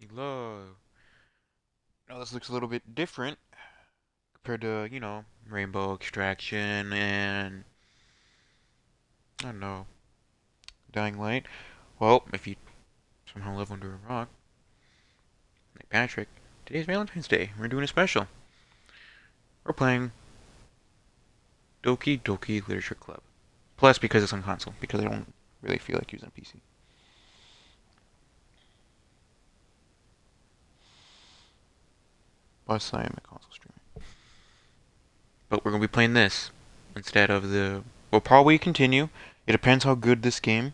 Hello. Now this looks a little bit different compared to, Rainbow Extraction and, I don't know, Dying Light. Well, if you somehow live under a rock, like Patrick, today's Valentine's Day. We're doing a special. We're playing Doki Doki Literature Club. Plus, because it's on console, because I don't really feel like using a PC. Plus, I am a console streamer. But we're going to be playing this instead of the... We'll probably continue. It depends how good this game.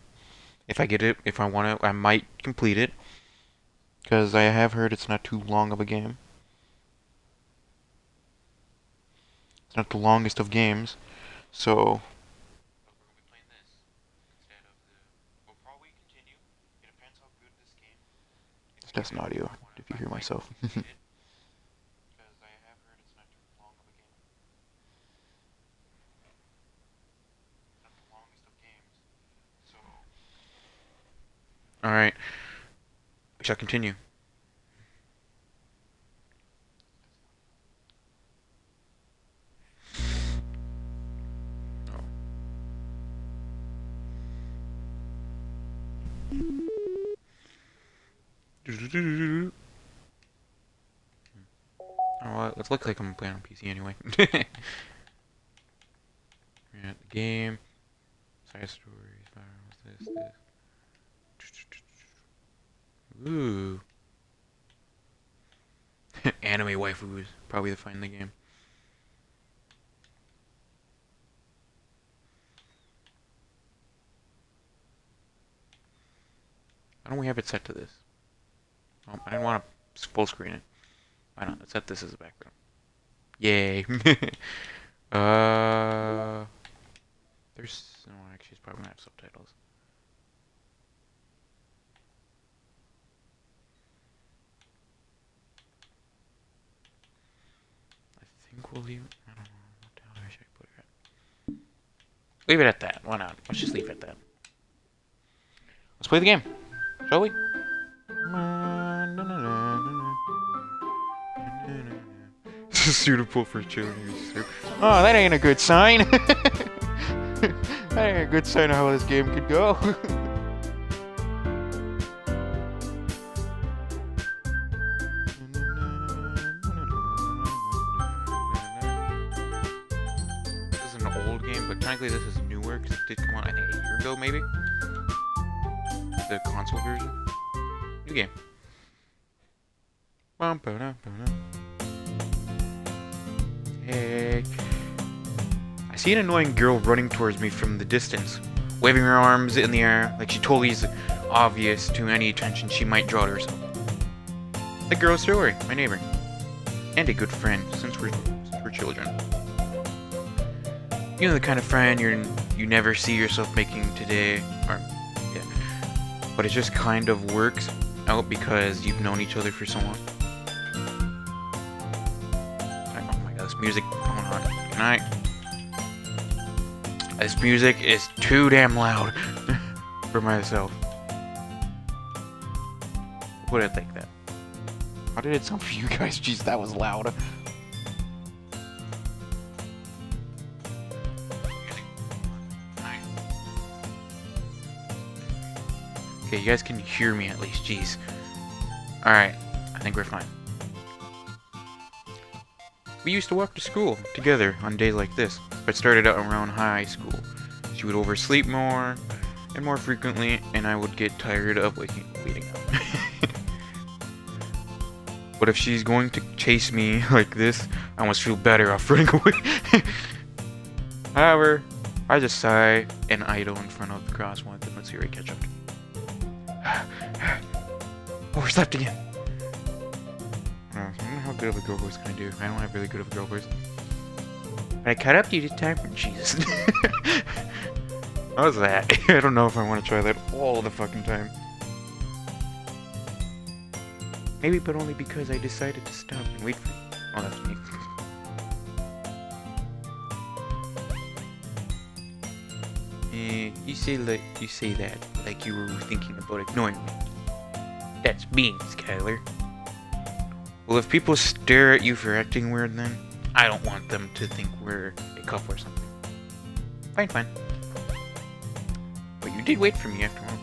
If I get it, if I want to, I might complete it. Because I have heard it's not too long of a game. It's not the longest of games. So... It's just an audio, if you hear myself. Alright. We shall continue. Oh, well, it looks like I'm playing on PC anyway. We're at the game. Side stories. What's this? Ooh. Anime waifus. Probably to find the game. Why don't we have it set to this? Oh, I didn't want to full screen it. Why not? Let's set this as a background. Yay. There's... No, actually, it's probably going to have subtitles. I think we'll leave it... I don't know. What the hell should I put it at? Leave it at that. Why not? Let's just leave it at that. Let's play the game. Shall we? Suitable for children. Oh, that ain't a good sign. That ain't a good sign of how this game could go. This is an old game, but technically this is newer because it did come out, I think, a year ago, maybe? The console version. New game. Hey. I see an annoying girl running towards me from the distance, waving her arms in the air like she totally is obvious to any attention she might draw to herself. The girl's Story, my neighbor, and a good friend since we're children. You know the kind of friend you never see yourself making today, or yeah, but it just kind of works out because you've known each other for so long. Oh my god, this music going on. Good night. This music is too damn loud for myself. Put it like that. How did it sound for you guys? Jeez, that was loud. Okay, you guys can hear me at least, jeez. Alright, I think we're fine. We used to walk to school together on days like this, but started out around high school. She would oversleep more and more frequently, and I would get tired of waiting up. But if she's going to chase me like this, I must feel better off running away. However, I just sigh and idle in front of the crosswalk and let's see her catch up. Overslept again. I don't know how good of a girl voice can I do. I don't have really good of a girl voice. But I caught up to you this time. Jesus. How was that? I don't know if I want to try that all the fucking time. Maybe, but only because I decided to stop and wait for you. Oh, that's me. You say that like you were thinking about ignoring me. That's mean, Skylar. Well, if people stare at you for acting weird, then I don't want them to think we're a couple or something. Fine, fine. But you did wait for me after all.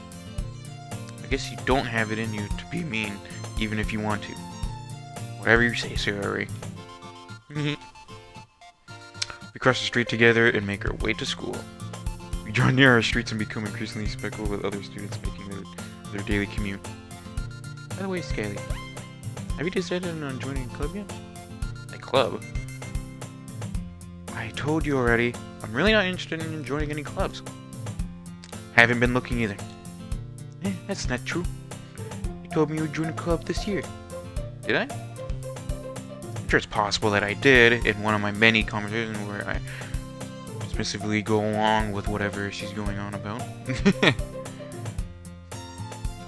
I guess you don't have it in you to be mean, even if you want to. Whatever you say, Siri. We cross the street together and make our way to school. We draw near our streets and become increasingly speckled with other students making their daily commute. By the way, Skyly, have you decided on joining a club yet? A club? I told you already, I'm really not interested in joining any clubs. Haven't been looking either. That's not true. You told me you would join a club this year. Did I? I'm sure it's possible that I did in one of my many conversations where I specifically go along with whatever she's going on about.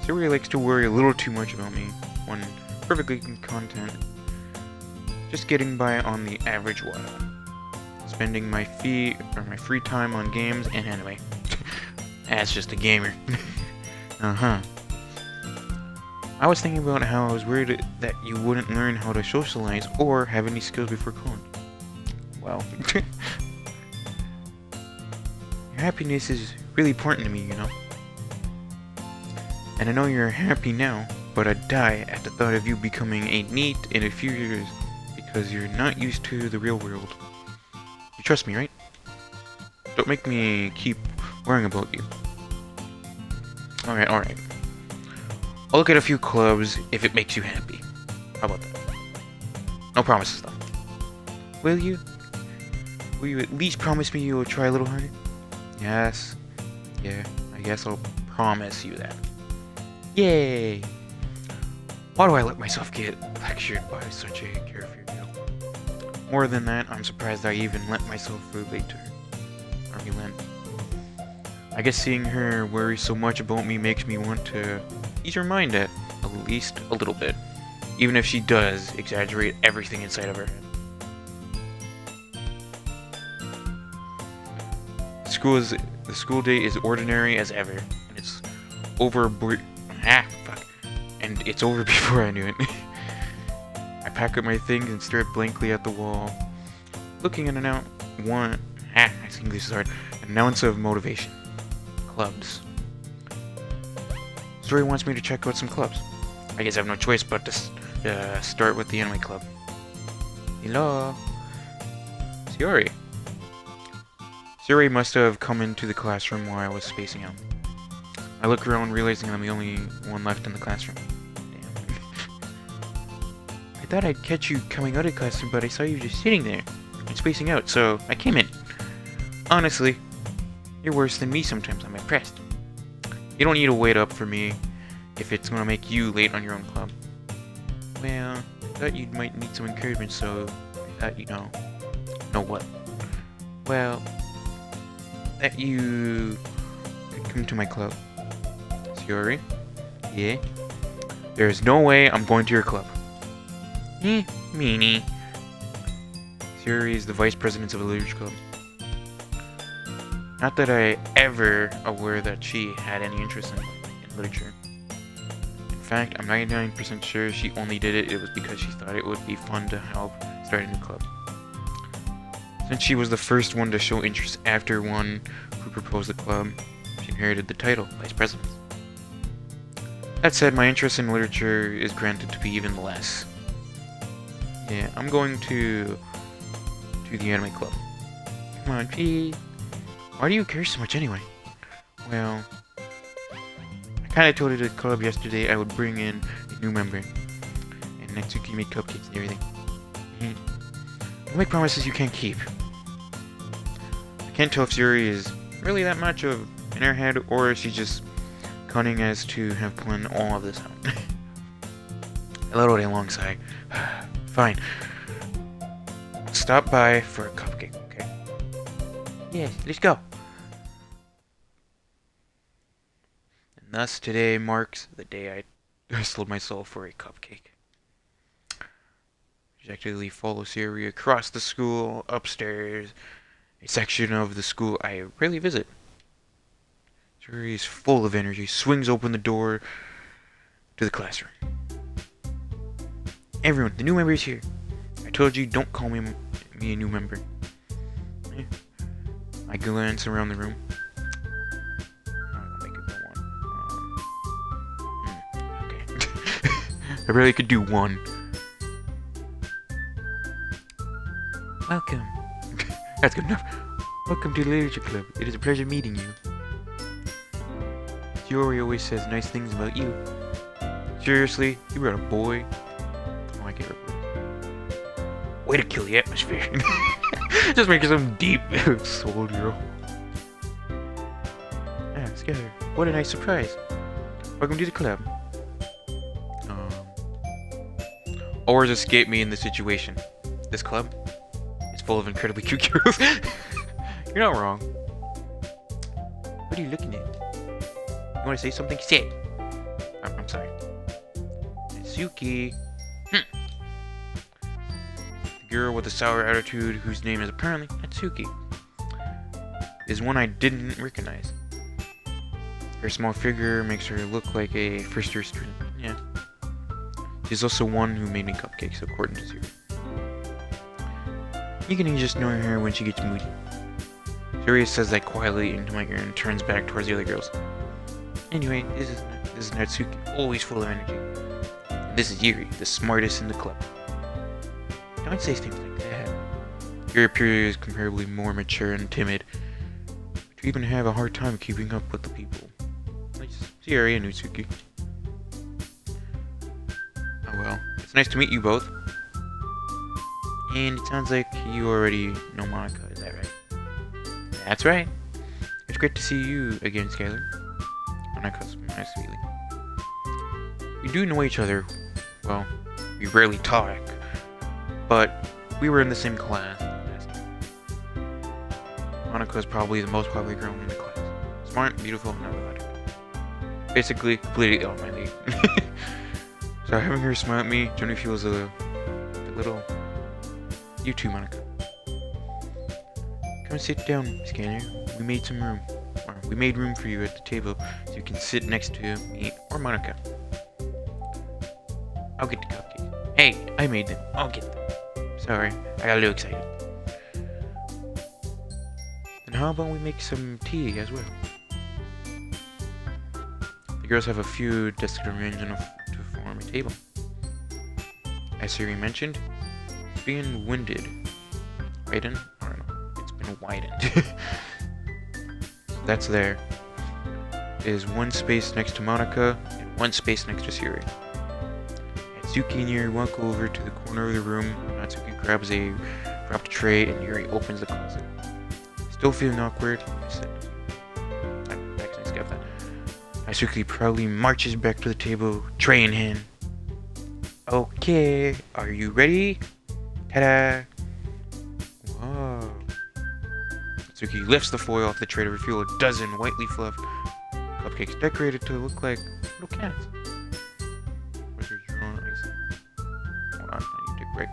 Siri likes to worry a little too much about me when perfectly content. Just getting by on the average while. Spending my free time on games and anime. That's just a gamer. Uh-huh. I was thinking about how I was worried that you wouldn't learn how to socialize or have any skills before college. Well, your happiness is really important to me, you know. And I know you're happy now, but I'd die at the thought of you becoming a NEET in a few years because you're not used to the real world. You trust me, right? Don't make me keep worrying about you. Alright. I'll look at a few clubs if it makes you happy. How about that? No promises, though. Will you? Will you at least promise me you'll try a little harder? Yes. Yeah, I guess I'll promise you that. Yay! Why do I let myself get lectured by such a carefree girl? More than that, I'm surprised I even let myself relate to her. Or relent. I guess seeing her worry so much about me makes me want to ease her mind at least a little bit. Even if she does exaggerate everything inside of her head. The school day is ordinary as ever. And it's over And it's over before I knew it. I pack up my things and stare blankly at the wall. Looking at I think this is hard. An ounce of motivation. Clubs. Story wants me to check out some clubs. I guess I have no choice but to start with the anime club. Hello? Suri. Suri must have come into the classroom while I was spacing out. I look around realizing I'm the only one left in the classroom. Damn. I thought I'd catch you coming out of classroom, but I saw you just sitting there and spacing out, so I came in. Honestly, you're worse than me sometimes. I'm impressed. You don't need to wait up for me if it's gonna make you late on your own club. Well, I thought you might need some encouragement, so I thought you know. Know what? Well, that you could come to my club. Suri? Yeah? There's no way I'm going to your club. Meanie. Suri is the vice president of a literature club. Not that I ever aware that she had any interest in literature. In fact, I'm 99% sure she only did it was because she thought it would be fun to help start a new club. Since she was the first one to show interest after one who proposed the club, she inherited the title, Vice President. That said, my interest in literature is granted to be even less. Yeah, I'm going to the anime club. Come on, P. Why do you care so much anyway? Well, I kinda told the club yesterday I would bring in a new member. And next week you make cupcakes and everything. Don't make promises you can't keep. I can't tell if Suri is really that much of in her head or if she's just cunning as to have planned all of this out. I let out a long sigh. Fine. Stop by for a cupcake, okay? Yes, let's go. And thus today marks the day I sold myself for a cupcake. Objectively follow Siri across the school, upstairs, a section of the school I rarely visit. Siri is full of energy, swings open the door to the classroom. Everyone, the new member is here. I told you, don't call me a new member. I glance around the room. I'll make it go on. Okay. I really could do one. Welcome. That's good enough. Welcome to the Literature Club. It is a pleasure meeting you. Yuri always says nice things about you. Seriously? You brought a boy? Oh, I get it. Way to kill the atmosphere. Just making some deep soul hero. Ah, Skylar. What a nice surprise. Welcome to the club. Always escape me in this situation. This club is full of incredibly cute girls. You're not wrong. What are you looking at? You want to say something? Say it. I'm sorry. Suki. The girl with the sour attitude, whose name is apparently Natsuki, is one I didn't recognize. Her small figure makes her look like a first-year student. Yeah. She's also one who made me cupcakes, according to Zero. You can just know her when she gets moody. Zuri says that quietly into my ear and turns back towards the other girls. Anyway, this is Natsuki, always full of energy. And this is Yuri, the smartest in the club. Don't say things like that. Yuri appears comparably more mature and timid, but you even have a hard time keeping up with the people. Nice. See Yuri and Natsuki. Oh well, it's nice to meet you both. And it sounds like you already know Monica, is that right? That's right. It's great to see you again, Skylar. Monica's nice feeling. We do know each other. Well, we rarely talk, but we were in the same class last year. Monica is probably the most popular girl in the class. Smart, beautiful, and athletic. Basically, completely out of my league. So having her smile at me generally feels a little... You too, Monica. Come sit down, Scanner. We made some room. Or we made room for you at the table so you can sit next to me or Monica. I'll get the cupcakes. Hey, I made them. I'll get them. Sorry, I got a little excited. Then how about we make some tea as well? The girls have a few desks arranged enough to form a table. As Siri mentioned, it's being widened. I don't know. It's been widened. That's there. There's one space next to Monica and one space next to Siri. Natsuki and Yuri walk over to the corner of the room. Natsuki grabs a wrapped tray and Yuri opens the closet. Still feeling awkward, I said. I accidentally skipped that. Natsuki proudly marches back to the table, tray in hand. Okay, are you ready? Ta-da! Whoa. Natsuki lifts the foil off the tray to reveal a dozen whitely fluffed cupcakes decorated to look like little cats. Where's your own ice? Hold on, I need to take a break.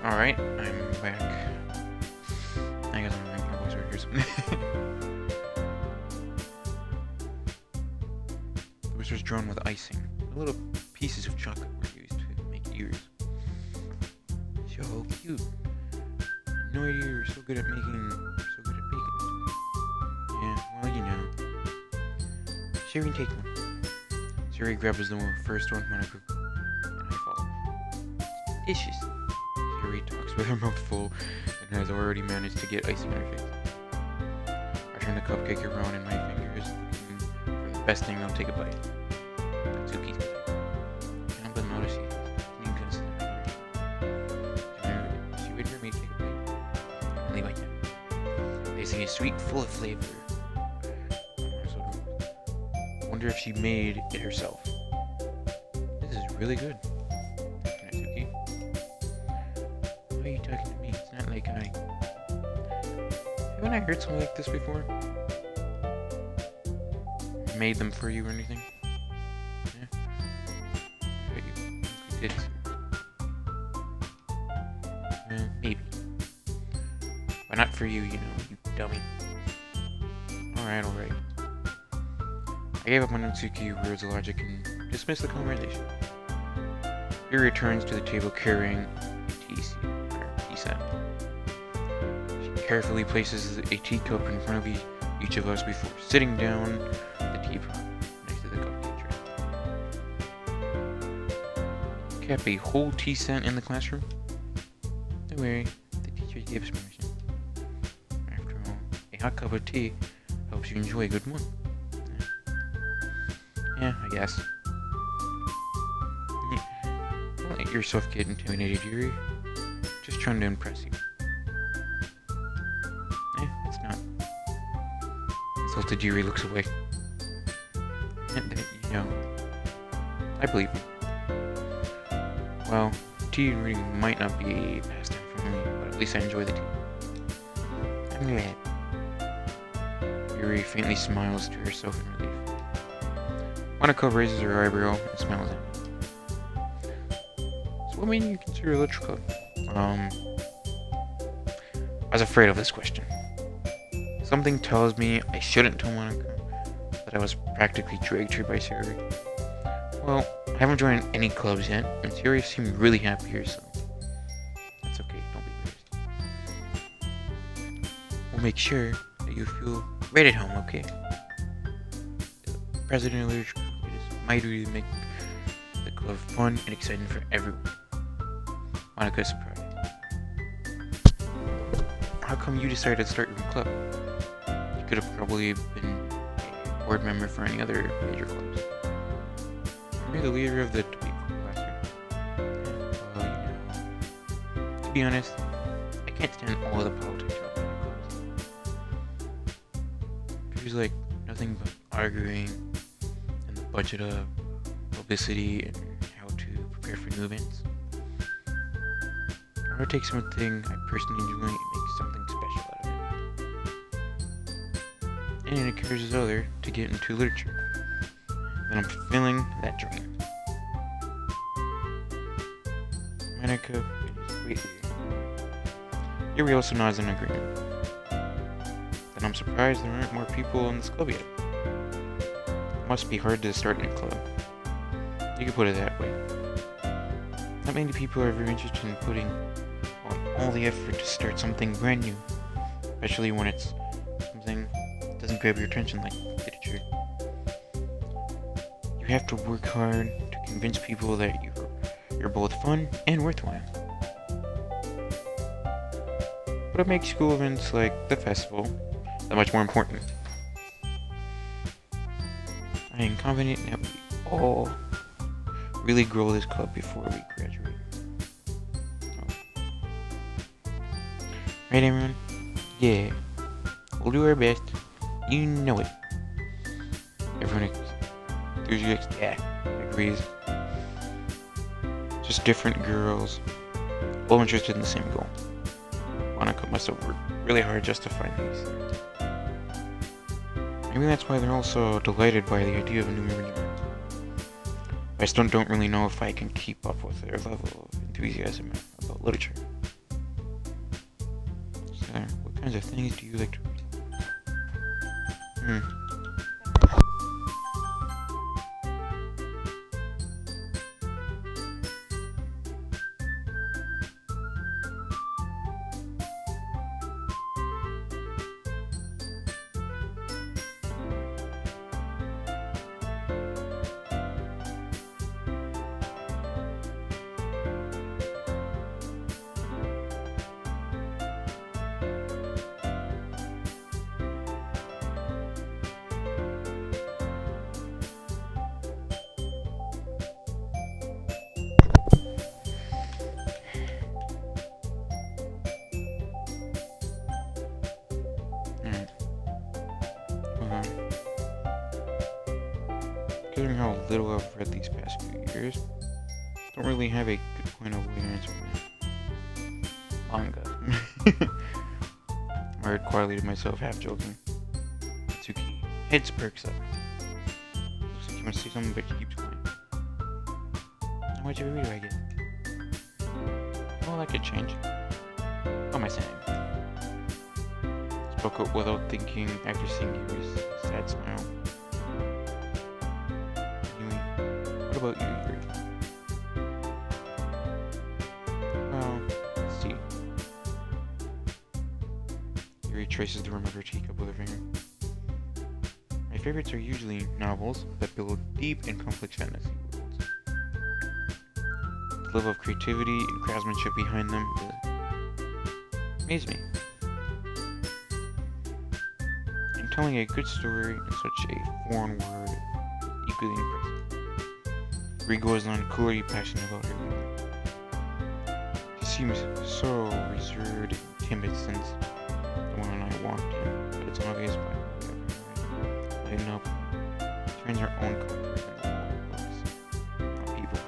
Alright, I'm back. I guess I'm gonna make my voice right here. The wizard was drawn with icing. The little pieces of chocolate were used to make ears. So cute. no idea you're so good at baking. Yeah, well, you know. Siri, take one. Siri grabs the first one, Monica, and I follow. Dishes. Siri talks with her mouth full and has already managed to get icing on her face. I turn the cupcake around in my fingers, looking for the best thing. I'll take a bite. Suki's good. Can't help but notice he's inconsistent. She waited for me to take a bite. I only bite now. Tasting is sweet, full of flavor. Wonder if she made it herself. This is really good. Suki. Why are you talking to me? It's not like haven't I heard something like this before? Made them for you or anything? Yeah. I bet you did. Maybe. But not for you, you dummy. Alright. I gave up on Natsuki words of logic and dismissed the conversation. He returns to the table carrying a tea set. She carefully places a teacup in front of each of us before sitting down at the teapot next to the cupcake tray. Kept a whole tea set in the classroom? Don't worry, the teacher gave us permission. After all, a hot cup of tea helps you enjoy a good one. Yeah, I guess. Don't let yourself get intimidated, Yuri. Just trying to impress you. It's not. Insulted Yuri looks away. I believe you. Well, tea and reading might not be a pastime for me, but at least I enjoy the tea. I'm glad. Yuri faintly smiles to herself in relief. Monica raises her eyebrow and smiles at me. So what made you consider a literature club? I was afraid of this question. Something tells me I shouldn't tell Monica that I was practically dragged here by Siri. Well, I haven't joined any clubs yet, and Siri seemed really happy here, so that's okay, don't be embarrassed. We'll make sure that you feel right at home, okay? The president of Literature Club, it is my duty to make the club fun and exciting for everyone. Monica is surprised. How come you decided to start your own club? You could have probably been a board member for any other major clubs. You're the leader of the debate club last year. To be honest, I can't stand all of the politics of major clubs. It feels like nothing but arguing and the budget of publicity and how to prepare for new events. I would take something I personally enjoy and make something special out of it. And it encourages others to get into literature. And I'm fulfilling that dream. Monica is greatly. Yuri also nods in agreement. Then I'm surprised there aren't more people in this club yet. It must be hard to start a new club. You could put it that way. Not many people are very interested in putting on all the effort to start something brand new, especially when it's something that doesn't grab your attention like literature. You have to work hard to convince people that you're both fun and worthwhile. But it makes school events like the festival that much more important. I am confident that we all really grow this club before we graduate. Right, everyone? Yeah. We'll do our best. You know it. Everyone agrees. Just different girls, all interested in the same goal. Monica must have worked really hard just to find these. Maybe that's why they're all so delighted by the idea of a new member. I still don't really know if I can keep up with their level of enthusiasm about literature. So, what kinds of things do you like to read? considering how little I've read these past few years, don't really have a good point of way to answer that. Manga. I read quietly to myself, half joking. Mitsuki. Heads perks up. Looks like she wants to say something, but she keeps quiet. How much of a reader I get? Well, that could change. What am I saying? Spoke up without thinking after seeing Yuri's sad smile. Anyway, what about you, Yuri? Well, let's see. Yuri traces the rim of her teacup with her finger. My favorites are usually novels that build deep and complex fantasy worlds. The level of creativity and craftsmanship behind them amazes me. And telling a good story in such a foreign word is equally impressive. Yuri goes on clearly passionate about her reading. She seems so reserved and timid since the one I walked in, but it's obvious by lighting up, turns her own comfort into books, not people.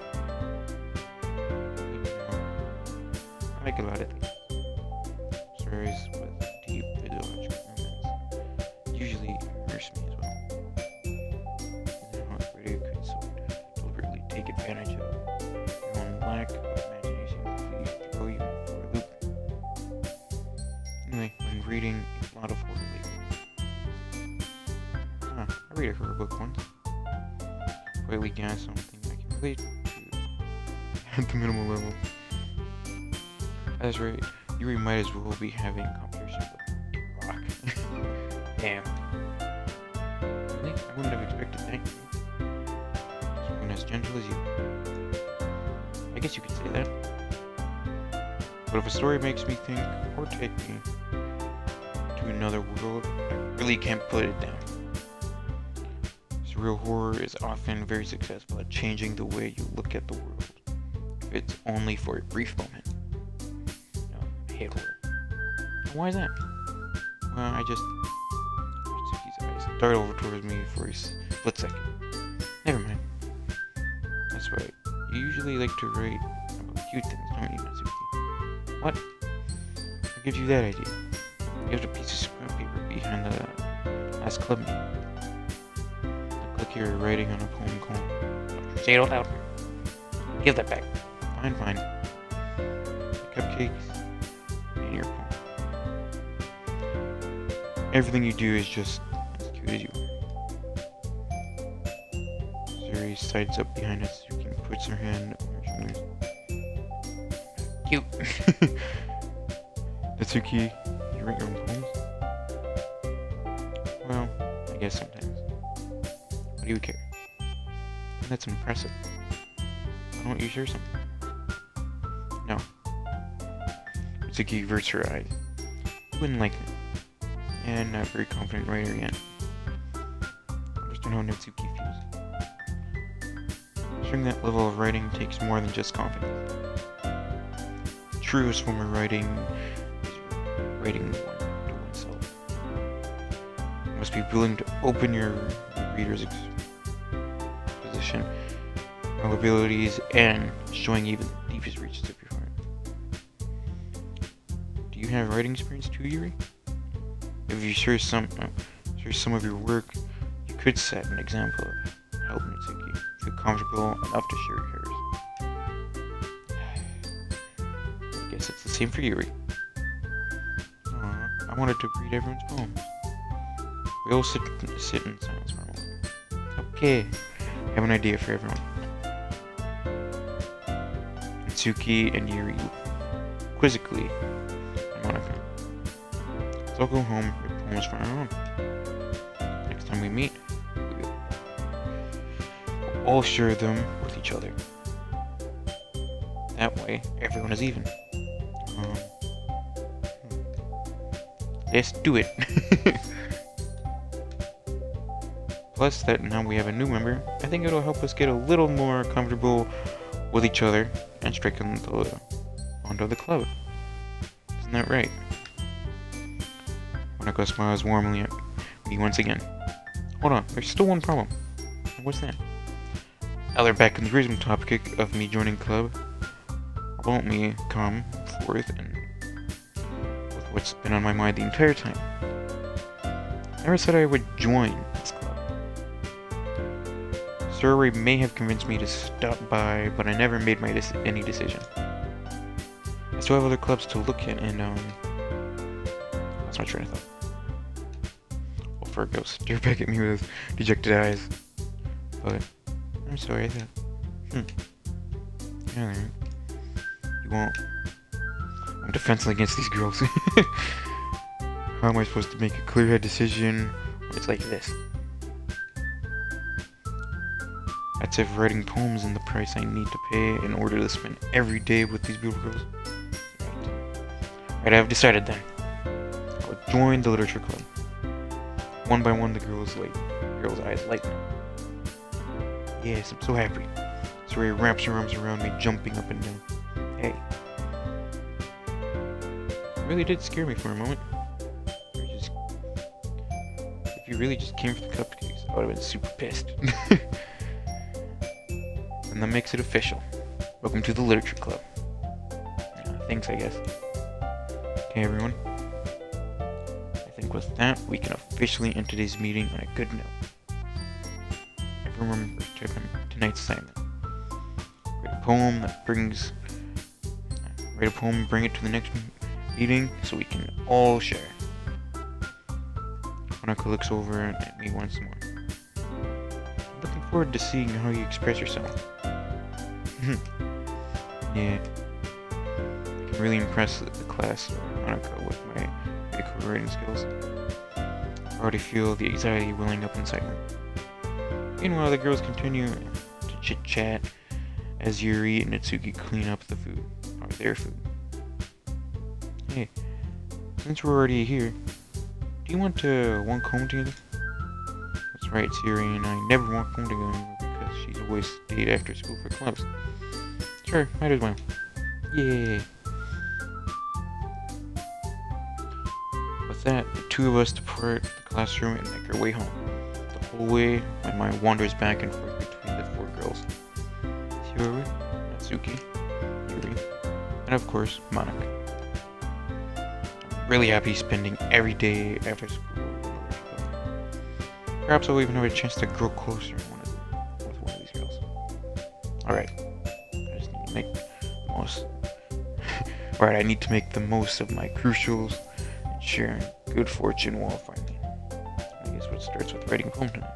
I like a lot of things. Stories with deep ideological moments usually immerse me as well. And how a creator could so deliberately take advantage of your own lack of imagination to throw you for a loop. Anyway, when reading a lot of horror lately. I read a horror book once. Quietly gas something I can relate to at the minimal level. That's right, Yuri might as well be having a conversation with a rock. Damn. Really? I wouldn't have expected that. Someone as gentle as you. I guess you could say that. But if a story makes me think or take me to another world, I really can't put it down. Surreal horror is often very successful at changing the way you look at the world, if it's only for a brief moment. No, I hate horror. Why is that? Well, Mitsuki's eyes dart over towards me for a split second. Never mind. That's right. You usually like to write about cute things, don't you, Mitsuki? What? What gives you that idea? You have a piece of scrap paper behind the last club meeting. Look like you're writing on a poem called... Say it out loud. Give that back. Fine. The cupcakes and your poem. Everything you do is just as cute as you are. Zuri sides up behind us. Suki puts her hand on her shoulders. Cute. Natsuki, you write your own poems? Well, I guess sometimes. Why do you care? That's impressive. Why don't you share something? No. Natsuki averts her eyes. You wouldn't like me. And not very confident writer yet. I understand how Natsuki feels. Sharing that level of writing takes more than just confidence. The truest form of writing is writing one to oneself. You must be willing to open your reader's exposition, your abilities, and showing even the deepest reaches of your heart. Do you have writing experience too, Yuri? If you share some of your work, you could set an example of help Natsuki feel comfortable enough to share yours. I guess it's the same for Yuri. I wanted to read everyone's poems. We all sit in silence for a moment. Okay, I have an idea for everyone. Natsuki and Yuri quizzically and Monica. So I'll go home with poems for our own. Next time we meet, we'll all share them with each other. That way, everyone is even. Let's do it. Plus, that now we have a new member, I think it'll help us get a little more comfortable with each other and strike onto the club. Isn't that right? Monaco smiles warmly at me once again. Hold on, there's still one problem. What's that? Now they're back in the original topic of me joining club. Won't me come forth and with what's been on my mind the entire time. I never said I would join this club. Sir Ray may have convinced me to stop by, but I never made any decision. I still have other clubs to look at, and that's my train of thought. Well, Virgo stare back at me with dejected eyes. But I'm sorry, I thought. Alright. You won't. I'm defenseless against these girls. How am I supposed to make a clear-headed decision when it's like this? That's if writing poems is the price I need to pay in order to spend every day with these beautiful girls. Right, I've decided then. I'll join the literature club. One by one, the girls' eyes lighten up. Yes, I'm so happy. So he wraps her arms around me, jumping up and down. Hey. It really did scare me for a moment. If you really just came for the cupcakes, I would have been super pissed. And that makes it official. Welcome to the literature club. Thanks, I guess. Okay, everyone. I think with that, we can officially end today's meeting on a good note. Remember tonight's assignment. Write a poem bring it to the next meeting so we can all share. Monica looks over at me once more. I'm looking forward to seeing how you express yourself. Yeah. I can really impress the class, Monica, with my critical writing skills. I already feel the anxiety welling up inside me. Meanwhile, the girls continue to chit-chat as Yuri and Natsuki clean up the food, or their food. Hey, since we're already here, do you want to walk home together? That's right, Yuri and I never walk home together anymore because she's always stayed after school for clubs. Sure, might as well. Yay! With that, the two of us depart the classroom and make our way home. The whole way, my mind wanders back and forth between the four girls. Hiyori, Natsuki, Yuri, and of course, Monica. I'm really happy spending every day after school with another girl. Perhaps I'll even have a chance to grow closer with one of these girls. Alright, I just need to make the most... Alright, I need to make the most of my crucials and sharing good fortune while finding. I guess what starts with writing a poem tonight.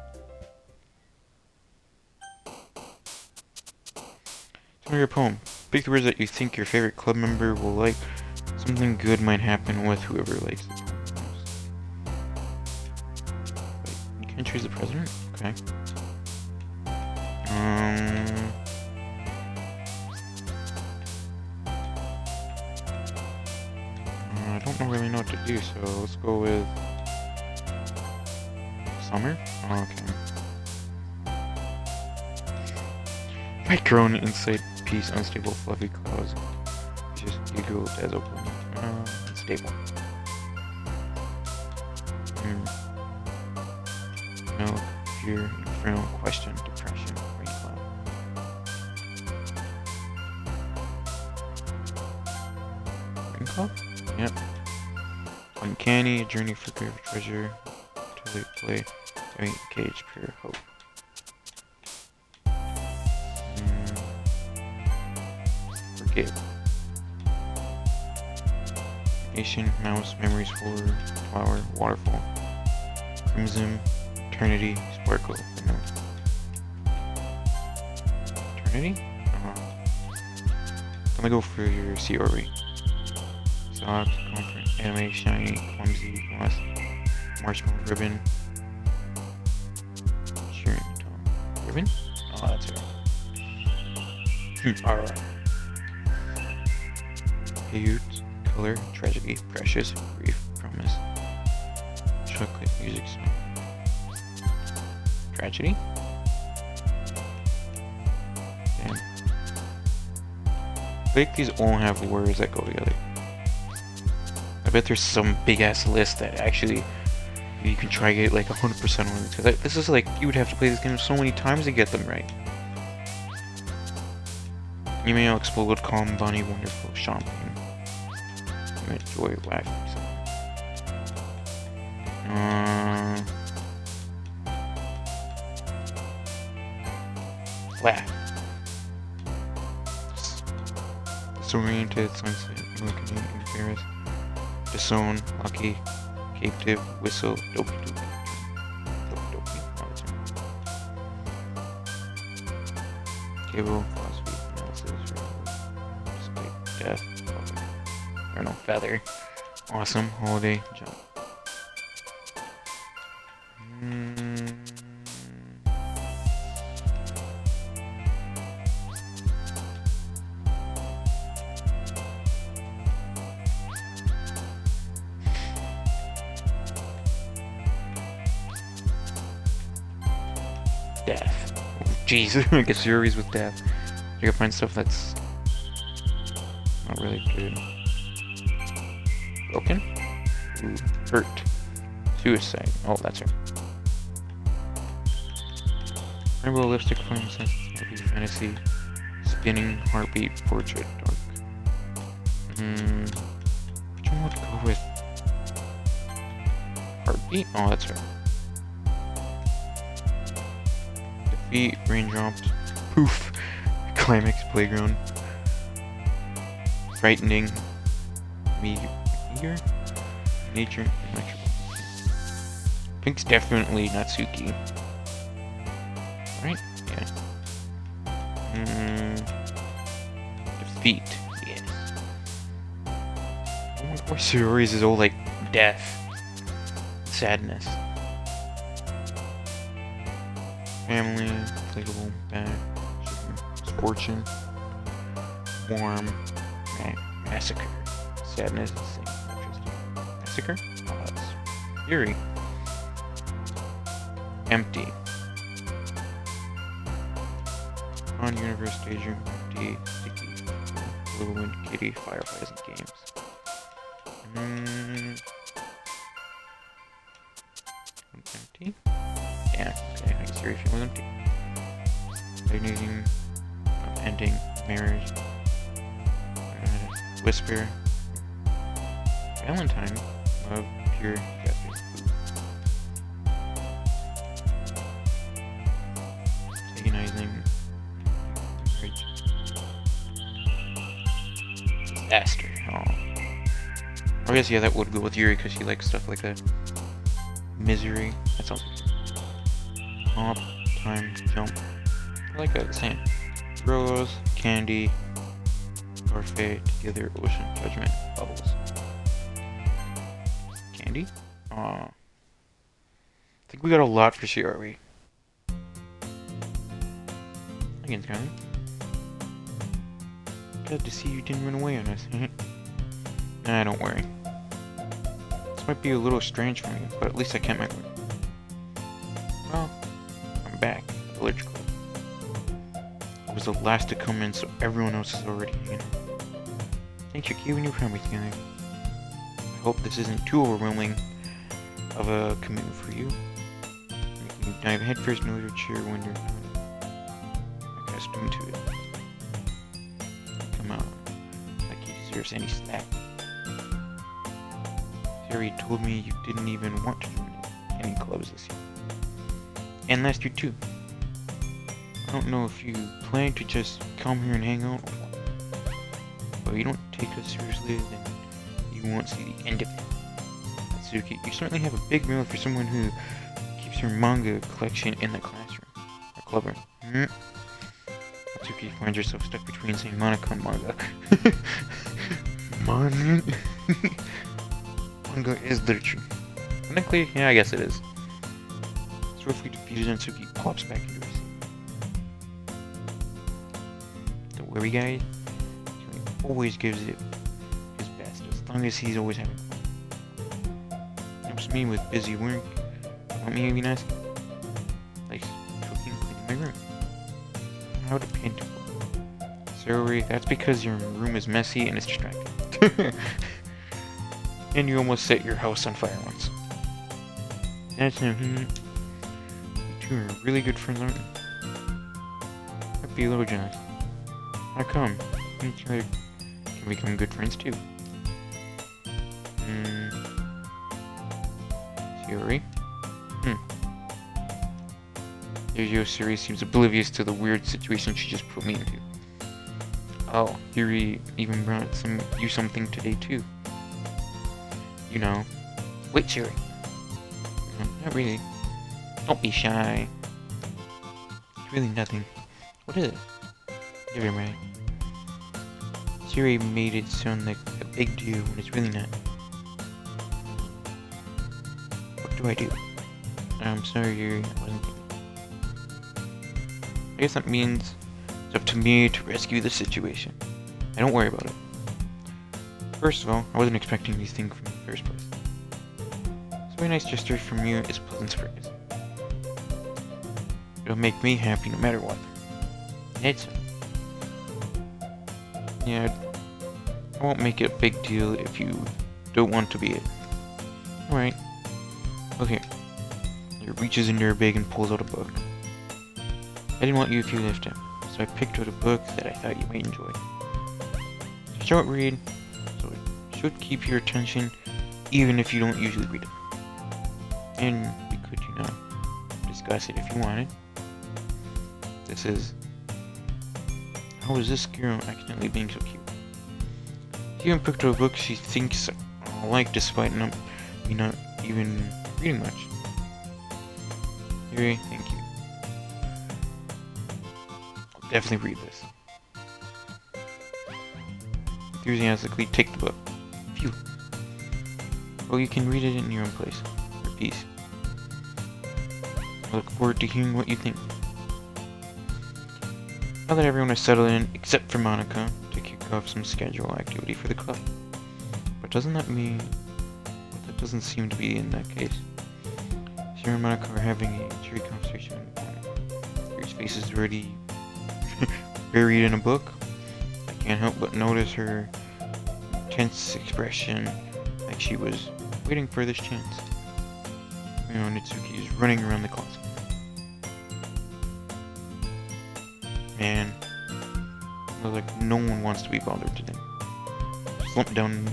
Tell me your poem. Pick the words that you think your favorite club member will like. Something good might happen with whoever likes the poem most. Wait, you can't choose the president? Okay. I don't really know what to do, so let's go with Summer? Oh, okay. My grown inside peace, unstable, fluffy clouds. Just giggled as open. Unstable. No, fear, inferno, question, depression, rain cloud. Rain cloud? Yep. Uncanny, a journey for pure treasure. To late play. Cage, pure hope. Forgive. Nation, mouse, memories, horror, flower, waterfall. Crimson, eternity, sparkle, unknown. Eternity? I'm gonna go for your CRE. Socks, comfort, anime, shiny, clumsy, gloss, marshmallow ribbon. Cheering tone. Ribbon? Oh, that's right. Alright. Youth, color, tragedy, precious, grief, promise. Chocolate, music, song. Tragedy? Damn. I think these all have words that go together. I bet there's some big ass list that actually you can try to get like 100% on it. Because this is like, you would have to play this game so many times to get them right. Email explode, calm, bunny, wonderful, champagne. Enjoy life. Laugh. Disoriented, sunset, looking, embarrassed. Disown, lucky, captive, whistle, dopey, dopey. Dopey, cable, philosophy, analysis, despite death, or no, feather. Awesome, holiday, jump. Death. Jeez, I get series with death. You can find stuff that's not really good. Broken? Ooh, hurt. Suicide. Oh, that's her. Rainbow lipstick, flame sensitivity, fantasy, spinning, heartbeat, portrait, dark. Which one would go with? Heartbeat? Oh, that's her. Defeat, raindrops, poof, climax, playground, frightening, meteor, nature, electrical. Pink's definitely Natsuki. Right? Yeah. Defeat, yes. Oh my gosh, Sayori's is all like death, sadness. Family, inflatable, bad, fortune, warm, massacre, sadness, massacre, oh, that's fury, empty, on universe, daydream, empty, sticky, little wind, kitty, fireflies, and games. Empty. Yeah, okay, I guess your feeling empty. Stagnating, ending, marriage, whisper, Valentine, love, pure, Japanese food. Agonizing, marriage, disaster. Oh. I guess, yeah, that would go with Yuri because she likes stuff like that. Misery, that sounds good. Hop, time, jump. I like that, same. Rose, candy, parfait, together, ocean, judgment, bubbles. Candy? I think we got a lot for Shiori. Again, Skyler. Glad to see you didn't run away on us. Nah, don't worry. This might be a little strange for me, but at least I kept my word. Well, I'm back. Village Club. I was the last to come in, so everyone else is already in. Thanks for keeping your family together. I hope this isn't too overwhelming of a commitment for you. You can dive headfirst in literature when you're not accustomed to it. Come on, like he deserves any slack. Sari told me you didn't even want to join any clubs this year. And last year too. I don't know if you plan to just come here and hang out or what. But if you don't take us seriously, then you won't see the end of it. Natsuki, you certainly have a big mouth for someone who keeps her manga collection in the classroom. Or clubroom. Natsuki finds herself stuck between saying Monica and manga. Manga is literature. Technically, yeah, I guess it is. Swiftly defeated, Natsuki pops back into her seat. Don't worry, guys. He always gives it his best, as long as he's always having fun. Helps me with busy work. Want me to be nice? Like cooking in my room. How to paint a book. Sorry, that's because your room is messy and it's distracting. And you almost set your house on fire once. That's you two are really good friends, aren't you? I'd be a little jealous. How come? Can become good friends too. Theory? Yo Siri seems oblivious to the weird situation she just put me into. Oh, Yuri even brought you something today too. You know. Wait, Siri. Not really. Don't be shy. It's really nothing. What is it? Never mind. Siri made it sound like a big deal when it's really not. What do I do? I'm sorry, Yuri. I wasn't thinking. I guess that means it's up to me to rescue the situation. And don't worry about it. First of all, I wasn't expecting these things from the first place. So a nice gesture from you is a pleasant surprise. It'll make me happy no matter what. It's... Yeah, I won't make it a big deal if you don't want to be it. Alright. Oh, here. He reaches into her bag and pulls out a book. I didn't want you if you left him, so I picked out a book that I thought you might enjoy. It's a short read, so it should keep your attention even if you don't usually read it. And we could, discuss it if you wanted. This is... How is this girl accidentally being so cute? She even picked out a book she thinks I like despite me not even reading much. Yuri, thank you. I'll definitely read this. Enthusiastically take the book. Phew. Well, you can read it in your own place. Or peace. I look forward to hearing what you think. Now that everyone is settled in, except for Monica, to kick off some scheduled activity for the club. But doesn't that mean... Well, that doesn't seem to be in that case. Sarah and Monica are having a cheery conversation. Yuri's face is already buried in a book. I can't help but notice her tense expression, like she was waiting for this chance. Nitsuki is running around the closet. Man, looks like no one wants to be bothered today. Slump down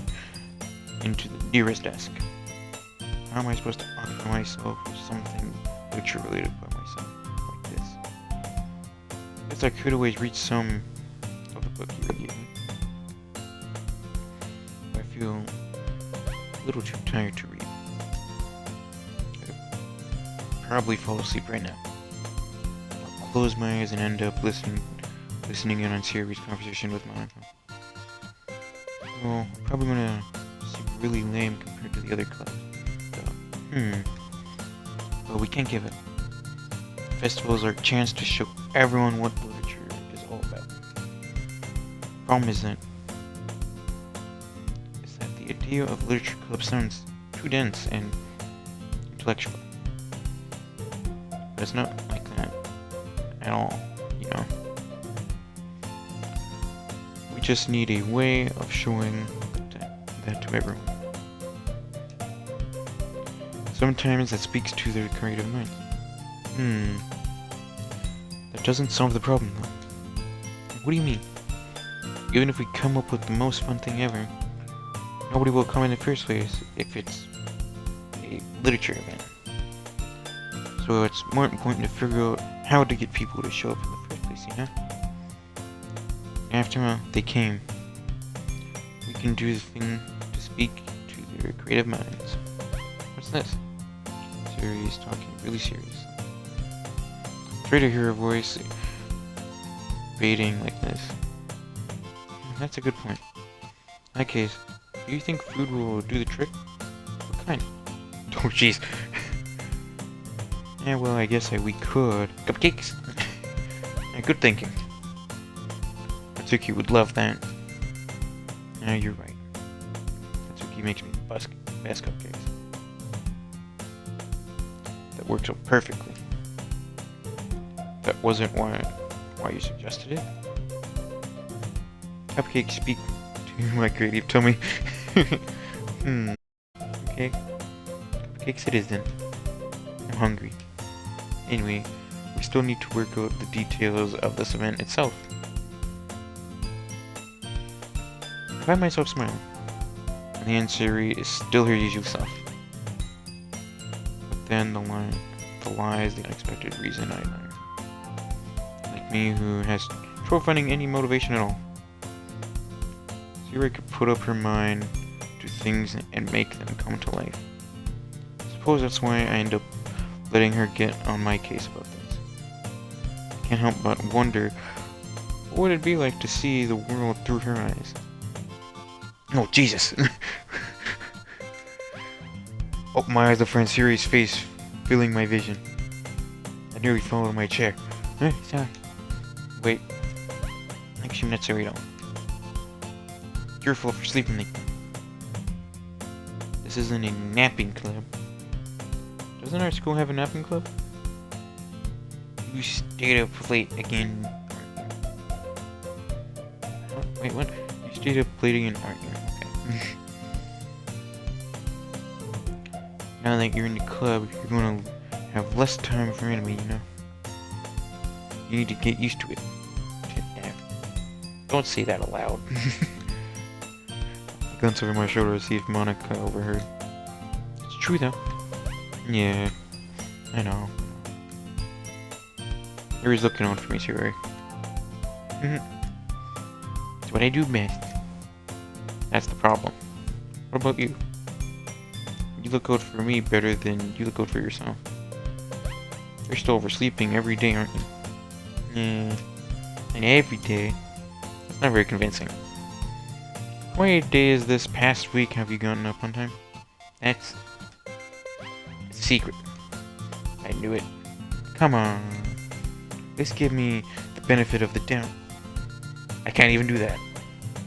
into the nearest desk. How am I supposed to offer myself with something literature related by myself like this? Guess I could always read some of the book you would give me. I feel a little too tired to read. I'd probably fall asleep right now. Close my eyes and end up listening in on Siri's conversation with Monica. Well, I'm probably gonna seem really lame compared to the other clubs. Well, we can't give it. Festivals are a chance to show everyone what literature is all about. Problem is that the idea of literature club sounds too dense and intellectual. But it's not like that at all, We just need a way of showing that to everyone. Sometimes that speaks to their creative minds. That doesn't solve the problem though. What do you mean? Even if we come up with the most fun thing ever, nobody will come in the first place if it's a literature event. So it's more important to figure out how to get people to show up in the first place, After all, they came. We can do the thing to speak to their creative minds. What's this? Siri is talking really seriously. Try to hear her voice fading like this. That's a good point. In that case, do you think food will do the trick? What kind? Oh jeez. Yeah, well, I guess we could. Cupcakes! Yeah, good thinking. Natsuki would love that. Yeah, you're right. Natsuki makes me the best cupcakes. That works out perfectly. That wasn't why you suggested it. Cupcakes speak to my creative tummy. Okay. Cupcakes it is then. I'm hungry. Anyway, we still need to work out the details of this event itself. I find myself smiling. And the answer is still her usual self. But then the lie is the unexpected reason I learn. Like me, who has trouble finding any motivation at all. Siri could put up her mind to things and make them come to life. Suppose that's why I end up letting her get on my case about things. I can't help but wonder, what would it be like to see the world through her eyes? Oh, Jesus! Oh, my eyes are friend Siri's face filling my vision. I nearly fell out of my chair. Sorry. Wait. Actually, I'm not sorry at all. Careful for sleeping like that. This isn't a napping club. Doesn't our school have a napping club? You stayed up late again. Oh, wait, what? You stayed up late again arguing. Okay. Now that you're in the club, you're gonna have less time for anime, you know? You need to get used to it. Don't say that aloud. I glance over my shoulder to see if Monica overheard. It's true though. Yeah, I know. Yuri's looking out for me, Siri. It's what I do best. That's the problem. What about you? You look out for me better than you look out for yourself. You're still oversleeping every day, aren't you? Yeah, and every day. That's not very convincing. How many days this past week have you gotten up on time? That's a secret. I knew it. Come on. Just give me the benefit of the doubt. I can't even do that.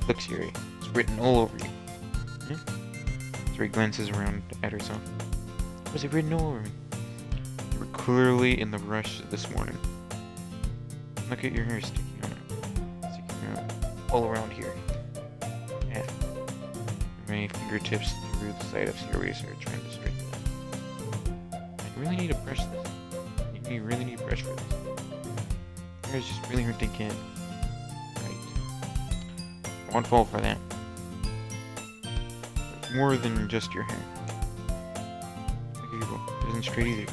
Look, Siri. It's written all over you. Siri glances around at herself. Was it written all over me? You were clearly in the rush this morning. Look at your hair sticking out all around here. Yeah. My fingertips through the side of the eraser trying to straighten it out. I really need to brush this. You really need a brush for this. My hair's just really hard to get right. I won't fall for that. It's more than just your hair. Look at you go. It isn't straight either.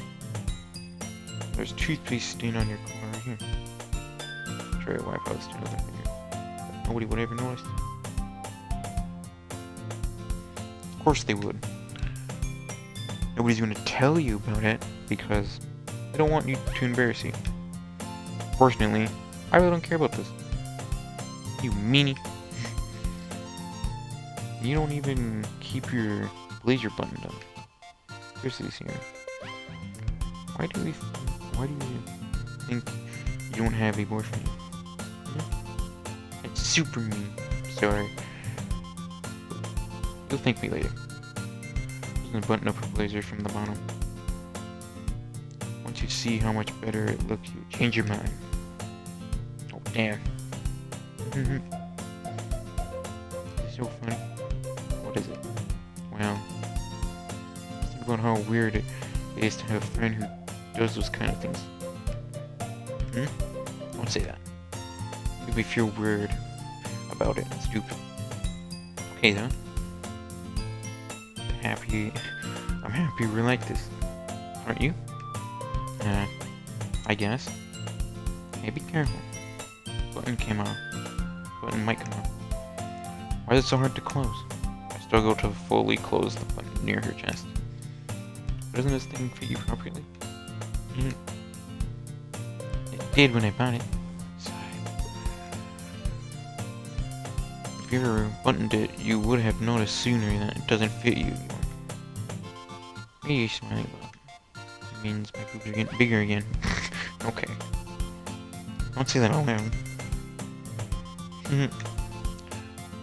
There's toothpaste stain on your collar right here. Try to wipe out the stain with my finger. But nobody would ever notice. Of course they would. Nobody's going to tell you about it because they don't want you to embarrass you. Fortunately, I really don't care about this. You meanie. You don't even keep your blazer buttoned up. Seriously, Sierra. Why do you think you don't have a boyfriend? It's super mean. Sorry. You'll thank me later. I'm gonna button up her blazer from the bottom. Once you see how much better it looks, you change your mind. Oh, damn. It's so funny. What is it? Well, think about how weird it is to have a friend who does those kind of things. Don't say that. Make me feel weird about it and stupid. Okay then. I'm happy we're like this. Aren't you? I guess. Hey, be careful. Button came off. Button might come off. Why is it so hard to close? I struggle to fully close the button near her chest. Doesn't this thing fit you appropriately? It did when I bought it. Sigh. If you ever buttoned it, you would have noticed sooner that it doesn't fit you anymore. Why are you smiling about? It means my boobs are getting bigger again. Okay. Don't say that out loud.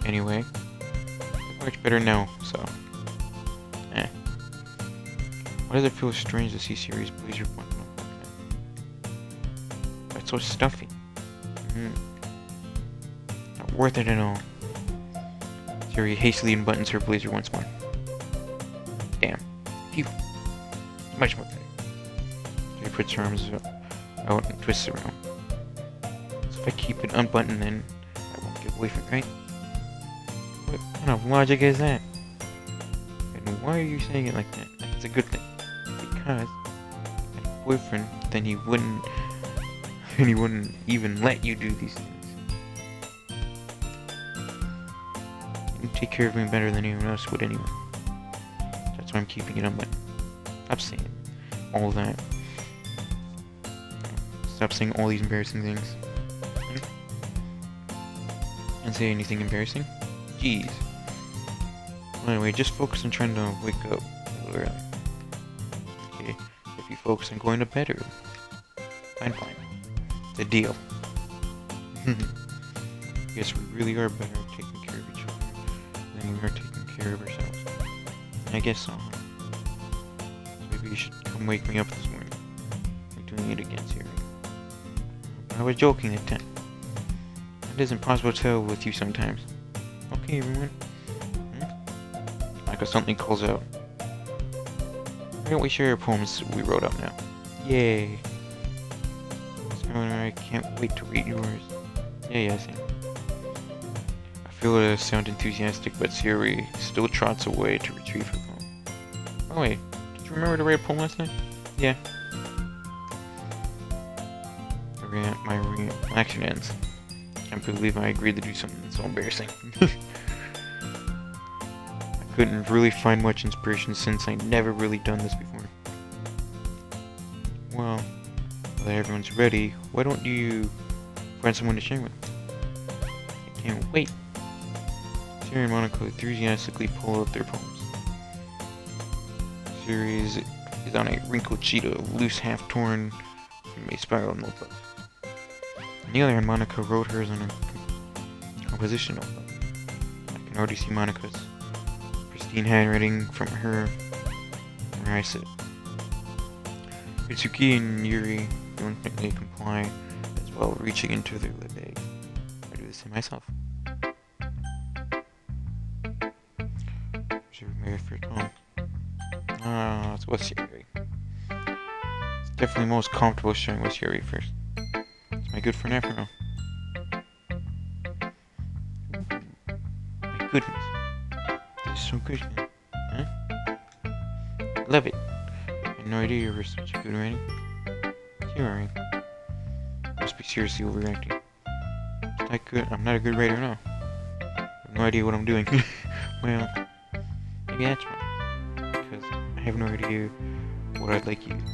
Anyway, it works better now, so. Why does it feel strange to see Siri's blazer button up like that? It's so stuffy. Not worth it at all. Siri hastily unbuttons her blazer once more. Damn. Phew. Much more better. Siri puts her arms out and twists around. So if I keep it unbuttoned, then I won't get away from it, right? kind of logic is that? And why are you saying it like that? Like it's a good thing. Because if a boyfriend, then he wouldn't even let you do these things. You take care of me better than anyone else would anyway. That's why I'm keeping it on, but stop saying all that. Stop saying all these embarrassing things. And say anything embarrassing? Jeez. Well, anyway, just focus on trying to wake up a little early. Okay, if you focus on going to bed early. Fine. It's a deal. Guess we really are better at taking care of each other than we are taking care of ourselves. I guess so, huh? So maybe you should come wake me up this morning. We're doing it again, Siri. I was joking at 10. It isn't possible to tell with you sometimes. Okay, everyone. Like something calls out. Why don't we share our poems we wrote up now? Yay! I can't wait to read yours. Yeah, same. I feel to sound enthusiastic, but Siri still trots away to retrieve her poem. Oh wait, did you remember to write a poem last night? Yeah. My reaction ends. Can't believe I agreed to do something so embarrassing. I couldn't really find much inspiration since I'd never really done this before. Well, that everyone's ready, why don't you find someone to share with? I can't wait. Siri and Monaco enthusiastically pull out their poems. Siri is on a wrinkled sheet of loose, half-torn from a spiral notebook. On the other hand, Monica wrote hers on a composition notebook. I can already see Monica's pristine handwriting from her where I sit. Mitsuki and Yuri reluctantly comply as well, reaching into their lip bags. I do the same myself. Should we marry for your home? It's with Yuri. It's definitely most comfortable sharing with Yuri first. It's my good friend after all. My goodness. This is so good, man. Huh? Love it. I had no idea you were such a good writing. You're alright. Must be seriously overreacting. I'm not a good writer now. I have no idea what I'm doing. Well, maybe that's wrong. Because I have no idea what I'd like you to do.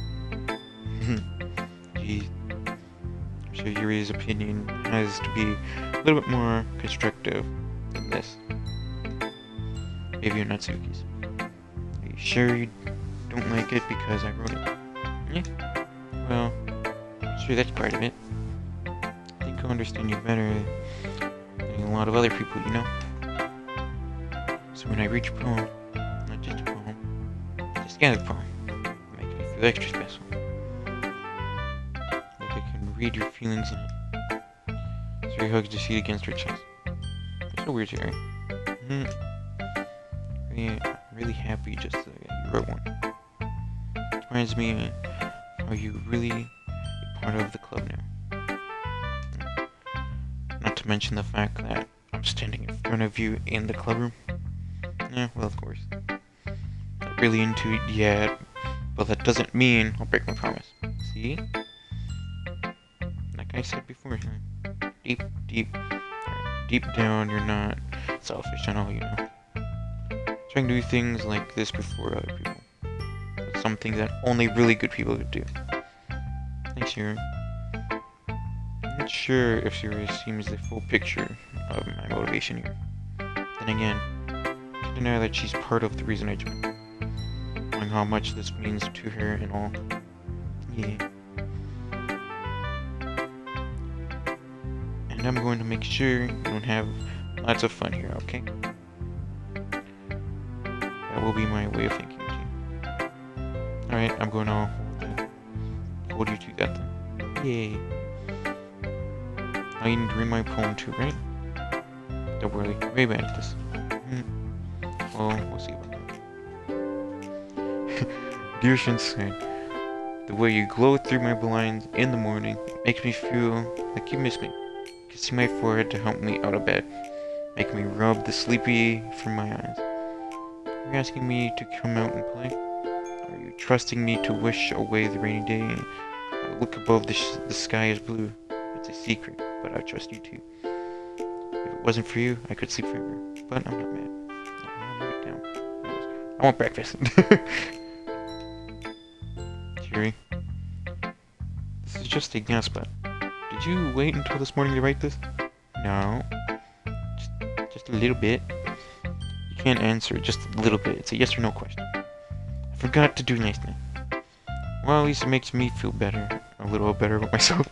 Jeez. I'm sure Yuri's opinion has to be a little bit more constructive than this. Maybe you're not Suki's. Are you sure you don't like it because I wrote it? Yeah. Well, sure, that's part of it. I think I'll understand you better than a lot of other people, you know? So when I read your poem, not just a poem, just any poem, it makes me feel extra special. Like I can read your feelings in it. So he hugs the sheet against her chest. It's so weird, Jerry. I'm really happy just that you wrote one. It reminds me how you really a part of the club now. Not to mention the fact that I'm standing in front of you in the club room. Yeah, well, of course. Not really into it yet, but that doesn't mean I'll break my promise. See? Like I said before, deep down, you're not selfish. I know, you know. Trying to do things like this before other people. It's something that only really good people could do. Thanks, Yuri. I'm not sure if Yuri seems the full picture of my motivation here. Then again, I can't deny that she's part of the reason I joined. Knowing how much this means to her and all. Yeah. And I'm going to make sure you don't have lots of fun here, okay? That will be my way of thinking with you. Alright, I'm going to hold you to that then. Yay. Now you need to read my poem too, right? Don't worry, way bad at this. Well, we'll see about that. Dear Shinsei, the way you glow through my blinds in the morning makes me feel like you miss me. Kissing my forehead to help me out of bed. making me rub the sleepy from my eyes. Are you asking me to come out and play? Are you trusting me to wish away the rainy day? Look above, the sky is blue. It's a secret, but I trust you too. If it wasn't for you, I could sleep forever. But I'm not mad. I'll move it down. I want breakfast. Jerry, this is just a guess, but did you wait until this morning to write this? No. Just a little bit. You can't answer just a little bit. It's a yes or no question. I forgot to do last night. Well, at least it makes me feel better. A little better about myself.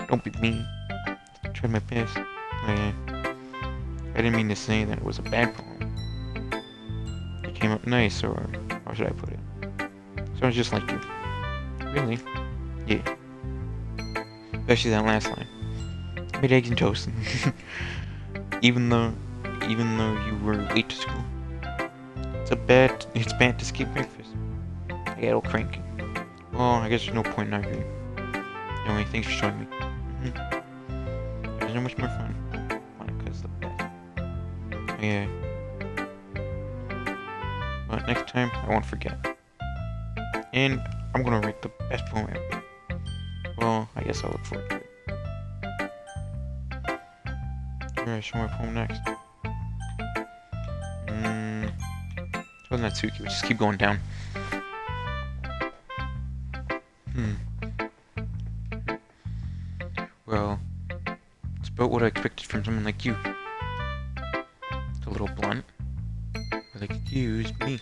Don't be mean. I tried my best. Oh, yeah. I didn't mean to say that it was a bad poem. It came up nice, or how should I put it? So it's just like you. Really? Yeah. Especially that last line. I made eggs and toast. even though you were late to school. It's bad to skip breakfast. I got all cranky. Well, I guess there's no point in arguing. Anyway, thanks for showing me. There's so much more fun. Monica's the best. Oh, yeah. But next time, I won't forget. And I'm gonna write the best poem ever. Well, I guess I'll look forward to it. Alright, show my poem next. Wasn't that Suki? We'll just keep going down. Well, it's about what I expected from someone like you. It's a little blunt. But they accused me.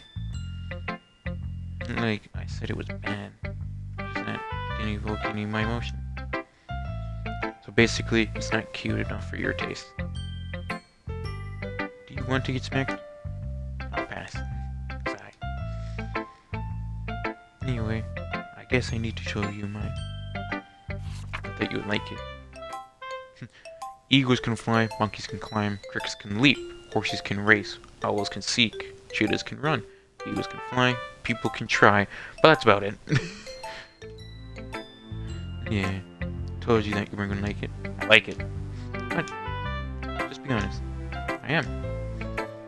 Like I said, it was bad. Just that it didn't evoke any of my emotion. So basically, it's not cute enough for your taste. Do you want to get smacked? I'll pass. Sigh. Anyway, I guess I need to show you mine. I thought you would like it. Eagles can fly, monkeys can climb, crickets can leap, horses can race, owls can seek, cheetahs can run, eagles can fly, people can try, but that's about it. Yeah, told you that you weren't gonna like it. I like it. But, just be honest, I am.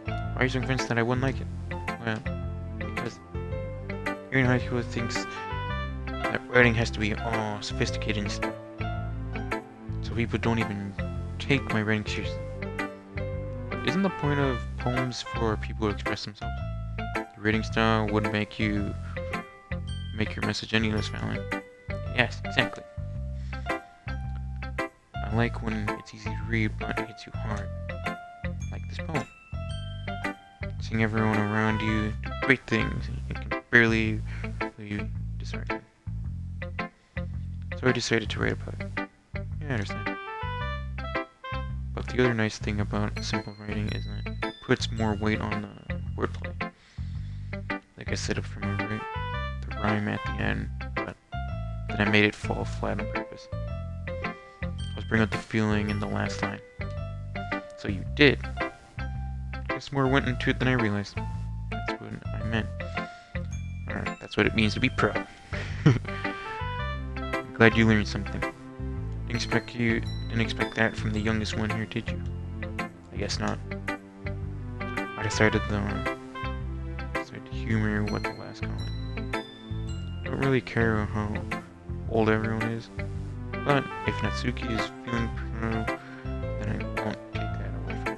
Why are you so convinced that I wouldn't like it? Well, because here in high school thinks that writing has to be all sophisticated and stuff. So people don't even take my writing seriously. But isn't the point of poems for people to express themselves? Your writing style wouldn't make your message any less valid. Yes, exactly. I like when it's easy to read, but it hits you hard. Like this poem. Seeing everyone around you do great things, you can barely leave disheartened. So I decided to write about it. Yeah, I understand. But the other nice thing about simple writing is that it puts more weight on the wordplay. Like I set up for my the rhyme at the end, but then I made it fall flat on purpose. I was bringing out the feeling in the last line. So you did. I guess more went into it than I realized. That's what I meant. Alright, that's what it means to be proud. I'm glad you learned something. Didn't expect that from the youngest one here, did you? I guess not. I decided to humor what the last comment. I don't really care how old everyone is, but if Natsuki is feeling proud, then I won't take that away from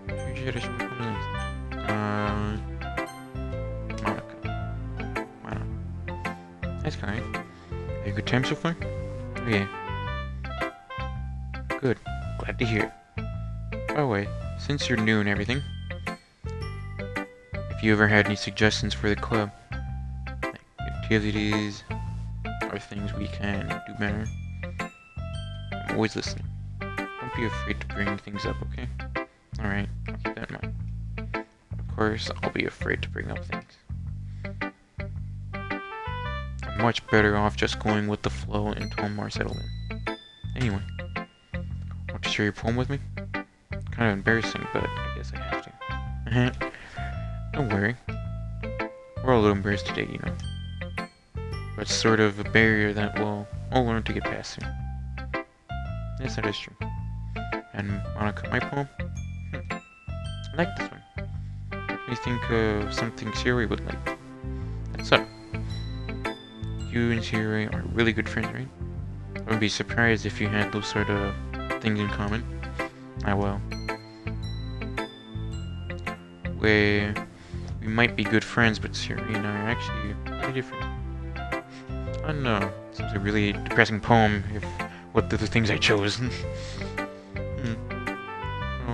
her. Who should I show my next? Monica. Why not? That's kind. Have you a good time so far? Oh yeah. Good. Glad to hear it. By the way, since you're new and everything, if you ever had any suggestions for the club, like activities or things we can do better, I'm always listening. Don't be afraid to bring things up, okay? Alright, I'll keep that in mind. Of course, I'll be afraid to bring up things. I'm much better off just going with the flow until I'm more settled in. Anyway, want to share your poem with me? Kind of embarrassing, but I guess I have to. Don't worry. We're all a little embarrassed today, you know. But it's sort of a barrier that we'll all learn to get past soon. Yes, that is true. And Monica, my poem? I like this one. Makes me think of something Siri would like. What's up? You and Siri are really good friends, right? I would be surprised if you had those sort of things in common. Ah, well. We might be good friends, but Siri and I are actually really different. I don't know. Seems a really depressing poem if what the things I chose. Well,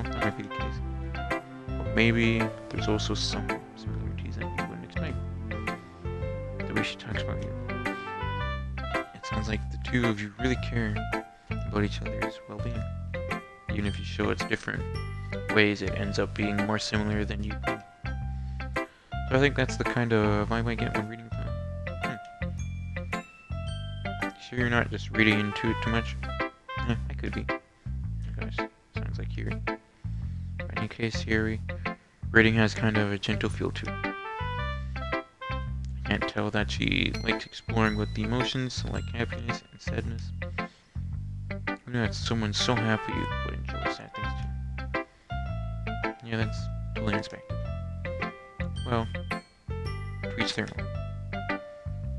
that might be the case. But maybe there's also some similarities that you wouldn't expect. The way she talks about you. It sounds like the two of you really care about each other's well-being. Even if you show it's different ways, it ends up being more similar than you think. So I think that's the kind of vibe I get when reading poem. Sure you're not just reading into it too much? Yeah, I could be. Gosh, sounds like Yuri. In any case, Yuri, reading has kind of a gentle feel to it. I can't tell that she likes exploring with the emotions like happiness and sadness. Who knew that someone so happy would enjoy sad things too? Yeah, that's totally unexpected. Well, to each their own.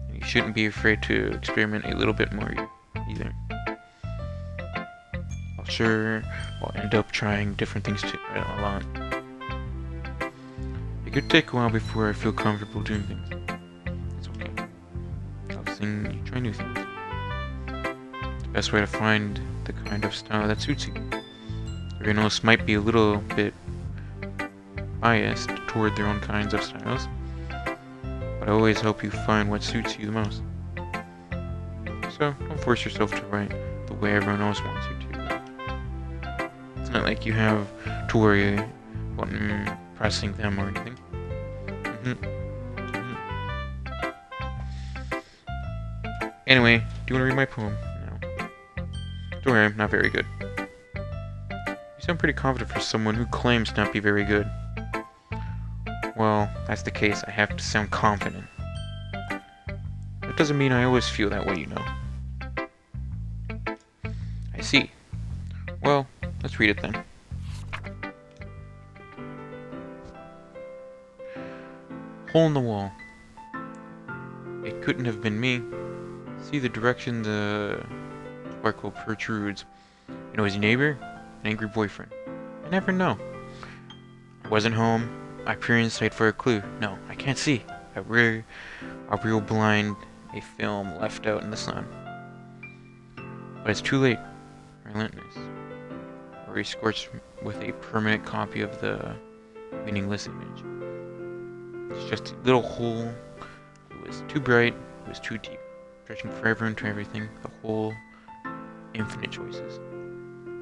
And you shouldn't be afraid to experiment a little bit more either. I'll end up trying different things too, a lot. It could take a while before I feel comfortable doing things. It's okay. I'll sing you try new things. It's the best way to find the kind of style that suits you. Everyone else might be a little bit biased toward their own kinds of styles, but I always help you find what suits you the most. So don't force yourself to write the way everyone else wants you to. It's not like you have to worry about impressing them or anything. Anyway, do you want to read my poem? No. Don't worry, I'm not very good. You sound pretty confident for someone who claims to not be very good. Well, that's the case. I have to sound confident. That doesn't mean I always feel that way, you know. I see. Well, let's read it then. Hole in the wall. It couldn't have been me. See the direction the sparkle protrudes. A noisy neighbor? An angry boyfriend? I never know. I wasn't home. I peer inside for a clue. No, I can't see. A real blind, a film left out in the sun. But it's too late. Relentless. Or scorched with a permanent copy of the meaningless image. It's just a little hole. It was too bright. It was too deep. Stretching forever into everything. The whole infinite choices.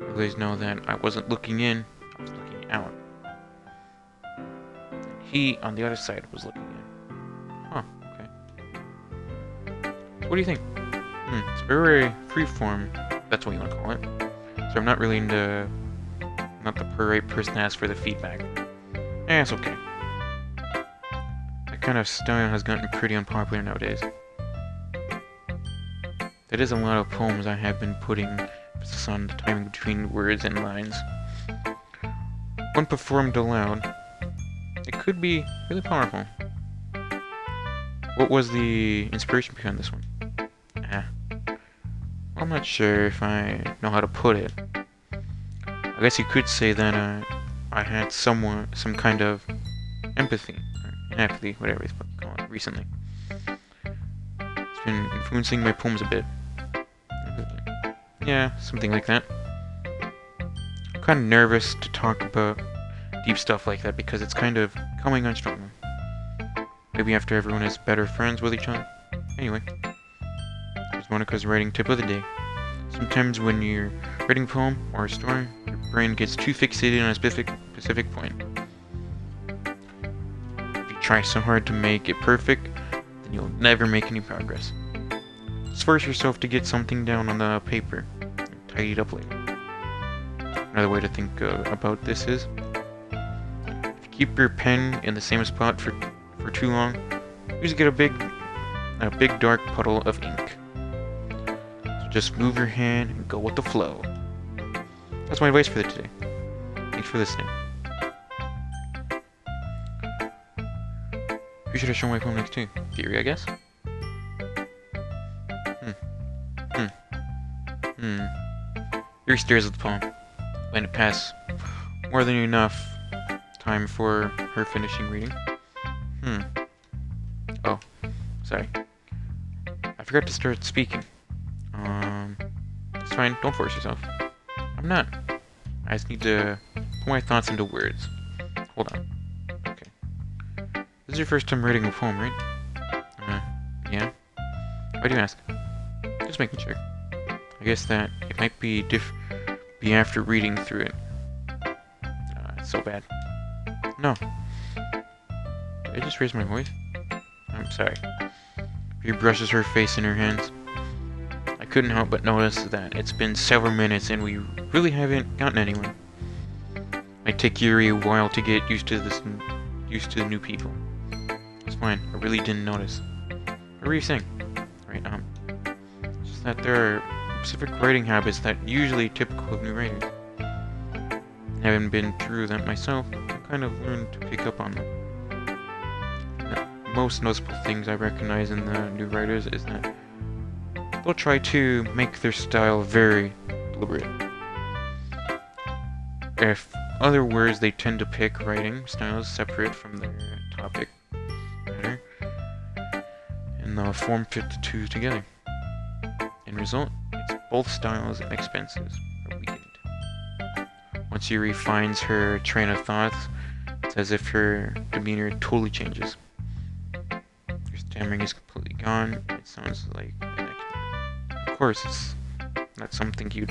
I always know that I wasn't looking in. I was looking out. He, on the other side, was looking in. Huh, okay. So what do you think? It's very freeform, that's what you want to call it. So I'm not really not the right person to ask for the feedback. It's okay. That kind of style has gotten pretty unpopular nowadays. That is a lot of poems I have been putting emphasis on the timing between words and lines. When performed aloud, it could be really powerful. What was the inspiration behind this one? I'm not sure if I know how to put it. I guess you could say that I had some kind of empathy, or inapathy, whatever you call it, recently. It's been influencing my poems a bit. Yeah, something like that. I'm kind of nervous to talk about deep stuff like that because it's kind of coming on stronger. Maybe after everyone is better friends with each other. Anyway, here's Monica's writing tip of the day. Sometimes when you're writing a poem or a story, your brain gets too fixated on a specific point. If you try so hard to make it perfect, then you'll never make any progress. Just force yourself to get something down on the paper and tidy it up later. Another way to think about this is, if you keep your pen in the same spot for too long, you just get a big dark puddle of ink. So just move your hand and go with the flow. That's my advice for today. Thanks for listening. Who should I show my poem next to? Theory, I guess? Theory stares at the poem. Letting it pass more than enough time for her finishing reading. Oh, sorry. I forgot to start speaking. It's fine, don't force yourself. I'm not. I just need to put my thoughts into words. Hold on. Okay. This is your first time writing a poem, right? Yeah? Why do you ask? Just making sure. I guess that it might be after reading through it. It's so bad. No. Did I just raise my voice? I'm sorry. She brushes her face in her hands. I couldn't help but notice that it's been several minutes and we really haven't gotten anywhere. Might take Yuri a while to get used to the new people. It's fine. I really didn't notice. What were you saying? Right, it's just that there are specific writing habits that are usually typical of new writers. Having been through them myself, I kind of learned to pick up on them. The most noticeable things I recognize in the new writers is that they'll try to make their style very deliberate. If other words, they tend to pick writing styles separate from their topic matter, and they'll form fit the two together. In result, it's both styles and expenses are weakened. Once Yuri finds her train of thoughts, it's as if her demeanor totally changes. Her stammering is completely gone, and it sounds like an expert. Of course, it's not something you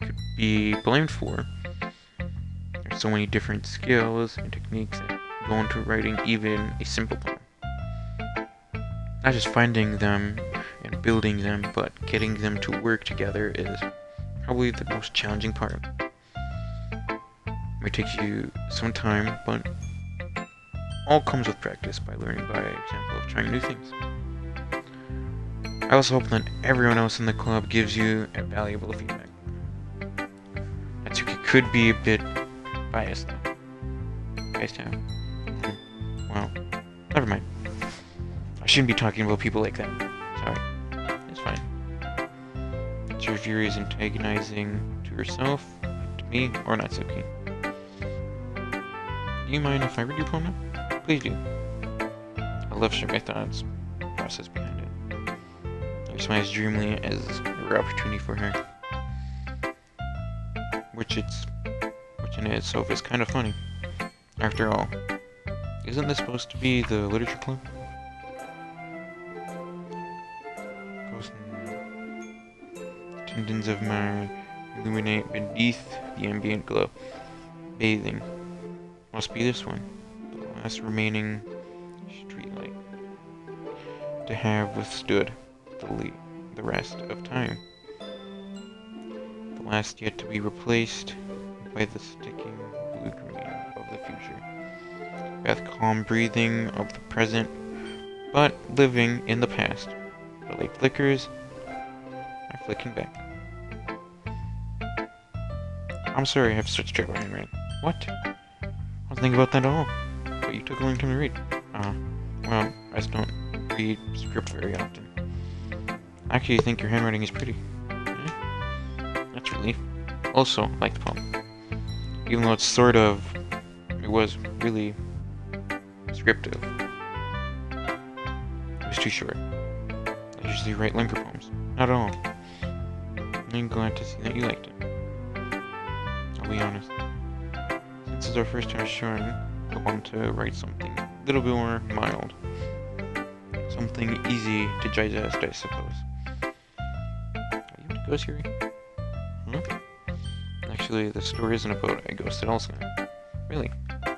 could be blamed for. There's so many different skills and techniques that go into writing even a simple poem. Not just finding them and building them, but getting them to work together is probably the most challenging part. It might take you some time, but all comes with practice by learning by example of trying new things. I also hope that everyone else in the club gives you a valuable feedback. Natsuki could be a bit biased though. Biased how? Well, never mind. I shouldn't be talking about people like that. Sorry. It's fine. It's your Yuri is antagonizing to herself, to me, or Natsuki. Do you mind if I read your poem now? Please do. I love sharing my thoughts, process behind it. He smiles dreamily as a rare opportunity for her. Which in itself is kind of funny. After all, isn't this supposed to be the literature club? Tendons of mine illuminate beneath the ambient glow. Bathing. Must be this one. The last remaining streetlight. To have withstood the rest of time. The last yet to be replaced by the sticking blue-green of the future. With calm breathing of the present, but living in the past. The light flickers, I'm flicking back. I'm sorry, I have such terrible handwriting. What? I was thinking about that at all. But you took a long time to read. Well, I just don't read script very often. I actually think your handwriting is pretty. That's a relief. Also, I like the poem. Even though it was really descriptive. It was too short. I usually write longer poems. Not at all. I'm glad to see that you liked it. I'll be honest. Since it's our first time showing, I want to write something a little bit more mild. Something easy to digest, I suppose. Are you into ghost Yuri? Huh? Actually, the story isn't about a ghost at all, so really? I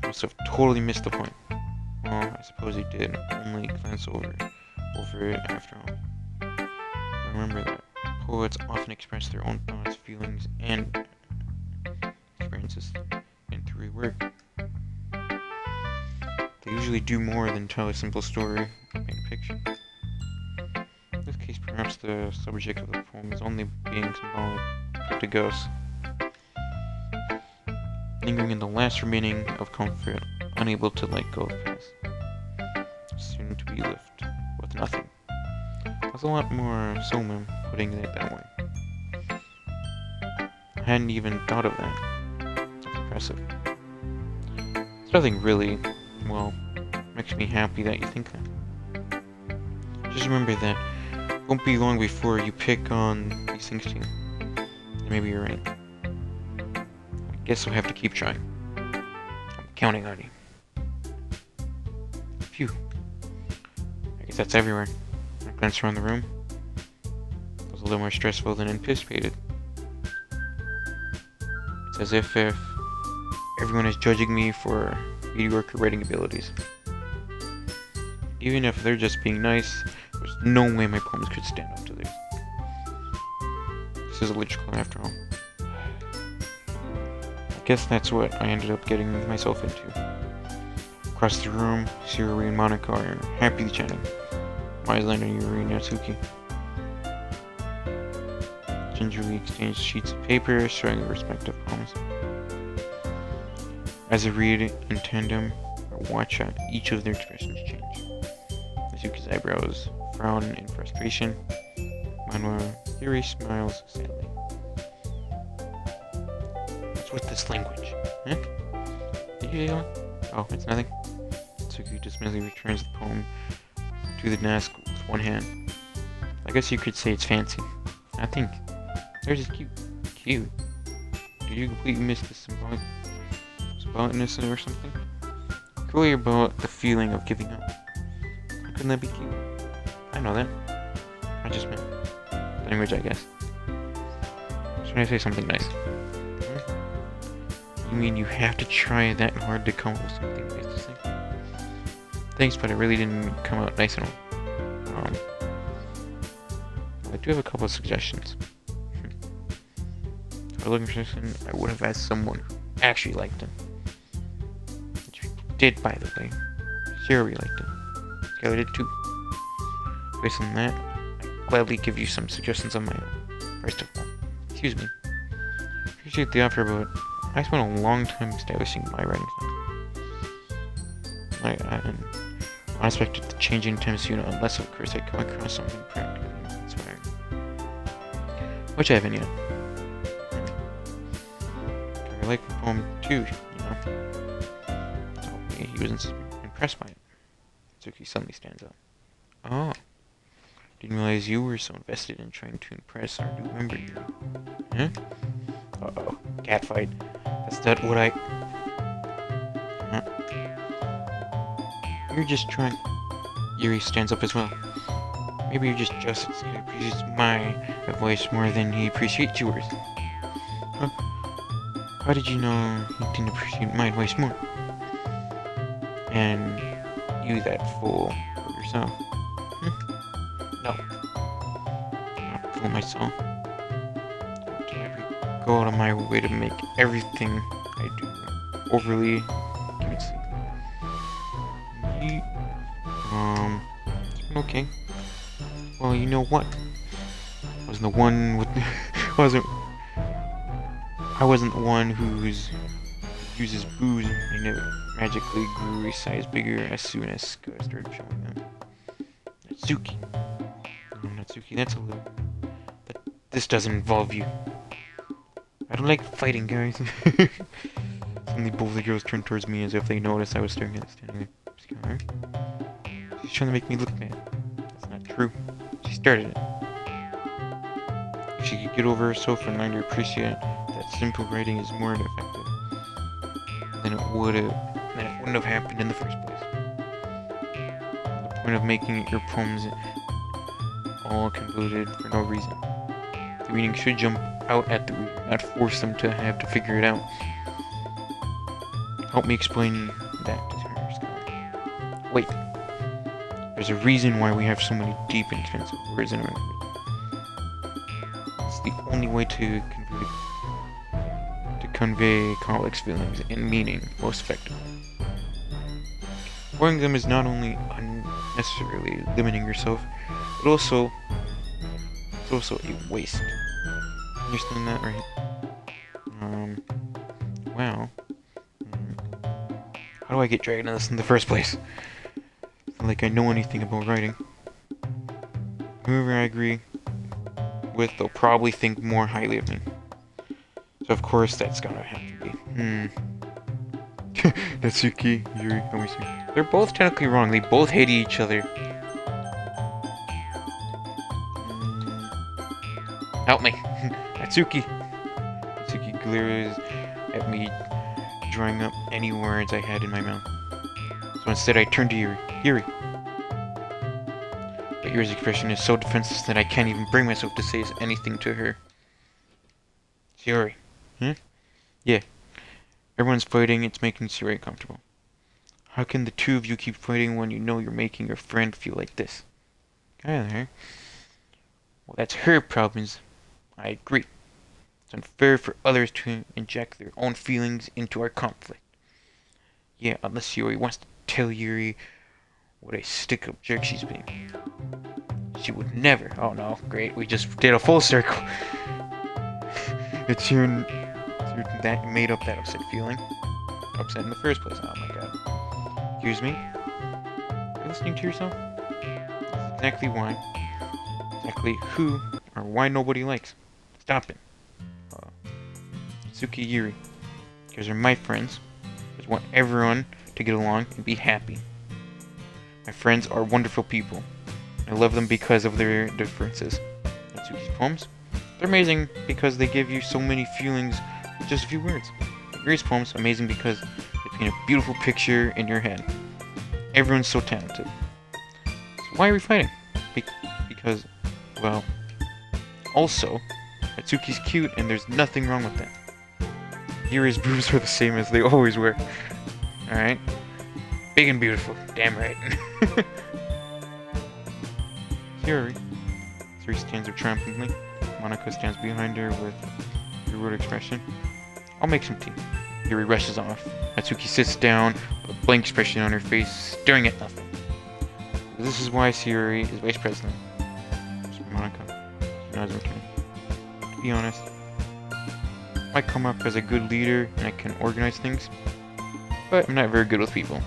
must have totally missed the point. Well, I suppose you did only glance over it after all. Remember that poets often express their own thoughts, feelings, and experiences in through work. They usually do more than tell a simple story or paint a picture. In this case, perhaps the subject of the poem is only being symbolic for the ghosts. lingering in the last remaining of comfort, unable to let go of past, soon to be left with nothing. That's a lot more solemn putting it that way. I hadn't even thought of that. That's impressive. It's nothing really, well, makes me happy that you think that. Just remember that it won't be long before you pick on these things too. And maybe you're right. I guess I'll have to keep trying. I'm counting on you. Phew. I guess that's everywhere. I glanced around the room. It was a little more stressful than anticipated. It's as if everyone is judging me for mediocre writing abilities. Even if they're just being nice, there's no way my poems could stand up to theirs. This is a lich club after all. I guess that's what I ended up getting myself into. Across the room, Sirui and Monica are happily chatting. Maizland and Yuri and Natsuki gingerly exchange sheets of paper showing their respective poems. As I read in tandem, I watch each of their expressions change. Natsuki's eyebrows frown in frustration, meanwhile Yuri smiles sadly. What's with this language? Huh? Did you say something? Oh, it's nothing. Natsuki dismissively returns the poem to the desk with one hand. I guess you could say it's fancy. I think. Theirs is cute. Cute? Did you completely miss the symbolicness or something? Clearly about the feeling of giving up. How couldn't that be cute? I know that. I just meant language, I guess. Should I say something nice? You mean you have to try that hard to come up with something nice to say? Thanks, but it really didn't come out nice at all. I do have a couple of suggestions. For looking for something, I would have asked someone who actually liked him. Which did, by the way. Sherry liked him. Skylar did too. Based on that, I'd gladly give you some suggestions on my own. First of all, excuse me. Appreciate the offer, but I spent a long time establishing my writing style. I expected to change anytime soon, unless of course I come across something practically inspiring. Which I haven't yet. I like the poem too, you know. Told me he was impressed by it. Suki suddenly stands up. Oh. Didn't realize you were so invested in trying to impress our new member here. Huh? Uh-oh. Catfight. That's not what I... Huh? You're just trying... Yuri stands up as well. Maybe you're just jealous that he appreciates my voice more than he appreciates yours. Huh? How did you know he didn't appreciate my voice more? And you that fool of yourself. No. I'm not fooling myself. I go out of my way to make everything I do overly convincing. Okay. Well, you know what? I wasn't the one with I wasn't the one who uses booze and it magically grew a size bigger as soon as Scott started showing them. Natsuki. No, Natsuki, that's a little... This doesn't involve you. I don't like fighting, guys. Suddenly both the girls turned towards me as if they noticed I was staring at standing there. She's trying to make me look bad. That's not true. She started it. If she could get over herself and learn to appreciate that simple writing is more effective, then it wouldn't have happened in the first place. The point of making your poems all convoluted for no reason. The reading should jump out at the reader, not force them to have to figure it out. Help me explain that to her, Skylar. Wait. There's a reason why we have so many deep and expensive words in our language. It's the only way to convey complex feelings and meaning most effectively. Pouring them is not only unnecessarily limiting yourself, but it's also a waste. Understand that, right? Wow. How do I get dragged into this in the first place? It's not like I know anything about writing. Whoever I agree with, they'll probably think more highly of me. So of course that's gonna have to be. Natsuki, Yuri, let me see. They're both technically wrong. They both hate each other. Help me. Natsuki. Natsuki glares at me, drawing up any words I had in my mouth. So instead I turn to Yuri. Yuri. But Yuri's expression is so defenseless that I can't even bring myself to say anything to her. It's Yuri. Huh? Yeah. Everyone's fighting, it's making Yuri comfortable. How can the two of you keep fighting when you know you're making your friend feel like this? Well, that's her problems. I agree. It's unfair for others to inject their own feelings into our conflict. Yeah, unless Yuri wants to tell Yuri what a stick-up jerk she's being. She would never. Oh no, great, we just did a full circle. It's your that made up that upset feeling. Upset in the first place. Oh my god. Excuse me? Are you listening to yourself? That's exactly why. Exactly who or why nobody likes. Stop it. Itsuki Yuri. Because they're my friends. I just want everyone to get along and be happy. My friends are wonderful people. I love them because of their differences. Itsuki's poems? They're amazing because they give you so many feelings with just a few words. Yuri's poems, amazing because they paint a beautiful picture in your head. Everyone's so talented. So why are we fighting? Because, well, also, Atsuki's cute and there's nothing wrong with that. Yuri's boobs are the same as they always were. Alright? Big and beautiful. Damn right. Yuri. Yuri stands there triumphantly. Monika stands behind her with a rude expression. I'll make some tea. Yuri rushes off. Atsuki sits down with a blank expression on her face, staring at nothing. This is why Yuri is vice president. Monika. She nods in return. To be honest, I come up as a good leader and I can organize things, but I'm not very good with people.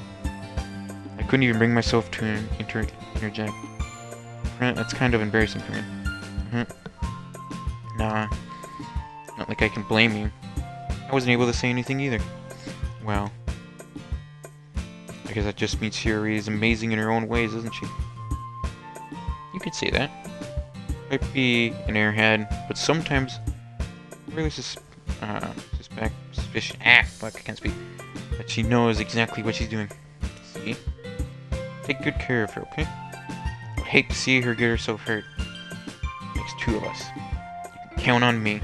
I couldn't even bring myself to interject. That's kind of embarrassing for me. Nah, not like I can blame you. I wasn't able to say anything either. Well, I guess that just means Yuri is amazing in her own ways, isn't she? You could say that. Might be an airhead, but sometimes I really suspicion. Fuck, I can't speak. That she knows exactly what she's doing. See? Take good care of her, okay? I would hate to see her get herself hurt. Makes two of us. You can count on me.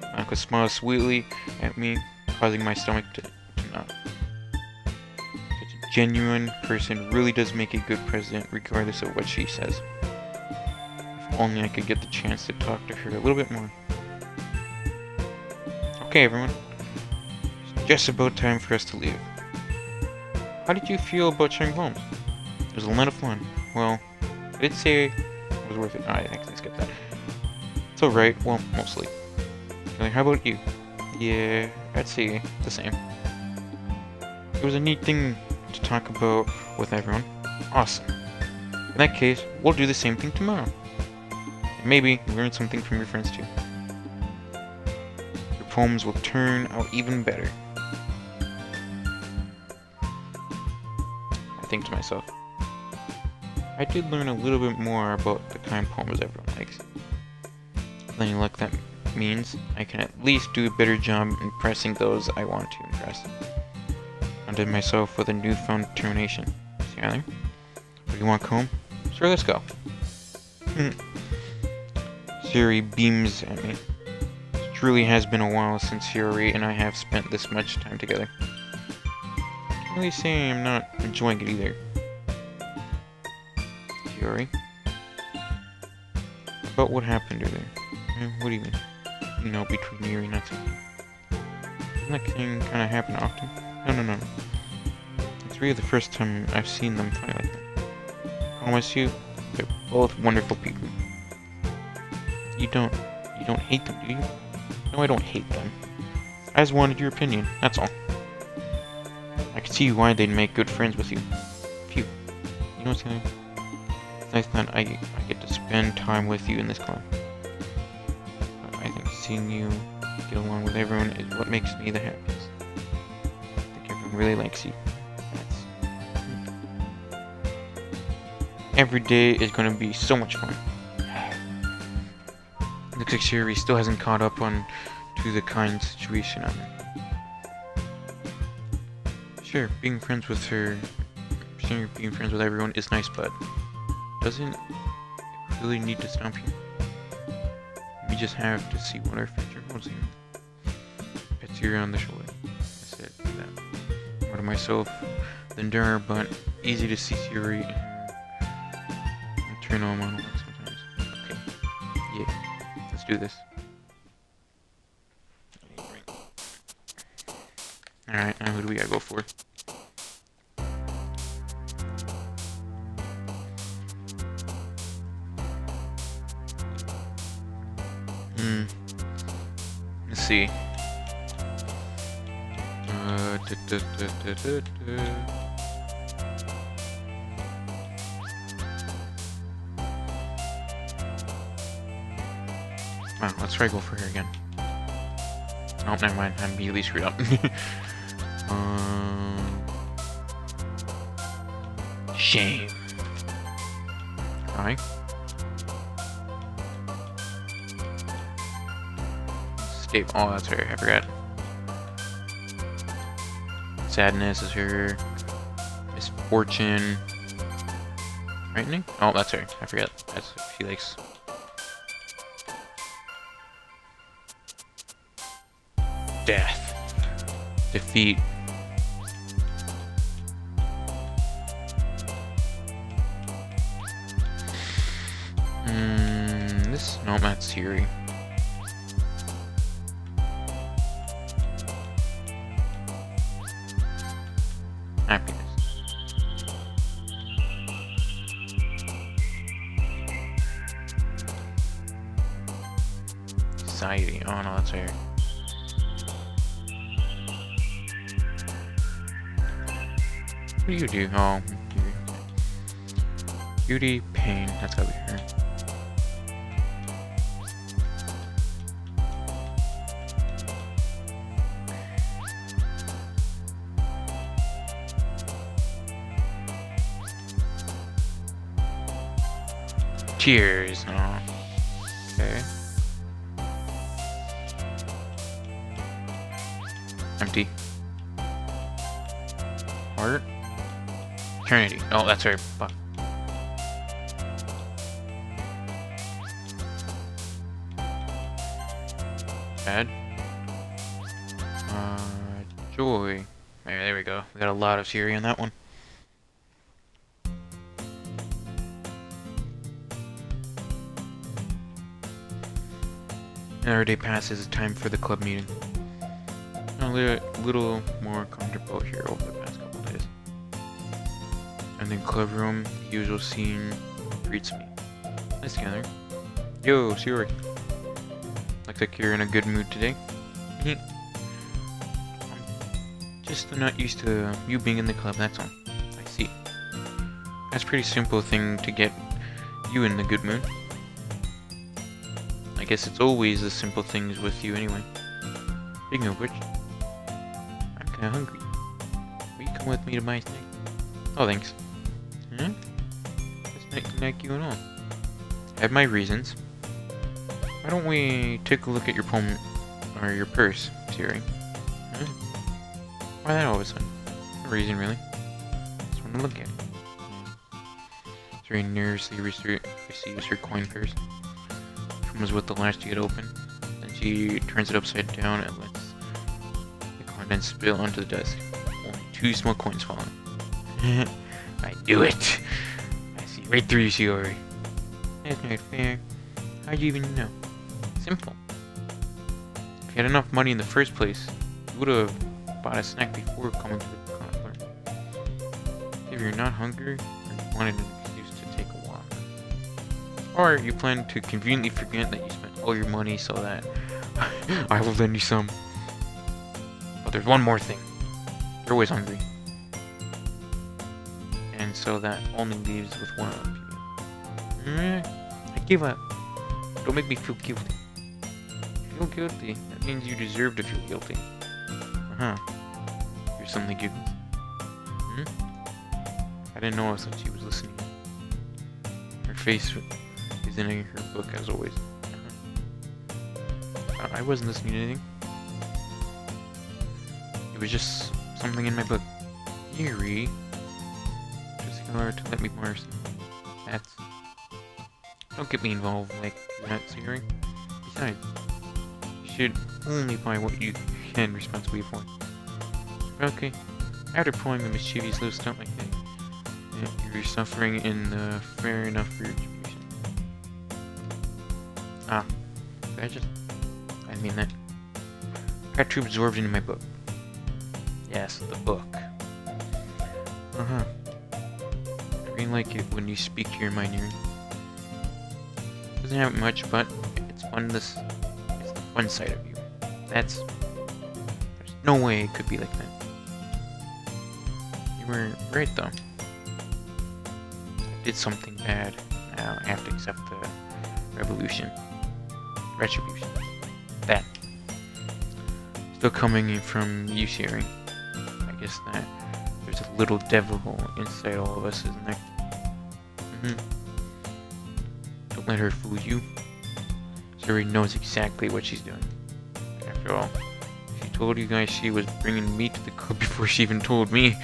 Monika smiles sweetly at me, causing my stomach to knot. Such a genuine person really does make a good president, regardless of what she says. If only I could get the chance to talk to her a little bit more. Okay, everyone. It's just about time for us to leave. How did you feel about sharing poems? It was a lot of fun. Well, I did say it was worth it. I think I skipped that. It's alright. Well, mostly. How about you? Yeah, I'd say the same. It was a neat thing to talk about with everyone. Awesome. In that case, we'll do the same thing tomorrow. And maybe learn something from your friends too. Your poems will turn out even better. I think to myself, I did learn a little bit more about the kind of poems everyone likes. With any luck, that means I can at least do a better job impressing those I want to impress. I did myself with a newfound determination. See, Tyler? Do you want to come? Sure, let's go. Yuri beams at me. It truly has been a while since Yuri and I have spent this much time together. I can't really say I'm not enjoying it either. Yuri? About what happened earlier? What do you mean? You know, between Yuri and Natsuki. Doesn't that thing kind of happen often? No. It's really the first time I've seen them fight like that. I promise you, they're both wonderful people. You don't hate them, do you? No, I don't hate them. I just wanted your opinion, that's all. I could see why they'd make good friends with you. Phew. You know what's gonna... It's nice that I get to spend time with you in this club. I think seeing you get along with everyone is what makes me the happiest. I think everyone really likes you. Every day is gonna be so much fun. Looks like Sherry still hasn't caught up on to the kind situation I'm in. Sure, being friends with everyone is nice, but doesn't it really need to stop here? We just have to see what our future holds here. Pet Siri on the shoulder. That's it. That. More to myself than Durr, but easy to see Siri and turn on monologue sometimes. Okay. Yeah. Let's do this. Alright, now who do we gotta go for? Let's see. Wow, let's try to go for her again. Oh, never mind. I immediately screwed up. Shame. Alright. Escape. Oh, that's her. I forgot. Sadness is her. Misfortune. Frightening? Oh, that's her. I forgot. That's what she likes. Death. Defeat. No, that's Siri. Happiness. Society. Oh no, that's her. What do you do? Oh, beauty, pain. That's gotta be her. Cheers. Oh. Okay. Empty. Heart. Trinity. Oh, that's her. Fuck. Bad. Joy. There we go. We got a lot of Siri on that one. Another day passes, it's time for the club meeting. A little more comfortable here over the past couple days. And in club room, the usual scene greets me. Nice together. Yo, Siri. Looks like you're in a good mood today. I'm just not used to you being in the club, that's all. I see. That's a pretty simple thing to get you in the good mood. I guess it's always the simple things with you anyway. Speaking of which, I'm kinda hungry. Will you come with me to my snack? Oh, thanks. Huh? It's not you and all. I have my reasons. Why don't we take a look at your poem, or your purse, Siri? Huh? Why that all of a sudden? No reason, really. Just want to look at it. Siri nervously receives her coin purse. Was with the latch to get open. Then she turns it upside down and lets the contents spill onto the desk. Only 2 small coins fall on. I do it. I see right through you, Siri. That's not fair. How'd you even know? Simple. If you had enough money in the first place, you would have bought a snack before coming to the concourse. If you're not hungry, or you wanted an excuse to take a walk. Or you plan to conveniently forget that you spent all your money so that I will lend you some. But there's one more thing. You're always hungry. and so that only leaves with one opinion. I give up. Don't make me feel guilty. Feel guilty? That means you deserve to feel guilty. Uh-huh. You're suddenly giggling. I didn't know. I thought she was listening. Her face is in her book as always. I wasn't listening to anything. It was just something in my book. Eerie. Just in order to let me mercy. That's... Don't get me involved like that's hearing. Besides, you should only buy what you can responsibly afford. Okay. After pulling the mischievous little stunt like that, you're suffering in fair enough for your retribution. Ah. I mean that. Got too absorbed into my book. Yes, the book. Uh-huh. I really like it when you speak to your mind hearing. Doesn't have much, but it's fun. It's the fun side of you. There's no way it could be like that. You were right though. I did something bad. Now I have to accept the retribution. That. Still coming in from you sharing. I guess that there's a little devil inside all of us, isn't there? Don't let her fool you. Suri knows exactly what she's doing. After all, she told you guys she was bringing me to the club before she even told me.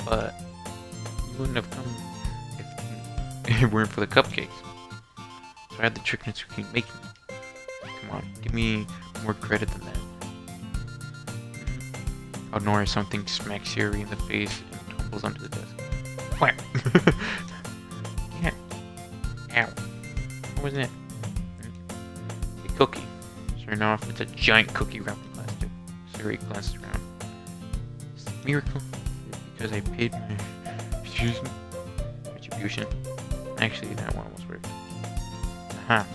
But you wouldn't have come if it weren't for the cupcakes. So I had the trick Natsuki making me. Come on, give me more credit than that. Nora something smacks Suri in the face and tumbles onto the desk. Whack! Yeah. Ow. What was that? A cookie. Sure enough, it's a giant cookie wrapped in plastic. Suri glances around. It's a miracle. Because I paid my retribution. Actually, that one was worth it. Aha.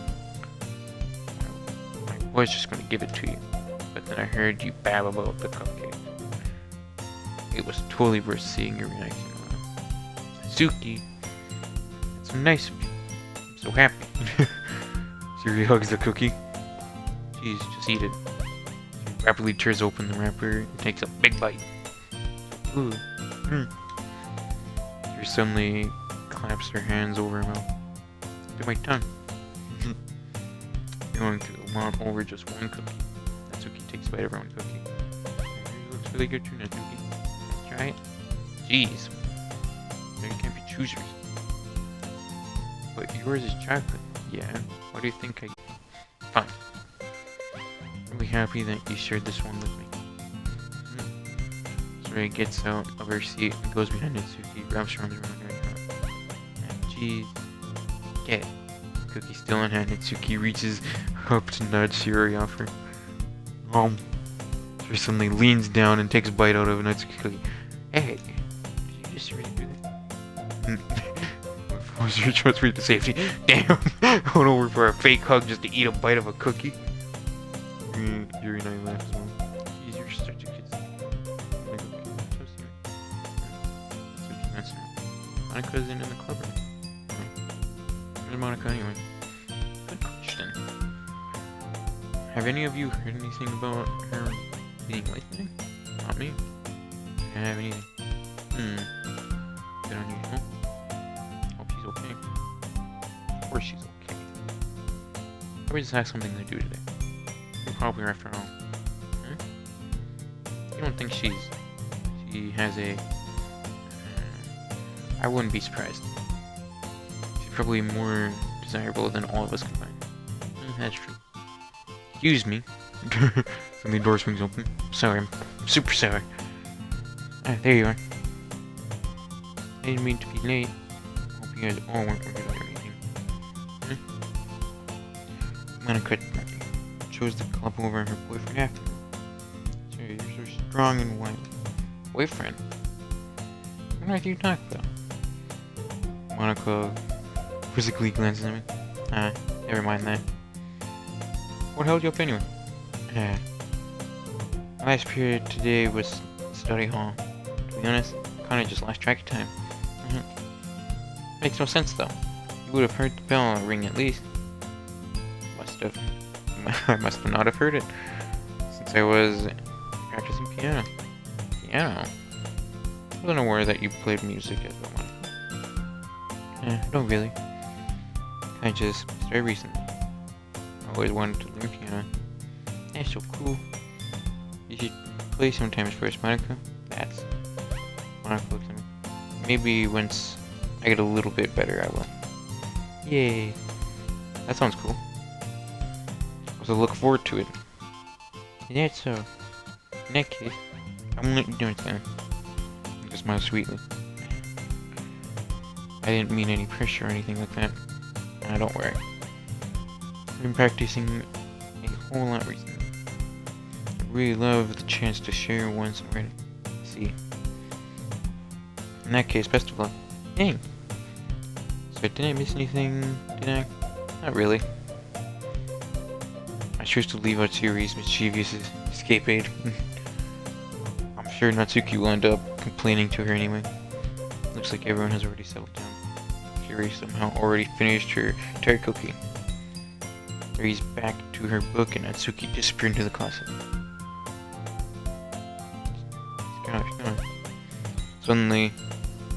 I was just going to give it to you, but then I heard you babble about the cupcake. It was totally worth seeing your reaction. Suki, it's so nice of you. I'm so happy. Suri hugs the cookie. Jeez, just eat it. She rapidly tears open the wrapper and takes a big bite. Ooh. She suddenly claps her hands over her mouth. Look at my tongue. Going to want over just one cookie. Natsuki takes a bite of her own cookie. It looks really good too, Natsuki. Try it. Jeez. There can't be choosers. But yours is chocolate. Yeah. What do you think Fine. I'm really happy that you shared this one with me. Suri gets out of her seat and goes behind Natsuki, wraps her arms around her and jeez. Get it. Cookie still in hand, Natsuki reaches up to nudge Suri off her. Suri suddenly leans down and takes a bite out of Natsuki's cookie. Hey, did you just really do that? Suri tries to safety. Damn! Going over for a fake hug just to eat a bite of a cookie. Yuri and I laugh as well. Jeez, you're such a kid. Monika's in the club room. Where's Monika anyway? Good question. Have any of you heard anything about her being late today? Not me. I don't have anything. Bit unusual. Hope she's okay. Of course she's okay. Probably just has something to do today. Probably after all. You don't think she has a... I wouldn't be surprised. She's probably more desirable than all of us combined. That's true. Excuse me. When the door swings open. Sorry, I'm super sorry. There you are. I didn't mean to be late. Hope you guys all weren't worried about anything. Monika chose the club over her boyfriend after. So you're so strong and white. Boyfriend? What are you talking about? Monika quizzically glances at me. Never mind that. What held you up anyway? Last period today was study hall. To be honest, kinda just lost track of time. Makes no sense though. You would have heard the bell ring at least. Must have. I must have not have heard it, since I was practicing piano. Piano? I wasn't aware that you played music as a one. No, really. I just started recently. I always wanted to learn piano. That's so cool. You should play sometimes first, Monica. That's Monica looks at me. Maybe once I get a little bit better, I will. Yay. That sounds cool. So look forward to it. That's so. In that case, I won't let you do it then. Just smile sweetly. I didn't mean any pressure or anything like that. Don't worry. I've been practicing a whole lot recently. I really love the chance to share once already. See. In that case, best of luck. Dang. So did I miss anything? Did I? Not really. I chose to leave out Siri's mischievous escapade. I'm sure Natsuki will end up complaining to her anyway. Looks like everyone has already settled down. Siri somehow already finished her entire cookie. Siri's back to her book and Natsuki disappeared into the closet. Gosh, no. Suddenly,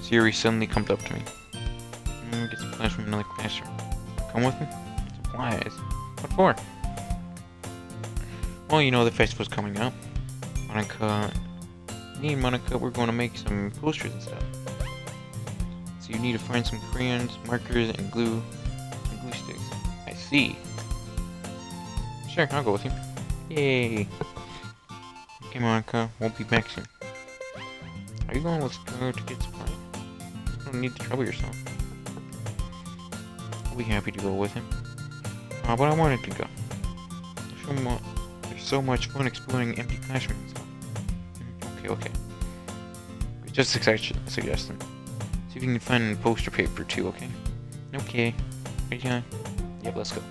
Siri suddenly comes up to me. Get supplies from another classroom. Come with me? Supplies? What for? Well, you know the festival's coming up. Me and Monica, we're going to make some posters and stuff. So you need to find some crayons, markers, and glue sticks. I see. Sure, I'll go with you. Yay! Okay, Monica, we'll be back soon. Are you going with her to get supplies? You don't need to trouble yourself. I'll be happy to go with him. But I wanted to go. There's so much fun exploring empty classrooms and stuff. Okay. It's just a suggestion. See if you can find poster paper too, okay? Okay. Yeah. Yep, let's go.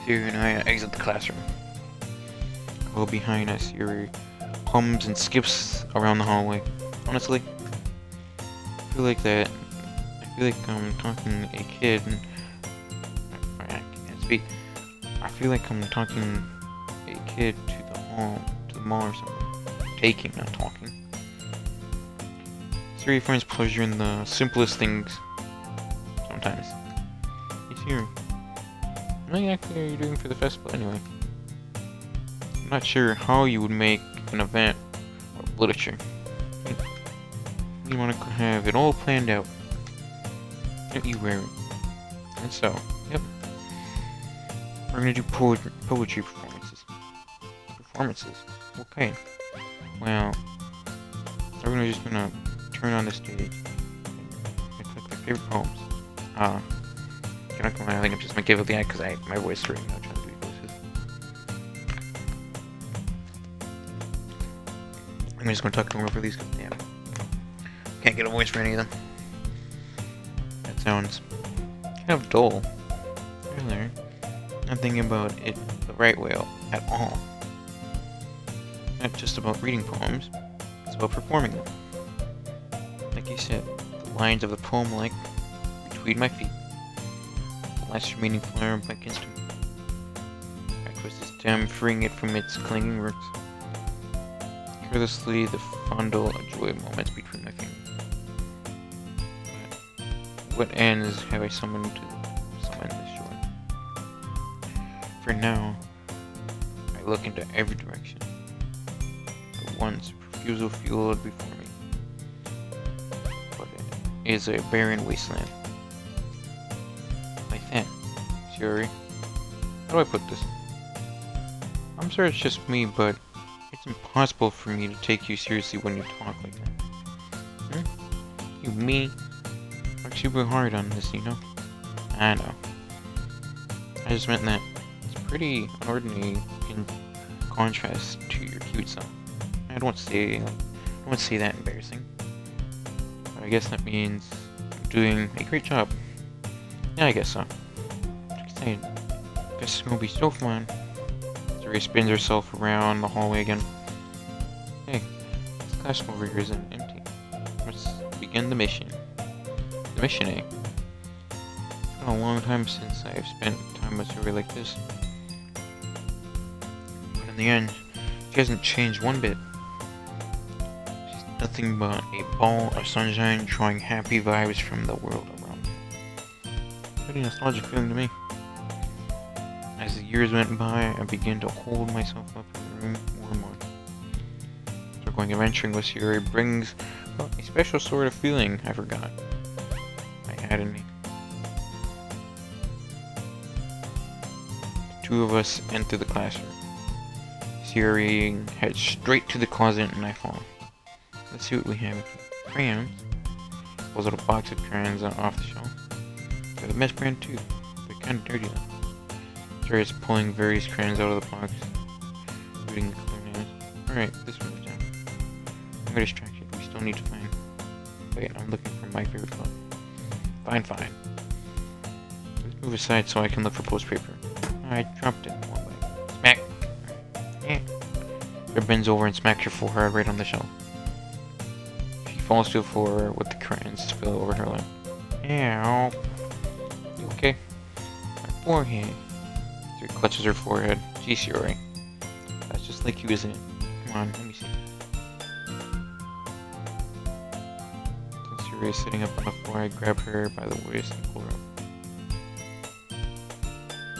Siri and I exit the classroom. Well behind us, Siri hums and skips around the hallway. Honestly, I feel like I'm talking to a kid and I can't speak. I feel like I'm talking a kid to the mall or something. Taking, not talking. Siri finds pleasure in the simplest things. Sometimes. Hey Siri, what exactly are you doing for the festival anyway? I'm not sure how you would make an event of literature. You want to have it all planned out. Don't you worry. And so, yep. We're gonna do poetry performances. What kind? Well, we're just gonna turn on the stage and click their favorite poems. You're not gonna lie, I think I'm just gonna give it the eye because my voice is right now trying to do voices. I'm just gonna talk over these because can't get a voice for any of them. That sounds kind of dull. Really, not thinking about it the right way at all. Not just about reading poems, it's about performing them. Like you said, the lines of the poem like between my feet. The last remaining flower up against me. I twist the stem, freeing it from its clinging roots. Carelessly, the fondle enjoy moments between my fingers. What ends have I summoned to summon this joy? For now, I look into every direction. The once refusal field before me, but it is a barren wasteland. Like that, Siri. How do I put this? I'm sorry it's just me, but it's impossible for me to take you seriously when you talk like that. You me? Work super hard on this, you know? I know. I just meant that it's pretty unordinary in contrast to your cute self. I don't want to say that embarrassing. But I guess that means I'm doing a great job. Yeah, I guess so. I guess it's gonna be so fun. Siri spins herself around the hallway again. Hey, this classroom over here isn't empty. Let's begin the mission. The mission, eh? It's been a long time since I've spent time with Yuri like this. But in the end, she hasn't changed one bit. She's nothing but a ball of sunshine drawing happy vibes from the world around her. Pretty nostalgic feeling to me. As the years went by, I began to hold myself up in the room more and more. So going adventuring with Yuri brings a special sort of feeling I forgot I had in me. The two of us enter the classroom. Yuri heads straight to the closet and I follow. Let's see what we have. Crayons. Pulls out a box of crayons off the shelf. They're the best brand too. They're kind of dirty though. Yuri is pulling various crayons out of the box. Reading the color names. Alright, this one's down. I'm distracted. We still need to find. Wait, I'm looking for my favorite color. Fine. Let's move aside so I can look for post paper. I dropped it one way. Smack! Yeah. Yuri bends over and smacks her forehead right on the shelf. She falls to the floor with the crayons spill over her lap. Ow. You okay? My forehead. She clutches her forehead. Jeez, Yuri. That's just like you, isn't it? Come on, let me see. Since Yuri is sitting up on the floor, I grab her by the waist and pull her up.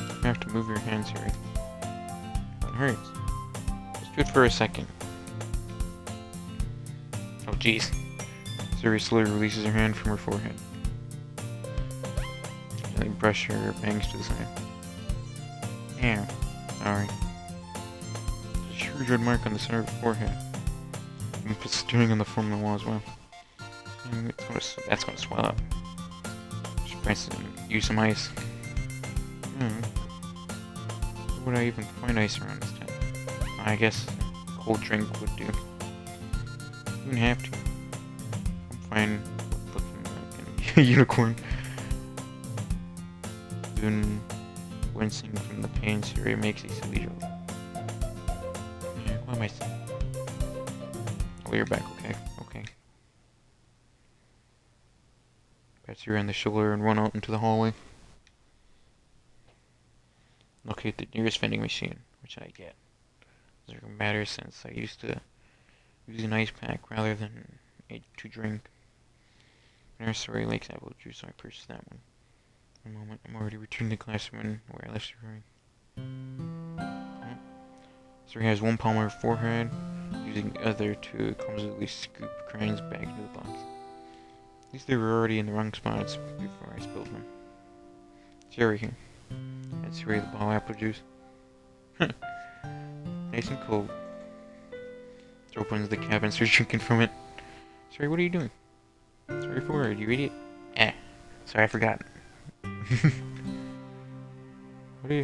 You have to move your hands, Yuri. It hurts. Just do it for a second. Oh, jeez. Yuri slowly releases her hand from her forehead. Gently brush her bangs to the side. Yeah, sorry. There's a huge red mark on the center of her forehead. And it's stirring on the form of the wall as well. And that's gonna swell up. Just press it and use some ice. Where would I even find ice around this time? I guess a cold drink would do. You wouldn't have to. I'm fine with looking like a unicorn. Soon, wincing from the pain, Yuri makes a silly joke. Yeah, what am I saying? Oh, you're back, okay. Pats Yuri on the shoulder and run out into the hallway. Locate the nearest vending machine, which I get. Doesn't matter since I used to use an ice pack rather than to drink. Nursery likes apple juice, so I purchased that one. One moment, I'm already returning to the classroom where I left Yuri. So he has one palm on her forehead, using the other to clumsily scoop crayons back into the box. At least they were already in the wrong spots before I spilled them. It's Yuri here. That's Yuri the ball apple juice. Nice and cold. She opens the cap and starts drinking from it. Sorry, what are you doing? Sorry for word, you idiot. Sorry, I forgot.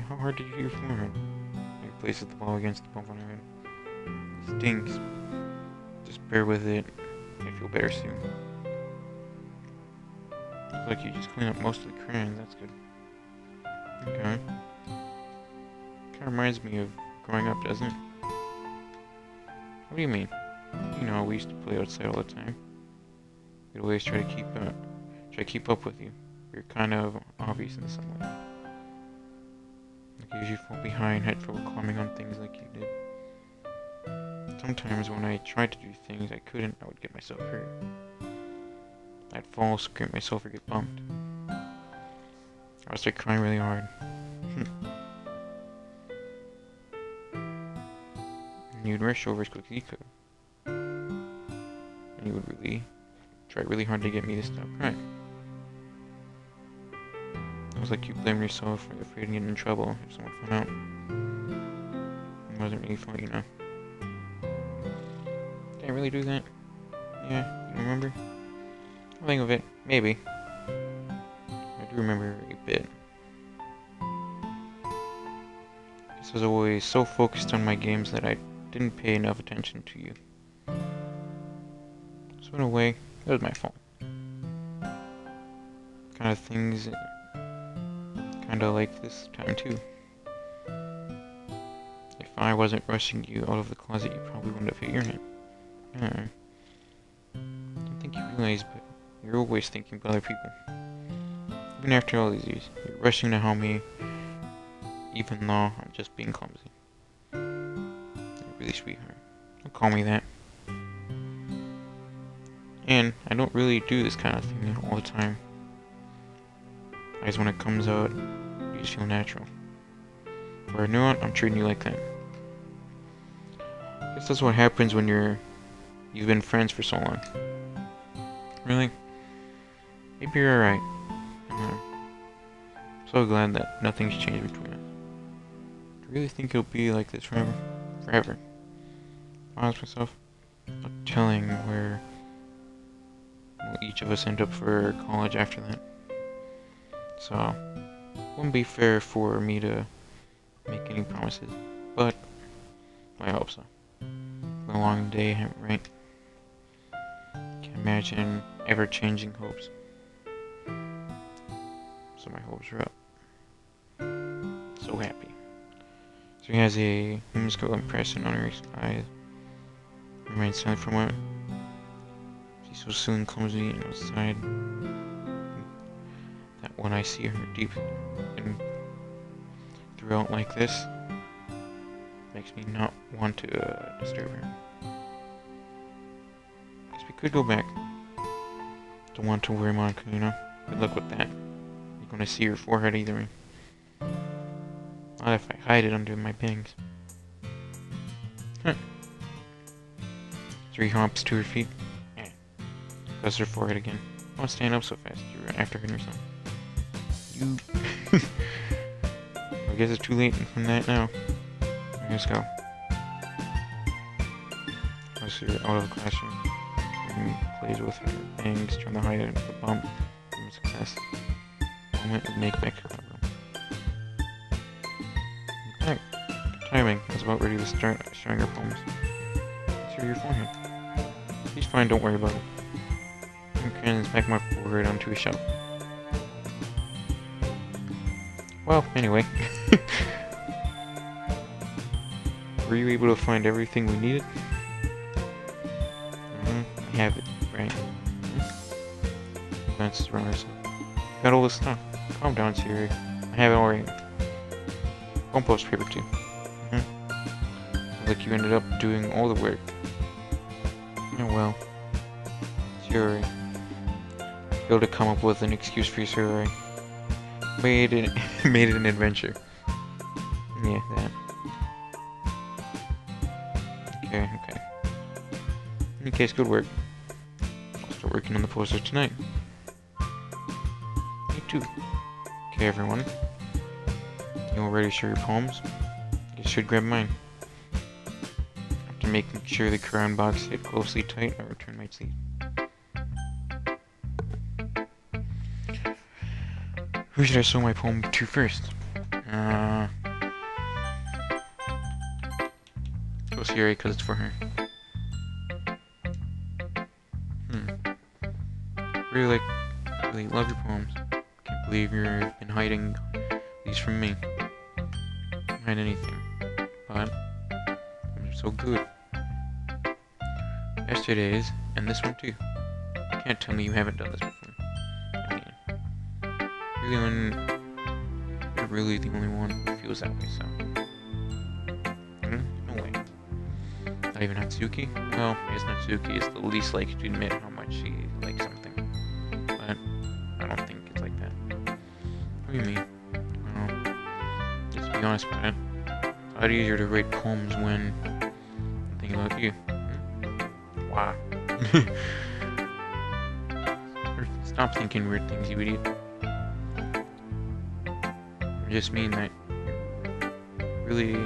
How hard did you hit your forehead? He places the ball against the bump on her head. It stings. Just bear with it. I feel better soon. Looks like you just cleaned up most of the crayons. That's good. Okay. Kinda reminds me of growing up, doesn't it? What do you mean? You know, we used to play outside all the time. We'd always try to keep up with you. You're kind of obvious in some way. Like you usually fall behind, head for climbing on things like you did. Sometimes when I tried to do things I couldn't, I would get myself hurt. I'd fall, scrape myself, or get bumped. I would start crying really hard. And you'd rush over as quickly as you could. And you would try really hard to get me to stop crying. It was like you blamed yourself for afraid of getting in trouble if someone found out. It wasn't really fun, you know. Did I really do that? Yeah, you remember? I'll think of it. Maybe. I do remember a bit. I guess I was always so focused on my games that I didn't pay enough attention to you. So in a way, it was my fault. Kind of things, kind of like this time too. If I wasn't rushing you out of the closet, you probably wouldn't have hit your head. realize, but you're always thinking about other people. Even after all these years, you're rushing to help me, even though I'm just being clumsy. You're really sweetheart. Don't call me that. And I don't really do this kind of thing all the time. I guess when it comes out, you just feel natural. Or you know what? I'm treating you like that. I guess that's what happens when you've been friends for so long. Really? Maybe you're alright. I'm so glad that nothing's changed between us. I really think it'll be like this forever. Forever. I ask myself, not telling where will each of us end up for college after that. So, it wouldn't be fair for me to make any promises, but I hope so. It's a long day, right? Can't imagine ever changing hopes. So my hopes are up. So happy. So he has a whimsical impression on her eyes. Remains silent for a moment. She's so silly and clumsy and outside that when I see her deep and throughout like this, makes me not want to disturb her. Guess we could go back. Don't want to worry, Monica, you know? Good luck with that. You're gonna see her forehead either. Not if I hide it under my bangs. Huh. 3 hops to her feet. Press her forehead again. Don't stand up so fast. You're after hitting yourself. You. I guess it's too late from that now. Let's go. Once you're out of the classroom, and plays with her bangs, trying to hide the bump from success. Moment would make back to the room. Okay. Timing. I was about ready to start showing her poems. Let's hear your forehead. She's fine, don't worry about it. And smack my forehead onto a shelf. Well, anyway. Were you able to find everything we needed? I have it, right? Glances around herself. Got all this stuff. Calm down, Siri. I have it already. Compost paper too. Like you ended up doing all the work. Oh well. Siri. Able to come up with an excuse for your made it an adventure. Yeah, that. Okay. In any case, good work. I'll start working on the poster tonight. Me too. Okay, everyone. You all ready to share your poems? You should grab mine. After making sure the crayon box hit closely tight, I return my seat. Who should I show my poem to first? Go Siri, because it's for her. Really love your poems. Can't believe you've been hiding these from me. Don't hide anything, but they're so good. Yesterday's, and this one too. You can't tell me you haven't done this before. Really, when you're really the only one who feels that way, so. No way. Not even Natsuki? Well, I guess Natsuki is the least likely to admit how much she likes something. But I don't think it's like that. What do you mean? Well, just to be honest about it, it's a lot easier to write poems when I'm thinking about you. Why? Stop thinking weird things, you idiot. I just mean that you're really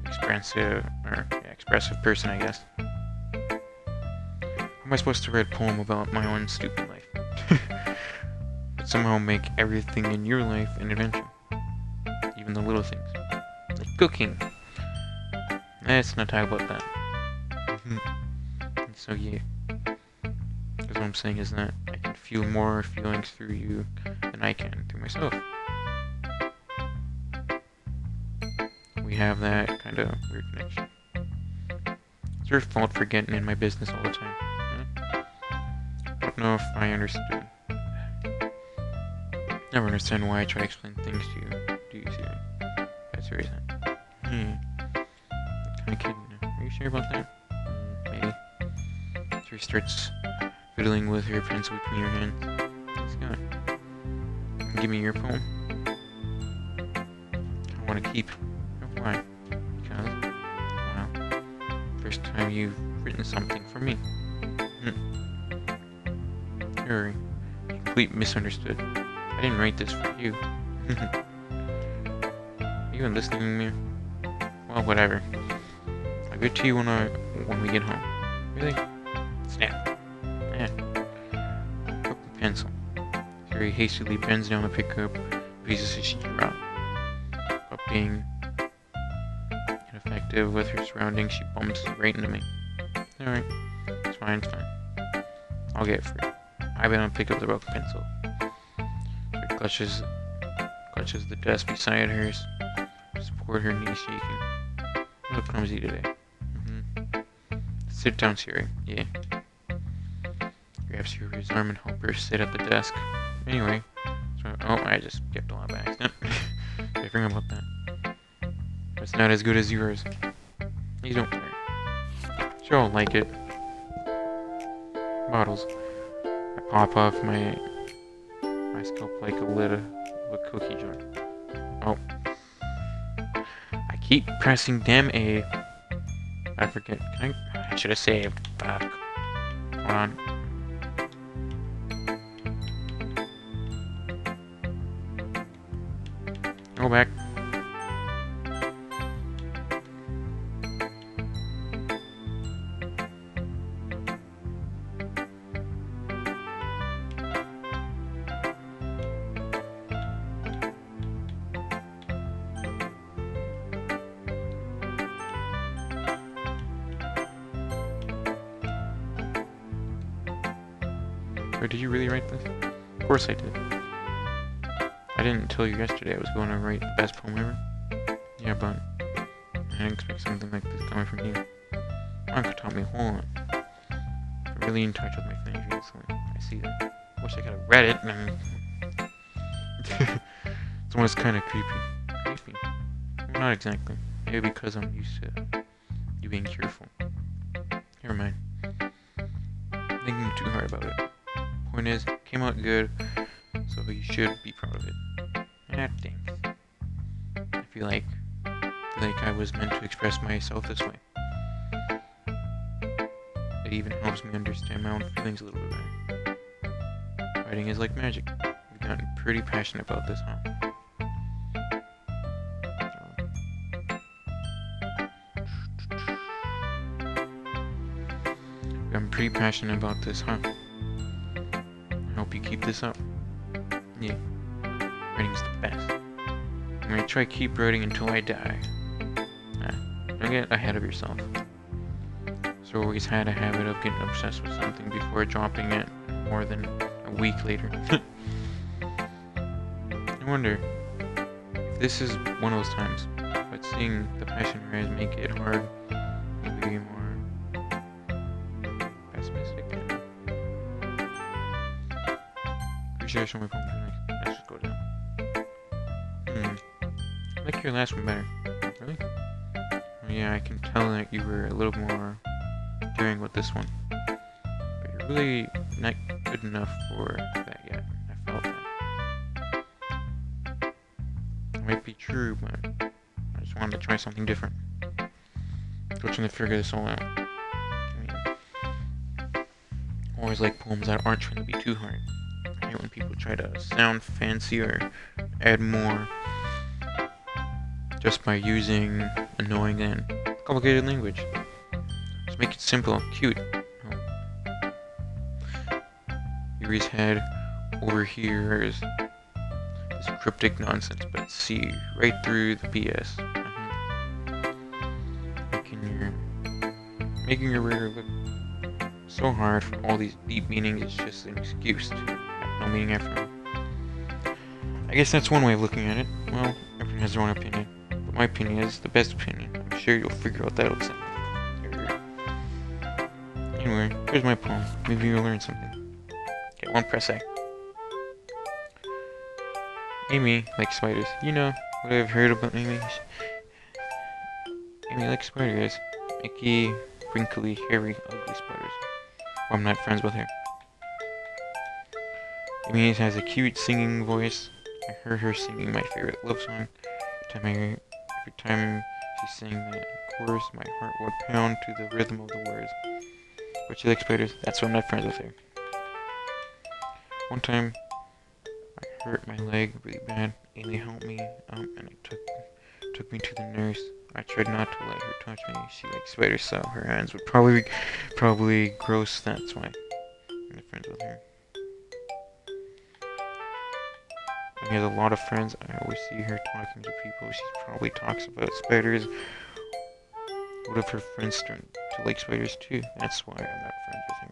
expressive person, I guess. How am I supposed to write a poem about my own stupid life? But somehow make everything in your life an adventure. Even the little things. Like cooking. Let's not talk about that. And so yeah. Because what I'm saying is that I can feel more feelings through you than I can through myself. We have that kind of weird connection. It's your fault for getting in my business all the time. don't know if I understood. Never understand why I try to explain things to you. Do you see me? That's the reason. Kinda kidding. Are you sure about that? Maybe. She starts fiddling with her pencil between your hands. Let's go. Give me your poem. I want to keep. Why? Because, wow, first time you've written something for me. You're complete misunderstood. I didn't write this for you. Are you even listening to me? Well, whatever. I'll get to you when we get home. Really? Snap. Yeah. Broken pencil. Very hastily bends down to pick up pieces of sheet rock. But being ineffective with her surroundings, she bumps right into me. Alright. It's fine, it's fine. I'll get it for you. I bend and pick up the broken pencil. She clutches the desk beside hers. Support her knees shaking. A little clumsy today. Sit down, Siri. Yeah. Grabs Siri's arm and help her sit at the desk. Anyway, so, I just skipped a lot by accident. I forgot about that. It's not as good as yours. You don't care. Sure, I'll like it. Bottles. I pop off my scope like a lid of a cookie jar. Oh. I keep pressing damn A. I forget. I should have saved. Fuck. Hold on. Go back. Or did you really write this? Of course I did. I didn't tell you yesterday I was going to write the best poem ever. Yeah, but I didn't expect something like this coming from you. Uncle taught me a whole lot. I'm really in touch with my feelings recently. I see that. Wish I could have read it. It's almost kind of creepy. Creepy? Well, not exactly. Maybe because I'm used to you being cheerful. Never mind. Thinking too hard about it. Point is, it came out good, so you should be proud of it. Ah, thanks. I feel like I was meant to express myself this way. It even helps me understand my own feelings a little bit better. Writing is like magic. You've gotten pretty passionate about this, huh? I'm pretty passionate about this, huh? I hope you keep this up. Yeah. Writing's the best. I'm gonna try keep writing until I die. Don't get ahead of yourself. So I always had a habit of getting obsessed with something before dropping it more than a week later. I wonder if this is one of those times, but seeing the passion in your eyes make it hard, maybe more pessimistic. Pretty sure my phone tonight. Let's just go down. I like your last one better. Really? Yeah, I can tell that you were a little more daring with this one. But you're really not good enough for that yet. I felt that. It might be true, but I just wanted to try something different. Still trying to figure this all out. I mean, I always like poems that aren't trying to be too hard. I hate when people try to sound fancy or add more just by using annoying and complicated language. Just make it simple and cute. Yuri's head over here is this cryptic nonsense, but see right through the BS. Making your reader look so hard for all these deep meanings is just an excuse to have no meaning after all. I guess that's one way of looking at it. Well, everyone has their own opinion. But my opinion is the best opinion. I'm sure you'll figure out that out soon. Anyway, here's my poem. Maybe you'll learn something. Don't press A. Amy likes spiders. You know what I've heard about Amy? Amy likes spiders. Icky, wrinkly, hairy, ugly spiders. Well, I'm not friends with her. Amy has a cute singing voice. I heard her singing my favorite love song. Every time she sang that chorus, my heart would pound to the rhythm of the words. But she likes spiders. That's why I'm not friends with her. One time, I hurt my leg really bad. Amy helped me up and took me to the nurse. I tried not to let her touch me. She likes spiders, so her hands would probably gross. That's why I'm not friends with her. She has a lot of friends. I always see her talking to people. She probably talks about spiders. What if her friends start to like spiders too? That's why I'm not friends with her.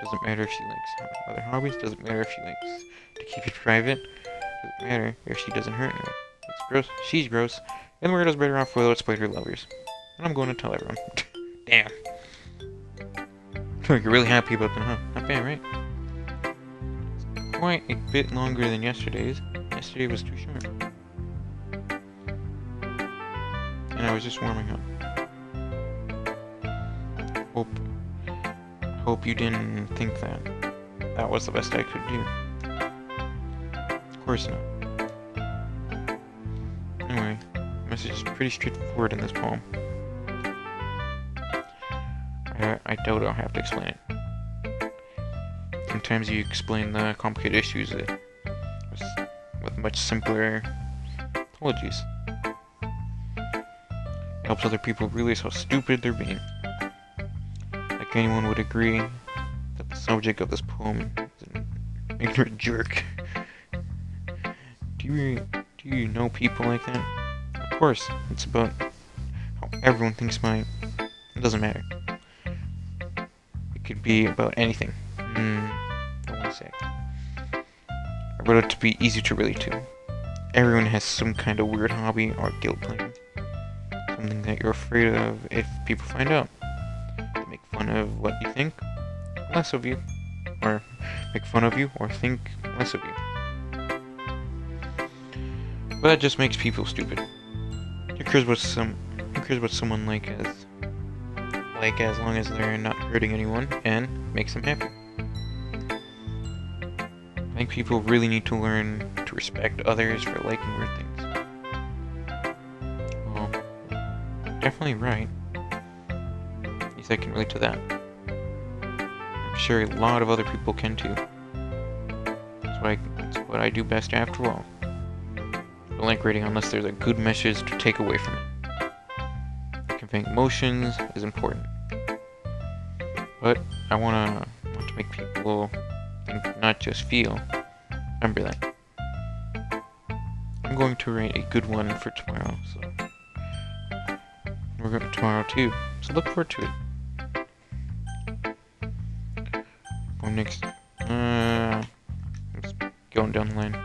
Doesn't matter if she likes other hobbies. Doesn't matter if she likes to keep it private. Doesn't matter if she doesn't hurt anyone. It's gross. She's gross. And the world is better off without spider lovers. And I'm going to tell everyone. Damn. You're really happy about that, huh? Not bad, right? Quite a bit longer than yesterday's. Yesterday was too short. And I was just warming up. Hope you didn't think that that was the best I could do. Of course not. Anyway, the message is pretty straightforward in this poem. I doubt I'll have to explain it. Sometimes you explain the complicated issues with much simpler apologies. It helps other people realize how stupid they're being. Like anyone would agree that the subject of this poem is an ignorant jerk. Do you know people like that? Of course, it's about how everyone thinks mine. It doesn't matter. It could be about anything. I want to say. I wrote it to be easy to relate to. Everyone has some kind of weird hobby or guilt playing. Something that you're afraid of if people find out. They make fun of what you think less of you. Or make fun of you or think less of you. But that just makes people stupid. Who cares what someone like as long as they're not hurting anyone and makes them happy. I think people really need to learn to respect others for liking weird things. Well, definitely right. At least I can relate to that. I'm sure a lot of other people can too. That's what I do best after all. I don't like reading unless there's a good message to take away from it. Conveying emotions is important. But I want to make people think, not just feel. Remember that. I'm going to write a good one for tomorrow, so we're going tomorrow too. So look forward to it. Going next. Just going down the line.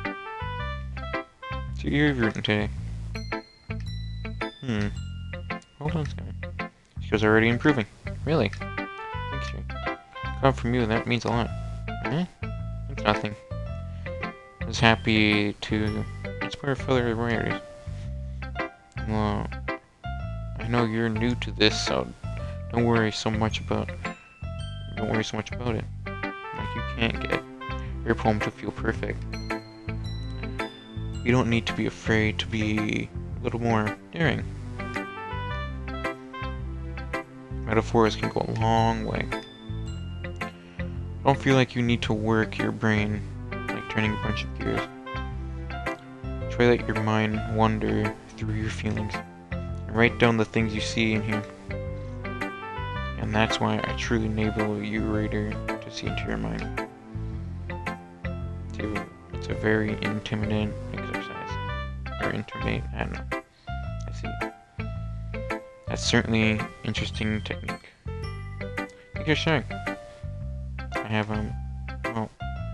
So you're written today. Hold on, Sky. She was already improving. Really? Thanks, Ray. Come from you, that means a lot. It's nothing. I was happy to inspire further writers. Well, I know you're new to this, so don't worry so much about it. Like you can't get your poem to feel perfect. You don't need to be afraid to be a little more daring. Metaphors can go a long way. Don't feel like you need to work your brain like turning a bunch of gears. Try to let your mind wander through your feelings and write down the things you see and hear. And that's why I truly enable you, reader, to see into your mind. It's a very intimate exercise. Or intimate, I don't know. I see. That's certainly interesting technique. Thank you for sharing. I have an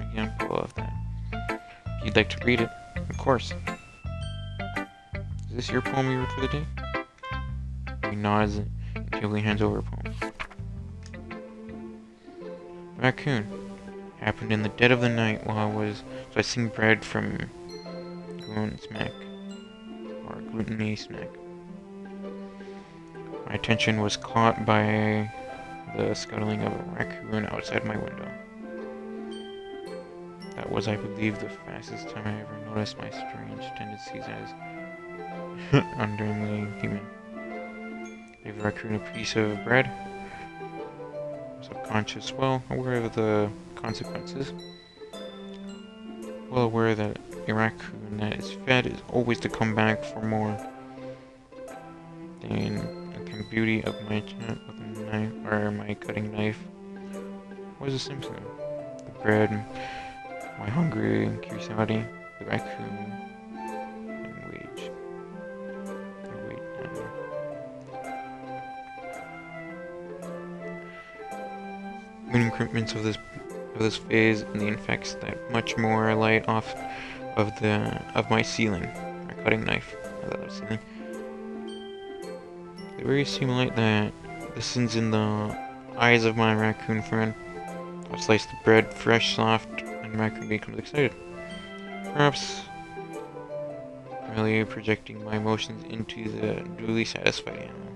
example of that. If you'd like to read it, of course. Is this your poem you wrote for the day? He nods and gently hands over a poem. Raccoon. happened in the dead of the night while I was slicing bread from gluten snack, or gluten-y snack. My attention was caught by the scuttling of a raccoon outside my window. That was, I believe, the fastest time I ever noticed my strange tendencies as unduly human. Gave the raccoon a piece of bread. Subconscious, well aware of the consequences. Well aware that a raccoon that is fed is always to come back for more. The beauty of my chat with a knife, or my cutting knife, was a symptom. The bread, my hungry curiosity, the raccoon, and wage. When increments of this phase and the infects that much more light off of my ceiling, my cutting knife, ceiling. The very same light that listens in the eyes of my raccoon friend. I slice the bread fresh, soft, and raccoon becomes excited. Perhaps merely projecting my emotions into the duly satisfied animal.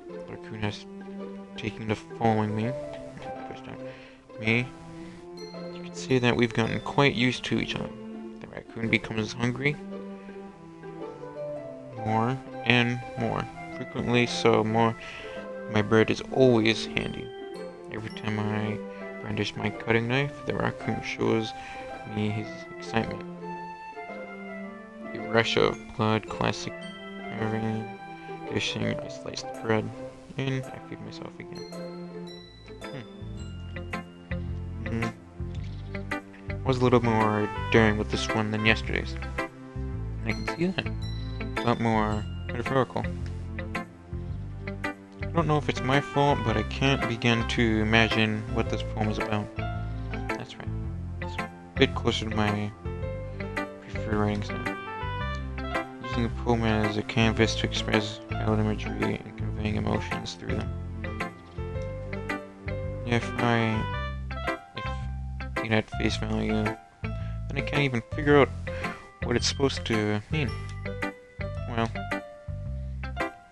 The raccoon has taken to following me. You could say that we've gotten quite used to each other. The raccoon becomes hungry more and more frequently, so my bread is always handy. Every time I brandish my cutting knife, the raccoon shows me his excitement. A rush of blood, classic carving, dishing, I slice the bread, and I feed myself again. I was a little more daring with this one than yesterday's. I can see that. A lot more metaphorical. I don't know if it's my fault, but I can't begin to imagine what this poem is about. That's right. It's a bit closer to my preferred writing style. Using the poem as a canvas to express valid imagery and conveying emotions through them. If taken at face value, then I can't even figure out what it's supposed to mean. Well,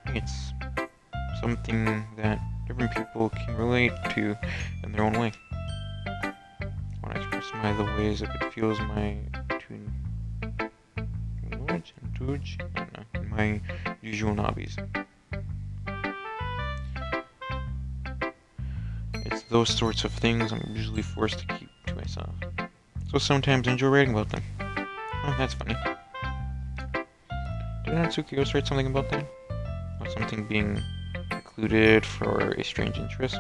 it's something that different people can relate to in their own way. When I express the ways that it feels my usual hobbies. It's those sorts of things I'm usually forced to keep to myself. So sometimes I enjoy writing about them. Oh, that's funny. Did Natsuki write something about that? Or something being included for a strange interest?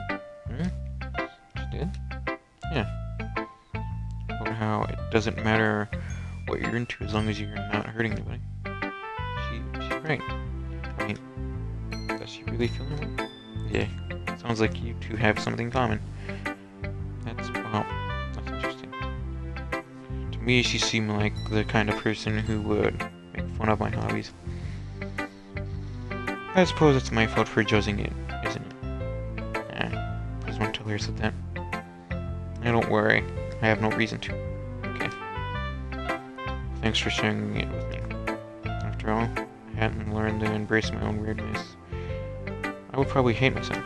She did? Yeah. About how it doesn't matter what you're into as long as you're not hurting anybody. She's right. I mean, does she really feel that way? Yeah. Sounds like you two have something in common. That's interesting. To me, she seemed like the kind of person who would make fun of my hobbies. I suppose it's my fault for judging it, isn't it? Please don't tell her I said that. Don't worry, I have no reason to. Okay. Thanks for sharing it with me. After all, I hadn't learned to embrace my own weirdness. I would probably hate myself.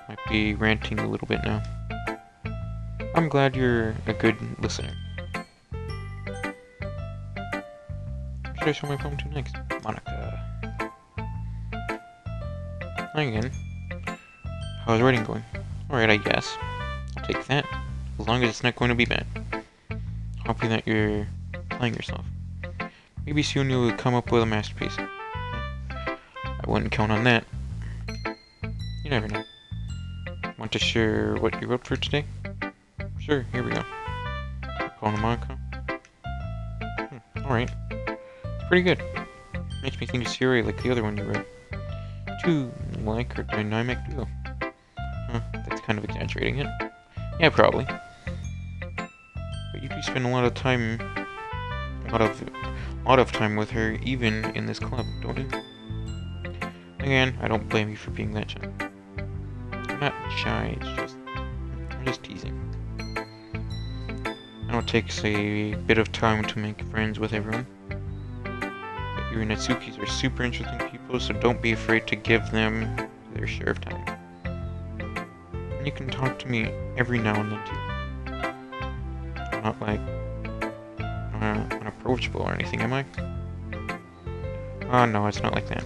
Might be ranting a little bit now. I'm glad you're a good listener. Who should I show my poem to next? Monica. Hi again. How's writing going? Alright, I guess. I'll take that. As long as it's not going to be bad. Hoping that you're playing yourself. Maybe soon you'll come up with a masterpiece. I wouldn't count on that. You never know. Want to share what you wrote for today? Sure, here we go. Poem to Monica. Alright. It's pretty good. Makes me think of Siri like the other one you wrote. Two like her dynamic duo. That's kind of exaggerating it. Yeah, probably. But you do spend a lot of time with her, even in this club, don't you? Again, I don't blame you for being that shy. I'm not shy, it's just I'm just teasing. I know it takes a bit of time to make friends with everyone. But your Natsukis are super interesting people, so don't be afraid to give them their share of time. And you can talk to me every now and then too. I'm not like unapproachable or anything, am I? Oh no, it's not like that.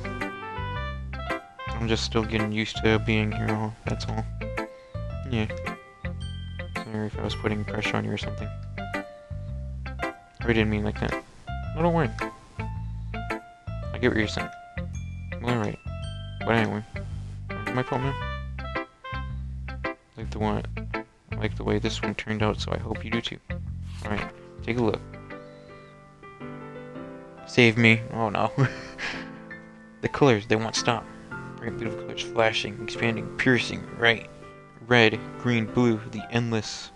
I'm just still getting used to being here, that's all. Yeah. Sorry if I was putting pressure on you or something. I didn't mean like that. No, don't worry. I get what you're saying. Well, alright. But anyway. My poem now? I like the way this one turned out, so I hope you do too. Alright, take a look. Save me. Oh no. The colors, they won't stop. Bright beautiful colors flashing, expanding, piercing, right. Red, green, blue, the endless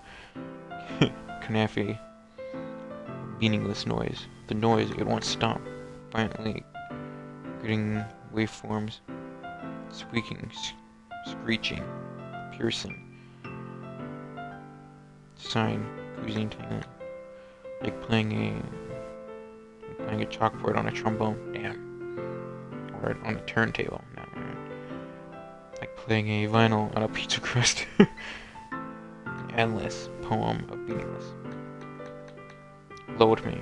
kanafe, meaningless noise. The noise, it won't stop. Violently getting waveforms, squeaking, screeching, piercing. Sign, cuisine talent. Like playing a chalkboard on a trombone. Damn. Or on a turntable. No. Like playing a vinyl on a pizza crust. Endless poem of meaningless. Load me.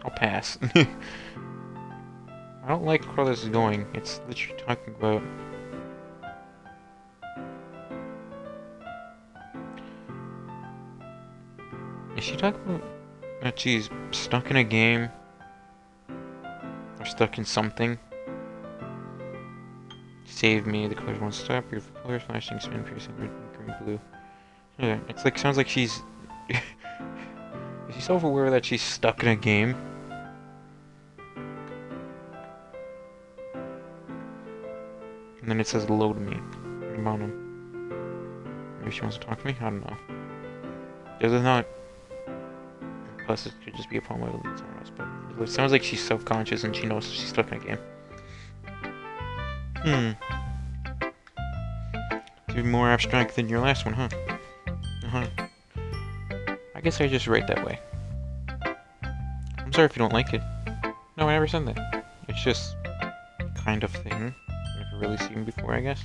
I'll pass. I don't like where this is going. It's literally talking about... Is she talking about that she's stuck in a game? Or stuck in something? Save me, the colors won't stop, beautiful colors, flashing, spin, piercing, red, green, blue. Yeah, it's like, sounds like she's... Is she self-aware that she's stuck in a game? And then it says load me at the bottom. Maybe she wants to talk to me? I don't know. There's not... Plus it could just be a poem I would lead somewhere else, but it sounds like she's self-conscious and she knows she's stuck in a game. It's even more abstract than your last one, huh? I guess I just write that way. I'm sorry if you don't like it. No, I never said that. It's just kind of thing. I've never really seen before, I guess.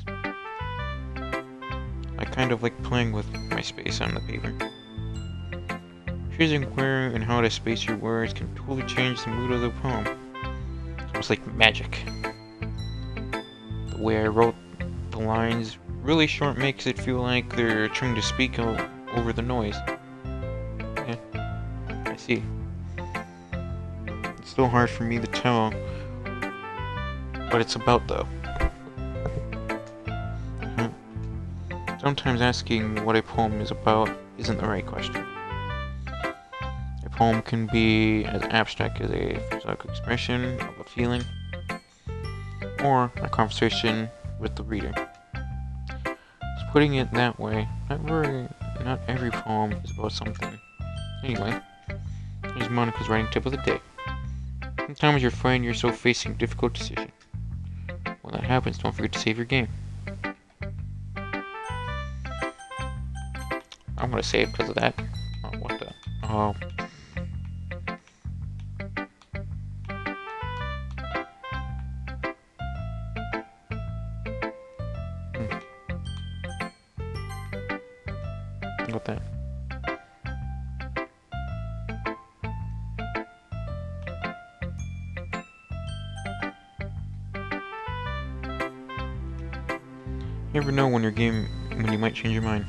I kind of like playing with my space on the paper. Choosing where and how to space your words can totally change the mood of the poem. It's almost like magic. The way I wrote the lines really short makes it feel like they're trying to speak over the noise. Yeah, I see. It's still hard for me to tell what it's about though. Sometimes asking what a poem is about isn't the right question. A poem can be as abstract as a philosophical expression of a feeling, or a conversation with the reader. Just putting it that way, not every poem is about something. Anyway, here's Monica's writing tip of the day. Sometimes you find yourself facing a difficult decision. When that happens, don't forget to save your game. I'm gonna save because of that. Oh, what the? Oh. Got that. You never know when you might change your mind.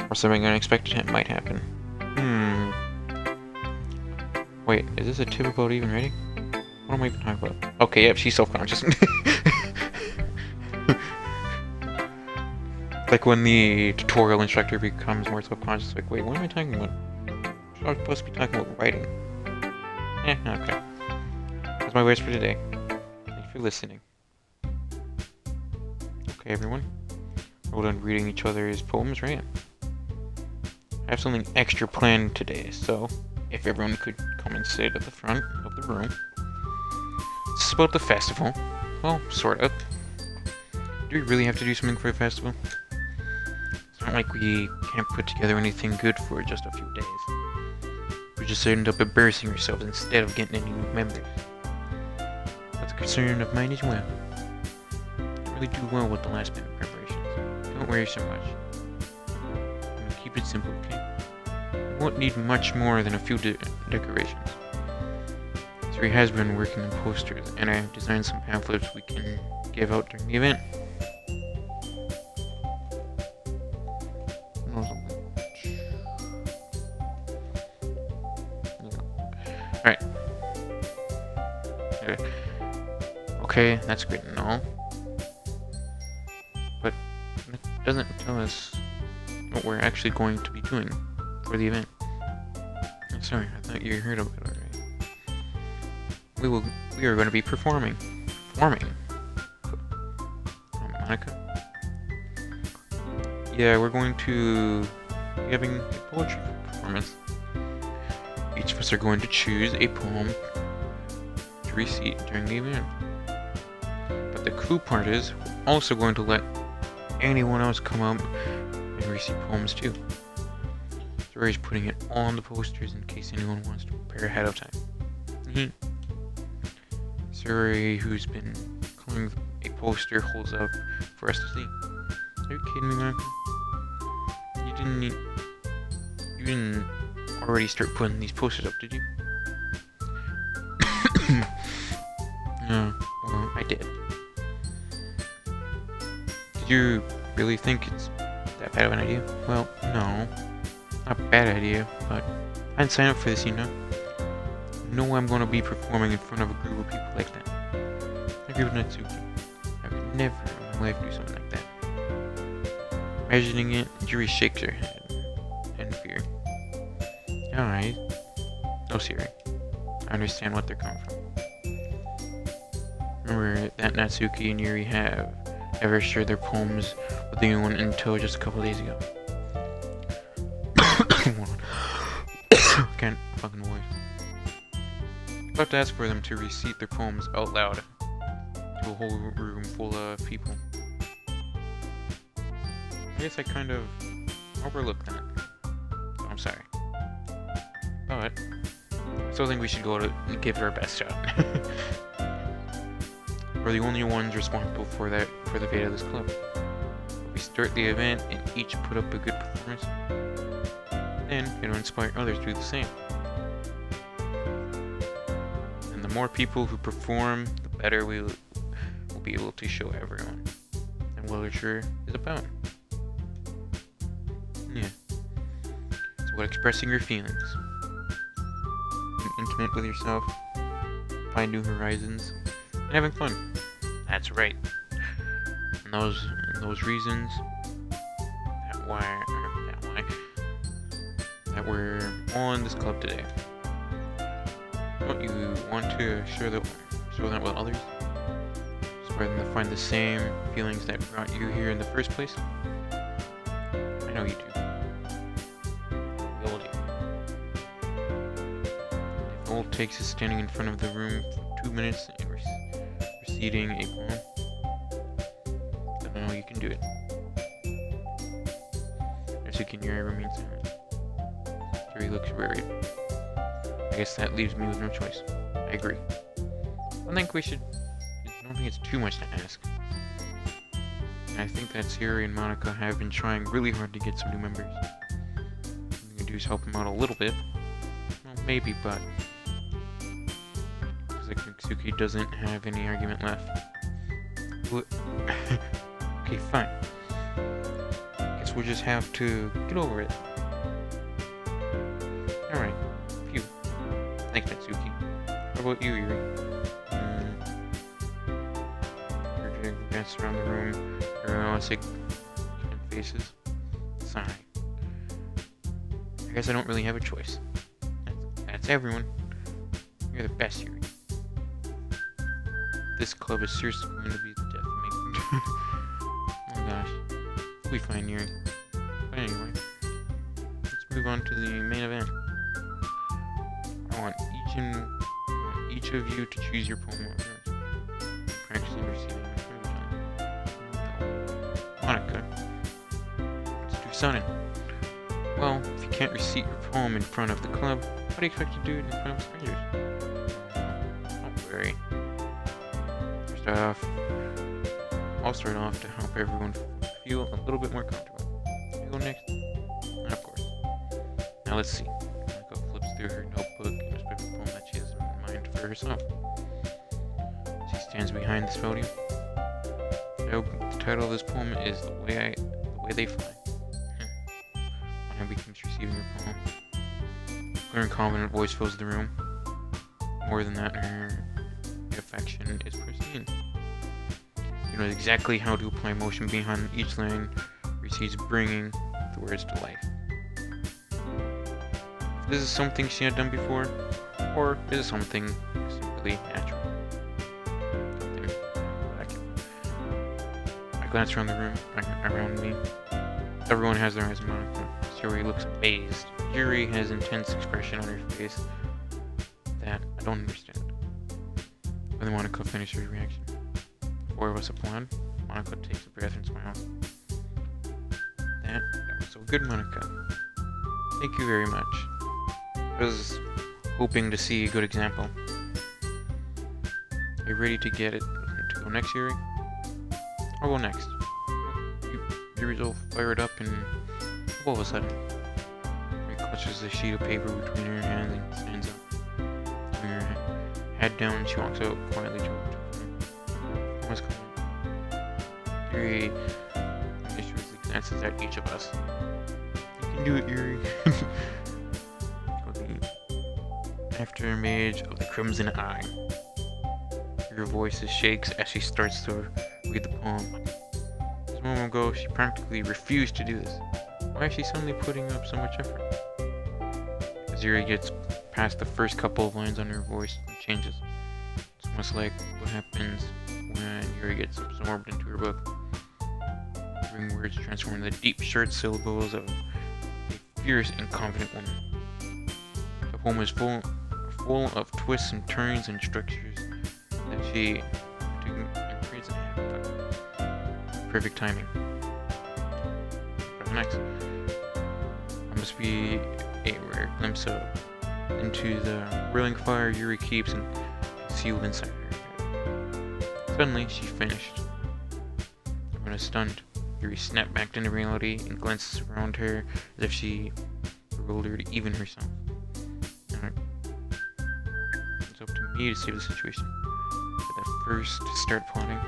Or something unexpected might happen. Wait, is this a tip about even writing? What am I even talking about? Okay, yep, she's self-conscious. Like when the tutorial instructor becomes more self-conscious, like, wait, what am I talking about? I'm supposed to be talking about writing. Okay. That's my words for today. Thanks for listening. Okay, everyone. We're done reading each other's poems, right? I have something extra planned today, so if everyone could come and sit at the front of the room. This is about the festival. Well, sort of. Do we really have to do something for the festival? It's not like we can't put together anything good for just a few days. We just end up embarrassing ourselves instead of getting any new members. That's a concern of mine as well. Didn't really do well with the last minute preparations. Don't worry so much. I'm gonna keep it simple, okay? We won't need much more than a few decorations. Siri has been working on posters, and I have designed some pamphlets we can give out during the event. Alright. Okay, that's great and all. But it doesn't tell us what we're actually going to be doing for the event. I'm sorry, I thought you heard about it already. We are going to be performing. Monica? Yeah, we're going to be having a poetry performance. Each of us are going to choose a poem to recite during the event. But the cool part is, we're also going to let anyone else come up and recite poems too. Suri's putting it on the posters in case anyone wants to prepare ahead of time. Suri, who's been coloring a poster, holds up for us to see. Are you kidding me, Monica? You didn't already start putting these posters up, did you? No, well, I did. Did you really think it's that bad of an idea? Well, no. Not a bad idea, but I didn't sign up for this, you know? No, I'm gonna be performing in front of a group of people like that. I agree with Natsuki. I would never in my life do something like that. Imagining it, Yuri shakes her head in fear. Alright. No, Siri. I understand what they're coming from. Remember that Natsuki and Yuri have ever shared their poems with anyone until just a couple days ago. Can't fucking voice. I'm about to ask for them to recite their poems out loud to a whole room full of people. I guess I kind of overlooked that. So I'm sorry. But I still think we should go to give it our best shot. We're the only ones responsible for the fate of this club. We start the event and each put up a good performance. Then it'll inspire others to do the same. And the more people who perform, the better we'll be able to show everyone and what literature is about. Yeah. It's about expressing your feelings. Being intimate with yourself, find new horizons, and having fun. That's right. And those reasons that we're on this club today. Don't you want to show that with others? So rather than find the same feelings that brought you here in the first place? I know you do. We all do. If all it takes is standing in front of the room for 2 minutes and reciting a poem, then I know you can do it. Natsuki and Yuri remain silent. Yuri looks worried. I guess that leaves me with no choice. I agree. I don't think it's too much to ask. And I think that Siri and Monica have been trying really hard to get some new members. All we can do is help them out a little bit. Well, maybe, but looks like Natsuki doesn't have any argument left. Okay, fine. Guess we'll just have to get over it. Alright. Phew. Thanks, Natsuki. How about you, Yuri? You're doing dance around the room. Everyone wants to take faces. Sigh. I guess I don't really have a choice. That's everyone. You're the best, Yuri. This club is seriously going to be the death of me. Oh gosh. We'll be fine, Yuri. But anyway, let's move on to the main event. I want each of you to choose your poem of yours. Practicing receiving every time. sudden. Well, if you can't recite your poem in front of the club, how do you expect to do it in front of strangers? Don't worry. First off, I'll start off to help everyone feel a little bit more comfortable. You go next? Of course. Now let's see. Monica flips through her notebook and a special poem that she has in mind for herself. She stands behind this podium. The title of this poem is The Way They Fly. Monica begins receiving her poem. A clear and confident voice fills the room. More than that, her affection is pristine. She knows exactly how to apply motion behind each line, she's bringing the words to life. If this is something she had done before, or is it something simply natural? I glance around the room, around me. Everyone has their eyes on Monica. Yuri looks amazed. Yuri has intense expression on her face that I don't understand. When Monica finishes her reaction, the four of us applaud. Monica takes a breath and smiles. That was so good, Monica. Thank you very much. I was hoping to see a good example. Are you ready to get it to go next, Yuri? I'll go next. Yuri's all fired up, and all of a sudden, she clutches a sheet of paper between her hands and stands up. Putting her head down, she walks out quietly to her. What's coming? Yuri initially glances at each of us. You can do it, Yuri. The afterimage of the crimson eye. Her voice shakes as she starts to read the poem. Just a moment ago, she practically refused to do this. Why is she suddenly putting up so much effort? As Yuri gets past the first couple of lines on her voice, it changes. It's almost like what happens when Yuri gets absorbed into her book. Hearing words transform into the deep, short syllables of a fierce and confident woman. The poem is full of twists and turns and structures that she creates in perfect timing. Next, it must be a rare glimpse into the whirling fire Yuri keeps concealed inside her. Suddenly, she finished. Everyone is stunned. Yuri snapped back into reality and glances around her as if she bewildered even herself. It's up to me to save the situation. But at first, to start plotting,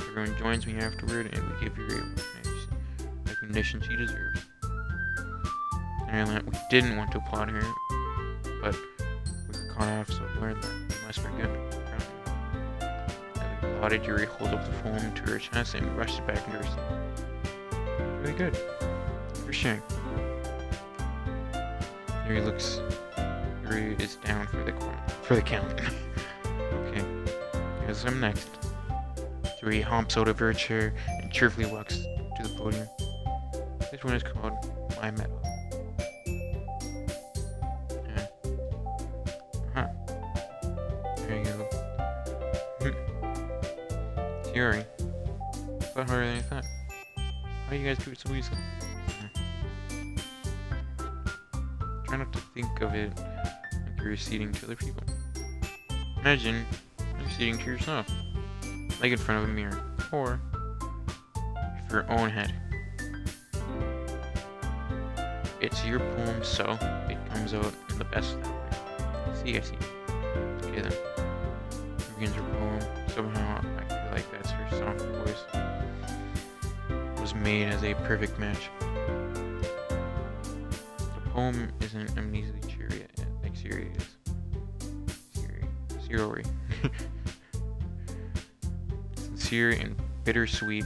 everyone joins me afterward and we give Yuri a recognition she deserves. And we didn't want to applaud her, but we were caught off, so we learned that we must forget. As we applauded, Yuri holds up the poem to her chest and rushed it back into her seat. Really good. For sharing. Yuri is down for the count. Okay, guess I'm next. Yuri hops out of her chair and cheerfully walks to the podium. This one is called My Medal. There you go. Yuri. But harder than I thought. How do you guys do it so easily? Try not to think of it like you're reciting to other people. Imagine you're reciting to yourself, like in front of a mirror, or with your own head. It's your poem, so it comes out in the best that way. I see. Okay then. She begins her poem. Somehow I feel like that's her soft voice. Was made as a perfect match. The poem isn't amazingly cheery like Siri is. Siri. Sincere and bittersweet.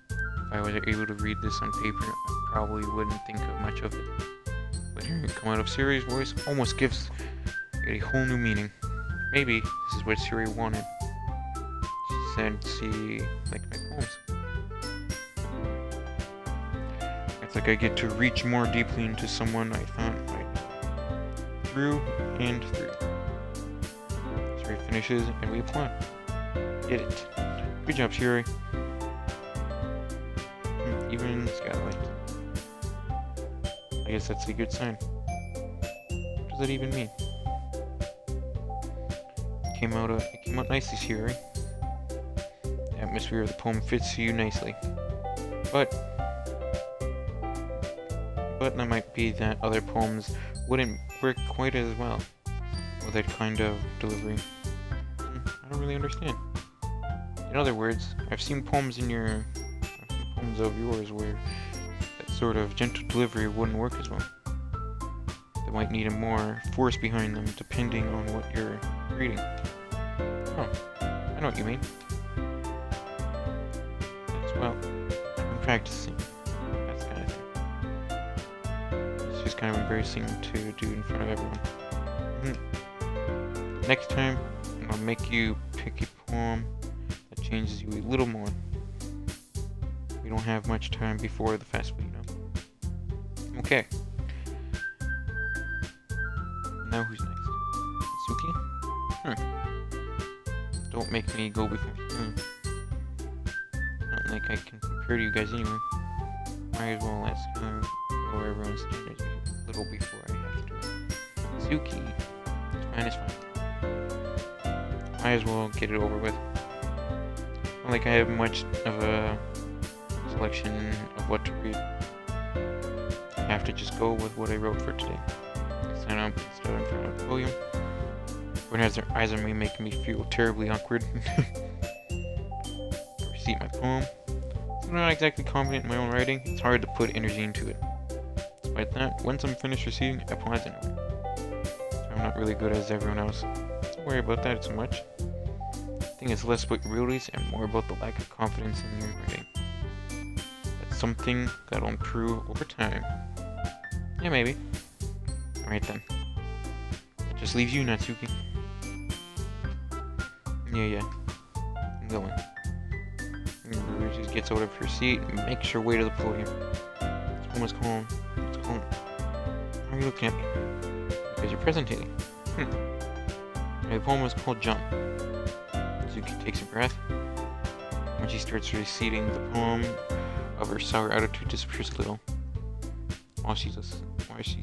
If I was able to read this on paper, I probably wouldn't think of much of it. But hearing it come out of Siri's voice almost gives it a whole new meaning. Maybe this is what Siri wanted. She said she liked my poems. It's like I get to reach more deeply into someone I thought I knew. Through and through. Siri finishes and we applaud. Did it. Good job, Siri. Even Skylight. I guess that's a good sign. What does that even mean? It came out nicely, Siri. The atmosphere of the poem fits you nicely. But that might be that other poems wouldn't work quite as well with that kind of delivery. I don't really understand. In other words, I've seen poems of yours where that sort of gentle delivery wouldn't work as well. They might need a more force behind them depending on what you're reading. Oh, I know what you mean. As well, I've been practicing. That's kind of thing. It's just kind of embarrassing to do in front of everyone. Next time, I'll make you pick a poem that changes you a little more. We don't have much time before the festival, you know. Okay. Now who's next? Suki? Don't make me go before. Not like I can compare to you guys anyway. Might as well let's lower everyone's standards a little before I have to. Suki. It's fine. Might as well get it over with. Not like I have much of a selection of what to read. I have to just go with what I wrote for today. Stand up and stand in front of the podium. Everyone has their eyes on me, making me feel terribly awkward. Recite my poem. I'm not exactly confident in my own writing. It's hard to put energy into it. Despite that, once I'm finished reciting, I pause anyway. So I'm not really good as everyone else. Don't worry about that so much. I think it's less about your abilities and more about the lack of confidence in your writing. That's something that'll improve over time. Yeah, maybe. Alright then. That just leaves you, Natsuki. Yeah. I'm going. Just gets out of her seat and makes her way to the podium. This poem is called... Why are you looking at me? Because you're presenting. The poem was called Jump. Suki takes a breath. When she starts reciting, the poem of her sour attitude disappears a little. While she's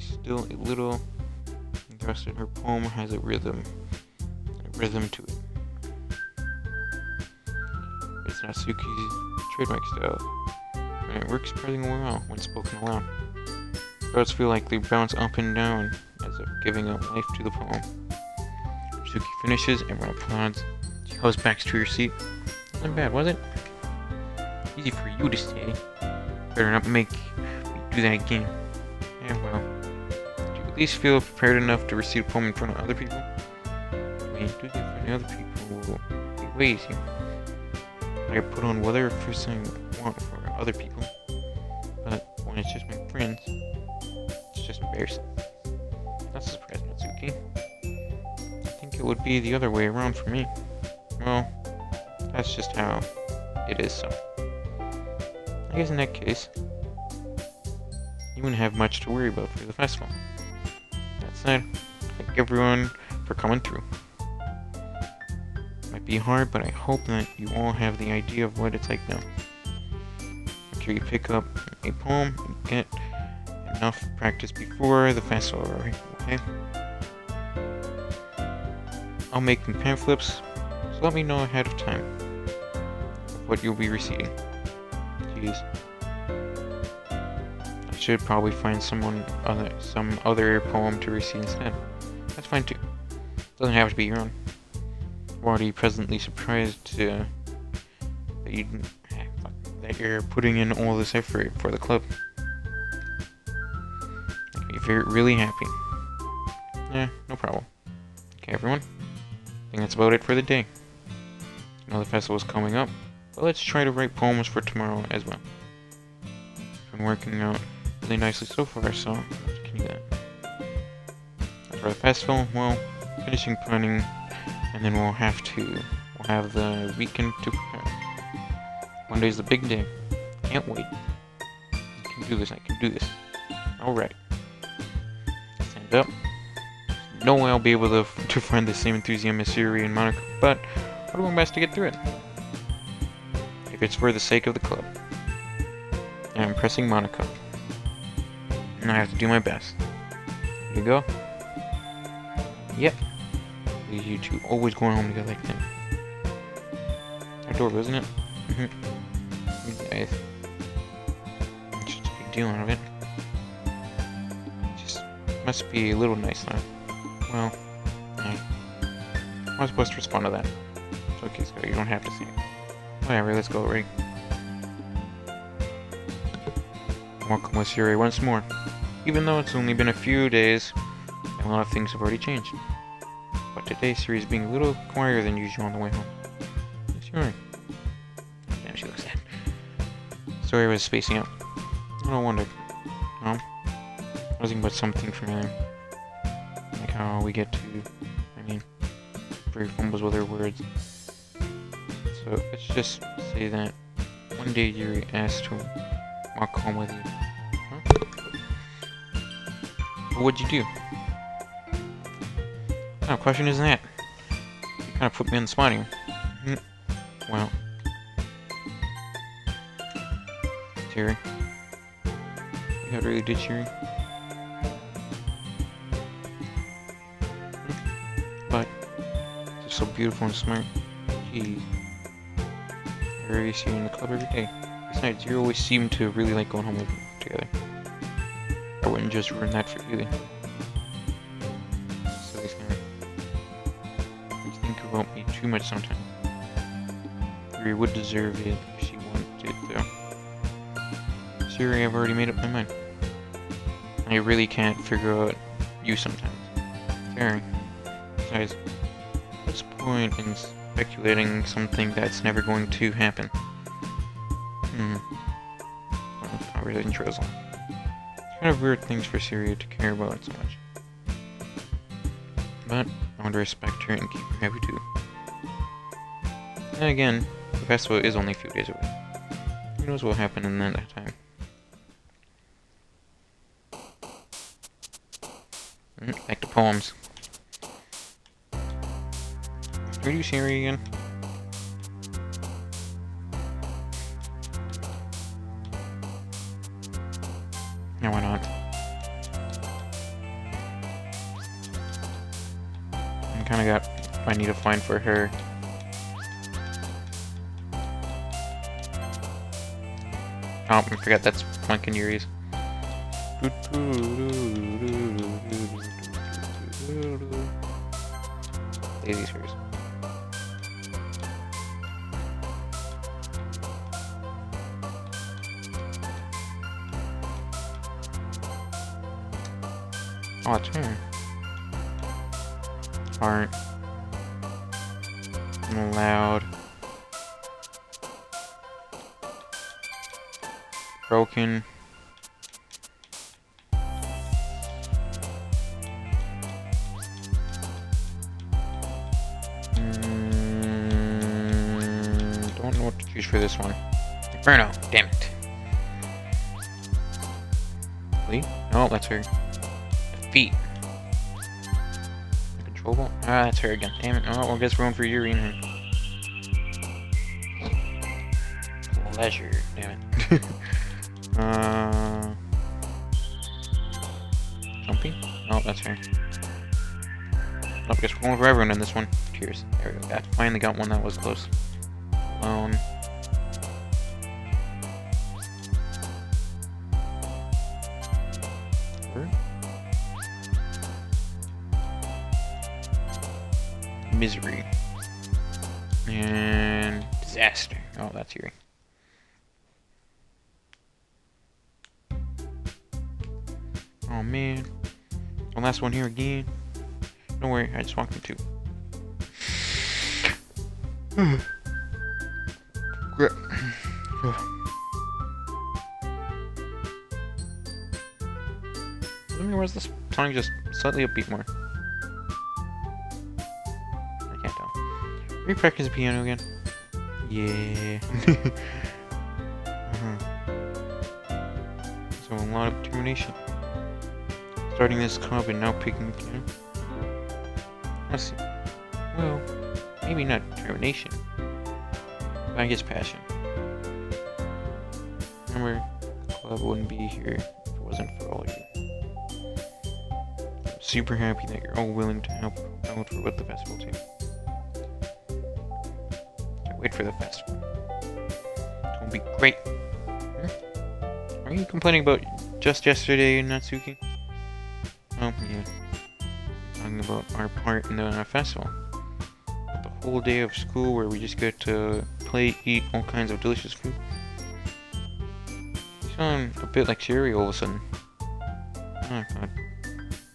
still a little interested, her poem has a rhythm to it. It's not Suki's trademark style, and it works surprisingly well when spoken aloud. Thoughts feel like they bounce up and down as if giving up life to the poem. Suki finishes, everyone applauds. She goes back to her seat. Not bad, was it? Easy for you to say. Better not make me do that again. Yeah, well. Do you at least feel prepared enough to recite a poem in front of other people? I mean, doing it in front of other people will be way easier. I put on whatever first I want for other people. But when it's just my friends, it's just embarrassing. That's a surprise, Natsuki. I think it would be the other way around for me. Well, that's just how it is, so. I guess in that case, you wouldn't have much to worry about for the festival. That said, thank everyone for coming through. Might be hard, but I hope that you all have the idea of what it's like now. Make sure you pick up a poem and get enough practice before the festival, okay? I'll make pamphlets, so let me know ahead of time what you'll be reciting. Jeez. I should probably find some other poem to recite instead. That's fine too. Doesn't have to be your own. I'm already pleasantly surprised that you're putting in all this effort for the club. Make me really happy. Yeah, no problem. Okay, everyone. I think that's about it for the day. I know the festival's coming up, but let's try to write poems for tomorrow as well. It's been working out really nicely so far, so let's continue that. For the festival, well, finishing planning, and then we'll have the weekend to prepare. Monday's the big day. Can't wait. I can do this. Alright. Stand up. No way I'll be able to find the same enthusiasm as Siri and Monica, but I'll do my best to get through it. If it's for the sake of the club. And I'm pressing Monica. and I have to do my best. Here you go. Yep. You two always going home together like that. Adorable, isn't it? Nice. It's just a big deal out of it. Just must be a little nice now. Well, yeah. I was supposed to respond to that. It's okay, Scott, you don't have to see it. Whatever, let's go already. Welcome with Siri once more. Even though it's only been a few days, and a lot of things have already changed. But today, Siri is being a little quieter than usual on the way home. Siri. Damn, she looks sad. Sorry, I was spacing out. No wonder. No? I was thinking about something familiar. Like how we get to, brief fumbles with our words. So, let's just say that one day Yuri asked to walk home with you. Huh? What would you do? What kind of question is that? You kind of put me on the spot here. Well. Jerry. You really did, Jerry. But, you're so beautiful and smart. Jeez. I rarely see you in the club every day. Besides, you always seem to really like going home with me together. I wouldn't just ruin that for you. Silly Scary. You think about me too much sometimes. Yuri would deserve it if she wanted it, though. Siri, I've already made up my mind. I really can't figure out you sometimes. Sorry. Besides, what's the point in speculating something that's never going to happen? Well, not really intros on. It's kind of weird things for Siri to care about so much. But I want to respect her and keep her happy too. And again, the festival is only a few days away. Who knows what will happen in that time? Back to poems. Where do you Siri again? No, why not? I kinda got what I need to find for her. Oh, I forgot that's Plankin Yuri's. Lazy spheres. Oh, it's her. Aren't loud. Broken. Don't know what to choose for this one. Inferno, damn it. Lee? No, that's her. Defeat. Control. Ah, that's her again. Damn it. Oh, well, I guess we're going for Yuri in here. Pleasure. Damn it. Jumping? Oh, that's her. Oh, I guess we're going for everyone in this one. Cheers. There we go. Finally got one that was close. Alone. Misery. And disaster. Oh, that's Yuri. Oh man. One last one here again. Don't worry, I just walked in two. Let me where's this song just slightly upbeat more? I can't tell. Are you practicing the piano again? Yeah. So a lot of determination. Starting this club and now picking the piano. I see. Well, maybe not determination, but I guess passion. Remember, the club wouldn't be here if it wasn't for all you. I'm super happy that you're all willing to help out with the festival too. Can't wait for the festival. It'll be great. Are you complaining about just yesterday, Natsuki? Oh, yeah. Talking about our part in the festival. The whole day of school where we just get to play, eat all kinds of delicious food. You sound a bit like Siri all of a sudden. Oh god.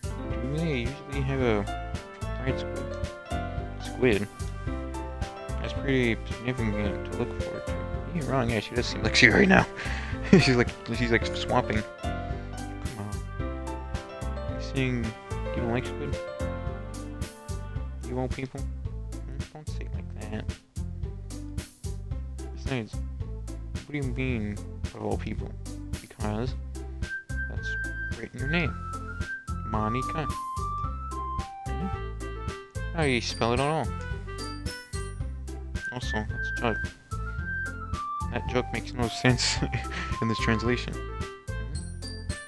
Do they usually have a fried squid? That's pretty significant to look forward to. You're wrong, yeah, she does seem like Siri now. she's like swapping. Come on. You saying you don't like squid? You old people? Don't say it like that. Besides, what do you mean, of all people? Because that's right in your name. Monica. How do you spell it at all? Also, that's a joke. That joke makes no sense in this translation.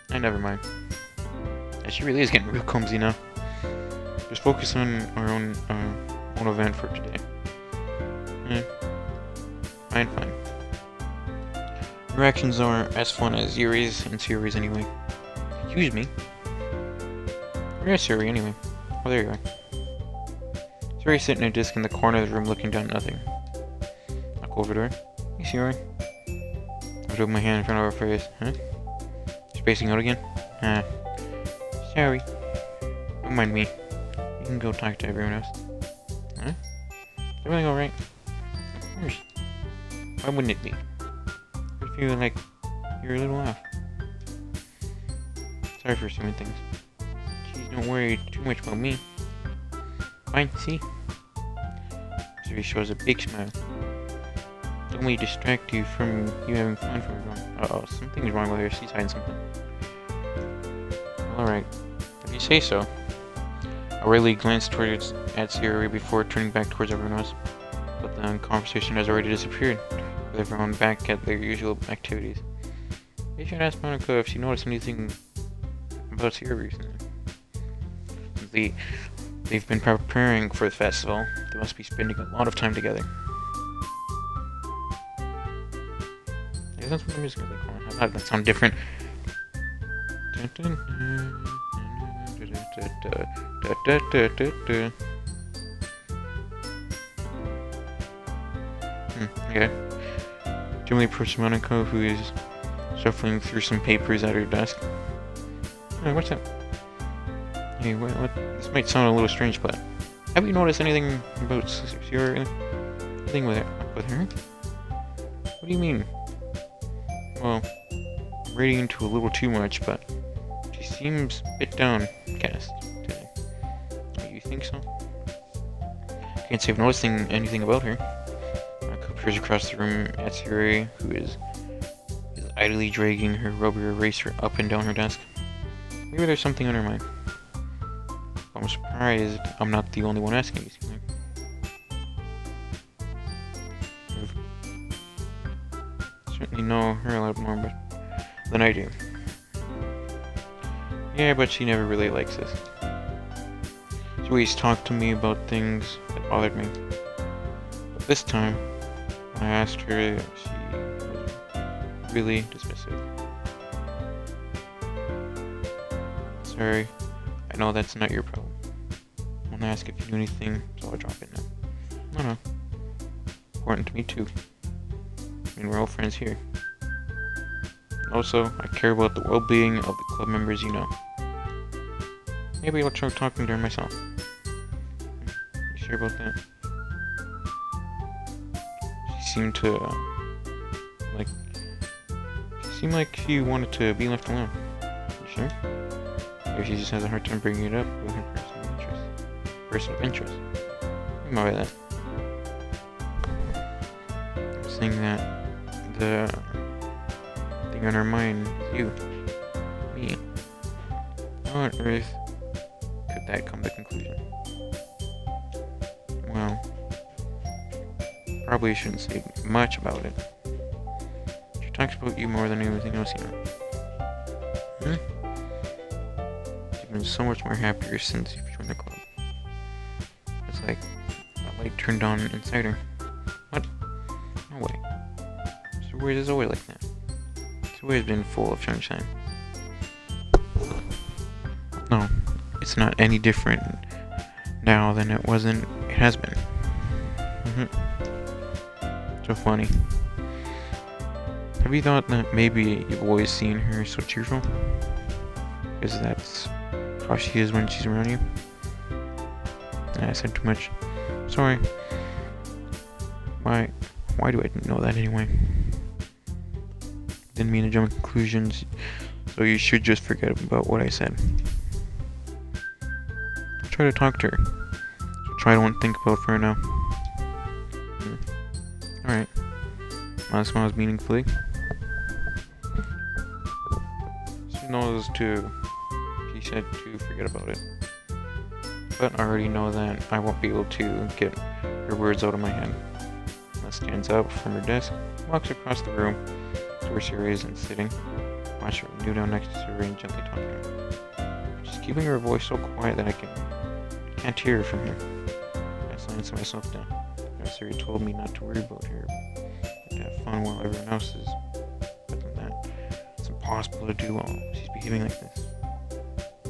Never mind. Yeah, she really is getting real clumsy now. Just focus on our own event for today. Fine. Your are as fun as Yuri's and Siri's anyway. Excuse me. Where's Siri anyway? Oh, there you are. Siri's sitting at a desk in the corner of the room looking down at nothing. Knock over to her. Hey, Siri. I put my hand in front of her face. Huh? Spacing out again? Sorry. Don't mind me. You can go talk to everyone else. Huh? Is everything alright? Of course. Why wouldn't it be? I feel like you're a little off. Sorry for assuming things. Jeez, don't worry too much about me. Fine, see? Siri shows a big smile. Don't let me distract you from you having fun from everyone. Uh-oh, something's wrong with her. She's hiding something. Alright, if you say so. I rarely glanced towards at Siri before turning back towards everyone else. But the conversation has already disappeared, with everyone back at their usual activities. You should ask Monica if she noticed anything about Siri recently. They've been preparing for the festival. They must be spending a lot of time together. Yeah, that's what the music is like. How that sound different? Okay. Dimly approached Monica, who is shuffling through some papers at her desk. Hey, what's that? Hey, what? This might sound a little strange, but have you noticed anything about Siri? Anything with her? What do you mean? Well, I'm reading into a little too much, but she seems a bit downcast today. You think so? Can't say I've noticed anything about her. Monica peers across the room at Siri, who is idly dragging her rubber eraser up and down her desk. Maybe there's something on her mind. I'm surprised I'm not the only one asking these things. Certainly know her a lot more than I do. Yeah, but she never really likes this. She always talked to me about things that bothered me. But this time, when I asked her, she was really dismissive. Sorry, I know that's not your problem. I want to ask if you knew anything, so I'll drop it now. No. Important to me too. I mean, we're all friends here. Also, I care about the well-being of the club members you know. Maybe I'll try talking to her myself. You sure about that? She seemed like she wanted to be left alone. You sure? Maybe she just has a hard time bringing it up with her person of interest. What do you mean by that? I'm saying that the thing on her mind is you. Me. How on earth could that come to conclusion? Well, probably shouldn't say much about it. She talks about you more than anything else, you know. You've been so much more happier since you've joined the club. It's like a light turned on inside her. What? No way. Mr. Wade is always like that. It's always been full of sunshine. No, it's not any different now than it has been. So funny. Have you thought that maybe you've always seen her so cheerful? Because that's how she is when she's around you? I said too much. Sorry. Why do I know that anyway? Didn't mean to jump to conclusions, so you should just forget about what I said. I'll try to talk to her. So try to think about her now. Alright. Smile smiles meaningfully. She knows to. She said to forget about it. But I already know that I won't be able to get her words out of my head. Emma stands up from her desk, walks across the room to where Siri is sitting. Watch her kneel down next to Siri and gently talk to her. She's keeping her voice so quiet that I can't hear her from here. I silence myself down. Siri told me not to worry about her, but to have fun while everyone else is. But than that, it's impossible to do while she's behaving like this. I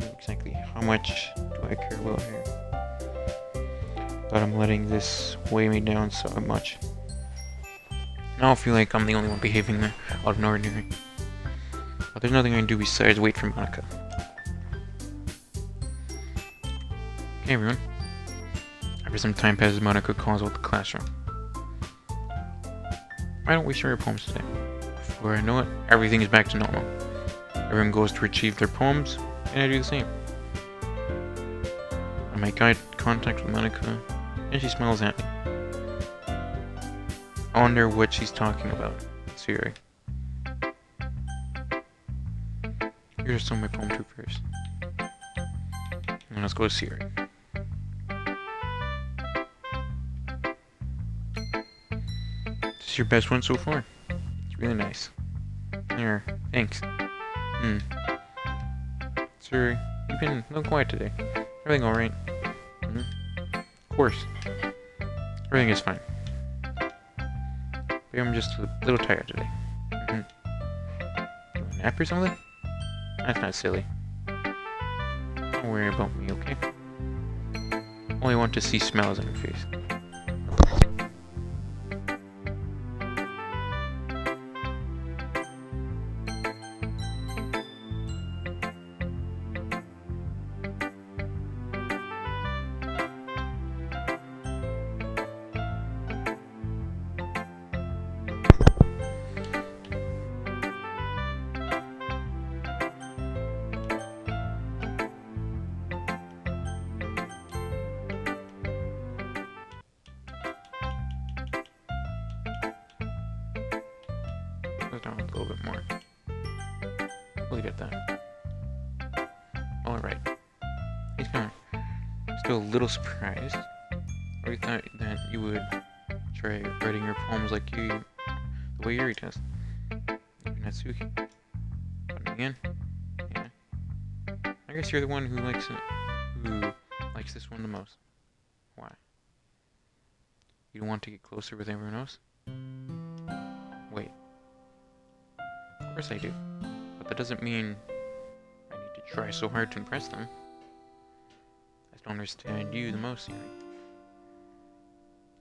know exactly how much do I care about her, but I'm letting this weigh me down so much. Now I feel like I'm the only one behaving out of ordinary. But there's nothing I can do besides wait for Monica. Okay, everyone. After some time passes, Monica calls out the classroom. Why don't we share our poems today? Before I know it, everything is back to normal. Everyone goes to retrieve their poems, and I do the same. I make eye contact with Monica, and she smiles at me. I wonder what she's talking about. Siri. Here's some of my poem too first. And let's go to Siri. This is your best one so far. It's really nice. Here, thanks. Siri, you've been a little quiet today. Everything alright? Of course. Everything is fine. Maybe I'm just a little tired today. You want a nap or something? That's not silly. Don't worry about me, okay? Only want to see smiles on your face. Down a little bit more. Look at that. Alright. He's kind of still a little surprised. I thought that you would try writing your poems like the way Yuri does. Maybe Natsuki. But again, yeah. I guess you're the one who likes this one the most. Why? You don't want to get closer with everyone else? Wait. Of course I do, but that doesn't mean I need to try so hard to impress them. I don't understand you the most, Yuri.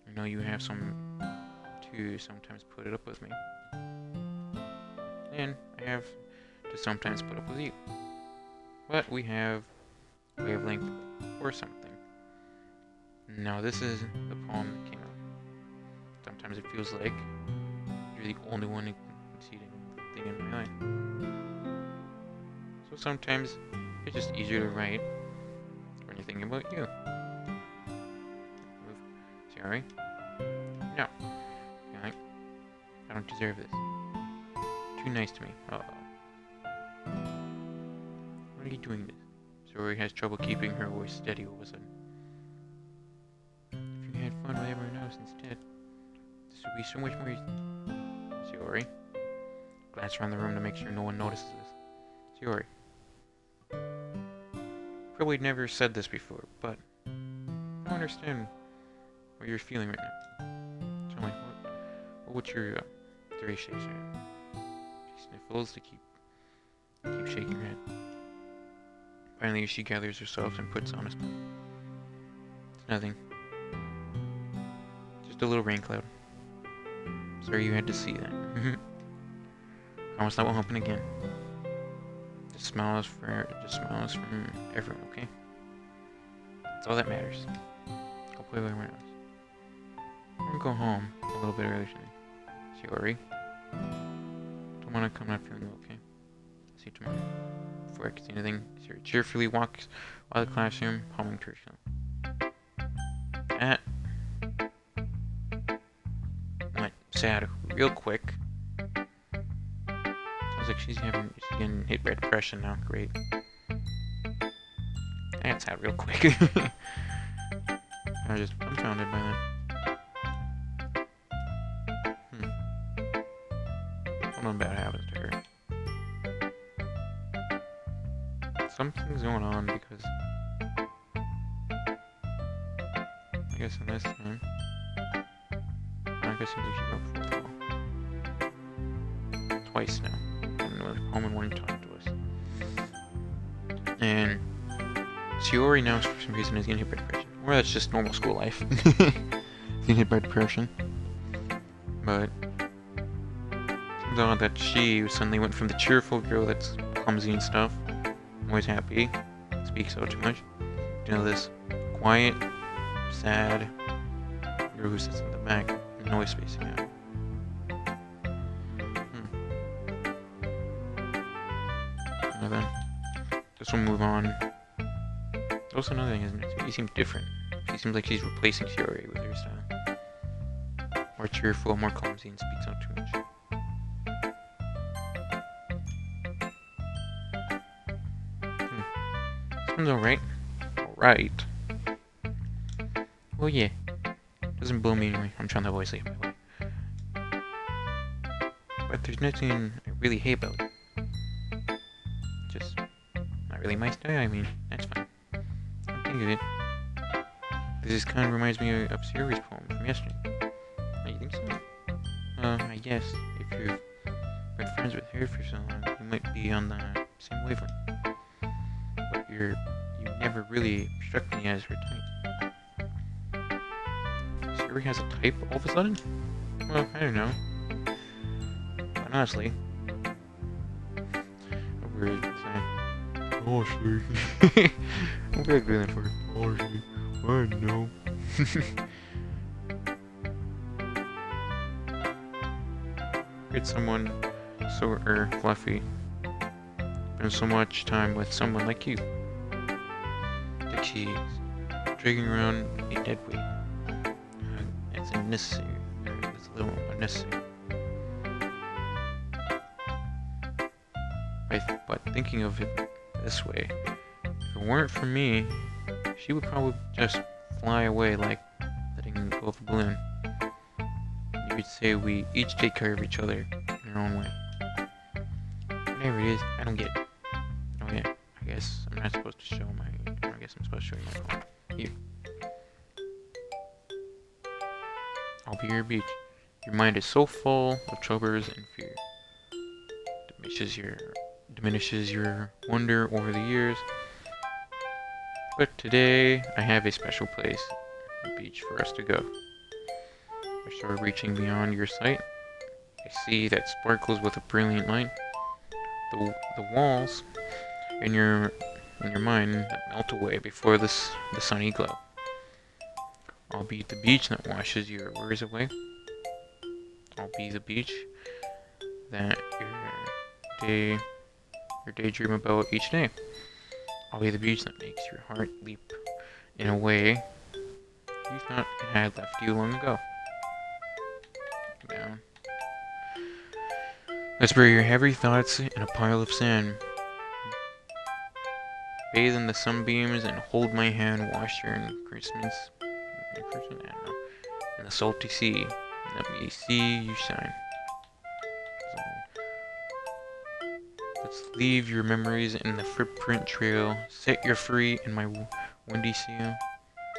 I know you have some to sometimes put it up with me, and I have to sometimes put up with you. But we have a wavelength or something. Now this is the poem that came out. Sometimes it feels like you're the only one conceding in my life. So sometimes it's just easier to write when you're thinking about you. Sorry? No. I don't deserve this. Too nice to me. Uh-oh. Why are you doing this? Sori has trouble keeping her voice steady all of a sudden. If you had fun with everyone else instead, this would be so much more easy. Sori. Glance around the room to make sure no one notices this. Shiori. Probably never said this before, but I don't understand what you're feeling right now. Tell me, what's your duration? She sniffles to keep shaking her head. Finally, she gathers herself and puts on a smile. It's nothing. Just a little rain cloud. Sorry you had to see that. Promise that won't happen again. Just smiles from everyone, okay? That's all that matters. Go play with everyone else. I'm gonna go home a little bit early today. Shiori. Don't wanna come not feeling well, okay? See you tomorrow. Before I can say anything, Shiori cheerfully walks out of the classroom, humming to herself. That went sad real quick. Sounds like she's getting hit by depression now. Great. That's sad real quick. I'm dumbfounded by that. Something bad happens to her. Something's going on because I guess in this time I guess she wrote before twice now. Another home and one time to us. And Shiori now for some reason is getting hit by depression. Or that's just normal school life. Getting hit by depression. But it's odd that she suddenly went from the cheerful girl that's clumsy and stuff, always happy, speaks out too much, to this quiet, sad girl who sits in the back and always spacing out. And then this will move on. Also another thing, isn't it? She seems different. She seems like she's replacing Shiori with her style. More cheerful, more clumsy, and speaks out too much. Sounds alright. Alright. Well, yeah. Doesn't blow me anyway. I'm trying to always leave my way. But there's nothing I really hate about it. Just not really my style, I mean. That's fine. I'll think of it. This kind of reminds me of Shiori's poem from yesterday. Oh, you think so? I guess if you've been friends with her for so long, you might be on the same wavelength. But you never really struck me as her type. Shiori has a type all of a sudden? Well, I don't know. But honestly, a weird saying. Honestly. I'm gonna do that for her. Honestly. I don't know. It's someone so fluffy. Spend so much time with someone like you. Like she's dragging around a dead weight. It's unnecessary. It's a little unnecessary. But thinking of it this way, if it weren't for me, she would probably just fly away like letting go of a balloon. You would say we each take care of each other in our own way. Whatever it is, I don't get it. Oh yeah, I guess I'm not supposed to show I guess I'm supposed to show you my phone. Here. I'll be your beach. Your mind is so full of troubles and fear. Diminishes your wonder over the years. But today, I have a special place, a beach for us to go. I start reaching beyond your sight. I see that sparkles with a brilliant light. The walls in your mind that melt away before the sunny glow. I'll be the beach that washes your worries away. I'll be the beach that your daydream about each day. I'll be the beach that makes your heart leap in a way you thought it had left you long ago. Down. Let's bury your heavy thoughts in a pile of sand. Bathe in the sunbeams and hold my hand, wash your Christmas, I don't know, in the salty sea. Let me see you shine. Let's leave your memories in the footprint trail. Set you free in my windy seal.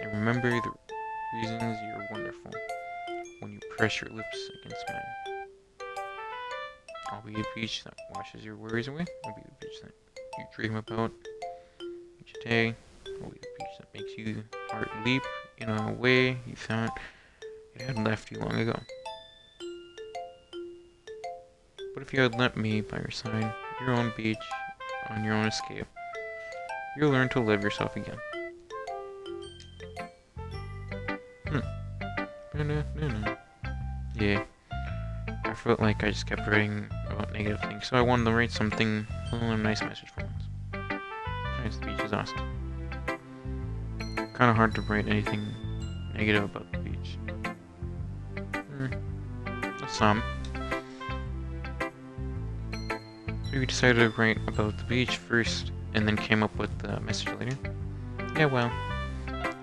And remember the reasons you're wonderful when you press your lips against mine. I'll be the beach that washes your worries away. I'll be the beach that you dream about each day. I'll be the beach that makes your heart leap in a way you thought it had left you long ago. But if you had left me by your side, your own beach, on your own escape, you'll learn to live yourself again. Yeah, I felt like I just kept writing about negative things, so I wanted to write something, a little nice message for once. Nice, the beach is awesome. Kinda hard to write anything negative about the beach. Some. So we decided to write about the beach first, and then came up with the message later. Yeah, well,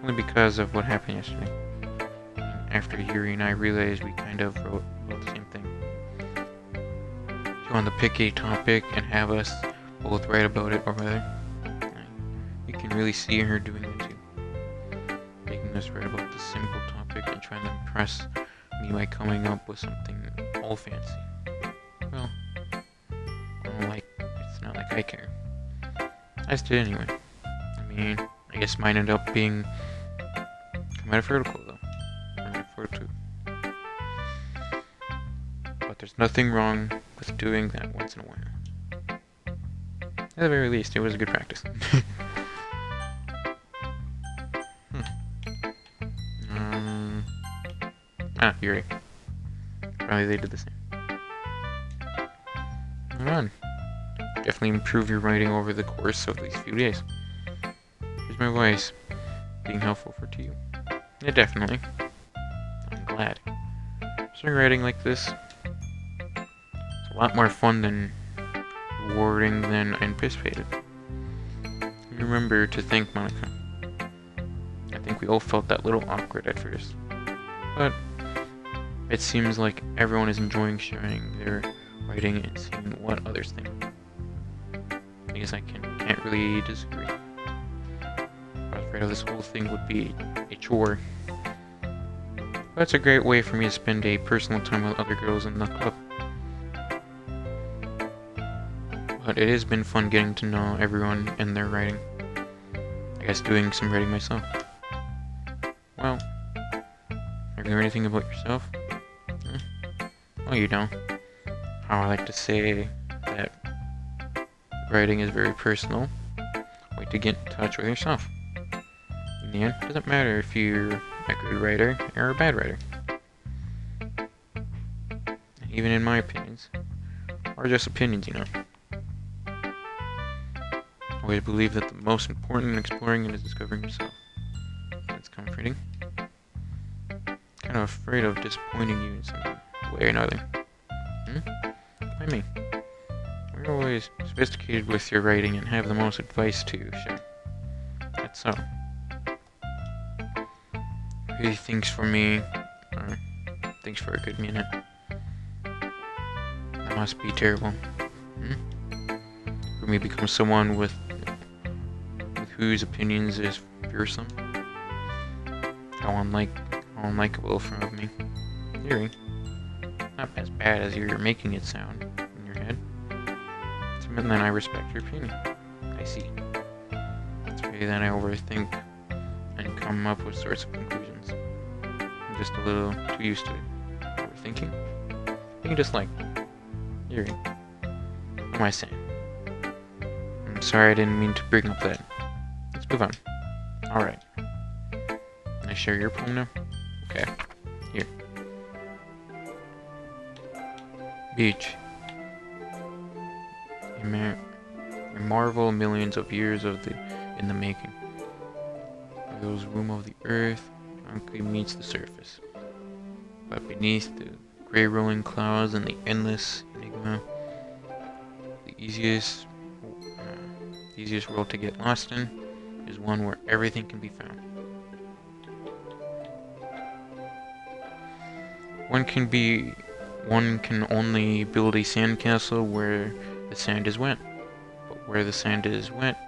only because of what happened yesterday. After Yuri and I realized we kind of wrote about the same thing. Do you want to pick a topic and have us both write about it, or whether you can really see her doing it too. Making us write about the simple topic and trying to impress me by coming up with something all fancy. Well, it's not like I care. I just did anyway. I mean, I guess mine ended up being kind of vertical though. Too. But there's nothing wrong with doing that once in a while. At the very least, it was a good practice. Yuri. Probably they did the same. Right on. Definitely improve your writing over the course of these few days. Here's my voice being helpful to you. Yeah, definitely. Glad. Starting writing like this, it's a lot more fun than rewarding than I anticipated. Remember to thank Monica. I think we all felt that little awkward at first, but it seems like everyone is enjoying sharing their writing and seeing what others think. I guess I can't really disagree. I was afraid of this whole thing would be a chore. That's a great way for me to spend a personal time with other girls in the club. But it has been fun getting to know everyone and their writing. I guess doing some writing myself. Well, have you heard anything about yourself? Well, you know how I like to say that writing is very personal. Way to get in touch with yourself. In the end, it doesn't matter if you're a good writer or a bad writer. And even in my opinions, or just opinions, you know. I always believe that the most important in exploring is discovering yourself. It's comforting. Kind of afraid of disappointing you in some way or another. Why me? You're always sophisticated with your writing and have the most advice to share. That's so. Really thinks for me, or thinks for a good minute. That must be terrible. For me to become someone with whose opinions is fearsome. How unlikable of me. Hearing. Not as bad as you're making it sound in your head. And then I respect your opinion. I see. It's okay that I overthink and come up with sorts of conclusions. I'm just a little too used to it. Overthinking? Being just like, Yuri. What am I saying? I'm sorry, I didn't mean to bring up that. Let's move on. Alright. Can I share your poem now? Okay. Here. Beach. You marvel millions of years in the making. Those room of the earth frankly meets the surface. But beneath the gray rolling clouds and the endless enigma, the easiest world to get lost in is one where everything can be found. One can only build a sandcastle where the the sand is wet. But where the sand is wet,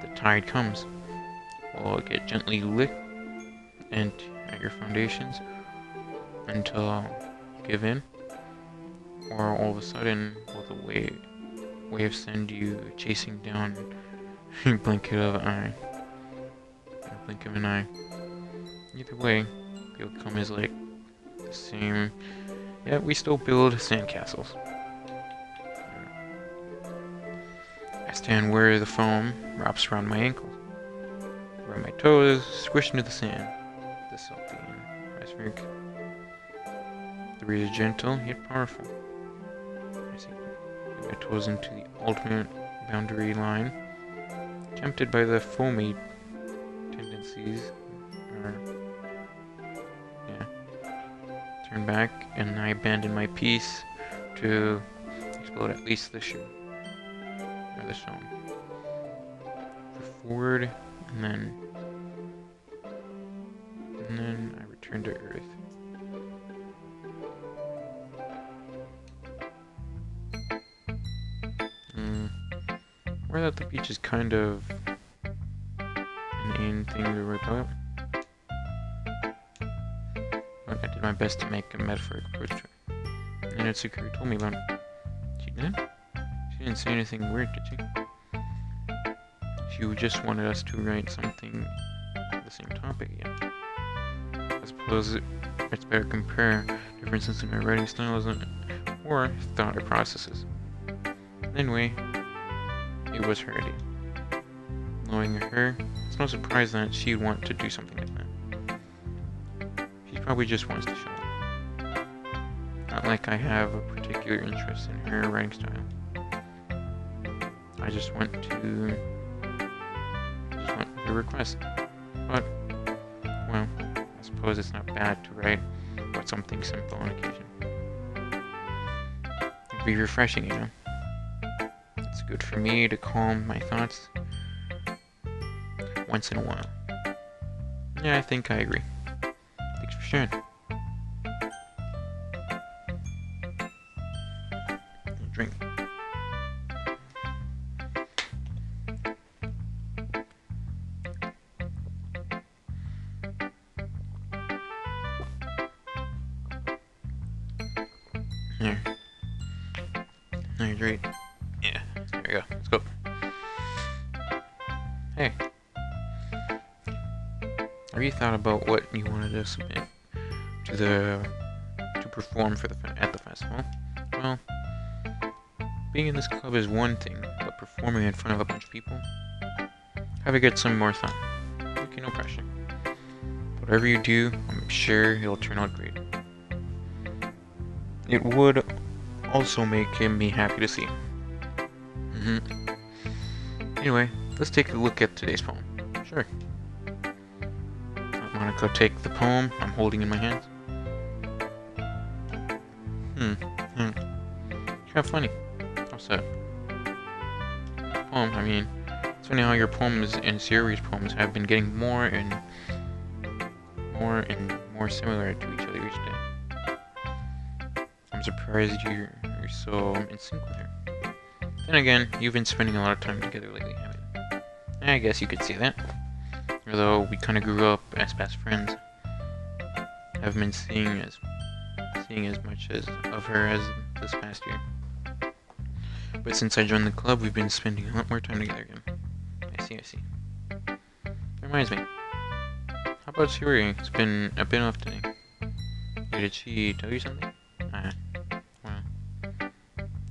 the tide comes. Will it get gently licked and at your foundations until you give in? Or all of a sudden, will the wave send you chasing down a blink of an eye? A blink of an eye. Either way, the outcome is like the same. Yeah, we still build sandcastles. I stand where the foam wraps around my ankles, where my toes squish into the sand. The salty ice rink. The breeze is gentle yet powerful. I sink my toes into the ultimate boundary line, tempted by the foamy tendencies. Turn back, and I abandon my piece to explode at least the shoe. Or the stone. Forward, and then I return to Earth. Where that the beach is kind of an inane thing to worry about. But I did my best to make a metaphoric approach to it. And Itsukuri told me about it. She did? She didn't say anything weird, did she? She just wanted us to write something on the same topic again. I suppose it's better to compare differences in my writing styles or thought processes. Anyway, it was her idea. Knowing her, it's no surprise that she'd want to do something like that. She probably just wants to show up. Not like I have a particular interest in her writing style. I just went with her request. But, well, I suppose it's not bad to write about something simple on occasion. It'd be refreshing, you know. It's good for me to calm my thoughts once in a while. Yeah, I think I agree. Thanks for sharing. Drink. Here. Hydrate. Yeah, there we go. Let's go. Hey. Have you thought about what you wanted to submit to perform at the festival? Well, being in this club is one thing, but performing in front of a bunch of people, have to get some more thought. Okay, no pressure. Whatever you do, I'm sure it'll turn out great. It would also make me happy to see. Anyway, let's take a look at today's poem. Sure. Monica, take the poem I'm holding in my hands. Kind of funny. How's that? Poem, I mean, it's funny how your poems and series poems have been getting more and more similar to each other each day. I'm surprised you're so in sync with her. Then again, you've been spending a lot of time together lately, haven't you? I guess you could say that. Although we kind of grew up as best friends, haven't been seeing as much of her as this past year. But since I joined the club, we've been spending a lot more time together again. I see. That reminds me. How about Siri? It's been a bit off today. Did she tell you something? Well,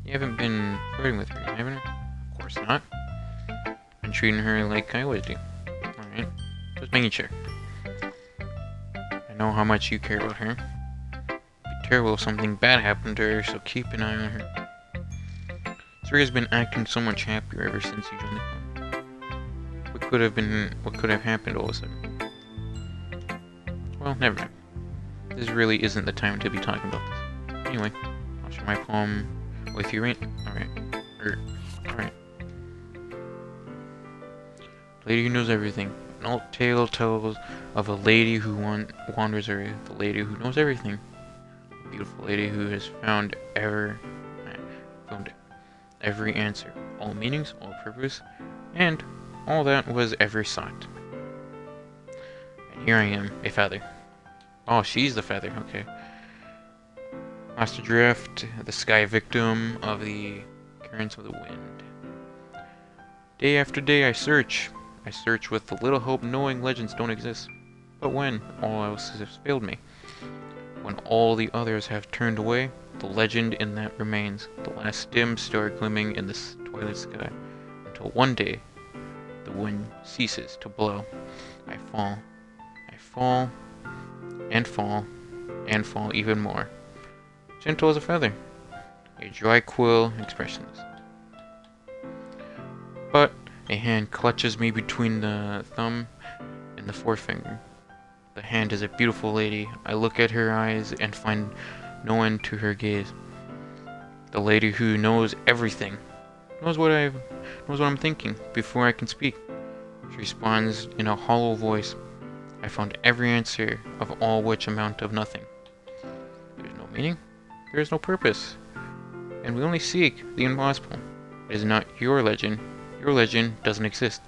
you haven't been flirting with her, haven't you? Of course not. Been treating her like I always do. Alright. Just making sure. I know how much you care about her. It'd be terrible if something bad happened to her, so keep an eye on her. Suria's been acting so much happier ever since you joined the club. What could have happened all of a sudden? Well, never mind. This really isn't the time to be talking about this. Anyway, I'll share my poem with you, right? Alright. Lady who knows everything. An old tale tells of a lady who wanders Earth. The lady who knows everything. A beautiful lady who has found every answer, all meanings, all purpose, and all that was ever sought. And here I am, a feather. Oh, she's the feather, okay. Lost adrift, the sky victim of the currents of the wind. Day after day I search with little hope, knowing legends don't exist. But when all else has failed me, when all the others have turned away, the legend in that remains, the last dim star glimmering in the twilight sky, until one day the wind ceases to blow. I fall, and fall, and fall even more. Gentle as a feather, a dry quill, expressionless. But a hand clutches me between the thumb and the forefinger. The hand is a beautiful lady. I look at her eyes and find no end to her gaze. The lady who knows everything, knows what I'm thinking before I can speak. She responds in a hollow voice. I found every answer, of all which amount of nothing. There is no meaning, there is no purpose, and we only seek the impossible. It is not your legend. Your legend doesn't exist.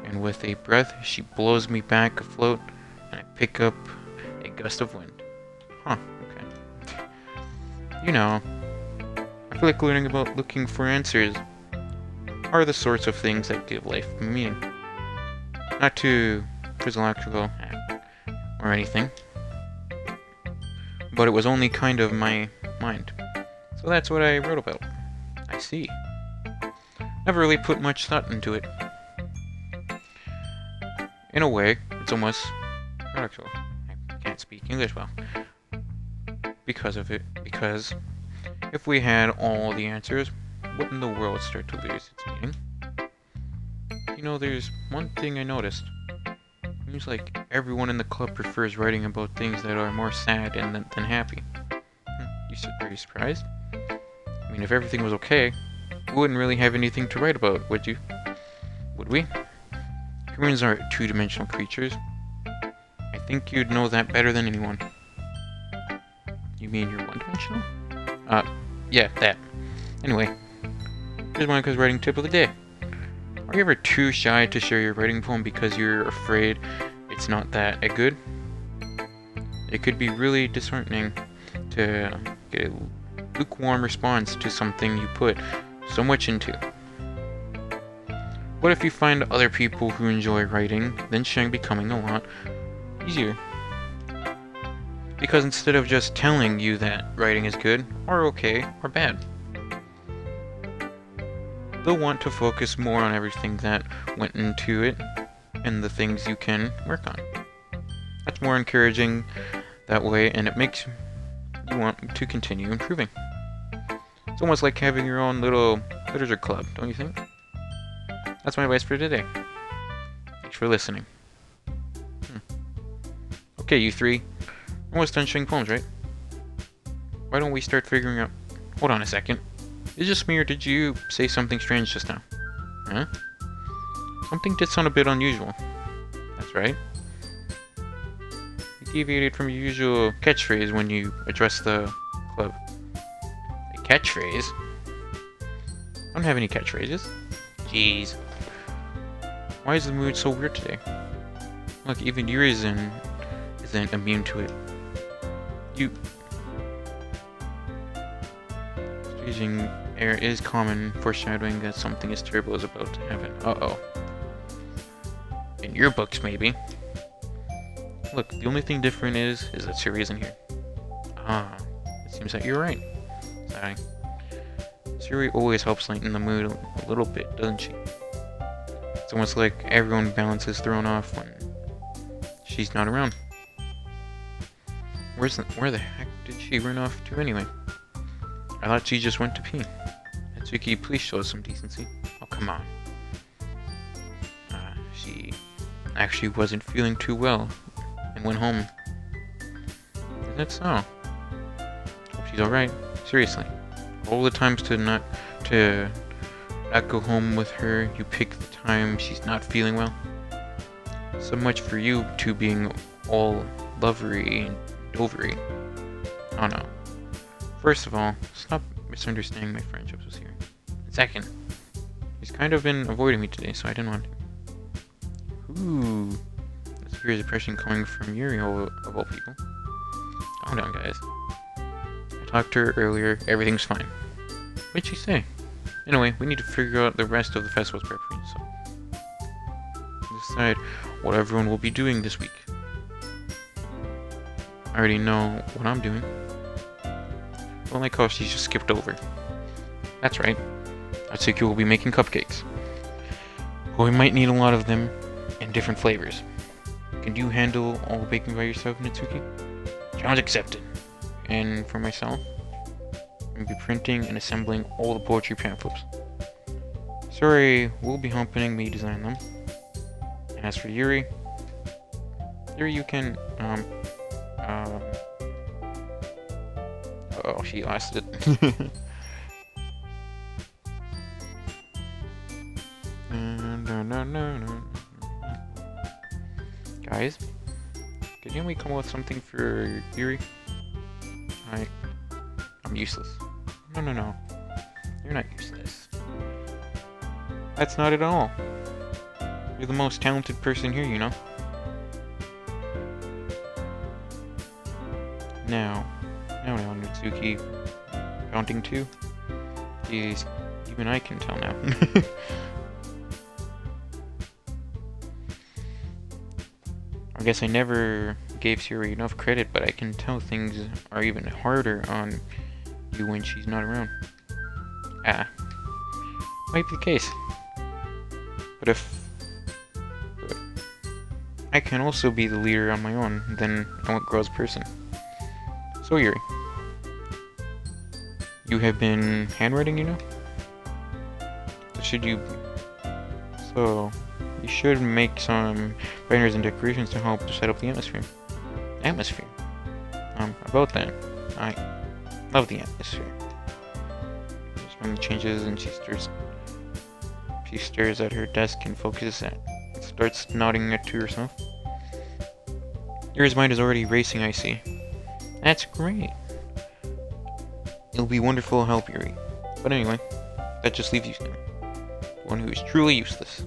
And with a breath, she blows me back afloat, and I pick up a gust of wind. Huh, okay. You know, I feel like learning about looking for answers are the sorts of things that give life meaning. Not to physiological or anything, but it was only kind of my mind. So that's what I wrote about. I see. Never really put much thought into it. In a way, it's almost paradoxical. I can't speak English well because of it. Because if we had all the answers, wouldn't the world start to lose its meaning? You know, there's one thing I noticed. It seems like everyone in the club prefers writing about things that are more sad than happy. Are you surprised? I mean, if everything was okay, we wouldn't really have anything to write about, would you? Would we? Humans are two-dimensional creatures. I think you'd know that better than anyone. You mean you're one-dimensional? Yeah, that. Anyway, here's Monica's writing tip of the day. Are you ever too shy to share your writing poem because you're afraid it's not that good? It could be really disheartening to get a lukewarm response to something you put so much into. What if you find other people who enjoy writing, then sharing becoming a lot easier? Because instead of just telling you that writing is good, or okay, or bad, they'll want to focus more on everything that went into it and the things you can work on. That's more encouraging that way, and it makes you want to continue improving. It's almost like having your own little literature club, don't you think? That's my advice for today. Thanks for listening. Okay, you three. We're almost done sharing poems, right? Why don't we start figuring out... Hold on a second. Is it just me, or did you say something strange just now? Huh? Something did sound a bit unusual. That's right. You deviated from your usual catchphrase when you addressed the club. A catchphrase? I don't have any catchphrases. Jeez. Why is the mood so weird today? Look, even yours isn't immune to it. Staging air is common, foreshadowing that something is terrible is about to happen. Uh-oh. In your books, maybe. Look, the only thing different is that Siri isn't here. Ah, it seems that you're right. Sorry. Siri always helps lighten the mood a little bit, doesn't she? It's almost like everyone's balance is thrown off when she's not around. Where the heck did she run off to anyway? I thought she just went to pee. Atsuki, please show us some decency. Oh, come on. She actually wasn't feeling too well and went home. Is that so? Hope she's alright. Seriously. All the times to not go home with her, you pick the time she's not feeling well. So much for you two being all lovery and dovery. Oh no. First of all, stop misunderstanding my friendships with Siri. Second, he's kind of been avoiding me today, so I didn't want to. Ooh. This here is a person coming from Yuri, of all people. Calm down, guys. I talked to her earlier. Everything's fine. What'd she say? Anyway, we need to figure out the rest of the festival's preparations, so decide what everyone will be doing this week. I already know what I'm doing. Don't like how she just skipped over. That's right. Atsuki will be making cupcakes. But we might need a lot of them in different flavors. Can you handle all baking by yourself, Natsuki? Challenge accepted. And for myself, I'll be printing and assembling all the poetry pamphlets. Sorry, we'll be helping me design them. And as for Yuri, you can, oh, she lost it. Guys, could you come up with something for Yuri? I'm useless. No. You're not useless. That's not at all. You're the most talented person here, you know? Now, Natsuki. Counting two? Jeez, even I can tell now. I guess I never gave Yuri enough credit, but I can tell things are even harder on you when she's not around. Might be the case. But I can also be the leader on my own, then I won't grow as a person. So Yuri, you have been handwriting, you know? So you should make some banners and decorations to help set up the atmosphere. About that, I love the atmosphere. Just when it changes and she stares at her desk and starts nodding to herself. Yuri's mind is already racing, I see. That's great. It'll be wonderful to help Yuri. But anyway, that just leaves you, Stan. One who is truly useless.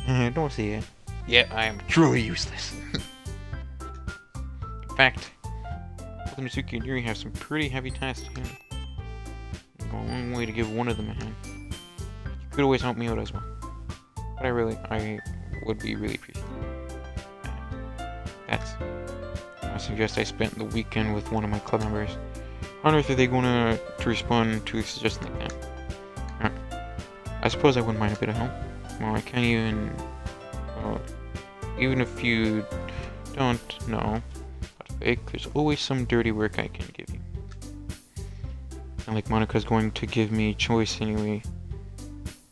Don't say it. Yeah, I am truly useless. In fact, both Natsuki and Yuri have some pretty heavy tasks to handle. There's a long way to give one of them a hand. You could always help me out as well. But I would be really appreciative. I suggest I spent the weekend with one of my club members. I wonder if they're going to respond to a suggestion like that. I suppose I wouldn't mind a bit of help. Well, I can't even if you don't know how to bake, there's always some dirty work I can give you. And like Monika's going to give me a choice anyway.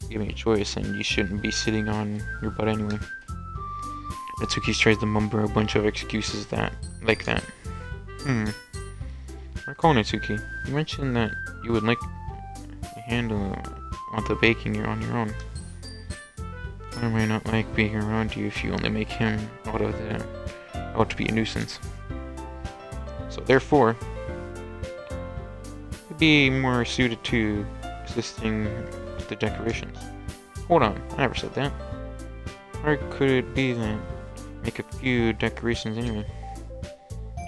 Give me a choice, and you shouldn't be sitting on your butt anyway. Natsuki tries to mumble a bunch of excuses like that. Recall, Natsuki, you mentioned that you would like to handle all the baking on your own. I might not like being around you if you only make him out to be a nuisance. So therefore, you'd be more suited to assisting with the decorations. Hold on, I never said that. Or could it be that make a few decorations anyway?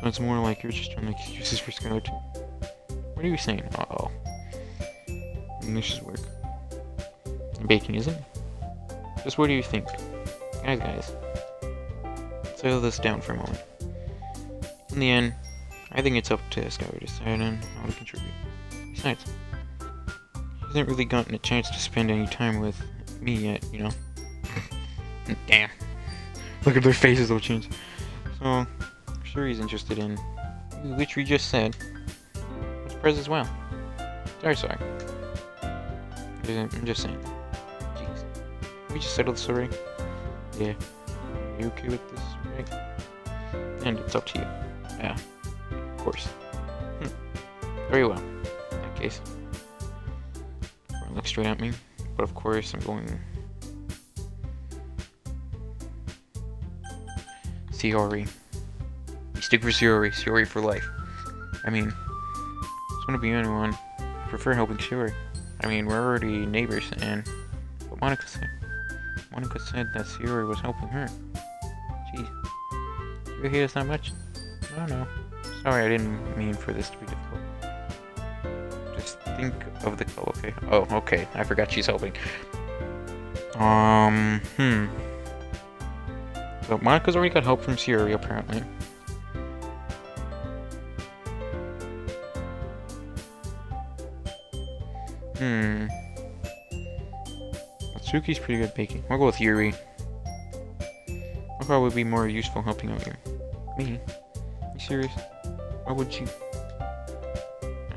Sounds more like you're just trying to make excuses for Skylar too. What are you saying? Uh-oh. This should work. Baking, isn't it? Just what do you think? Guys. Settle this down for a moment. In the end, I think it's up to Skylar to decide on how to contribute. Besides, he hasn't really gotten a chance to spend any time with me yet, you know? Damn. Look at their faces, they'll change. So, I'm sure he's interested in, which we just said, let's press as well. Sorry. I'm just saying. Jeez. We just settled this already? Yeah. Are you okay with this, right? And it's up to you. Yeah. Of course. Very well. In that case. Don't look straight at me. But of course, I'm going... Shiori. You stick for Shiori. Shiori for life. I mean, it's gonna be anyone. prefer helping Siri. I mean, we're already neighbors, and what Monica said. Monica said that Siri was helping her. Jeez. You hate us that much? I don't know. Sorry, I didn't mean for this to be difficult. Just think of the call, okay? Oh, okay. I forgot she's helping. So Monica's already got help from Siri, apparently. Suki's pretty good at baking. I'll go with Yuri. I'll probably be more useful helping out Yuri. Me? Are you serious? Why would you?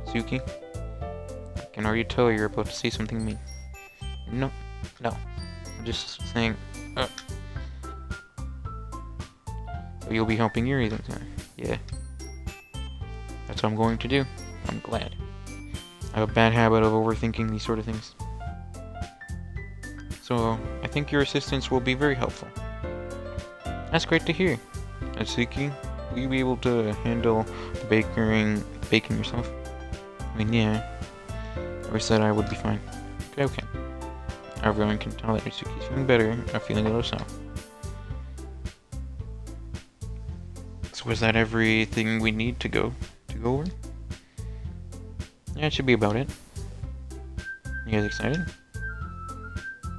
Suki? I can already tell you're about to say something mean. No. I'm just saying. So you'll be helping Yuri then? Yeah. That's what I'm going to do. I'm glad. I have a bad habit of overthinking these sort of things. So, I think your assistance will be very helpful. That's great to hear. Atsuki, will you be able to handle the baking yourself? I mean, yeah. I always said I would be fine. Okay. Everyone can tell that Atsuki's feeling better, or feeling a little so. So is that everything we need to go over? Yeah, it should be about it. You guys excited?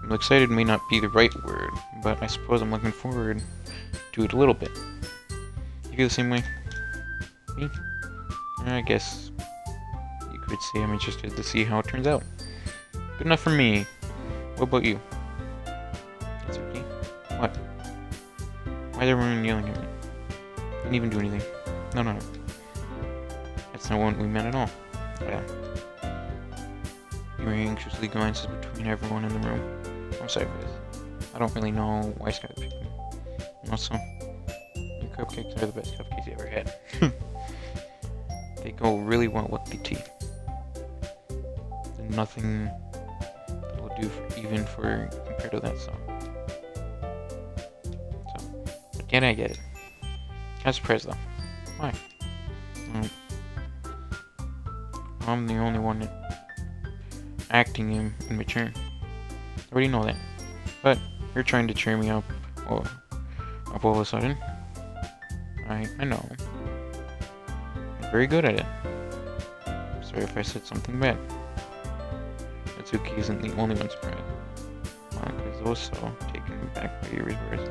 Well, excited may not be the right word, but I suppose I'm looking forward to it a little bit. You feel the same way? Me? I guess you could say I'm interested to see how it turns out. Good enough for me. What about you? That's okay. What? Why is everyone yelling at me? Didn't even do anything. No. That's not what we meant at all. Yeah. Yuri anxiously glances between everyone in the room. I'm sorry for this. I don't really know why Skylar picked me. And also, your cupcakes are the best cupcakes you ever had. They go really well with the tea. And nothing will do compared to that song. But yet I get it. I'm surprised though. Why? I'm the only one acting immature. I already know that. But you're trying to cheer me up all of a sudden. I know. I'm very good at it. Sorry if I said something bad. Atsuki isn't the only one surprised. Monica is also taken back by Yuri's words.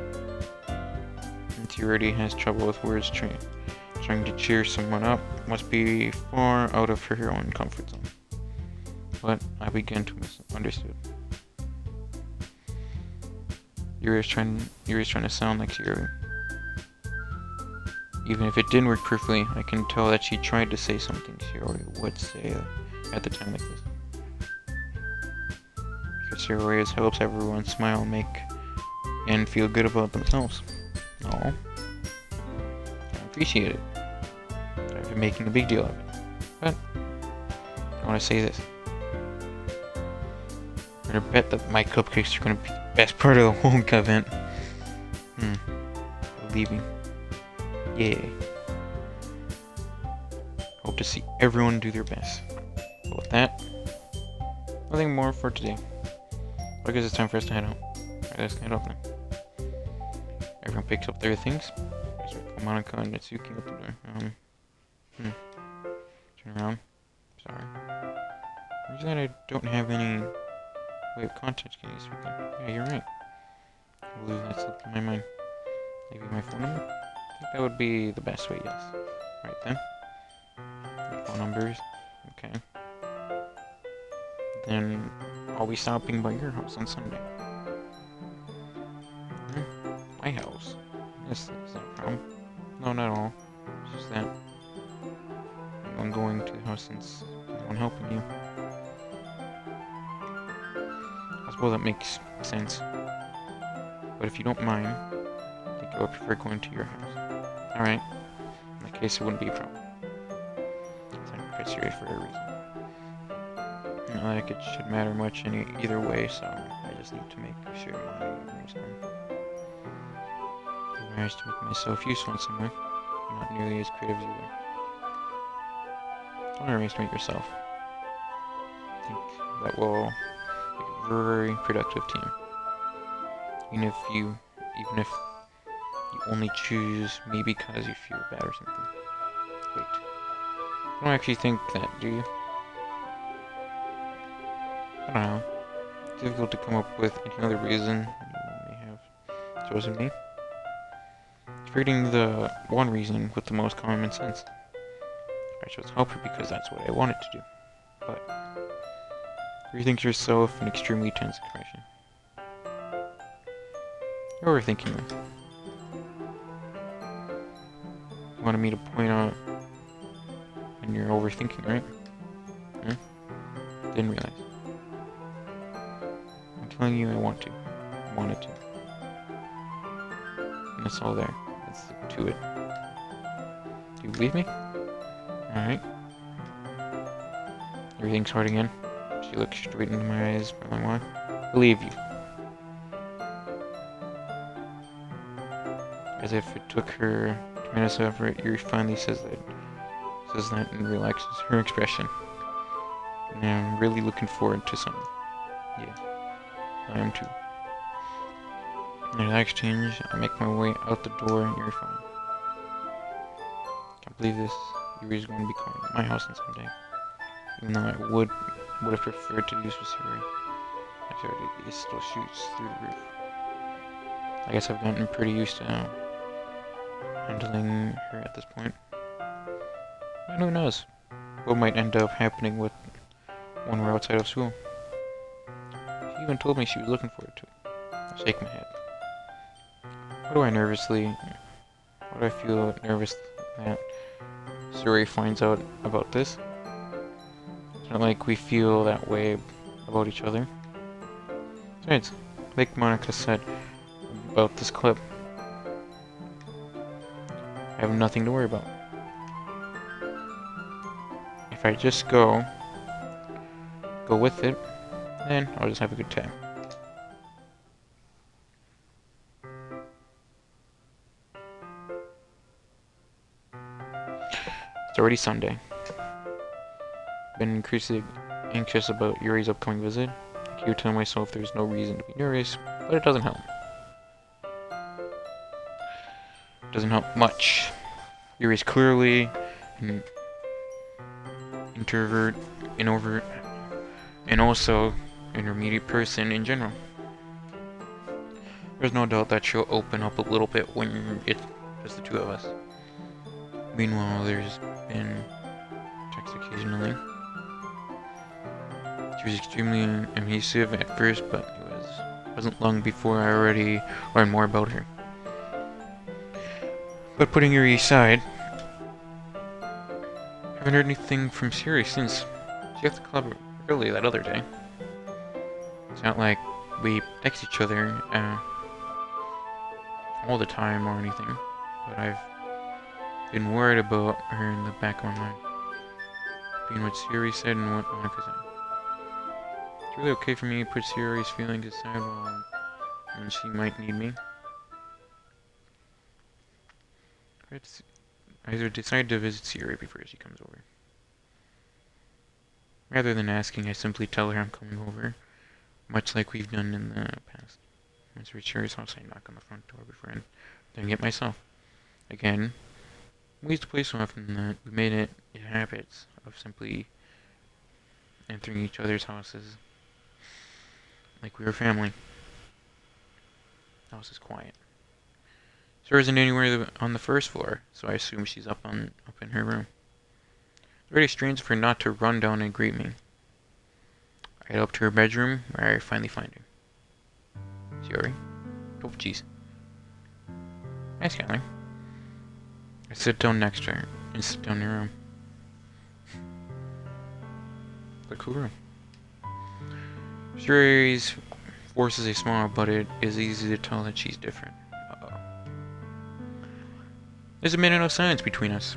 And she already has trouble with words trying to cheer someone up must be far out of her own comfort zone. But I begin to misunderstood. Yuri's trying to sound like Yuri. Even if it didn't work perfectly, I can tell that she tried to say something Shiori would say at the time like this. Because Shiori helps everyone smile and feel good about themselves. Oh, I appreciate it. I've been making a big deal of it. But I want to say this. I'm gonna bet that my cupcakes are gonna be the best part of the whole event. Leaving. Yay. Hope to see everyone do their best. But with that, nothing more for today. I guess it's time for us to head out. Alright, let's head out now. Everyone picks up their things. Monica and Natsuki up the door. Turn around. Sorry. The reason that I don't have any way of contacting you speaking. Yeah, you're right. I believe that slipped in my mind. Maybe my phone number? I think that would be the best way, yes. Right then. Phone numbers. Okay. Then I'll be stopping by your house on Sunday. My house? Yes, that's not a problem. No, not at all. It's just that I'm going to the house since I'm helping you. I suppose that makes sense. But if you don't mind, I think I would prefer going to your house. Alright. In that case, it wouldn't be a problem. I'm quite serious for a reason. Not like it should matter much either way, so I just need to make sure my room's done. I managed to make myself useful in some way. I'm not nearly as creative as you are. Don't underestimate yourself. that will make a very productive team. Even if you only choose me because you feel bad or something. Wait, I don't actually think that, do you? I don't know. It's difficult to come up with any other reason you may have chosen me. Figuring the one reason with the most common sense. I chose help her because that's what I wanted to do. But you think yourself an extremely tense expression. You're overthinking me. You wanted me to point out when you're overthinking, right? Didn't realize. I'm telling you I want to. I wanted to. And it's all there. That's to it. Do you believe me? Alright. Everything's hard again. She looks straight into my eyes for a long while. Believe you. As if it took her tremendous effort, Yuri finally says that and relaxes her expression. And I'm really looking forward to something. Yeah, I am too. In that exchange, I make my way out the door and Yuri phone. Can't believe this. Yuri's going to be calling at my house on Sunday. Even though I would have preferred to do so with Yuri. It still shoots through the roof. I guess I've gotten pretty used to handling her at this point. And who knows what might end up happening when we're outside of school. She even told me she was looking forward to it. I shake my head. Why do I feel nervous that Suri finds out about this? It's not like we feel that way about each other. Besides, like Monica said about this clip, I have nothing to worry about. If I just go with it, then I'll just have a good time. It's already Sunday. Been increasingly anxious about Yuri's upcoming visit. I keep telling myself there's no reason to be nervous, but it doesn't help. It doesn't help much. Yuri's clearly an introvert, and also an intermediate person in general. There's no doubt that she'll open up a little bit when it's just the two of us. Meanwhile, there's been text occasionally. She was extremely emissive at first, but it wasn't long before I already learned more about her. But putting her aside, I haven't heard anything from Siri since she left the club early that other day. It's not like we text each other all the time or anything, but I've been worried about her in the back of my mind. Between what Siri said and what Monica said. It's really okay for me to put Siri's feelings aside when she might need me. I either decide to visit Siri before she comes over. Rather than asking, I simply tell her I'm coming over, much like we've done in the past. Once we reach Siri's house, I knock on the front door before I then get myself. Again, we used to play so often that we made it a habit of simply entering each other's houses like we were family. The house is quiet. There isn't anywhere on the first floor, so I assume she's up in her room. It's very strange for her not to run down and greet me. I head up to her bedroom, where I finally find her. Siri? Oh, jeez. Hi, Skylar. I sit down next to her, and sit down in her room. What a cool room. Siri's forces a smile, but it is easy to tell that she's different. There's a minute of silence between us.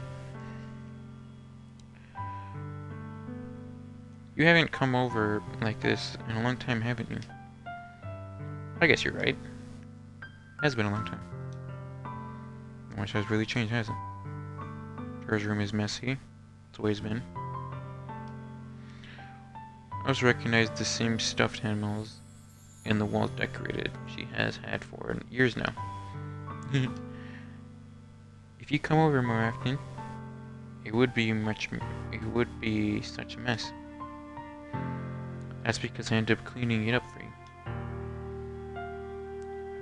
You haven't come over like this in a long time, haven't you? I guess you're right. It has been a long time. Much has really changed, hasn't it? Her room is messy. It's always been. also recognize the same stuffed animals in the walls decorated she has had for years now. If you come over more often, it would be such a mess. That's because I ended up cleaning it up for you.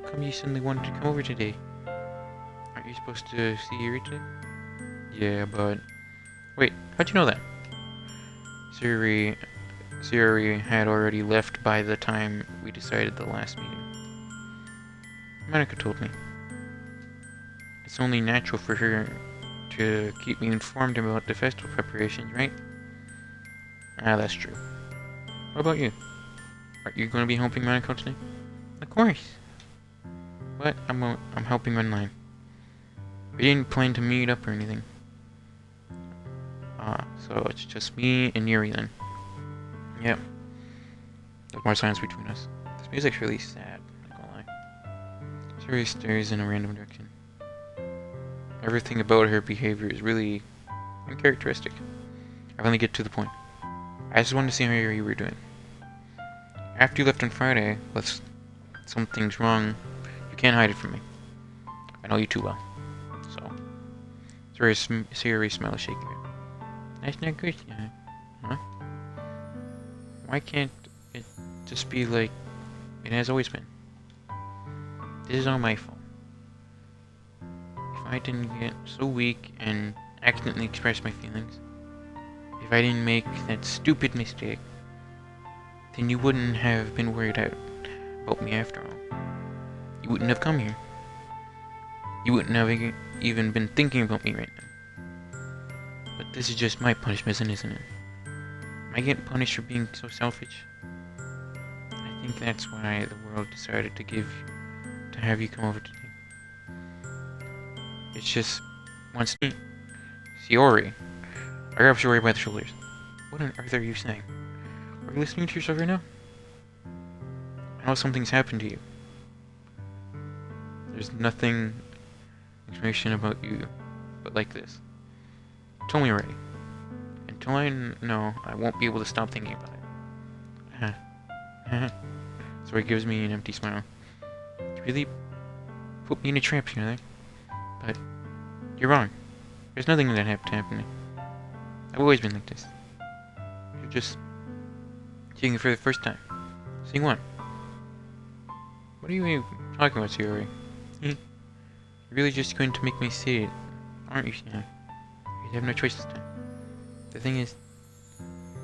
How come you suddenly wanted to come over today? Aren't you supposed to see Yuri today? Yeah, but... Wait, how'd you know that? Siri had already left by the time we decided the last meeting. Monica told me. It's only natural for her to keep me informed about the festival preparations, right? Ah, that's true. What about you? Are you going to be helping Monica today? Of course. But I'm helping run line. We didn't plan to meet up or anything. So it's just me and Yuri then. Yep. There's more silence between us. This music's really sad, I'm not gonna lie. Yuri stares in a random direction. Everything about her behavior is really uncharacteristic. I finally get to the point. I just wanted to see how you were doing. After you left on Friday, something's wrong. You can't hide it from me. I know you too well. So, Siri smells shaky. That's not good, yeah. Huh? Why can't it just be like it has always been? This is all my fault. If I didn't get so weak and accidentally express my feelings, if I didn't make that stupid mistake, then you wouldn't have been worried about me after all. You wouldn't have come here. You wouldn't have even been thinking about me right now. But this is just my punishment, isn't it? Am I getting punished for being so selfish? I think that's why the world decided to have you come over today. It's just wants me. Shiori. I grabbed Shiori by the shoulders. What on earth are you saying? Are you listening to yourself right now? I know something's happened to you. There's nothing information about you but like this. Tell me already. Until I know, I won't be able to stop thinking about it. So he gives me an empty smile. You really put me in a trap here, but you're wrong. There's nothing that happened to happen. I've always been like this. You're just seeing it for the first time. Seeing what? What are you even talking about, Shiori? You're really just going to make me see it, aren't you, Shiori? You have no choice this time. The thing is,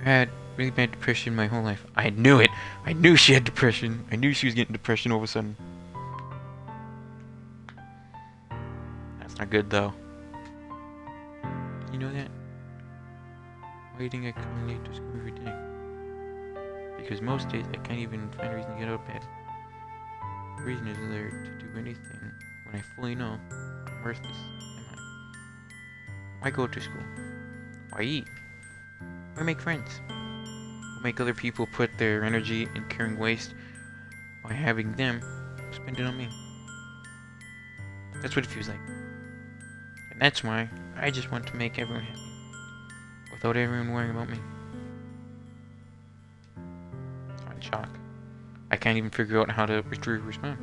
I had really bad depression my whole life. I knew it! I knew she had depression! I knew she was getting depression all of a sudden. That's not good, though. You know that? Why do you think I come late to school every day? Because most days I can't even find a reason to get out of bed. The reason is there to do anything when I fully know I'm worthless. Why go to school? Why eat? Why make friends? Why make other people put their energy in carrying waste by having them spend it on me? That's what it feels like. And that's why I just want to make everyone happy. Without everyone worrying about me. I'm in shock. I can't even figure out how to respond.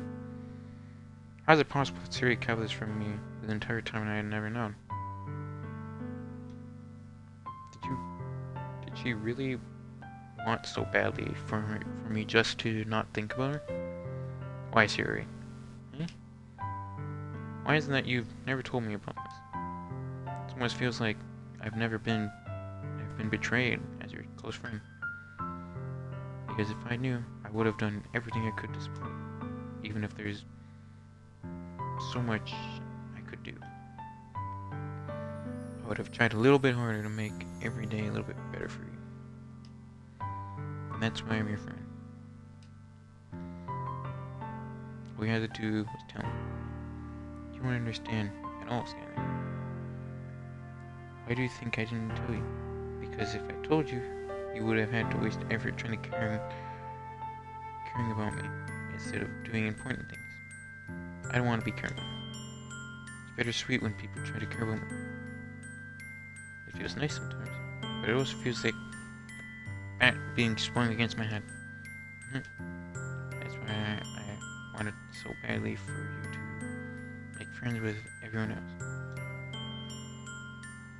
How is it possible that Siri kept this from me the entire time and I had never known? Did she really want so badly for me just to not think about her? Why, Siri? Why is it that you've never told me about this? It almost feels like I've been betrayed as your close friend. Because if I knew, I would have done everything I could to support you, even if there's so much I could do. I would have tried a little bit harder to make every day a little bit better for you. And that's why I'm your friend. All you had to do was tell me. You won't understand at all, Skylar. Why do you think I didn't tell you? Because if I told you, you would have had to waste effort trying to caring about me instead of doing important things. I don't want to be cared about. It's bittersweet when people try to care about me. It feels nice sometimes, but it also feels like being swung against my head. That's why I wanted so badly for you to make friends with everyone else.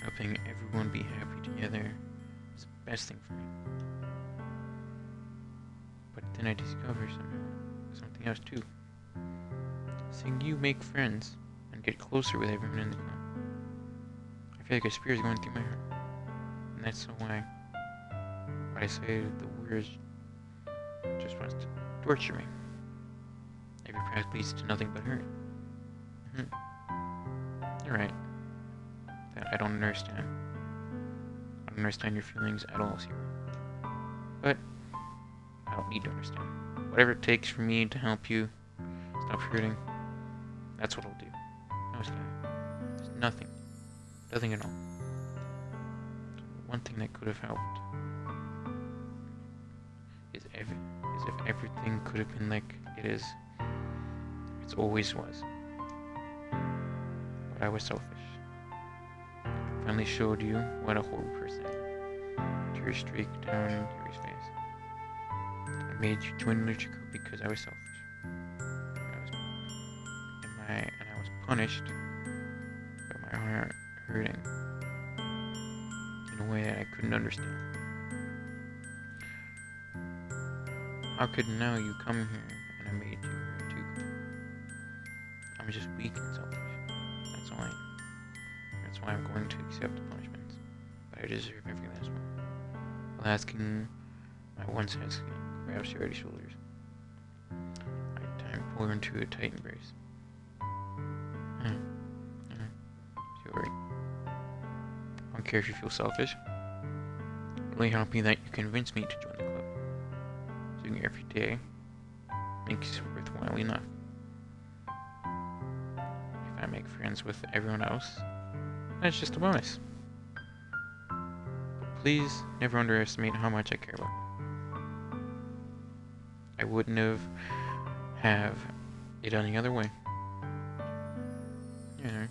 Helping everyone be happy together is the best thing for me. But then I discovered something else too. Seeing you make friends and get closer with everyone in the club, I feel like a spear is going through my heart. And that's so why I say the words just wants to torture me. Every path leads to nothing but hurt. You're right. That I don't understand. I don't understand your feelings at all, Zero. But I don't need to understand. Whatever it takes for me to help you stop hurting, that's what I'll do. No, Sky. There's nothing. Nothing at all. One thing that could have helped is if everything could have been like it always was. But I was selfish. I finally showed you what a horrible person I am. Tears streaked down Yuri's face. I made you join the Chico because I was selfish. And I was punished by my heart hurting in a way that I couldn't understand. How could now you come here and I made you hurt too? I'm just weak and selfish. That's all I am. That's why I'm going to accept the punishments. But I deserve every last one. My once asking grabs Yuri's shoulders. I pull her into a tight embrace. Yuri, I don't care if you feel selfish. It really helped me that you convinced me to join the club. Doing it every day makes it worthwhile enough. If I make friends with everyone else, that's just a bonus. But please never underestimate how much I care about you. I wouldn't have it any other way. Yeah.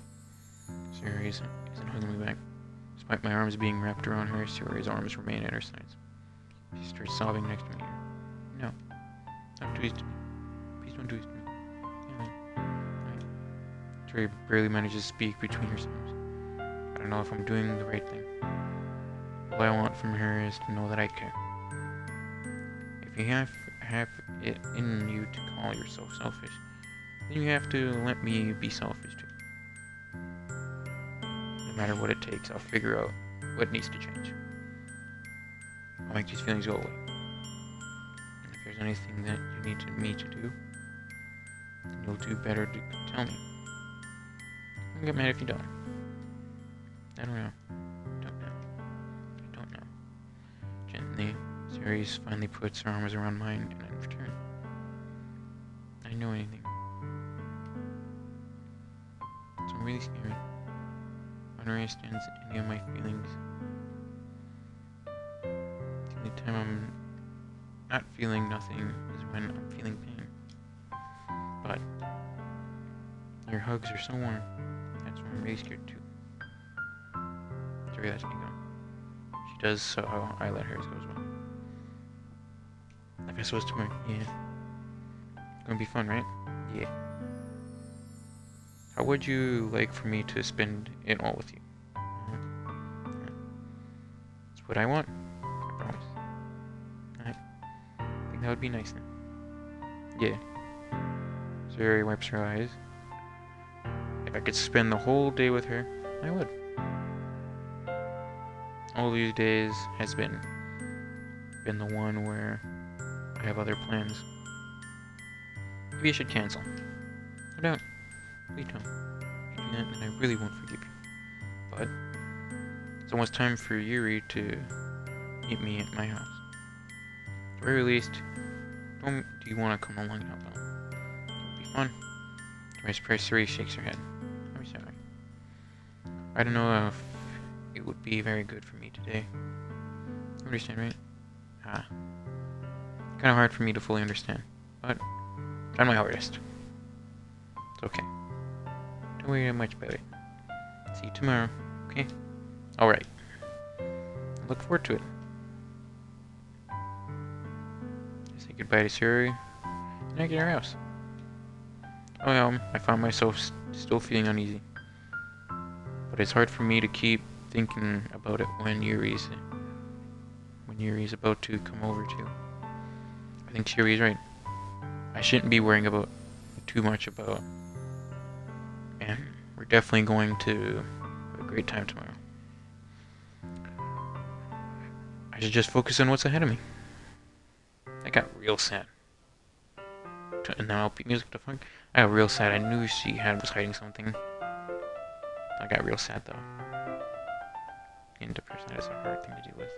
Siri isn't hugging me back. Despite my arms being wrapped around her, Siri's arms remain at her sides. She starts sobbing next to me. No. Don't do this to me. Please don't do this to me. Siri barely manages to speak between her sobs. I don't know if I'm doing the right thing. All I want from her is to know that I care. If you have it in you to call yourself selfish, then you have to let me be selfish too. No matter what it takes, I'll figure out what needs to change. I'll make these feelings go away. And if there's anything that you need me to do, then you'll do better to tell me. Don't get mad if you don't. I don't know. I don't know. Gently, Ceres finally puts her arms around mine, and in return, I know anything. It's really scary. I don't understand any of my feelings. The only time I'm not feeling nothing is when I'm feeling pain. But your hugs are so warm. That's why I'm really scared too. Sorry, lets me go. She does, so I let hers go as well. Like I supposed to work, yeah. It's gonna be fun, right? Yeah. How would you like for me to spend it all with you? That's what I want. I promise. Alright. I think that would be nice then. Yeah. Sari wipes her eyes. If I could spend the whole day with her, I would. All these days has been the one where I have other plans. Maybe I should cancel. Or don't. Please don't. If you do that, then I really won't forgive you. But it's almost time for Yuri to meet me at my house. At the very least, do you want to come along and help out? It would be fun. To my surprise, Yuri shakes her head. I'm sorry. I don't know if it would be very good for me today. You understand, right? Kind of hard for me to fully understand, but I'm my hardest. It's okay. Don't worry much about it. See you tomorrow, okay? Alright. Look forward to it. goodbye to Siri, and I get her house. Oh yeah, I found myself still feeling uneasy. But it's hard for me to keep thinking about it when Yuri's about to come over too. I think Yuri's right. I shouldn't be worrying about too much about, and we're definitely going to have a great time tomorrow. I should just focus on what's ahead of me. I got real sad. And now upbeat music, the fuck? I got real sad. I knew she was hiding something. I got real sad though. Getting depressed, that is a hard thing to deal with.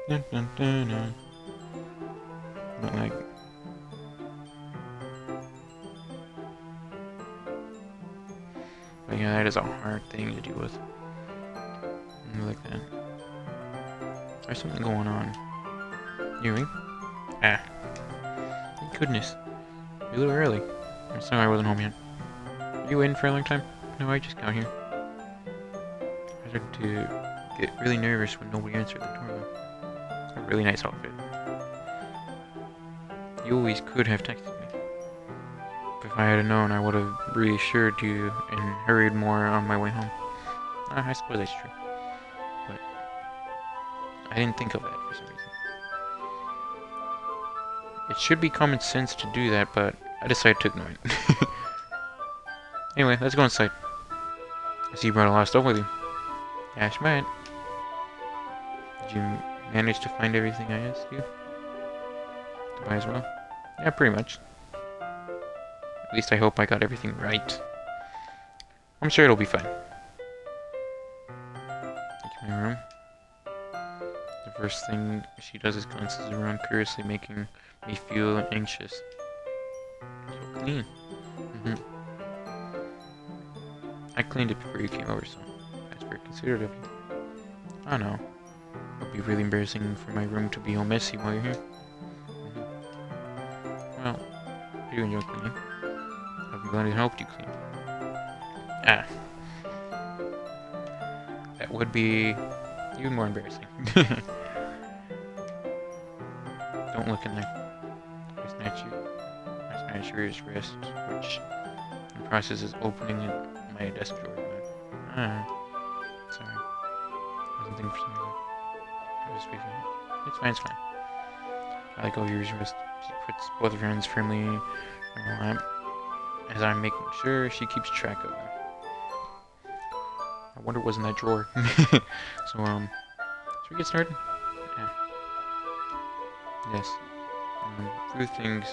Dun, dun, dun, dun. Not like. But yeah, that is a hard thing to deal with. Like that. There's something going on. Yuri? Ah. Thank goodness. You're a little early. I'm sorry I wasn't home yet. Are you waiting for a long time? No, I just got here. I started to get really nervous when nobody answered the doorbell. It's a really nice outfit. You always could have texted me. If I had known, I would have reassured you and hurried more on my way home. I suppose that's true. But I didn't think of that for some reason. It should be common sense to do that, but I decided to ignore it. Anyway, let's go inside. I see you brought a lot of stuff with you. That's right. Did you manage to find everything I asked you to buy as well? Yeah, pretty much. At least I hope I got everything right. I'm sure it'll be fine. Take my room. The first thing she does is glances around curiously, making me feel anxious. So clean. I cleaned it before you came over, so that's very considerate of you. I know. It'll be really embarrassing for my room to be all messy while you're here. Well, I do enjoy cleaning. I'm glad it helped you clean. Ah. That would be even more embarrassing. Don't look in there. I snatch Yuri's wrist, which in the process is opening my desk drawer. Sorry. I wasn't thinking for some reason. I was just waiting. It's fine, it's fine. I let go of Yuri's wrist. She puts both of her hands firmly in her lap as I'm making sure she keeps track of them. I wonder what was in that drawer. So, should we get started? Yeah. Yes. Few things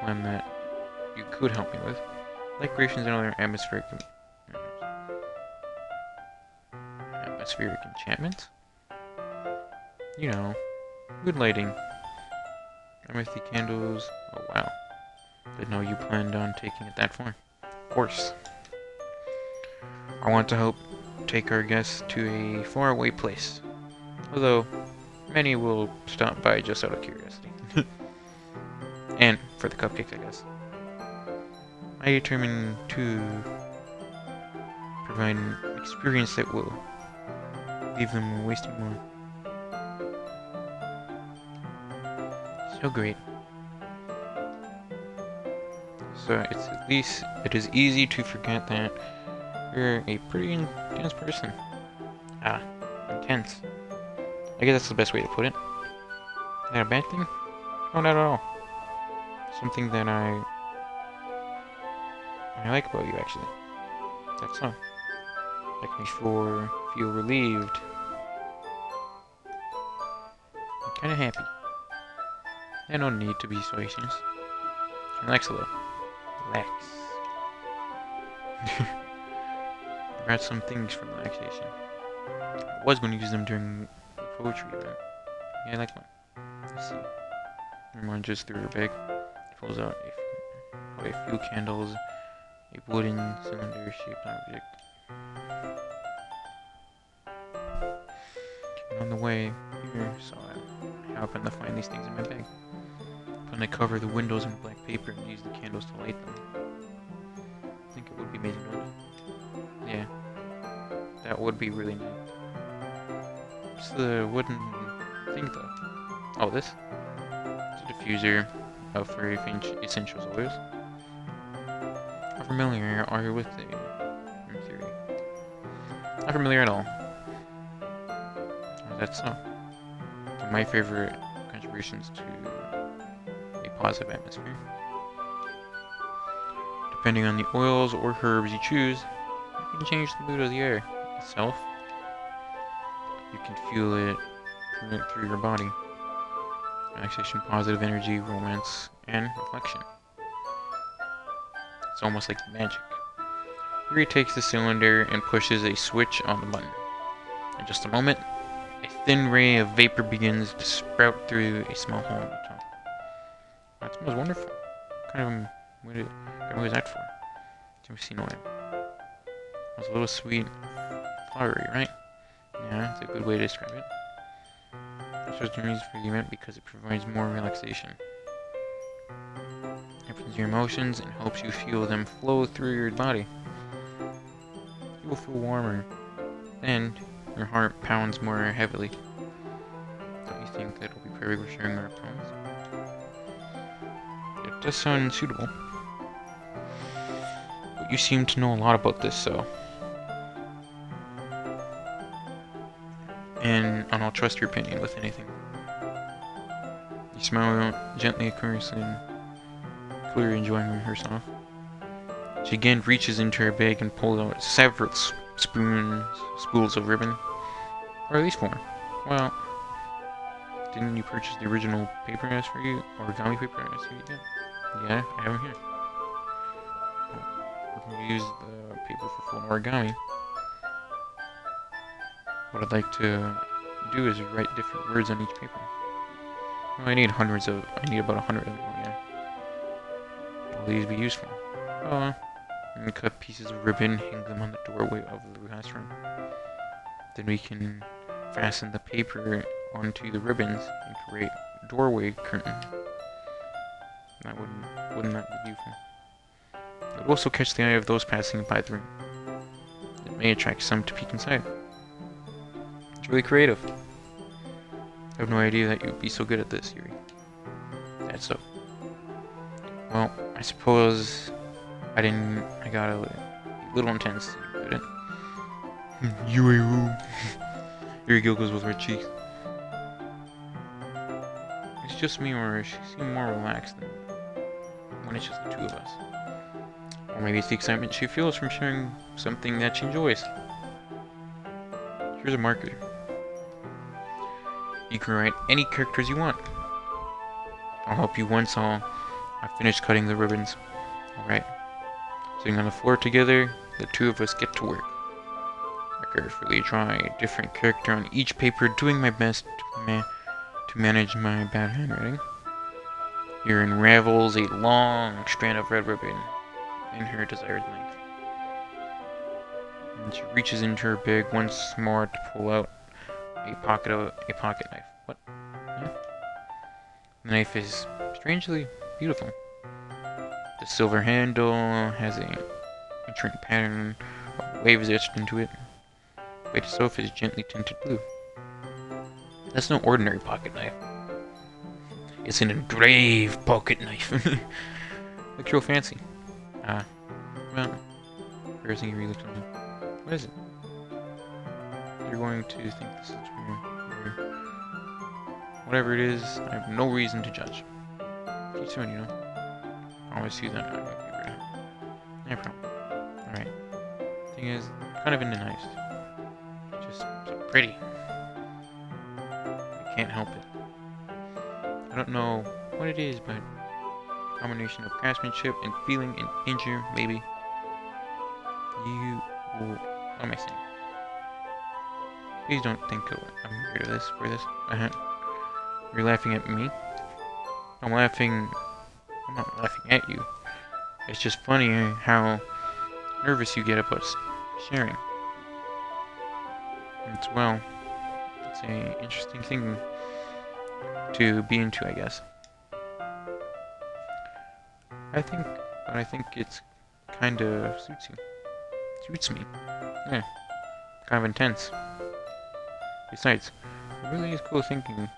planned that you could help me with. Decorations and other atmospheric enchantments. You know, good lighting. Amethy candles. Oh wow. Didn't know you planned on taking it that far. Of course. I want to help take our guests to a faraway place. Although, many will stop by just out of curiosity. And for the cupcakes, I guess. I determined to provide an experience that will leave them wasting more. So great. So it is easy to forget that you're a pretty intense person. Ah, intense. I guess that's the best way to put it. Is that a bad thing? No, not at all. Something that I like about you, actually. That's all. Make me feel relieved. I'm kind of happy. I don't need to be so anxious. Relax a little. Relax. I brought some things for relaxation. I was going to use them during the poetry event. Yeah, I like one. Let's see. Everyone just threw her bag. Pulls out a few candles, a wooden cylinder-shaped object. And on the way here, so I happened to find these things in my bag. Then I cover the windows in black paper and use the candles to light them. I think it would be amazing, don't you? That would be really nice. What's the wooden thing though? Oh, this? It's a diffuser for essentials oils. How familiar are you with the in theory? Not familiar at all. That's so. So my favorite contributions to a positive atmosphere. Depending on the oils or herbs you choose, you can change the mood of the air itself. You can feel it through your body. Relaxation, positive energy, romance, and reflection. It's almost like magic. Yuri takes the cylinder and pushes a switch on the button. In just a moment, a thin ray of vapor begins to sprout through a small hole in the top. That smells wonderful. What kind of was that for? Never seen oil. It's a little sweet, flowery, right? Yeah, it's a good way to describe it. This was the reason for the event because it provides more relaxation. It brings your emotions and helps you feel them flow through your body. You will feel warmer, and your heart pounds more heavily. Don't you think that will be perfect for sharing our pounds? It does sound suitable. But you seem to know a lot about this, so. And I'll trust your opinion with anything. You smile gently at Carson, clearly enjoying herself. She again reaches into her bag and pulls out several spools of ribbon. Or at least 4. Well, didn't you purchase the original paper I asked for you? Origami paper I asked for you yet? Yeah, I have them here. We can use the paper for full origami. What I'd like to do is write different words on each paper. Well, I need about 100 of them, yeah. Will these be useful? And cut pieces of ribbon, hang them on the doorway of the classroom. Then we can fasten the paper onto the ribbons and create a doorway curtain. That wouldn't that be beautiful? It would also catch the eye of those passing by the room. It may attract some to peek inside. It's really creative. I have no idea that you'd be so good at this, Yuri. That's so. Well, I suppose I got a little intense to be good at it. Yuri woo. Yuri giggles with red cheeks. It's just me, or she seems more relaxed than when it's just the two of us. Or maybe it's the excitement she feels from sharing something that she enjoys. Here's a marker. You can write any characters you want. I'll help you once I've finished cutting the ribbons. Alright. Sitting on the floor together, the two of us get to work. I carefully draw a different character on each paper, doing my best to manage my bad handwriting. Here unravels a long strand of red ribbon in her desired length. And she reaches into her bag once more to pull out a pocket knife. What? Yeah. The knife is strangely beautiful. The silver handle has a intricate pattern of waves etched into it. The blade itself is gently tinted blue. That's no ordinary pocket knife. It's an engraved pocket knife. Looks real fancy. Well, first thing you really looks at me. What is it? You're going to think this is weird. Whatever it is, I have no reason to judge. Keep soon, you know. I always see that. No problem. Alright. Thing is, kind of into nice. Just so pretty. I can't help it. I don't know what it is, but a combination of craftsmanship and feeling and injure, maybe. What am I saying? Please don't think I'm weird for this. You're laughing at me? I'm not laughing at you. It's just funny how nervous you get about sharing. It's an interesting thing to be into, I guess. I think it's kinda suits me. Yeah. Kind of intense. Besides, it really is cool thinking,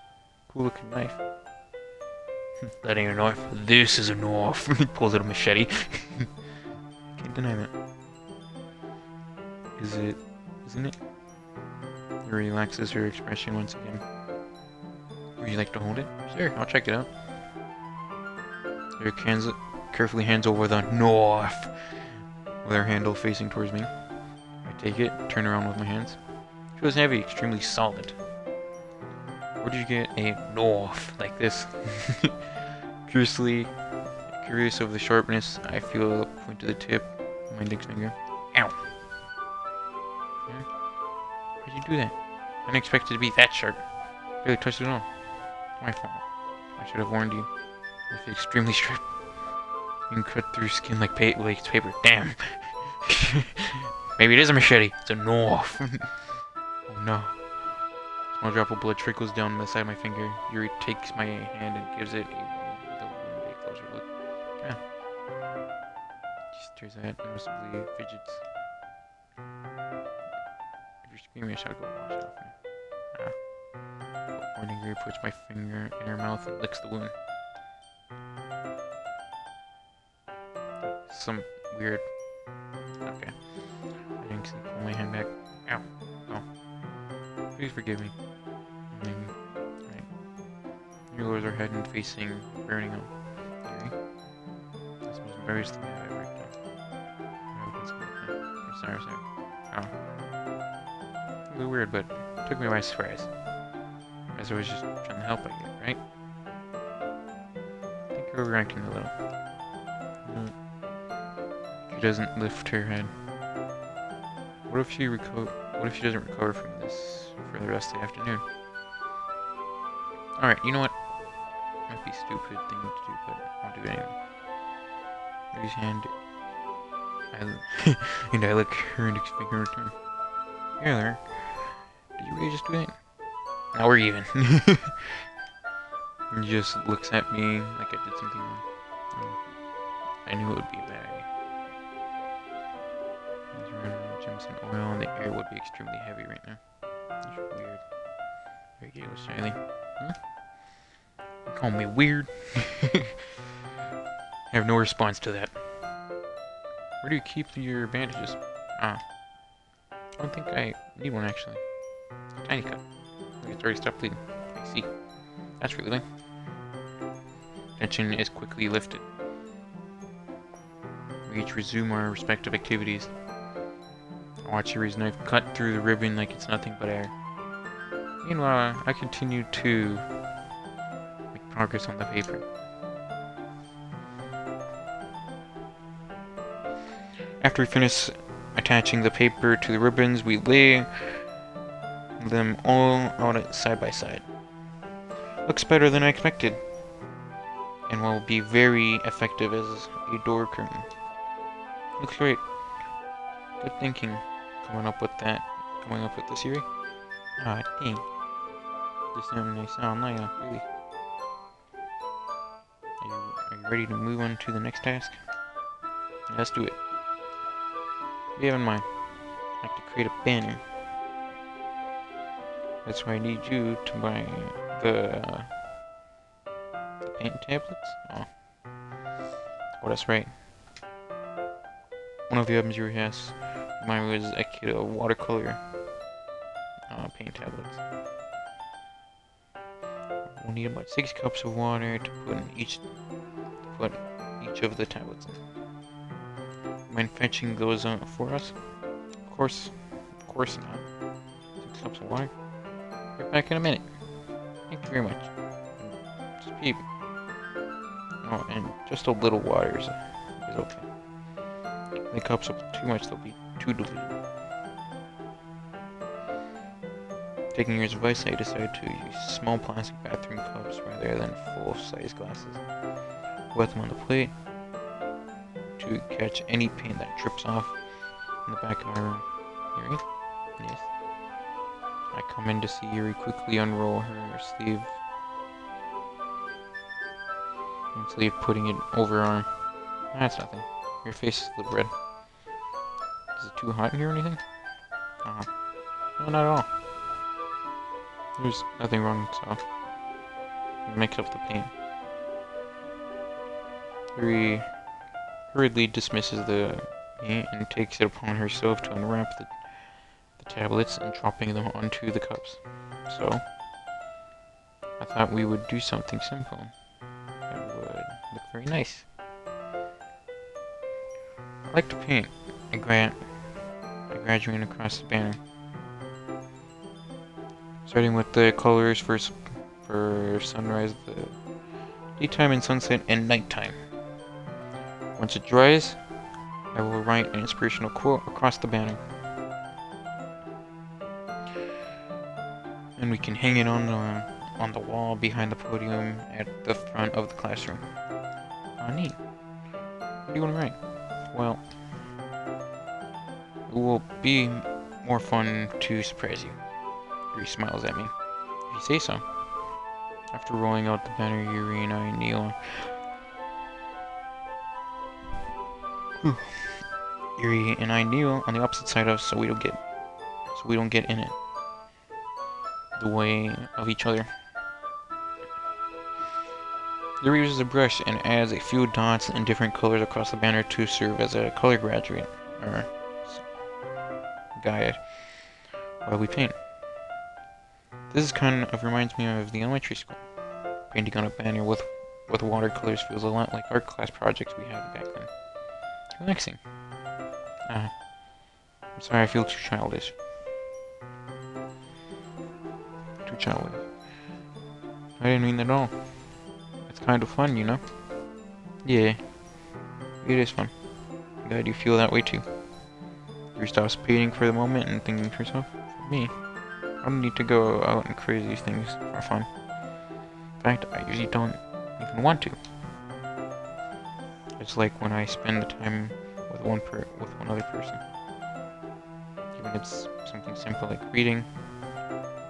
cool looking knife. That ain't a knife. This is a knife. He pulls out a machete. Can't deny that. Is it? Isn't it? He relaxes her expression once again. Would you like to hold it? Sure, I'll check it out. Her carefully hands over the knife with her handle facing towards me. I take it, turn around with my hands. It feels heavy, extremely solid. Where did you get a knife like this? Curious of the sharpness, I feel the point of the tip of my index finger. Ow! Why'd you do that? I didn't expect it to be that sharp. Barely touched it at all. My fault. I should have warned you. It's extremely sharp. You can cut through skin like it's paper. Damn! Maybe it is a machete. It's a knife. Oh no. Small drop of blood trickles down the side of my finger. Yuri takes my hand and gives it a closer look. Yeah. She stares at it and noticeably fidgets. If you're screaming, I shall go wash it off now. Warning, Yuri puts my finger in her mouth and licks the wound. Some weird... Okay. I didn't pull my hand back. Ow. Oh. Please forgive me. Right. He lowers her head and facing burning him. Yuri? That's the most embarrassing thing I've ever done. I'm sorry. Oh. A little weird, but it took me by surprise. As I was just trying to help, I guess, right? I think you're overreacting a little. She doesn't lift her head. What if she doesn't recover from this for the rest of the afternoon? Alright, you know what? Might be a stupid thing to do, but I'll do it anyway. Raise hand. And I lick her index finger in return. Here there. Did you really just do that? Now we're even. He just looks at me like I did something wrong. I knew it would be a bad idea. He's running Jimson oil and the air would be extremely heavy right now. That's weird. There you go, Siley. You call me weird? I have no response to that. Where do you keep your bandages? I don't think I need one actually. Tiny cut. It's already stopped bleeding. I see. That's relieving. Tension is quickly lifted. We each resume our respective activities. I watch Yuri's knife cut through the ribbon like it's nothing but air. Meanwhile, I continue to make progress on the paper. After we finish attaching the paper to the ribbons, we lay them all out side by side. Looks better than I expected, and will be very effective as a door curtain. Looks great. Good thinking, coming up with this, Yuri. Ah, dang. Just having a sound like really. Are you ready to move on to the next task? Let's do it. What do you have in mind? I'd like to create a banner. That's why I need you to buy the paint tablets? Oh, that's right. One of the items you has. Mine was a kit of watercolor paint tablets. We'll need about 6 cups of water to put each of the tablets in. Mind fetching those for us? Of course not. 6 cups of water. Get back in a minute. Thank you very much. Just peep. Oh, and just a little water is okay. If the cups up too much, they'll be too diluted. Taking your advice, I decided to use small plastic bathroom cups rather than full-size glasses. Wet them on the plate to catch any paint that drips off in the back of my room. Yuri? Yes. I come in to see Yuri quickly unroll her sleeve. Putting it over her arm. That's nothing. Your face is a little red. Is it too hot in here or anything? No, not at all. There's nothing wrong, so mix up the paint. Yuri hurriedly dismisses the paint and takes it upon herself to unwrap the tablets and dropping them onto the cups. So, I thought we would do something simple that would look very nice. I like to paint. I graduating across the banner. Starting with the colors for sunrise, the daytime and sunset, and nighttime. Once it dries, I will write an inspirational quote across the banner. And we can hang it on the wall behind the podium at the front of the classroom. Oh, neat. What do you want to write? Well, it will be more fun to surprise you. Yuri smiles at me. If you say so. After rolling out the banner, Yuri and I kneel. Yuri and I kneel on the opposite side of so we don't get in it. The way of each other. Yuri uses a brush and adds a few dots in different colors across the banner to serve as a color graduate or guide while we paint. This kind of reminds me of the elementary school. Painting on a banner with watercolors feels a lot like art class projects we had back then. Relaxing. I'm sorry, I feel too childish. Too childish. I didn't mean that at all. It's kind of fun, you know? Yeah, it is fun. I'm glad you feel that way too. You stop painting for the moment and thinking to yourself, for me, I don't need to go out and crazy things for fun. In fact, I usually don't even want to. It's like when I spend the time with one other person. Even if it's something simple like reading,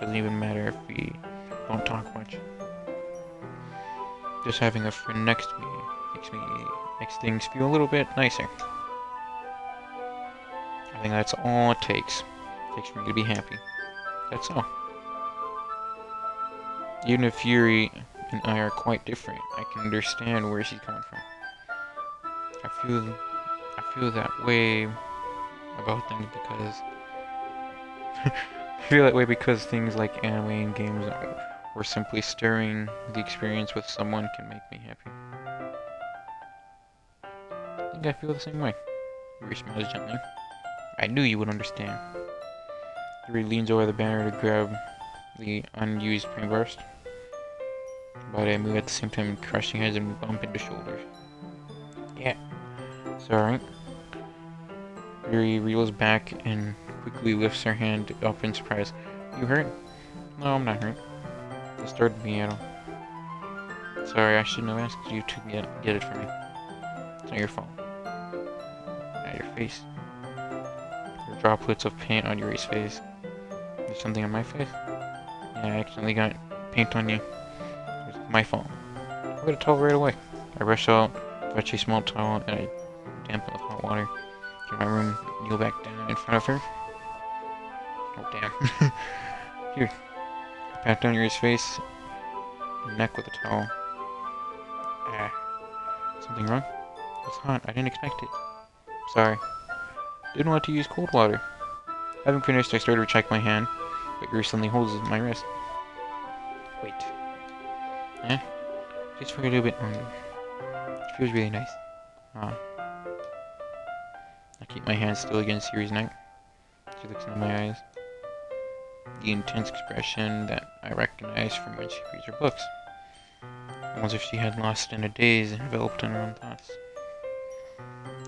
doesn't even matter if we don't talk much. Just having a friend next to me makes things feel a little bit nicer. I think that's all it takes. It takes for me to be happy. That's all. Even if Yuri and I are quite different, I can understand where she's coming from. I feel that way about things because I feel that way because things like anime and games or simply stirring the experience with someone can make me happy. I think I feel the same way. Yuri smiles gently. I knew you would understand. Yuri leans over the banner to grab the unused paintbrush, but I move at the same time, crushing heads and bump into shoulders. Yeah, it's alright. Yuri reels back and quickly lifts her hand up in surprise. You hurt? No, I'm not hurt. It started me at all. Sorry, I shouldn't have asked you to get it for me. It's not your fault. At your face. There are droplets of paint on Yuri's face. There's something on my face? Yeah, I accidentally got paint on you. It's my fault. I got a towel right away. I rush out, fetch a small towel, and I dampen it with hot water. Get my room, kneel back down in front of her. Oh, damn. Here. I pat down Yuri's face and neck with a towel. Something wrong? It's hot. I didn't expect it. Sorry. Didn't want to use cold water. Having finished, I started to check my hand, but Yuri suddenly holds my wrist. Wait. Just for a little bit longer. It feels really nice. I keep my hand still against Yuri's neck. She looks into my eyes. The intense expression that I recognize from when she reads her books. Almost as if she had lost in a daze, enveloped in her own thoughts.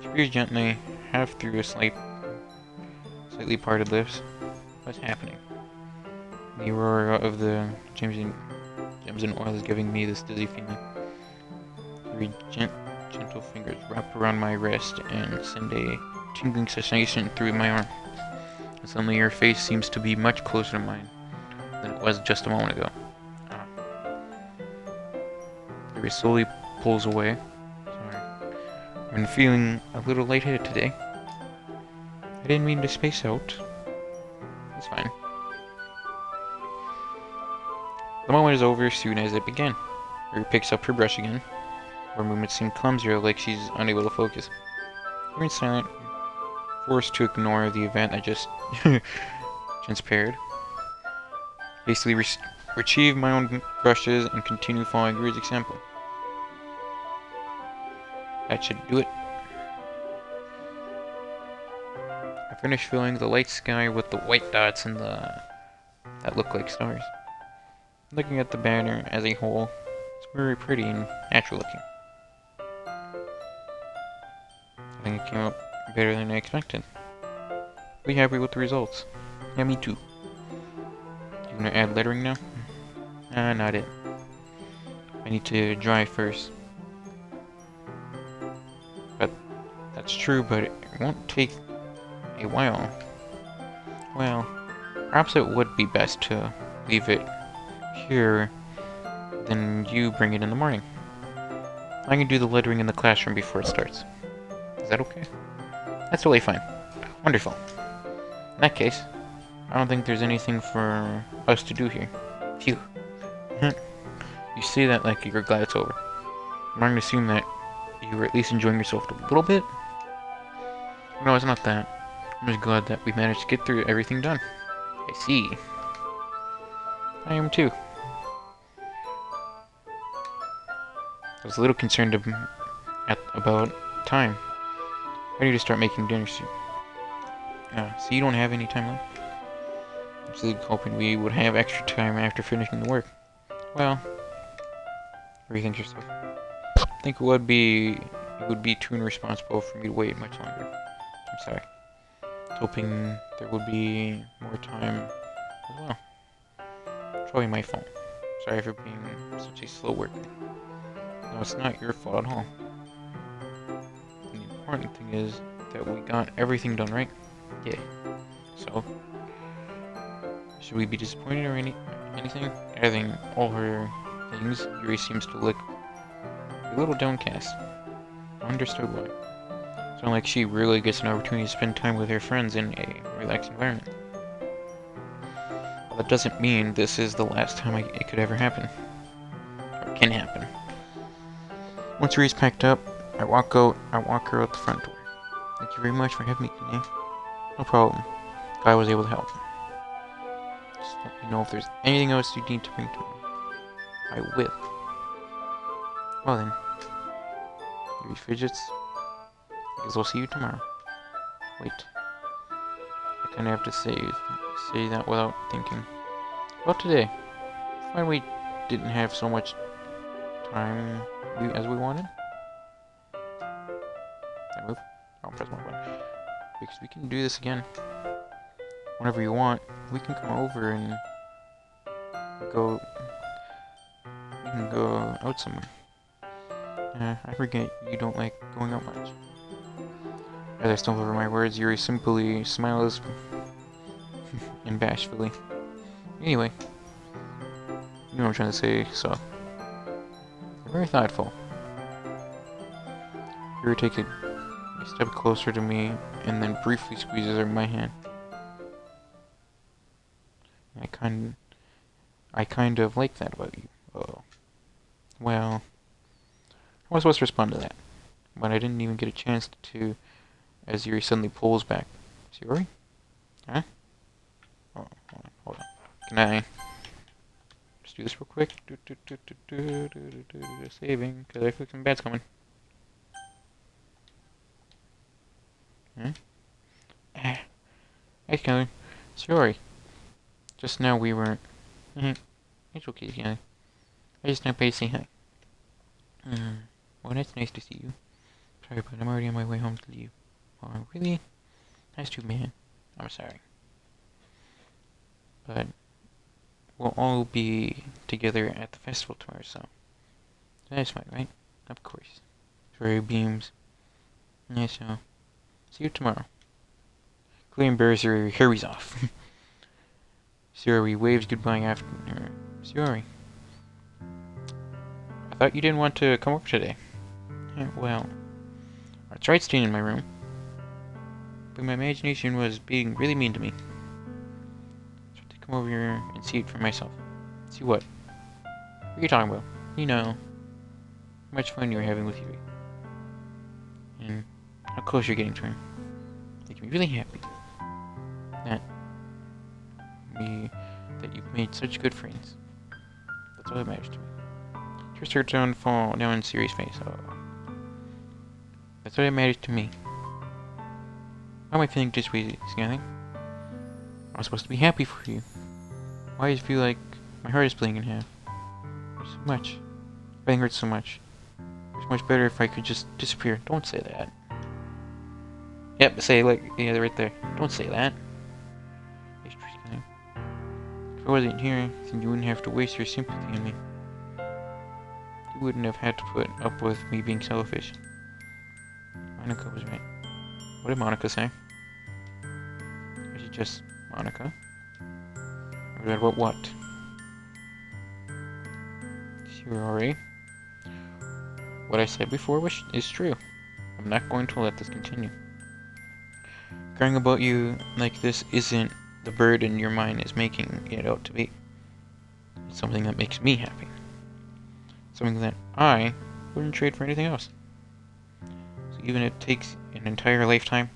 She breathes gently, half through a slightly parted lips. What's happening? The aurora of the gems and oil is giving me this dizzy feeling. Very gentle fingers wrap around my wrist and send a tingling sensation through my arm. And suddenly your face seems to be much closer to mine than it was just a moment ago. Yuri slowly pulls away. Sorry. I've been feeling a little lightheaded today. I didn't mean to space out. It's fine. The moment is over as soon as it began. Yuri picks up her brush again. Her movements seem clumsier, like she's unable to focus. Remains silent, forced to ignore the event that just transpired. Hastily retrieve my own brushes and continue following Yuri's example. That should do it. I finished filling the light sky with the white dots and that look like stars. Looking at the banner as a whole, it's very pretty and natural looking. I think it came out better than I expected. Be happy with the results. Yeah, me too. You gonna add lettering now? Not it. I need to dry first. But that's true, but it won't take a while. Well, perhaps it would be best to leave it here, then you bring it in the morning. I can do the lettering in the classroom before it starts. Is that okay? That's totally fine. Wonderful. In that case, I don't think there's anything for us to do here. Phew. You say that like you're glad it's over. I'm going to assume that you were at least enjoying yourself a little bit. No, it's not that. I'm just glad that we managed to get through everything done. I see. I am too. I was a little concerned about time. I need to start making dinner soon. So you don't have any time left? I was really hoping we would have extra time after finishing the work. Well, rethink yourself. I think it would be too irresponsible for me to wait much longer. I'm sorry. I was hoping there would be more time as well. It's probably my fault. Sorry for being such a slow worker. No, it's not your fault at all. And the important thing is that we got everything done, right? Yeah. So, should we be disappointed or anything? Having all her things, Yuri seems to look a little downcast. I understood why. It's not like she really gets an opportunity to spend time with her friends in a relaxed environment. Well, that doesn't mean this is the last time it could ever happen. Or can happen. Once Yuri's packed up, I walk her out the front door. Thank you very much for having me today. No problem. Glad I was able to help. Just let me know if there's anything else you need to bring to me. I will. Well then. Yuri fidgets. I guess I'll see you tomorrow. Wait. I kinda have to say that without thinking. About today. Why we didn't have so much time as we wanted? I move? I'll press my button. Because we can do this again. Whenever you want, we can come over and go. We can go out somewhere. I forget you don't like going out much. As I stumble over my words, Yuri simply smiles and bashfully. Anyway, you know what I'm trying to say, so. You're very thoughtful. Yuri takes a step closer to me and then briefly squeezes my hand. I kind of like that about you. Oh. Well, I was supposed to respond to that, but I didn't even get a chance to, as Yuri suddenly pulls back. Yuri? Huh? Oh, hold on. Can I just do this real quick? Saving, because I feel some bad's coming. Huh? Hey, Skyler. Sorry. Just now we were. It's okay, Skyler. I just stopped by to say hi. Well, that's nice to see you. Sorry, but I'm already on my way home to leave. Oh, really? That's too bad. I'm sorry. But we'll all be together at the festival tomorrow, so that's fine, right? Of course. Sorry, beams. Yeah, so see you tomorrow. Clear embarrasser hurries off. Suri waves goodbye after her. Suri. I thought you didn't want to come over today. Yeah, well, I tried staying in my room, but my imagination was being really mean to me. So I had to come over here and see it for myself. See what? are you talking about? You know, how much fun you're having with Yuri. And how close you're getting to him. Making me really happy. That me that you've made such good friends. That's all that matters to me. Tears start to fall down Siri's face. Oh. That's all that matters to me. Why am I feeling this way, Skyling? I'm supposed to be happy for you. Why does it feel like my heart is splitting in half? There's so much. Everything hurts so much. It's much better if I could just disappear. Don't say that. Yep, say like, yeah, right there. Don't say that. If I wasn't here, then you wouldn't have to waste your sympathy on me. You wouldn't have had to put up with me being selfish. Monica was right. What did Monica say? Is it just Monica? Or read about what? Shiori. What I said before is true. I'm not going to let this continue. Caring about you like this isn't the burden your mind is making it out to be. It's something that makes me happy. Something that I wouldn't trade for anything else. So even if it takes an entire lifetime,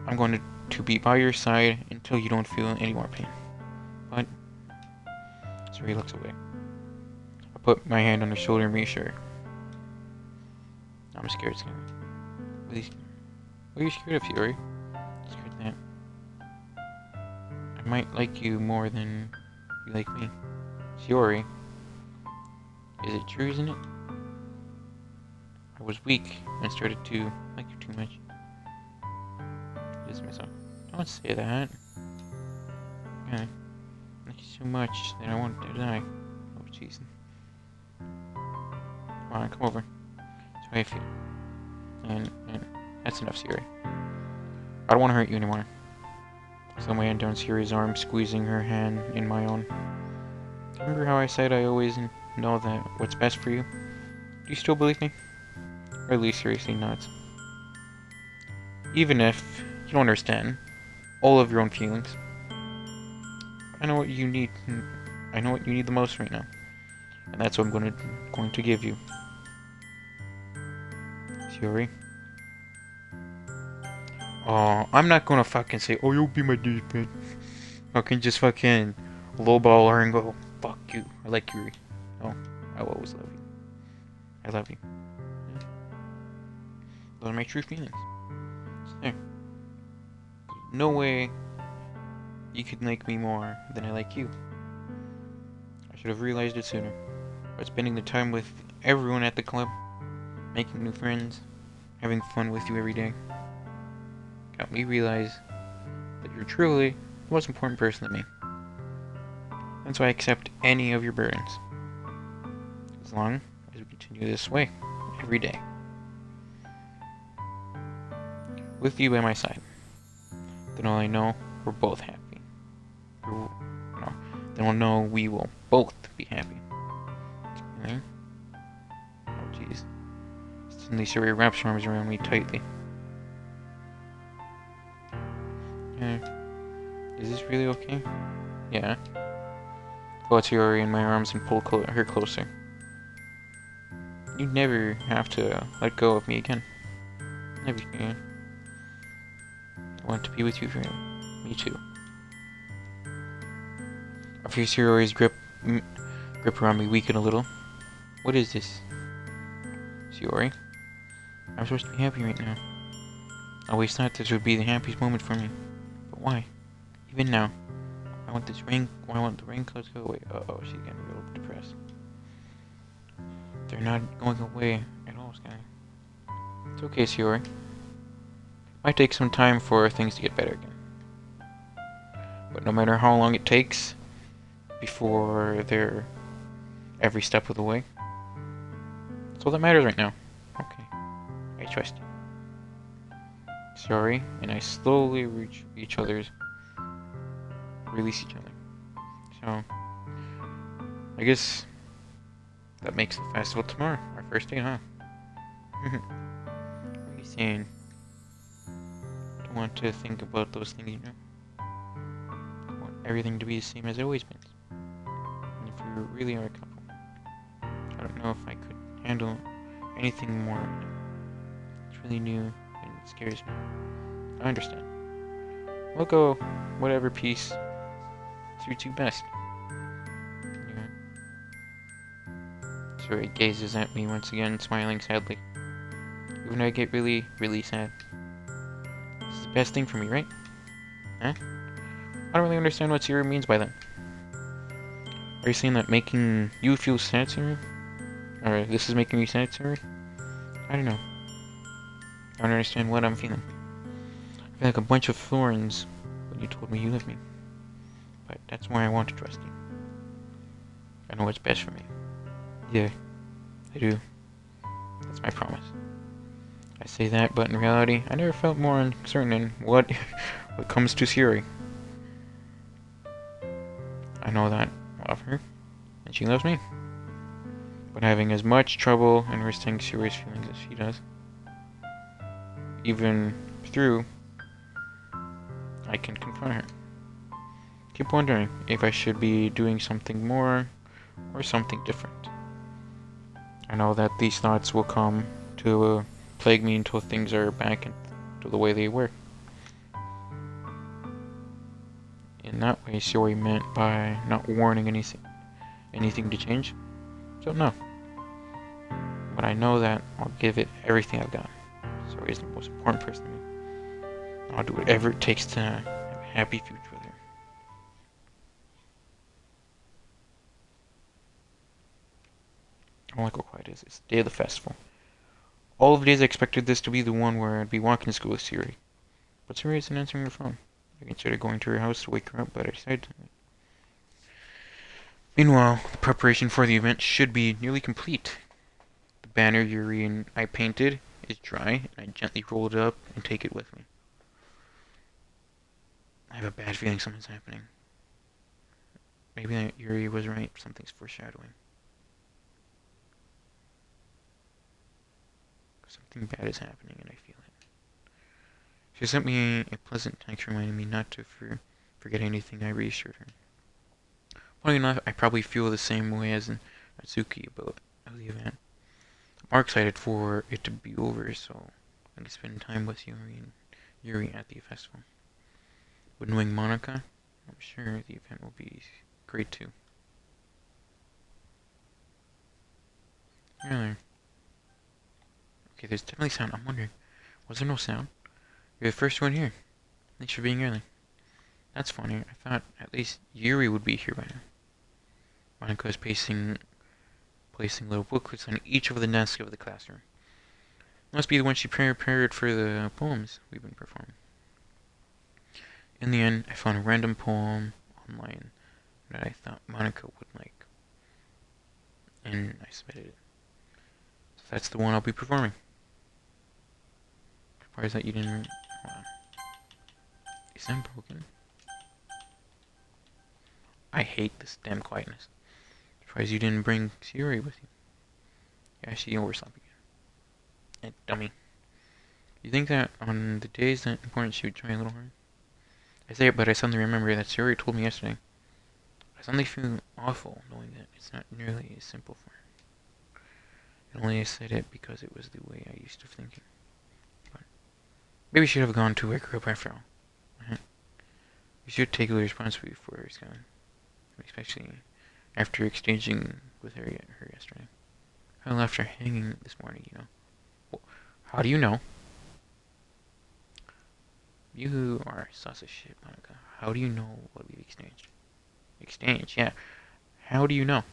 I'm going to be by your side until you don't feel any more pain. But Suri looks away. I put my hand on her shoulder and reassure her. I'm scared, Siri. Please. What are you scared of, Siri? Scared that I might like you more than you like me. Shiori. Is it true, isn't it? I was weak and started to like you too much. This is myself. Don't say that. Yeah. I like you so much that I want to die. Oh, jeez. Come on, come over. That's how I feel. And that's enough, Siri. I don't want to hurt you anymore. So my hand down Siri's arm, squeezing her hand in my own. Remember how I said I always know that what's best for you? Do you still believe me? Or at least seriously nods. Even if you don't understand all of your own feelings, I know what you need. I know what you need the most right now, and that's what I'm going to give you. Shiori. Oh, I'm not gonna fucking say, oh, you'll be my douchebag. I can just fucking lowball her and go, fuck you. I like Yuri. No, I will always love you. I love you. Yeah. Those are my true feelings. So there. No way you could like me more than I like you. I should have realized it sooner. But spending the time with everyone at the club, making new friends, having fun with you every day, got me realize that you're truly the most important person to me. That's why I accept any of your burdens. As long as we continue this way, every day. With you by my side. Then all I know, we're both happy. No, then we'll know we will both be happy. Okay? Oh jeez. Suddenly Siri wraps her arms around me tightly. Is this really okay? Yeah. Pull Yuri in my arms and pull her closer. You'd never have to let go of me again. Never again. I want to be with you forever. Me too. I feel Yuri's grip around me weaken a little. What is this? Shiori? I'm supposed to be happy right now. I always thought this would be the happiest moment for me. But why? Even now. I want the rain clouds to go away. Uh-oh, she's getting real depressed. They're not going away at all, Sky. It's okay, Shiori. Might take some time for things to get better again. But no matter how long it takes before they're every step of the way, that's all that matters right now. Okay. I trust you. Sorry, and I slowly reach each other's release each other. So I guess that makes the festival tomorrow, our first day, huh? What are you saying? Don't want to think about those things, you know? I want everything to be the same as it always been. And if we really are a couple, don't know if I could handle anything more. It's really new and it scares me. I understand. We'll go whatever piece suits you best. Yeah. Suri gazes at me once again, smiling sadly. Even though I get really, really sad. This is the best thing for me, right? Huh? I don't really understand what Siri means by that. Are you saying that making you feel sad, Siri? Or this is making you sad, Siri? I don't know. I don't understand what I'm feeling. I feel like a bunch of thorns when you told me you love me. But that's why I want to trust you. I know what's best for me. Yeah, I do. That's my promise. I say that, but in reality, I never felt more uncertain in what comes to Siri. I know that I love her, and she loves me. But having as much trouble understanding Siri's feelings as she does, even through, I can confront her. Keep wondering if I should be doing something more or something different. I know that these thoughts will come to plague me until things are back to the way they were. In that way, Siri meant by not warning anything to change. Don't know. But I know that I'll give it everything I've got. Siri is the most important person to me. I'll do whatever it takes to have a happy future with her. I don't like how quiet it is. It's the day of the festival. All of the days I expected this to be the one where I'd be walking to school with Siri. But Siri isn't answering her phone. I considered going to her house to wake her up, but I decided to. Meanwhile, the preparation for the event should be nearly complete. The banner Yuri and I painted is dry, and I gently roll it up and take it with me. I have a bad feeling something's happening. Maybe that Yuri was right, something's foreshadowing. Something bad is happening, and I feel it. She sent me a pleasant text reminding me not to forget anything. I reassured her. Funny enough, I probably feel the same way as Natsuki about the event. I'm more excited for it to be over, so I can spend time with Yuri at the festival. But knowing Monica, I'm sure the event will be great too. Really? Okay, there's definitely sound. I'm wondering, was there no sound? You're the first one here. Thanks for being early. That's funny. I thought at least Yuri would be here by now. Monica is placing little booklets on each of the desks of the classroom. Must be the one she prepared for the poems we've been performing. In the end, I found a random poem online that I thought Monica would like, and I submitted it. So that's the one I'll be performing. Surprised that you didn't. Wow. Is that broken? I hate this damn quietness. Surprised you didn't bring Siri with you. Yeah, she overslept again. And dummy. You think that on the days that important she would try a little hard? I say it, but I suddenly remember that Siri told me yesterday. I suddenly feel awful knowing that it's not nearly as simple for her. And only I said it because it was the way I used to thinking. But maybe she should have gone to wake her up after all. We should take the responsibility for her, Skyline. Especially after exchanging with her yesterday. I left her hanging this morning, you know. Well, how do you know? You are sus as shit, Monica. How do you know what we've exchanged? Exchanged, yeah. How do you know?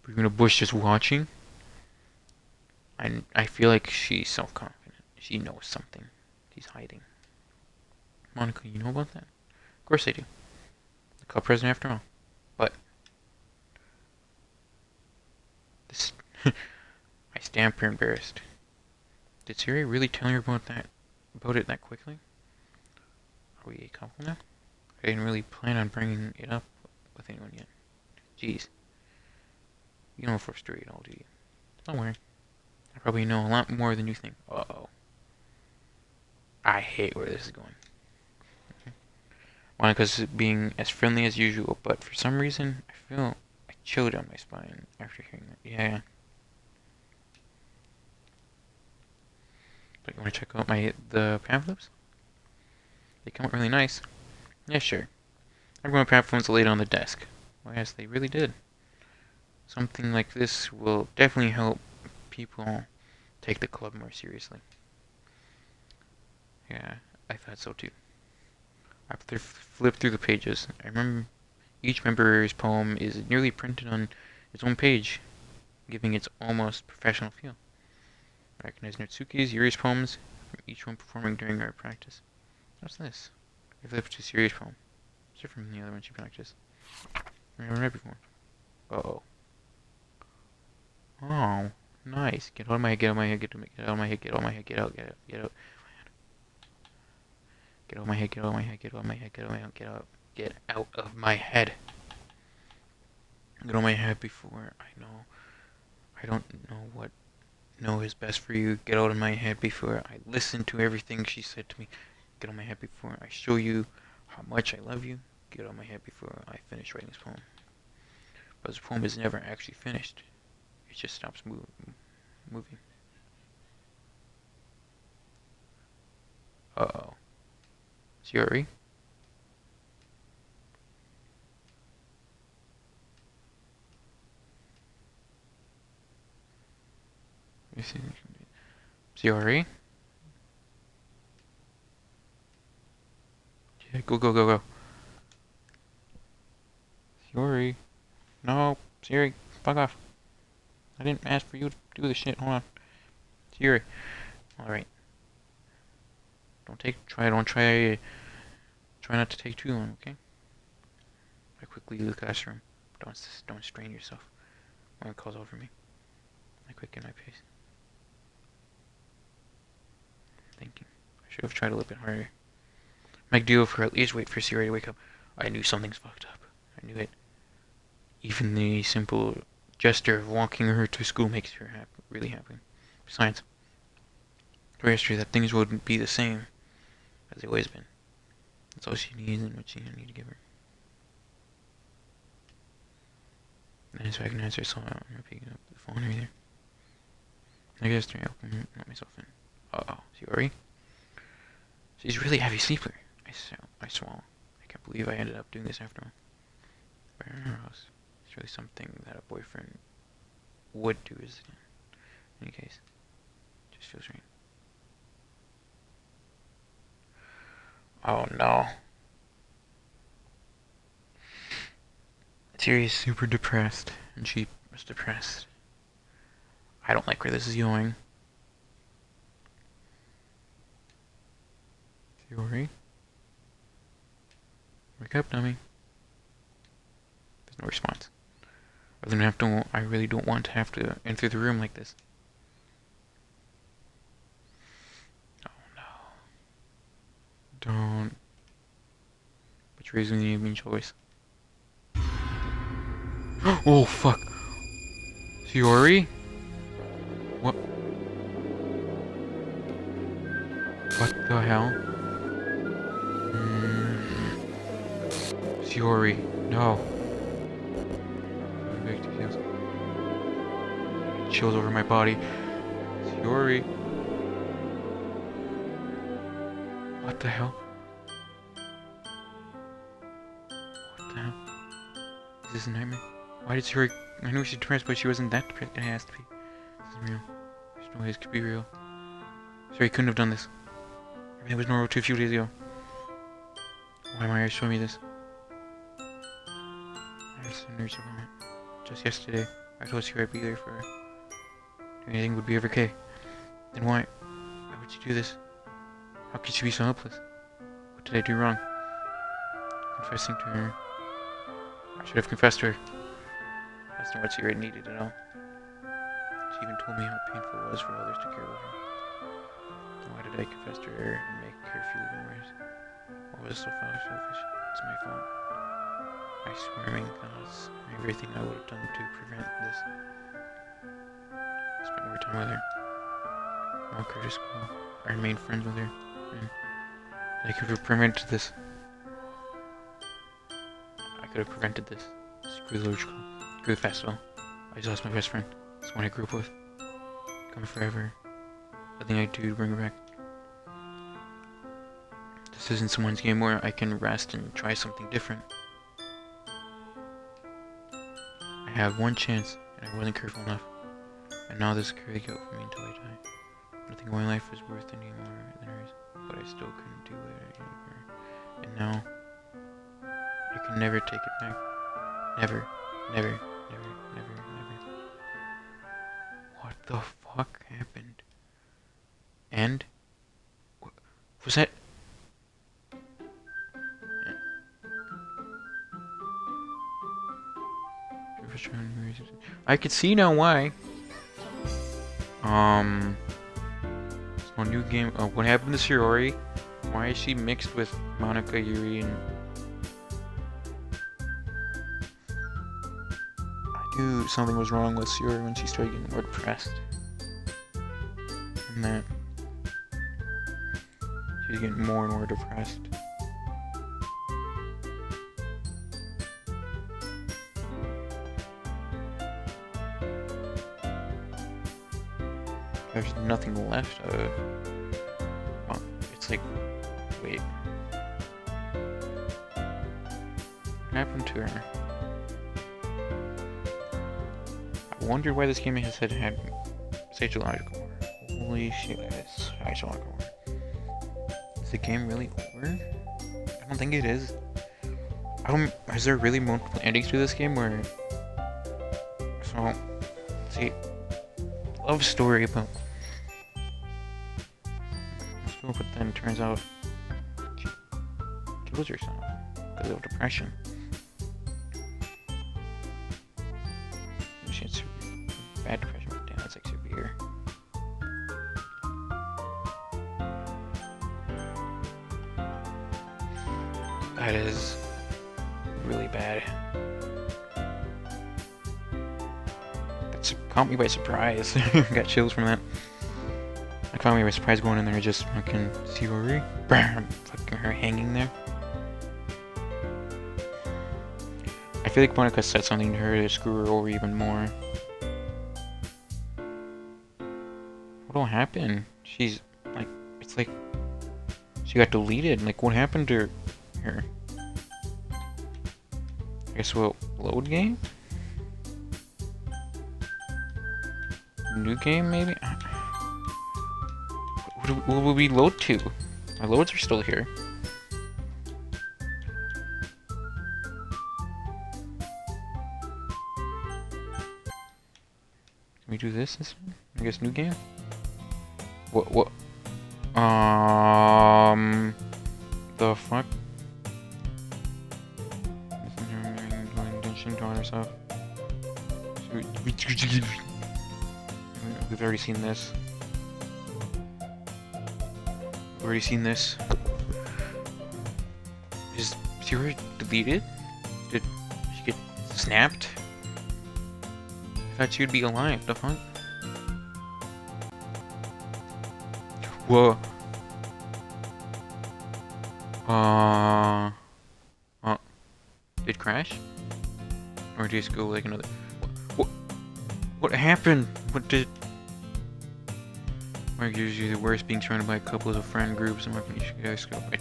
Were you in a bush just watching? I feel like she's self-confident. She knows something. She's hiding. Monica, you know about that? Of course I do. The club president after all. But this I stand here embarrassed. Did Siri really tell you about it that quickly? Are we a couple now? I didn't really plan on bringing it up with anyone yet. Jeez. You don't frustrate at all, do you? Don't worry. I probably know a lot more than you think. Uh-oh. I hate where this is going. Monica's being as friendly as usual, but for some reason, I chill down my spine after hearing that. Yeah. But you want to check out the pamphlets? They come out really nice. Yeah, sure. Everyone pamphlets laid on the desk. Well, yes, they really did. Something like this will definitely help people take the club more seriously. Yeah, I thought so too. After flip through the pages, I remember each member's poem is nearly printed on its own page, giving its almost professional feel. I recognize Natsuki's, Yuri's poems, from each one performing during our practice. What's this? I flipped to Yuri's poem. It's different from the other one she practiced. I never read before. Uh-oh. Oh, nice. Get out of my head, get out of my head, get out of my head, get out of my head, get out, get out, get out. Get out of my head, get out of my head, get out of my head, get out of my head, get out, get out of my head. Get out of my head before I don't know what know is best for you. Get out of my head before I listen to everything she said to me. Get out of my head before I show you how much I love you. Get out of my head before I finish writing this poem. But this poem is never actually finished. It just stops moving. Uh-oh. Yuri? Yuri? Yeah, go, go, go, go. Yuri. No, Yuri, fuck off. I didn't ask for you to do this shit. Hold on. Yuri. Alright. Try not to take too long, okay? I quickly leave the classroom. Don't strain yourself. One calls over me. I quicken my pace. Thinking. I should have tried a little bit harder. Make do for at least wait for Siri to wake up. I knew something's fucked up. I knew it. Even the simple gesture of walking her to school makes her really happy. Besides, I asked her that things wouldn't be the same as they've always been. That's all she needs and what she need to give her. And I recognized her, saw her picking up the phone right there. I guess I let myself in. Uh-oh, Yuri? She's really a heavy sleeper. I swallow. I can't believe I ended up doing this after all. But in her house, it's really something that a boyfriend would do, isn't it? In any case, it just feels right. Oh no. Siri is super depressed, and she was depressed. I don't like where this is going. Yuri? Wake up, dummy. There's no response. I really don't want to have to enter the room like this. Oh no. Don't. But you're raising the mean choice. Oh fuck. Yuri? What? What the hell? Yuri, no. Chills over my body. Yuri. What the hell? What the hell? Is this a nightmare? Why did Yuri... I knew she was depressed, but she wasn't that depressed. It has to be. This is real. There's no way this could be real. Yuri couldn't have done this. Everything was normal 2 few days ago. Why am I showing me this? I was a nurse moment. Just yesterday, I told you I'd be there for her. Anything would be okay. Then why? Why would you do this? How could she be so helpless? What did I do wrong? Confessing to her. I should have confessed to her. That's not what she really needed at all. She even told me how painful it was for others to care about her. Then why did I confess to her and make her feel even worse? Why was it so selfish? It's my fault. My squirming thoughts, everything I would have done to prevent this. I spent more time with her. Walk her to school. I remained friends with her. And I could have prevented this. I could have prevented this. Screw the logical. Good festival. I just lost my best friend. It's one I grew up with. Gone forever. Nothing I do to bring her back. This isn't someone's game where I can rest and try something different. I had one chance, and I wasn't careful enough. And now this carry out for me until I die. Nothing in my life is worth any more than hers, but I still couldn't do it anymore. And now, I can never take it back. Never, never, never, never, never. What the fuck happened? And? What was that? I could see now why. So new game. What happened to Shiori? Why is she mixed with Monica, Yuri, and... I knew something was wrong with Shiori when she started getting more depressed. And that... She's getting more and more depressed. There's nothing left of... Well, it's like... Wait. What happened to her? I wonder why this game has had psychological horror. Holy shit, it's psychological horror. Is the game really over? I don't think it is. Is there really multiple endings to this game where... So... See... Love story about... But then it turns out she kills herself because of depression. She had bad depression, but damn, it's like severe. That is really bad. That caught me by surprise. Got chills from that. I caught me by surprise going in there and just fucking Shiori. Fucking her hanging there. I feel like Monica said something to her to screw her over even more. What'll happen? She's like, it's like she got deleted. Like, what happened to her? I guess we'll load game? New game, maybe? What will we load to? My loads are still here. Can we do this one? I guess new game? What? The fuck? We've already seen this. Already seen this. Is Shiori deleted? Did she get snapped? I thought she would be alive. The fuck? Whoa. Did it crash? Or did it go like another? What happened? What did? Mark is usually the worst, being surrounded by couples of friend groups and working each guys go. Wait,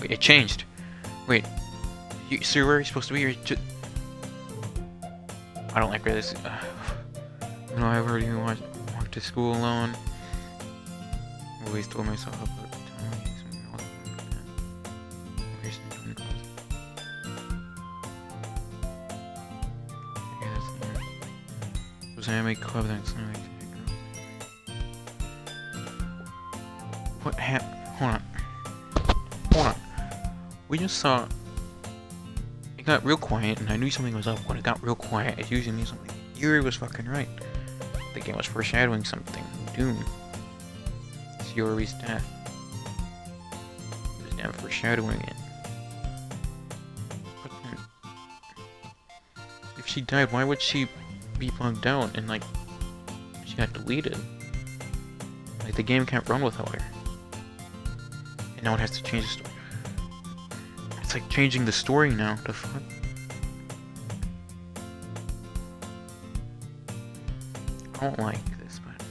it changed. Wait, so where are you supposed to be? I don't like where this. No, I've already walked to school alone. I always told myself about telling something else. Yeah, that's the was anime club that's not like. What happened? Hold on. We just saw... It got real quiet, and I knew something was up. When it got real quiet, it usually means something. Yuri was fucking right. The game was foreshadowing something. Doom. It's Yuri's death. It was damn foreshadowing it. But then... If she died, why would she be bugged out and, like... She got deleted? Like, the game can't run without her. And now it has to change the story. It's like changing the story now. The fuck? don't like this, but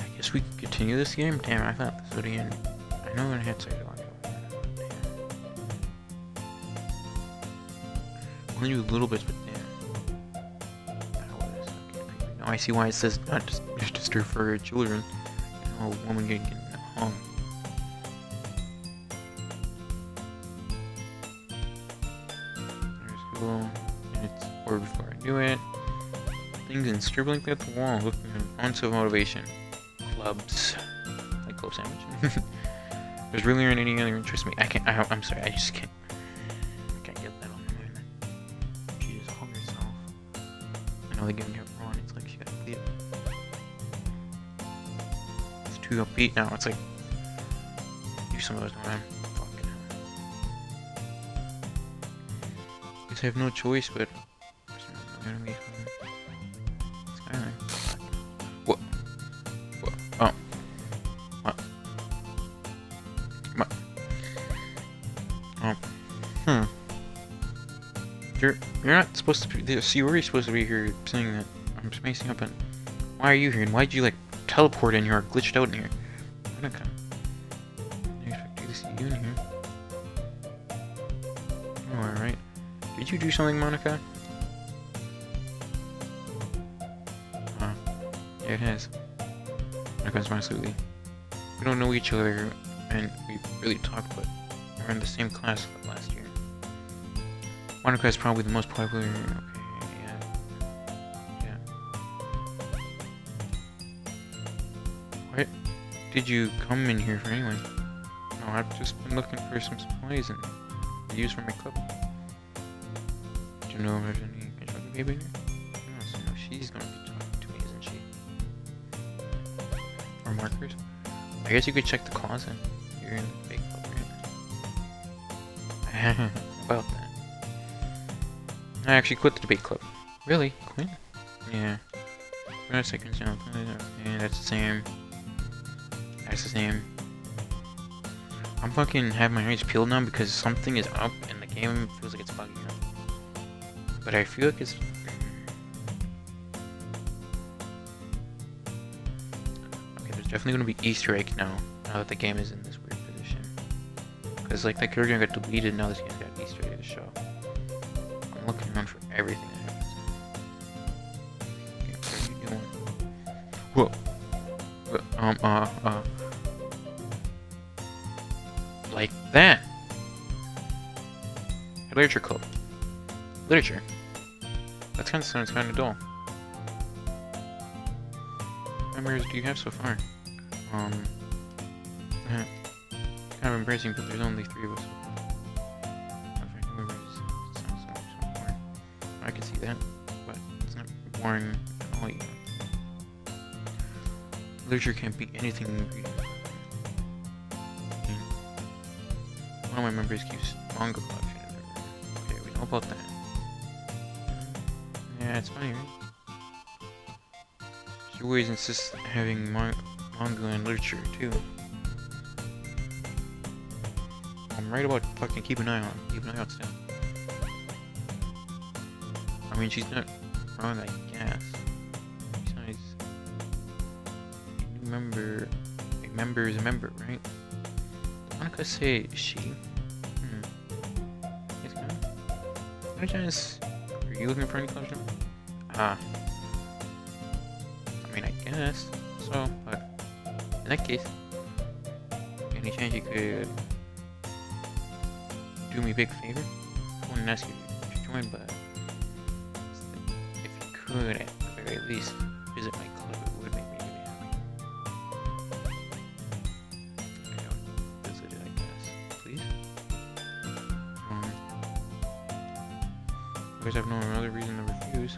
I guess we can continue this game. Damn, I thought this would end. I know I had to say only do little bits, but damn. Now I see why it says not register for children. You know, a woman getting hung. There's school, and it's or before I knew it. Things and scribbling at the wall, looking at ounce of motivation. Clubs, like club sandwich. There's really aren't any other interest in me. I'm sorry, I just can't. I can't get that on my mind. She just hung herself. I know they're giving her wrong. It's like she got beat. It's too upbeat now. It's like do some of those when I'm fucking hell. Guess I have no choice, but what? What? Oh. What? What? Oh. You're not supposed to be. So you were supposed to be here saying that I'm spacing up, and why are you here? And why'd you like teleport in here or glitched out in here? Monica. I expect you to see you in here. Oh, alright. Did you do something, Monica? Yeah, it has. Monica's my sweetie. We don't know each other, and we really talked, but we're in the same class last year. Monica is probably the most popular. Okay, yeah. What did you come in here for anyway? No, I've just been looking for some supplies and to use for my club. Do you know if there's any construction baby in here? No, so no, she's gonna be talking to me, isn't she? Or markers? I guess you could check the closet. You're in the big club, right? About that. I actually quit the debate club. Really? Quit? Yeah. For a second, okay, that's the same. That's the same. I'm fucking have my eyes peeled now because something is up and the game feels like it's bugging out. But I feel like it's... Okay, there's definitely gonna be Easter egg now that the game is in this weird position. Because like that character got deleted, now this game's got Easter egg to show. I'm looking around for everything that happens. Okay, what are you doing? Whoa. Like that. Literature club. Literature. That kind of sounds kind of dull. How many members do you have so far? Kind of embarrassing, but there's only 3 of us. I can see that, but it's not boring at all. Literature can't be anything in reading. One of my members keeps manga collection. Okay, we know about that. Yeah, it's funny, right? She always insists on having manga and literature too. I'm right about fucking keep an eye out still. I mean, she's not wrong, I guess. Besides, a member is a member, right? Monica say she. Yes, ma'am. Janice, are you looking for any clubs now? I mean, I guess so, but in that case, any chance you could do me a big favor? I wouldn't ask you to join, but if you could, at the very least, visit my club, it would make me really happy. Okay, I'll visit it, I guess. Please? Because I have no other reason to refuse.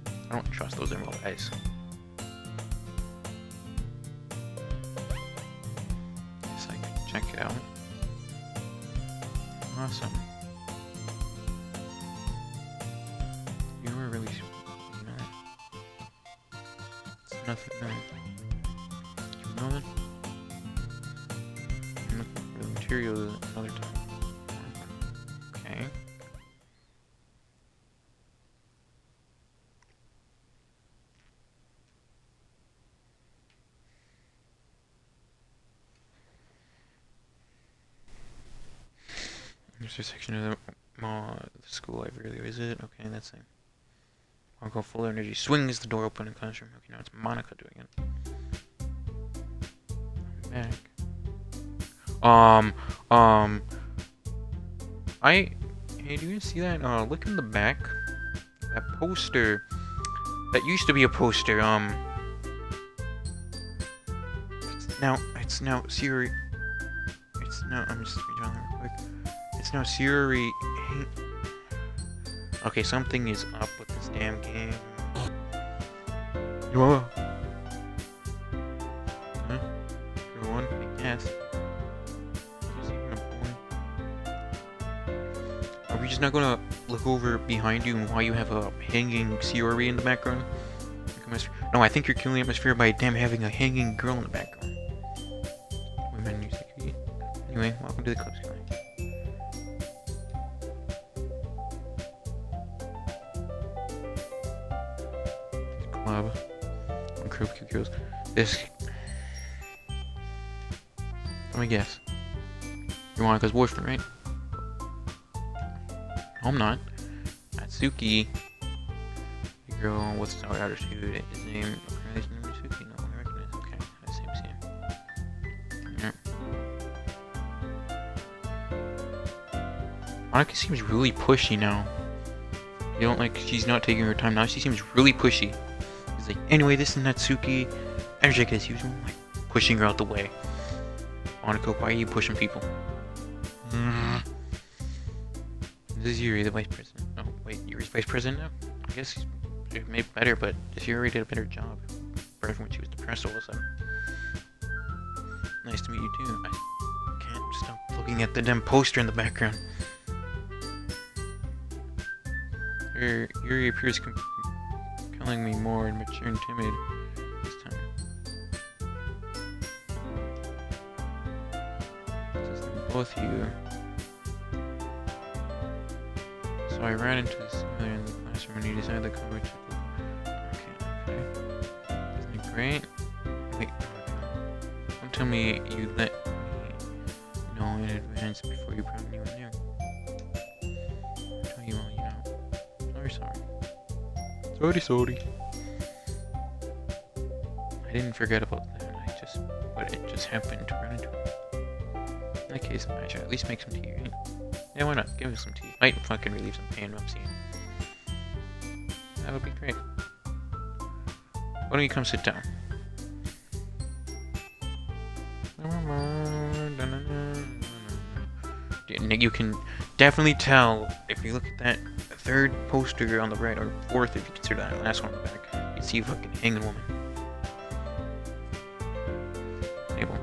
I don't trust those emerald eyes. Guess I can check it out. Awesome. You were really sweet, you know that? It's nothing new. You know that? I'm looking for the material another time. Okay. There's a section of the school I really visit. Okay, that's it. I'll go full energy. Swings the door open in the classroom. Okay, now it's Monica doing it. I'm back. Hey, do you see that? Look in the back. That poster. That used to be a poster. It's now Siri. I'm just redrawing that real quick. It's now Siri. Okay, something is up with this damn game. Whoa. Huh? Everyone, I guess. Are we just not gonna look over behind you and why you have a hanging Siri in the background? No, I think you're killing the atmosphere by damn having a hanging girl in the background. Women music. Anyway, welcome to the club, Sky. Club. On Crew Girls. This. Let me guess. You're Monica's boyfriend, right? No, I'm not. Natsuki. The girl with sour attitude. His name. His name is Natsuki. No, I recognize. Okay, same. Yeah. Monica seems really pushy now. You don't like. She's not taking her time now. She seems really pushy. He's like, anyway, this is Natsuki. Energetic as usual, like pushing her out the way. Monica, why are you pushing people? This is Yuri, the vice president. Oh, wait, Yuri's vice president now? I guess he's made better, but this Yuri did a better job. Better when she was depressed all of a sudden. Nice to meet you too. I can't stop looking at the damn poster in the background. Yuri appears compelling me more and mature and timid this time. Both of you. So I ran into this familiar in the classroom and he decided to come over to Okay. Isn't it great? Wait, don't tell me you let me know in advance before you brought anyone new. I'll tell you all you know. Sorry. I didn't forget about that. But it just happened to run into him. In that case, I should at least make some tea, right? Yeah, why not? Give me some tea. Might fucking relieve some pain I'm seeing. That would be great. Why don't you come sit down? You can definitely tell if you look at that third poster on the right, or fourth if you consider that last one on the back. You see a fucking hanging woman. Table.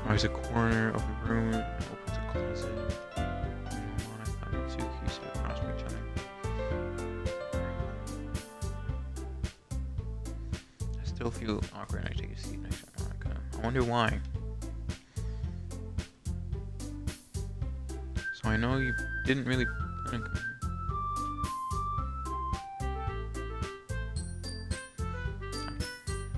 There's a corner of the room that opens a closet. Monica and Natsuki sit across from each other. I still feel awkward when I take a seat next to Monica. I wonder why. So I know you didn't really plan on coming here.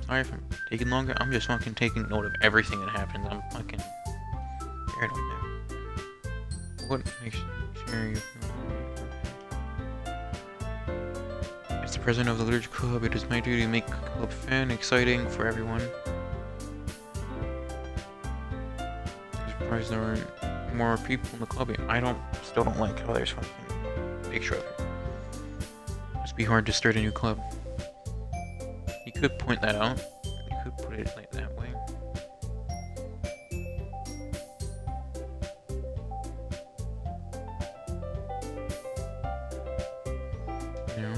Sorry if I'm taking longer. I'm just fucking taking note of everything that happens. I'm fucking paranoid now. What makes sure you feel okay? As the president of the Literature Club, it is my duty to make the club fun, exciting for everyone. I'm surprised there aren't more people in the club. Still don't like how there's fucking a picture of it. Must be hard to start a new club. You could point that out. You could put it like that way. You know?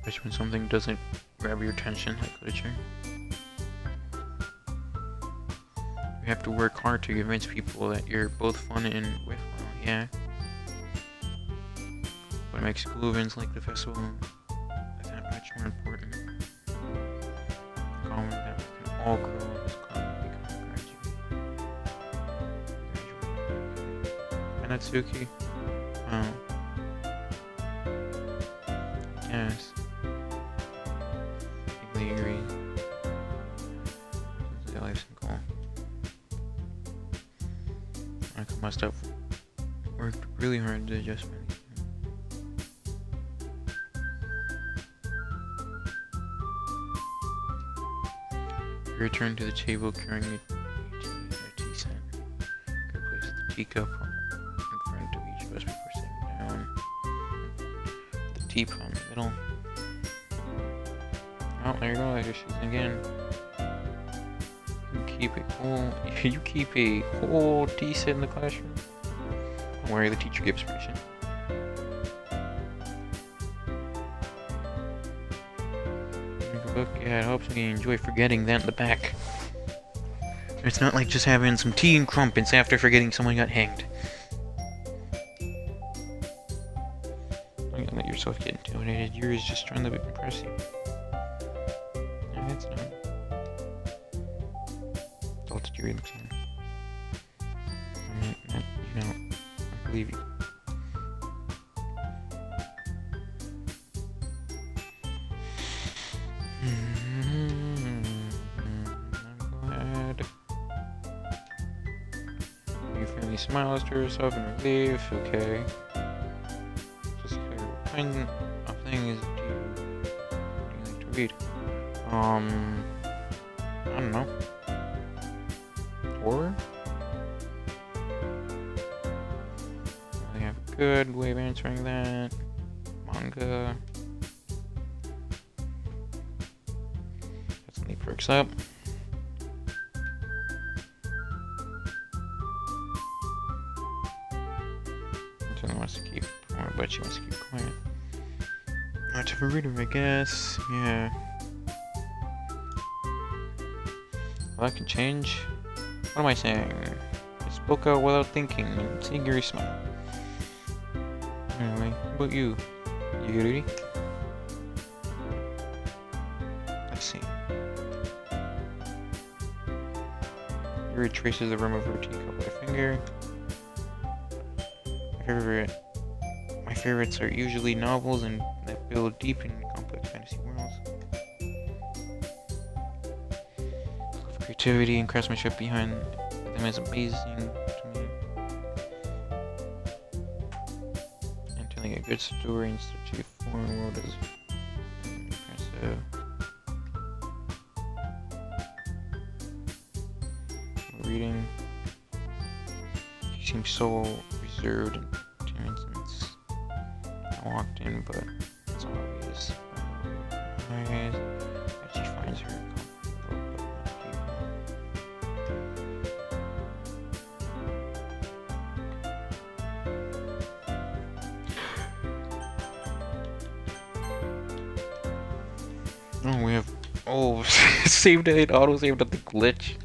Especially when something doesn't grab your attention, like literature. You have to work hard to convince people that you're both fun and worthwhile, yeah. But it makes school events like the festival that much more important. Common that we can all grow in this club and become graduate. And Natsuki? Oh. Yes. I completely agree. This is a life goal. I must have worked really hard to adjust my. Return to the table carrying a tea set. Replace the teacup in front of each of us before sitting down. The teapot in the middle. Oh, there you go. I just used it again. You keep a whole tea set in the classroom. Don't worry, the teacher gives permission. Book, yeah, it helps me enjoy forgetting that in the back. It's not like just having some tea and crumpets after forgetting someone got hanged. Don't let yourself get intimidated. Yours is just trying to impress you. No, that's not. That's what you looks like. You know, I believe you. He smiles to herself in relief. Okay. Just clear. What kind of things do you like to read? I don't know. Horror? I have a good way of answering that. Manga. That's when he perks up. Wants to keep, but she wants to keep quiet. Much of a reader, I guess. Yeah. Well, that can change. What am I saying? I spoke out without thinking and seeing your smile. Anyway, how about you? You ready? Let's see. You retraces the rim of her teacup with a finger. My favorites are usually novels and that build deep and complex fantasy worlds. The creativity and craftsmanship behind them is amazing to me. And telling a good story in such a foreign world is impressive. Reading. She seems so reserved and timid since I walked in, but it's obvious by her eyes that she finds her comfortable but not. Oh, we have. Oh, saved it. Auto saved at the glitch.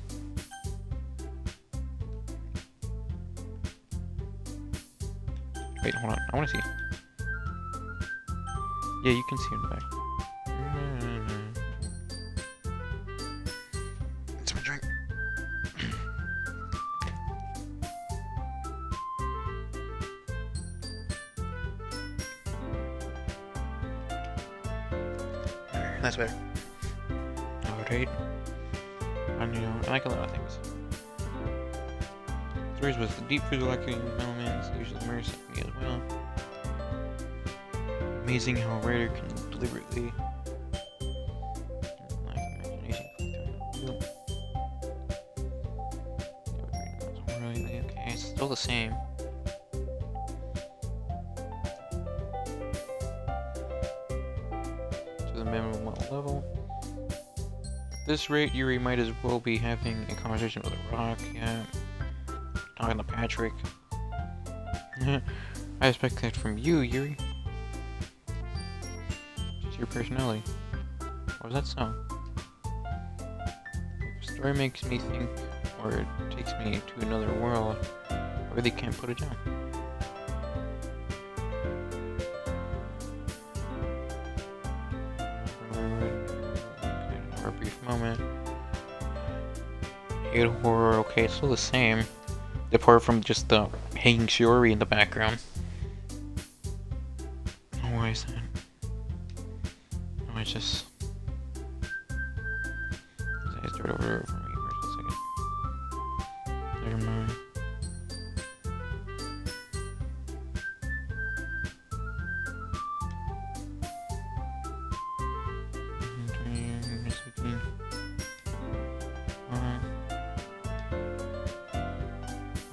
Wait, hold on. I want to see. Yeah, you can see in the back. It's my drink. That's better. Alright. I like a lot of things. Stories with deep physiological elements usually immerse me as well. Amazing how a writer can deliberately imagination okay, it's still the same. To the minimum level. At this rate, Yuri might as well be having a conversation with a rock, yeah. Talking to Patrick. I expect that from you, Yuri. It's your personality. Or is that so? If a story makes me think, or it takes me to another world, I really can't put it down. For a brief moment. Hate horror, okay, it's still the same. Apart from just the hanging Shiori in the background. Oh, why is that? Oh, I just... I start over for me for a second. Never mind.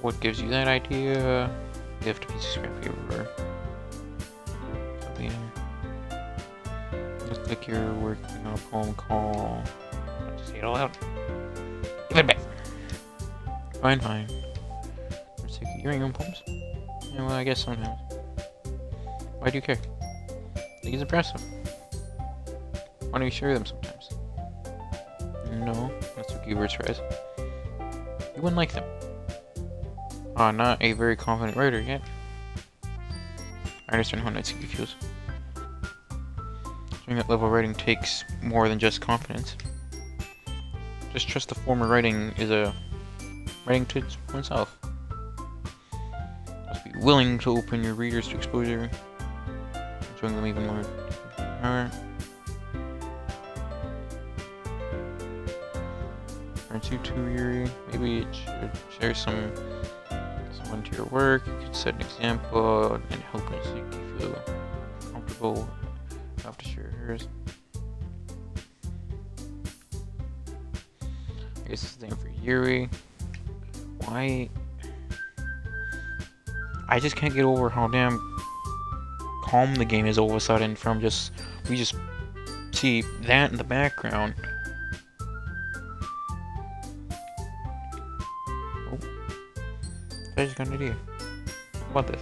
What gives you that idea? You have to be scrap paper. Looks like you're working on a poem called. I'll just say it all out. Give it back. Fine, fine. Let's take your own poems. Yeah, well, I guess sometimes. Why do you care? I think it's impressive. Why don't you share them sometimes? No, that's what keywords phrase. You wouldn't like them. Ah, not a very confident writer yet. I understand how Nightseeker feels. Doing that level of writing takes more than just confidence. Just trust the form of writing is a writing to oneself. Must be willing to open your readers to exposure, showing them even more. Alright. Aren't you too weary? Maybe it should share someone to your work. You could set an example and help make you feel comfortable enough to share hers. I guess it's the same for Yuri. Why? I just can't get over how damn calm the game is all of a sudden from we just see that in the background. Oh. I just got an idea. How about this?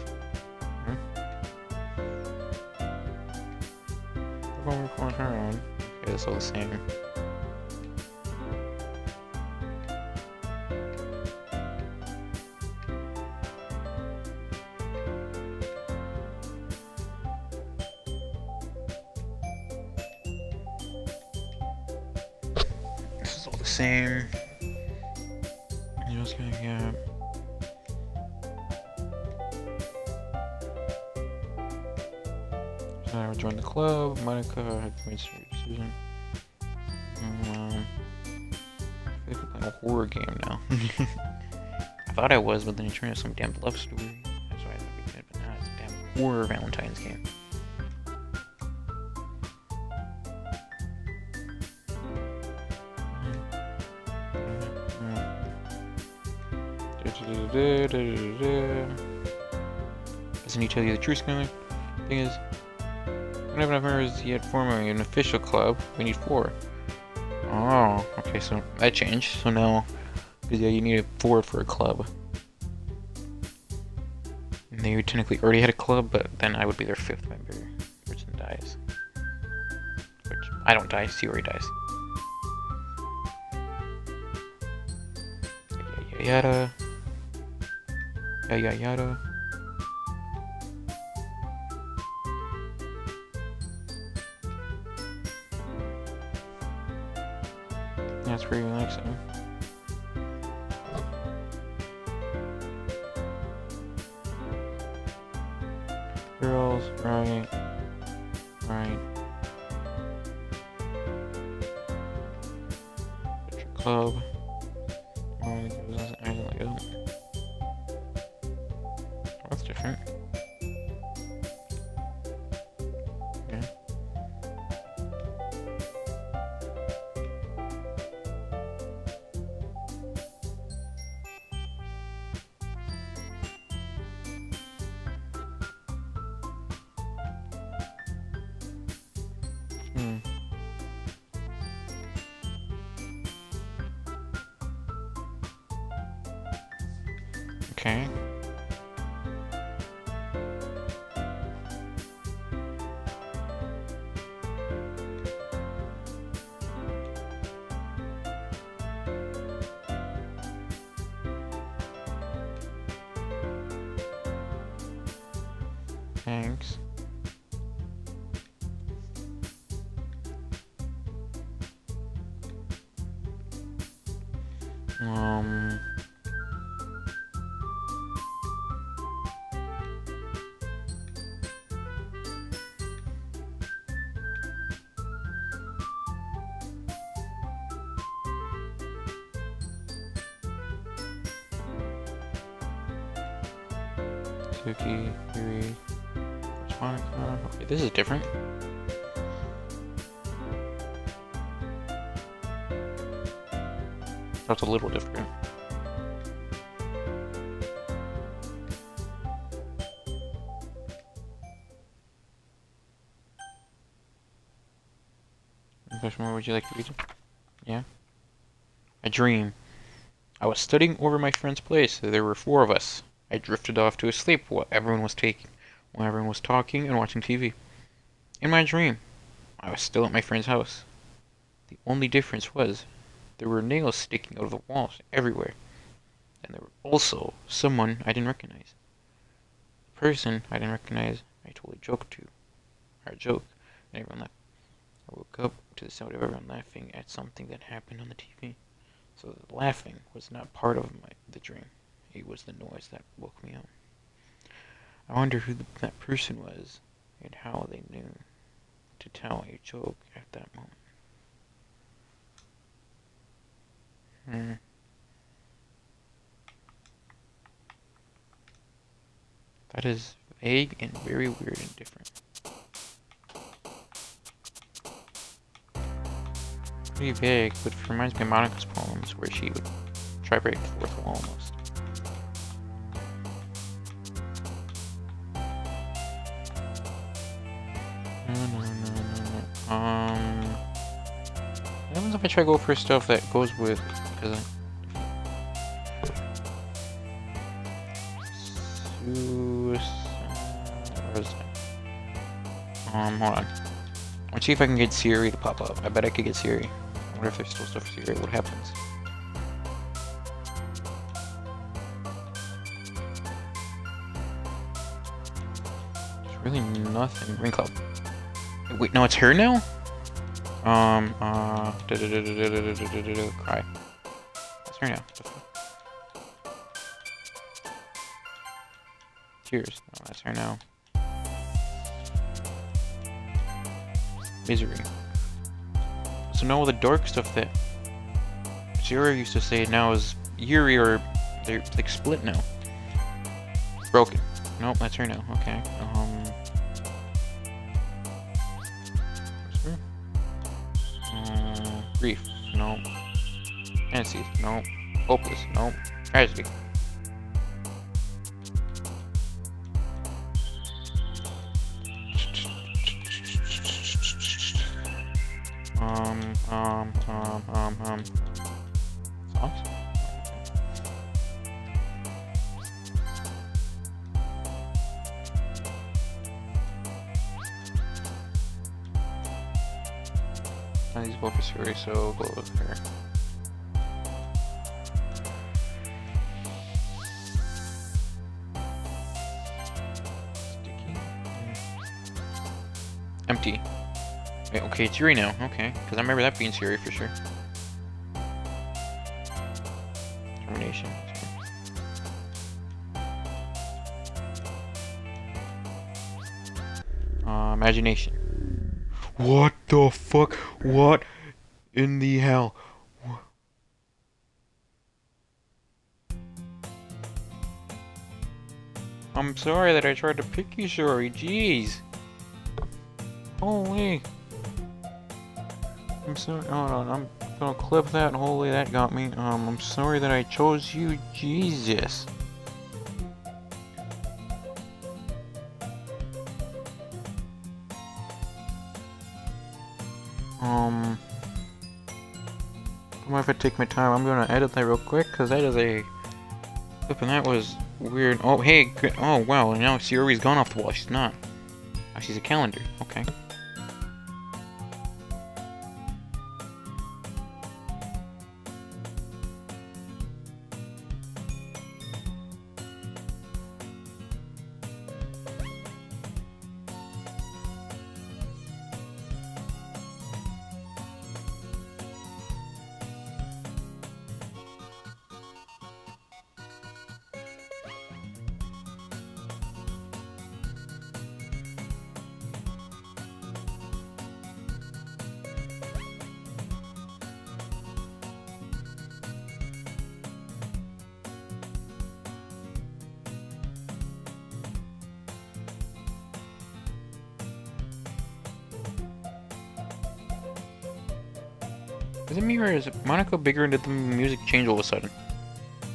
We're going to record her on. Okay, that's all the same. This is all the same. You're just gonna get. So I joined the club. Monica had made a decision. I feel like we're playing a horror game now. I thought I was, but then you turned into some damn love story. That's why I thought we could, but now it's a damn horror Valentine's game. Doesn't he tell you the truth, Skylar? Thing is, we don't have enough members yet forming an official club. We need 4. Oh, okay, so that changed. So now, because yeah, you need 4 for a club. And they technically already had a club, but then I would be their 5th member, which then dies. Which I don't die. Siri dies. Yada. Yada yada. That's pretty relaxing. Girls, right. Right. Picture club. That's different. Okay. Okay. Thanks. Suki, Yuri, Monica. Okay, this is different. That's a little different. question, would you like to read it? Yeah. A dream. I was studying over my friend's place. There were 4 of us. I drifted off to sleep while everyone was talking and watching TV. In my dream, I was still at my friend's house. The only difference was there were nails sticking out of the walls everywhere, and there were also someone I didn't recognize. The person I didn't recognize, I told a joke to, and everyone laughed. I woke up to the sound of everyone laughing at something that happened on the TV. So the laughing was not part of the dream. It was the noise that woke me up. I wonder who that person was and how they knew to tell a joke at that moment. That is vague and very weird and different. Pretty vague, but it reminds me of Monica's poems where she would try to break the fourth wall almost. What happens if I try to go for stuff that goes with, because hold on. Let's see if I can get Siri to pop up. I bet I could get Siri. I wonder if there's still stuff for Siri. What happens? There's really nothing. Ring club. Wait, no, it's her now? Cry. It's her now. Tears. No, that's her now. Misery. So now all the dark stuff that Sierra used to say now is Yuri, or they're like split now. Broken. Nope, that's her now. Okay. What's her? Grief. Nope. Fantasies. Nope. Hopeless. Nope. Tragedy. Socks? These both are Siri, so go with her. Sticky. Empty. Okay, it's Yuri now. Okay, because I remember that being Siri for sure. Termination. Imagination. What the fuck? What in the hell? I'm sorry that I tried to pick you, Shori. Jeez. Holy. I'm sorry. Hold on. I'm gonna clip that. Holy, that got me. I'm sorry that I chose you. Jesus. I might have to take my time. I'm gonna edit that real quick because that is a clip, and that was weird. Oh, hey. Oh, wow. Now Siri's gone off the wall. She's not. Oh, she's a calendar. Okay. Is it me, or is Monica bigger and did the music change all of a sudden?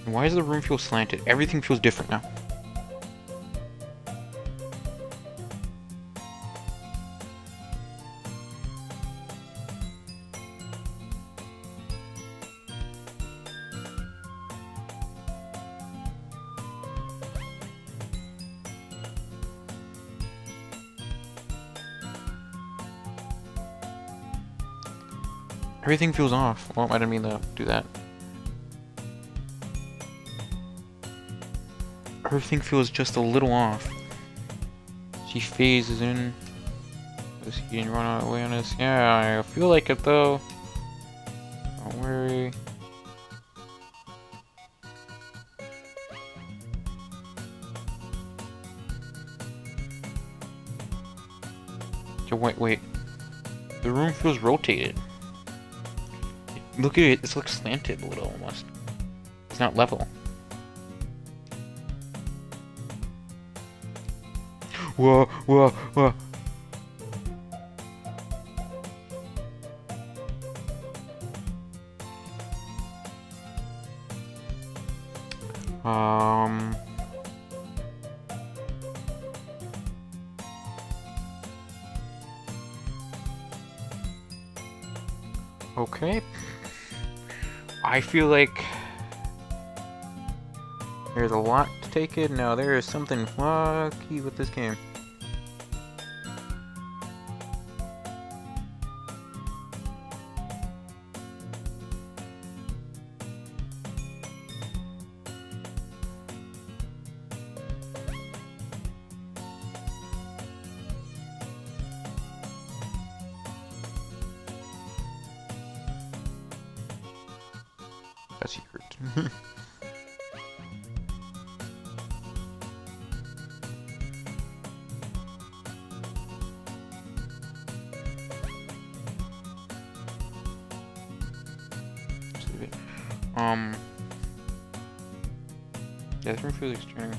And why does the room feel slanted? Everything feels different now. Everything feels off. Well, I didn't mean to do that. Everything feels just a little off. She phases in. Is he didn't run away on us? Yeah, I feel like it though. Don't worry. So wait. The room feels rotated. Look at it. This looks slanted a little almost. It's not level. Whoa. Um. Okay. I feel like there's a lot to take in. Now there is something wacky with this game. That's secret. um. Yeah, this room feels extreme.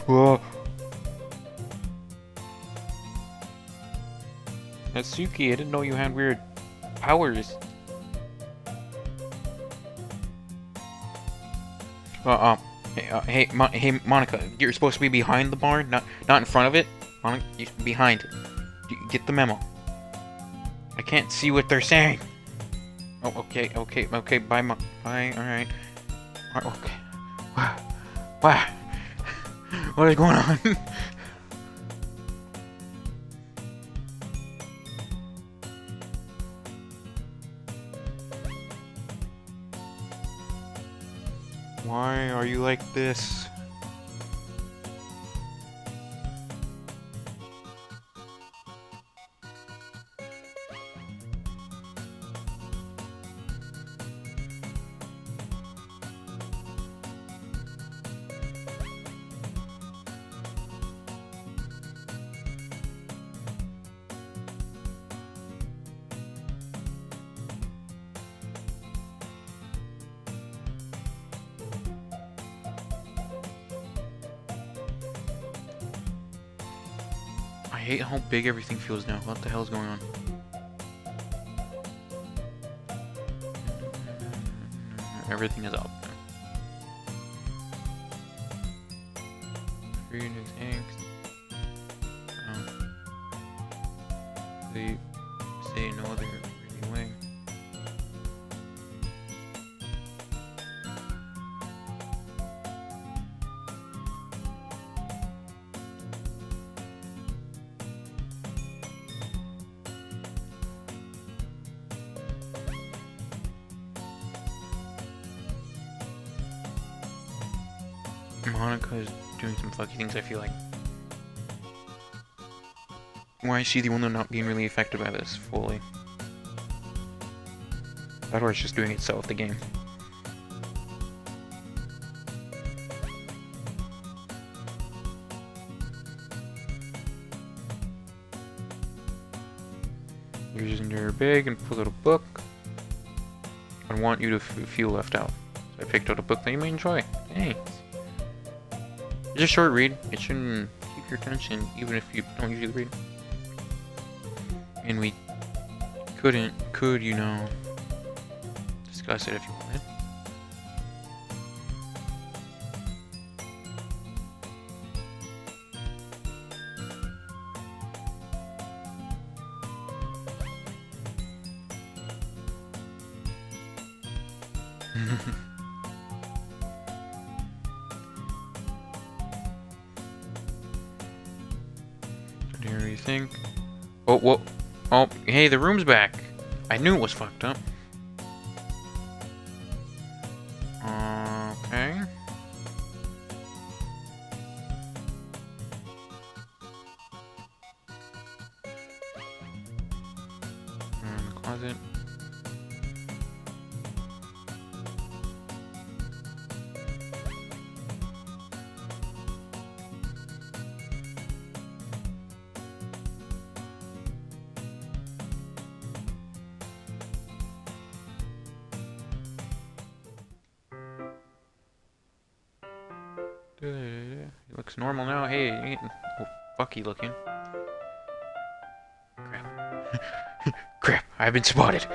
Whoa. Natsuki, I didn't know you had weird powers. Hey, Monica, you're supposed to be behind the barn, not in front of it. Monica, you're behind it. Get the memo. I can't see what they're saying. Oh, okay. Bye, bye. All right. Okay. Wow. What is going on? Why are you like this? I hate how big everything feels now. What the hell is going on? Everything is up. Free new things. They say no other really way. Monica is doing some fucky things, I feel like. Why is she the one that's not being really affected by this fully? That or it's just doing itself, the game. You're using your bag and pull out a book. I want you to feel left out. So I picked out a book that you may enjoy. Thanks. It's a short read. It shouldn't keep your attention, even if you don't usually read. And we could, you know, discuss it if you wanted. anything. Oh, whoa. Oh, hey, the room's back. I knew it was fucked up. Okay. In the closet. He looks normal now. Hey, he ain't fucky looking. Crap. Crap, I've been spotted.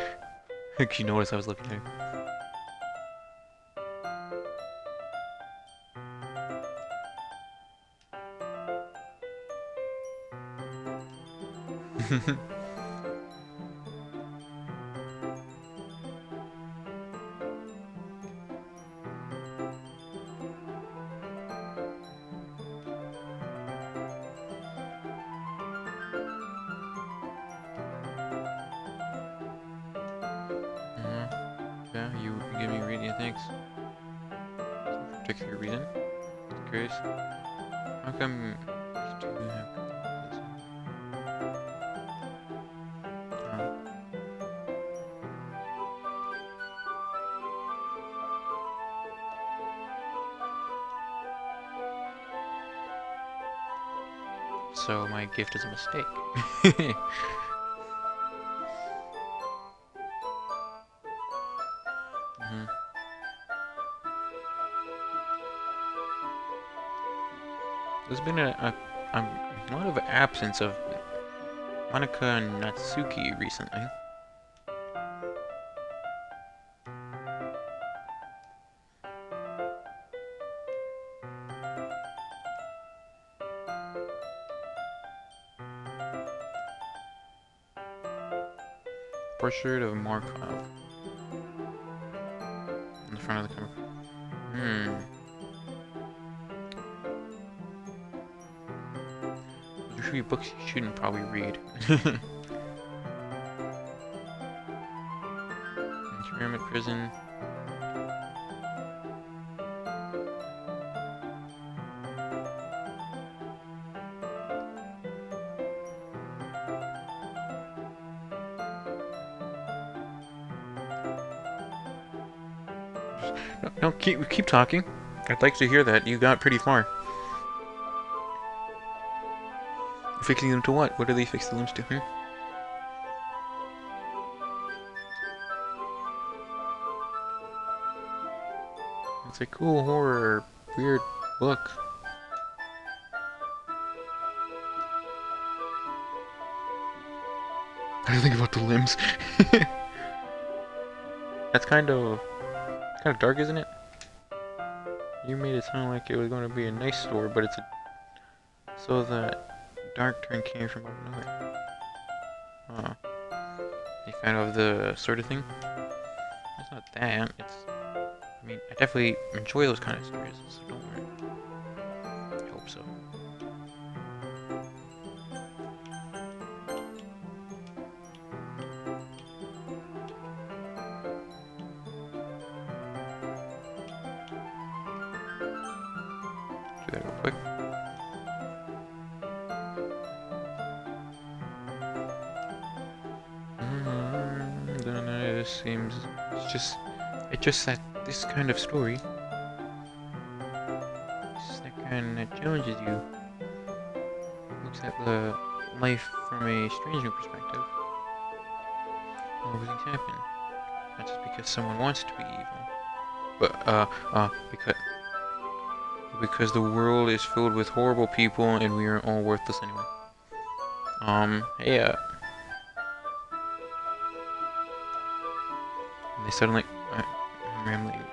She noticed I was looking at her. Yeah, you give me reading, thanks. Particular reason? Curious. How come these two have this? So my gift is a mistake. Mhm. There's been a lot of absence of Monica and Natsuki recently. Portrait of Markov in the front of the camera. There should be books you shouldn't probably read. Experiment prison. No, keep talking. I'd like to hear that. You got pretty far. Fixing them to what? What do they fix the limbs to? It's a cool horror, weird book. What do you think about the limbs? That's kind of dark, isn't it? You made it sound like it was going to be a nice store, but it's a... So that dark turn came from out of nowhere. Huh. You fan of the sort of thing? It's not that, it's... I mean, I definitely enjoy those kind of stories, so don't worry. I hope so. Do that real quick. Then it seems... It's just that this kind of story... It's that kind that challenges you. Looks at the life from a strange new perspective. How everything's happened. Not just because someone wants to be evil. But, because the world is filled with horrible people and we are all worthless anyway. Hey, and they suddenly, I'm rambling.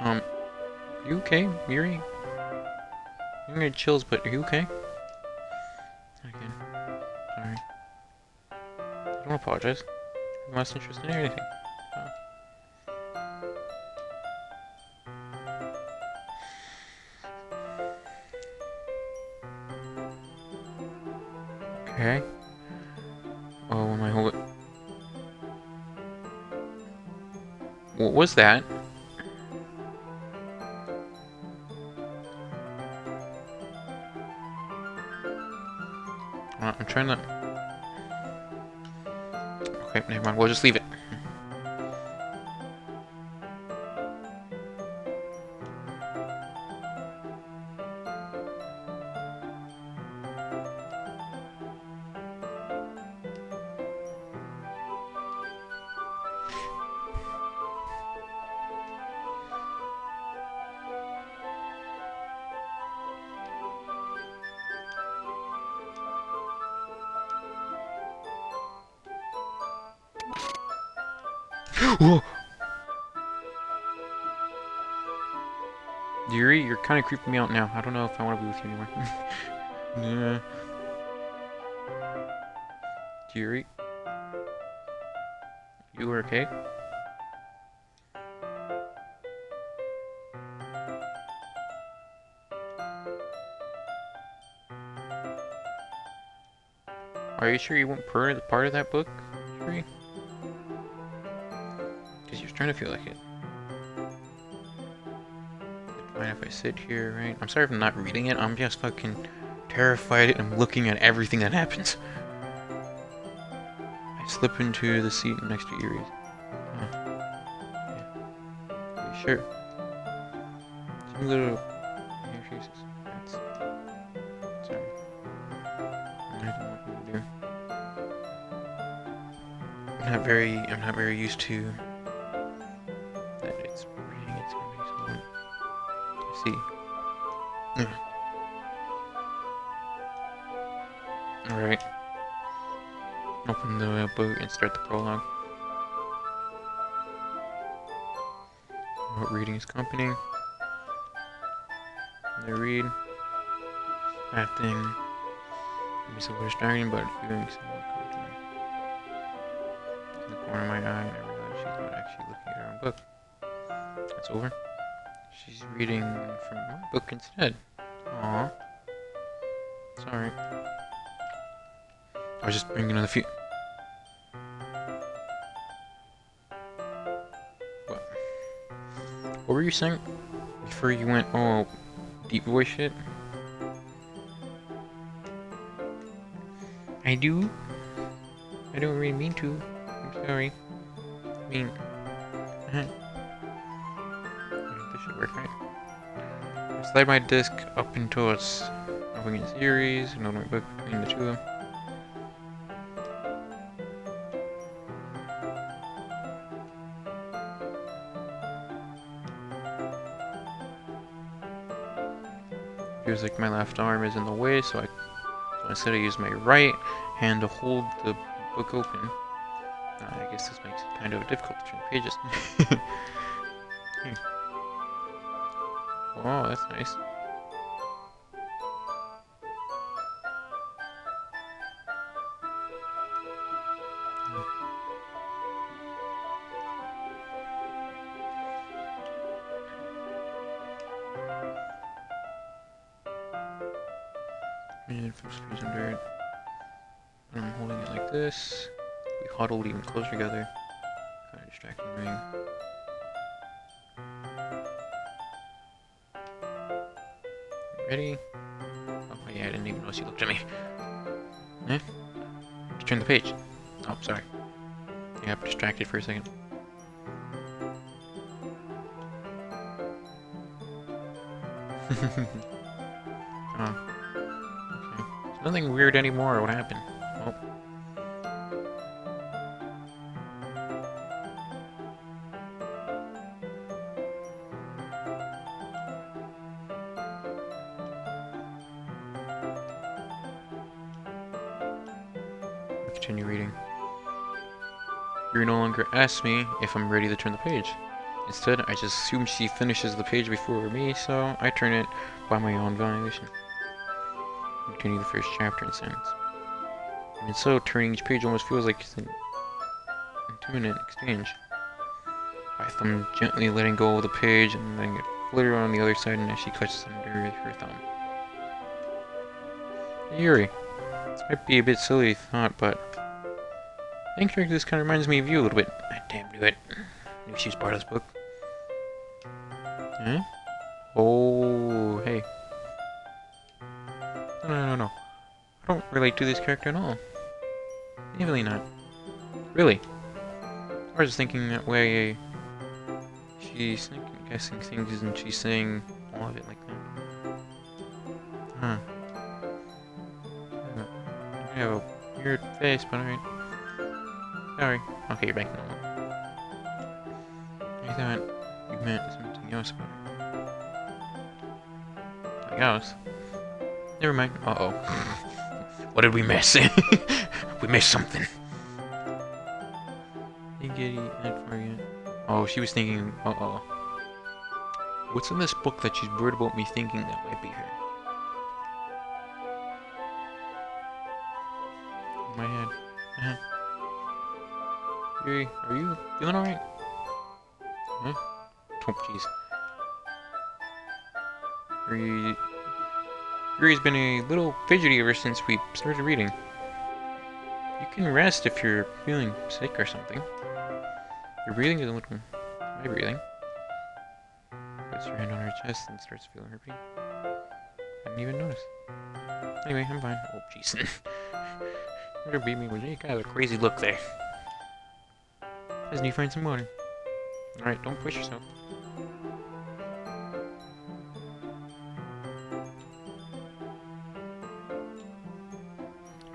Are you okay, Yuri? I'm gonna chills, but are you okay? Again, sorry. I don't apologize. I'm not interested in anything. Okay. Oh, my whole... What was that? I'm trying to... Okay, never mind. We'll just leave it. Whoa! Yuri, you're kind of creeping me out now. I don't know if I want to be with you anymore. Yuri? You okay? Are you sure you weren't part of that book, Yuri? Because you're trying to feel like it. Mind if I sit here, right? I'm sorry if I'm not reading it. I'm just fucking terrified and I'm looking at everything that happens. I slip into the seat next to Yuri's. Huh. Yeah. Are you sure? Some little... Here, Jesus. That's... Sorry. I don't know what to do. I'm not very used to that it's reading. It's gonna be so long. I see. Alright. Open the book and start the prologue. What reading is accompanying. I read. Bad thing. Maybe so distracting, but feeling somewhat comfortable. In the corner of my eye, I realize she's not actually looking at her own book. It's over. She's reading from my book instead. Aww. Sorry. I was just bringing another few. What were you saying? Before you went all deep voice shit? I do? I don't really mean to. I'm sorry. I mean... This should work, right? I slide my disc up into its opening series, and my book between the two of them. Feels like my left arm is in the way, so instead I use my right hand to hold the book open. I guess this makes it kind of difficult to turn pages. Oh, that's nice. And from screws under it. I'm holding it like this. We huddled even closer together. Kind of distracting the ring. Ready? Oh yeah, I didn't even notice you looked at me. Eh? Turn the page. Oh, sorry. I got distracted for a second. Oh. Okay. There's nothing weird anymore. What happened? Oh. Continue reading. You no longer ask me if I'm ready to turn the page. Instead, I just assume she finishes the page before me, so I turn it by my own valuation. Continue the first chapter in silence. And so, turning each page almost feels like an intimate exchange. My thumb gently letting go of the page and letting it flitter on the other side, and as she clutches under her thumb. Hey, Yuri. This might be a bit silly thought, but I think this kind of reminds me of you a little bit. I damn knew it. Knew she was part of this book. Huh? Oh, hey. No. I don't relate to this character at all. Really not. Really. I was just thinking that way. She's guessing things and she's saying all of it like that. Huh. You have a weird face, but alright. Sorry. Okay, you're back to normal. I thought you meant something else about it. Something else? Never mind. Uh-oh. What did we miss? We missed something. Didn't get that far yet. Oh, she was thinking, uh-oh. What's in this book that she's worried about me thinking that might be her? In my head. Yuri, are you feeling alright? Huh? Oh, jeez. Yuri's been a little fidgety ever since we started reading. You can rest if you're feeling sick or something. Your breathing is a little... My breathing. Puts her hand on her chest and starts feeling her beat. I didn't even notice. Anyway, I'm fine. Oh, jeez. You're gonna beat me with you. Got a crazy look there. Just need to find some water. Alright, don't push yourself.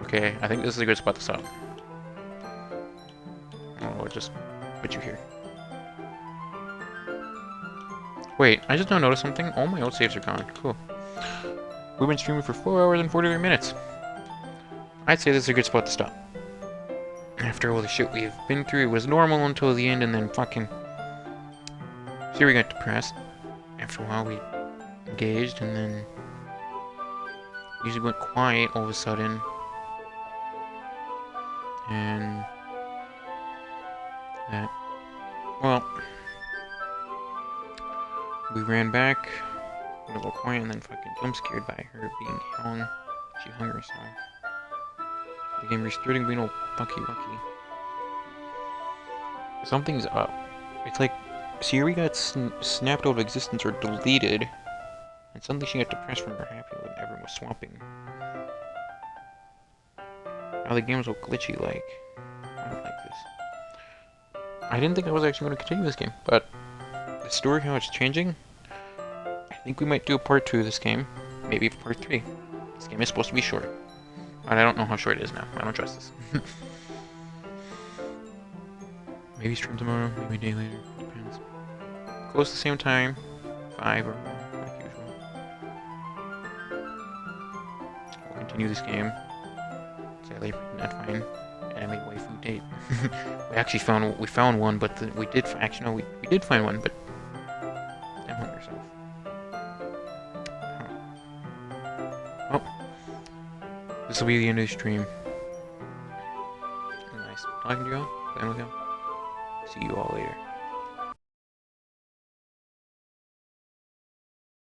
Okay, I think this is a good spot to stop. I'll just put you here. Wait, I just now noticed something. All my old saves are gone. Cool. We've been streaming for 4 hours and 43 minutes. I'd say this is a good spot to stop. After all the shit we've been through, it was normal until the end, and then fucking... So we got depressed. After a while, we engaged, and then... music went quiet all of a sudden. And... that... well... we ran back, a little quiet, and then fucking jump scared by her being hung. She hung herself. The game restarting being all fucky. Something's up. It's like Siri got snapped out of existence or deleted, and suddenly she got depressed from her happy when everyone was swapping. Now the game's all glitchy like. I don't like this. I didn't think I was actually going to continue this game, but the story, how it's changing, I think we might do a part 2 of this game. Maybe part 3. This game is supposed to be short. But I don't know how short it is now. I don't trust this. Maybe stream tomorrow, maybe a day later. Depends. Close the same time. 5 or 1, like usual. We'll continue this game. Sadly, not find anime waifu date. We actually found one, but we did actually no, we did find one, but damn hung herself. Oh, this will be the end of the stream. Nice talking to you all. Playing with you all. See you all later.